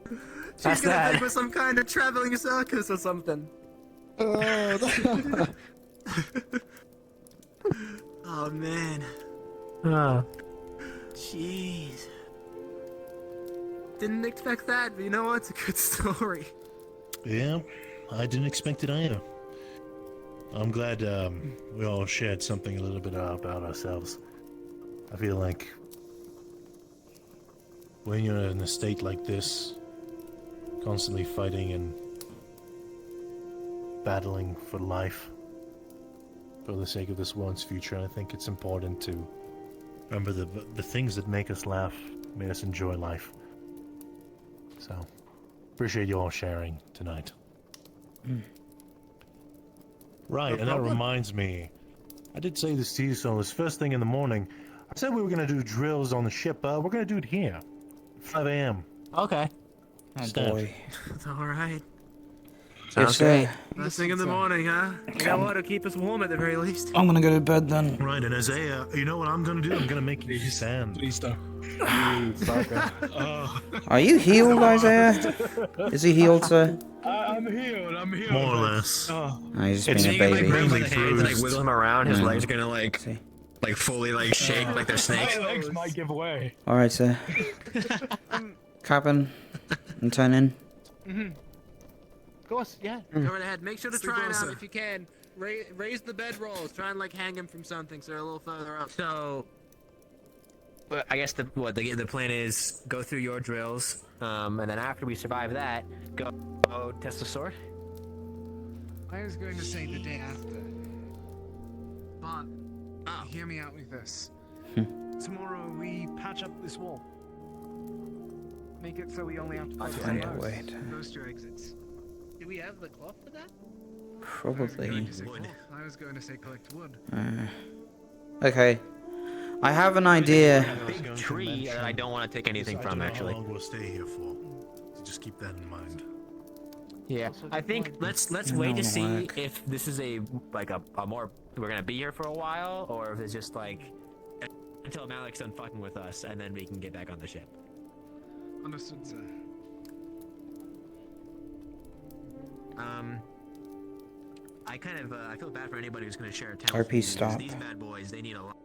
She's That's gonna that. think we're some kind of traveling circus or something. Oh man. Jeez. Didn't expect that, but you know what? It's a good story. Yeah, I didn't expect it either. I'm glad we all shared something a little bit about ourselves. I feel like when you're in a state like this, constantly fighting and battling for life, for the sake of this world's future, I think it's important to remember the things that make us laugh, make us enjoy life. So, appreciate you all sharing tonight. Right, and that reminds me, I did say this to you, so this first thing in the morning, I said we were going to do drills on the ship. We're going to do it here, 5 a.m. Okay. Oh Stamp. boy. It's alright. Sounds great. Last thing in the morning, huh? You know what? It'll keep us warm at the very least. I'm gonna go to bed then. Right, and Isaiah, you know what I'm going to do? I'm going to make you stand. Please don't. Are you healed, Isaiah? Is he healed, sir? I'm healed. I'm healed. More or less. No, he's just It's being a baby. Grab him by the hands and like wiggle him around. His Yeah. legs are gonna like fully like shake like they're snakes. My legs might give way. All right, sir. Cabin and turn in. Of course, yeah. Go right ahead. Make sure to try it out if you can. Raise the bed rolls. Try and like hang him from something so they're a little further up. So, well, I guess the plan is go through your drills, and then after we survive that, go test the sword. I was going to say the day after. But hear me out with this. Tomorrow we patch up this wall. Make it so we only have to I'll close find the a doors. way to- Those two exits. Do we have the cloth for that? Probably. I was going to say collect wood. Okay. I have an idea. Big tree that I don't want to take anything I from don't know actually. how long we'll stay here for. So just keep that in mind. Yeah, I think let's No, wait to it'll see work. if this is a more we're gonna be here for a while, or if it's just like until Malik's done fucking with us, and then we can get back on the ship. Understood, sir. I kind of I feel bad for anybody who's gonna share a town. RP stop. These bad boys, they need a lot.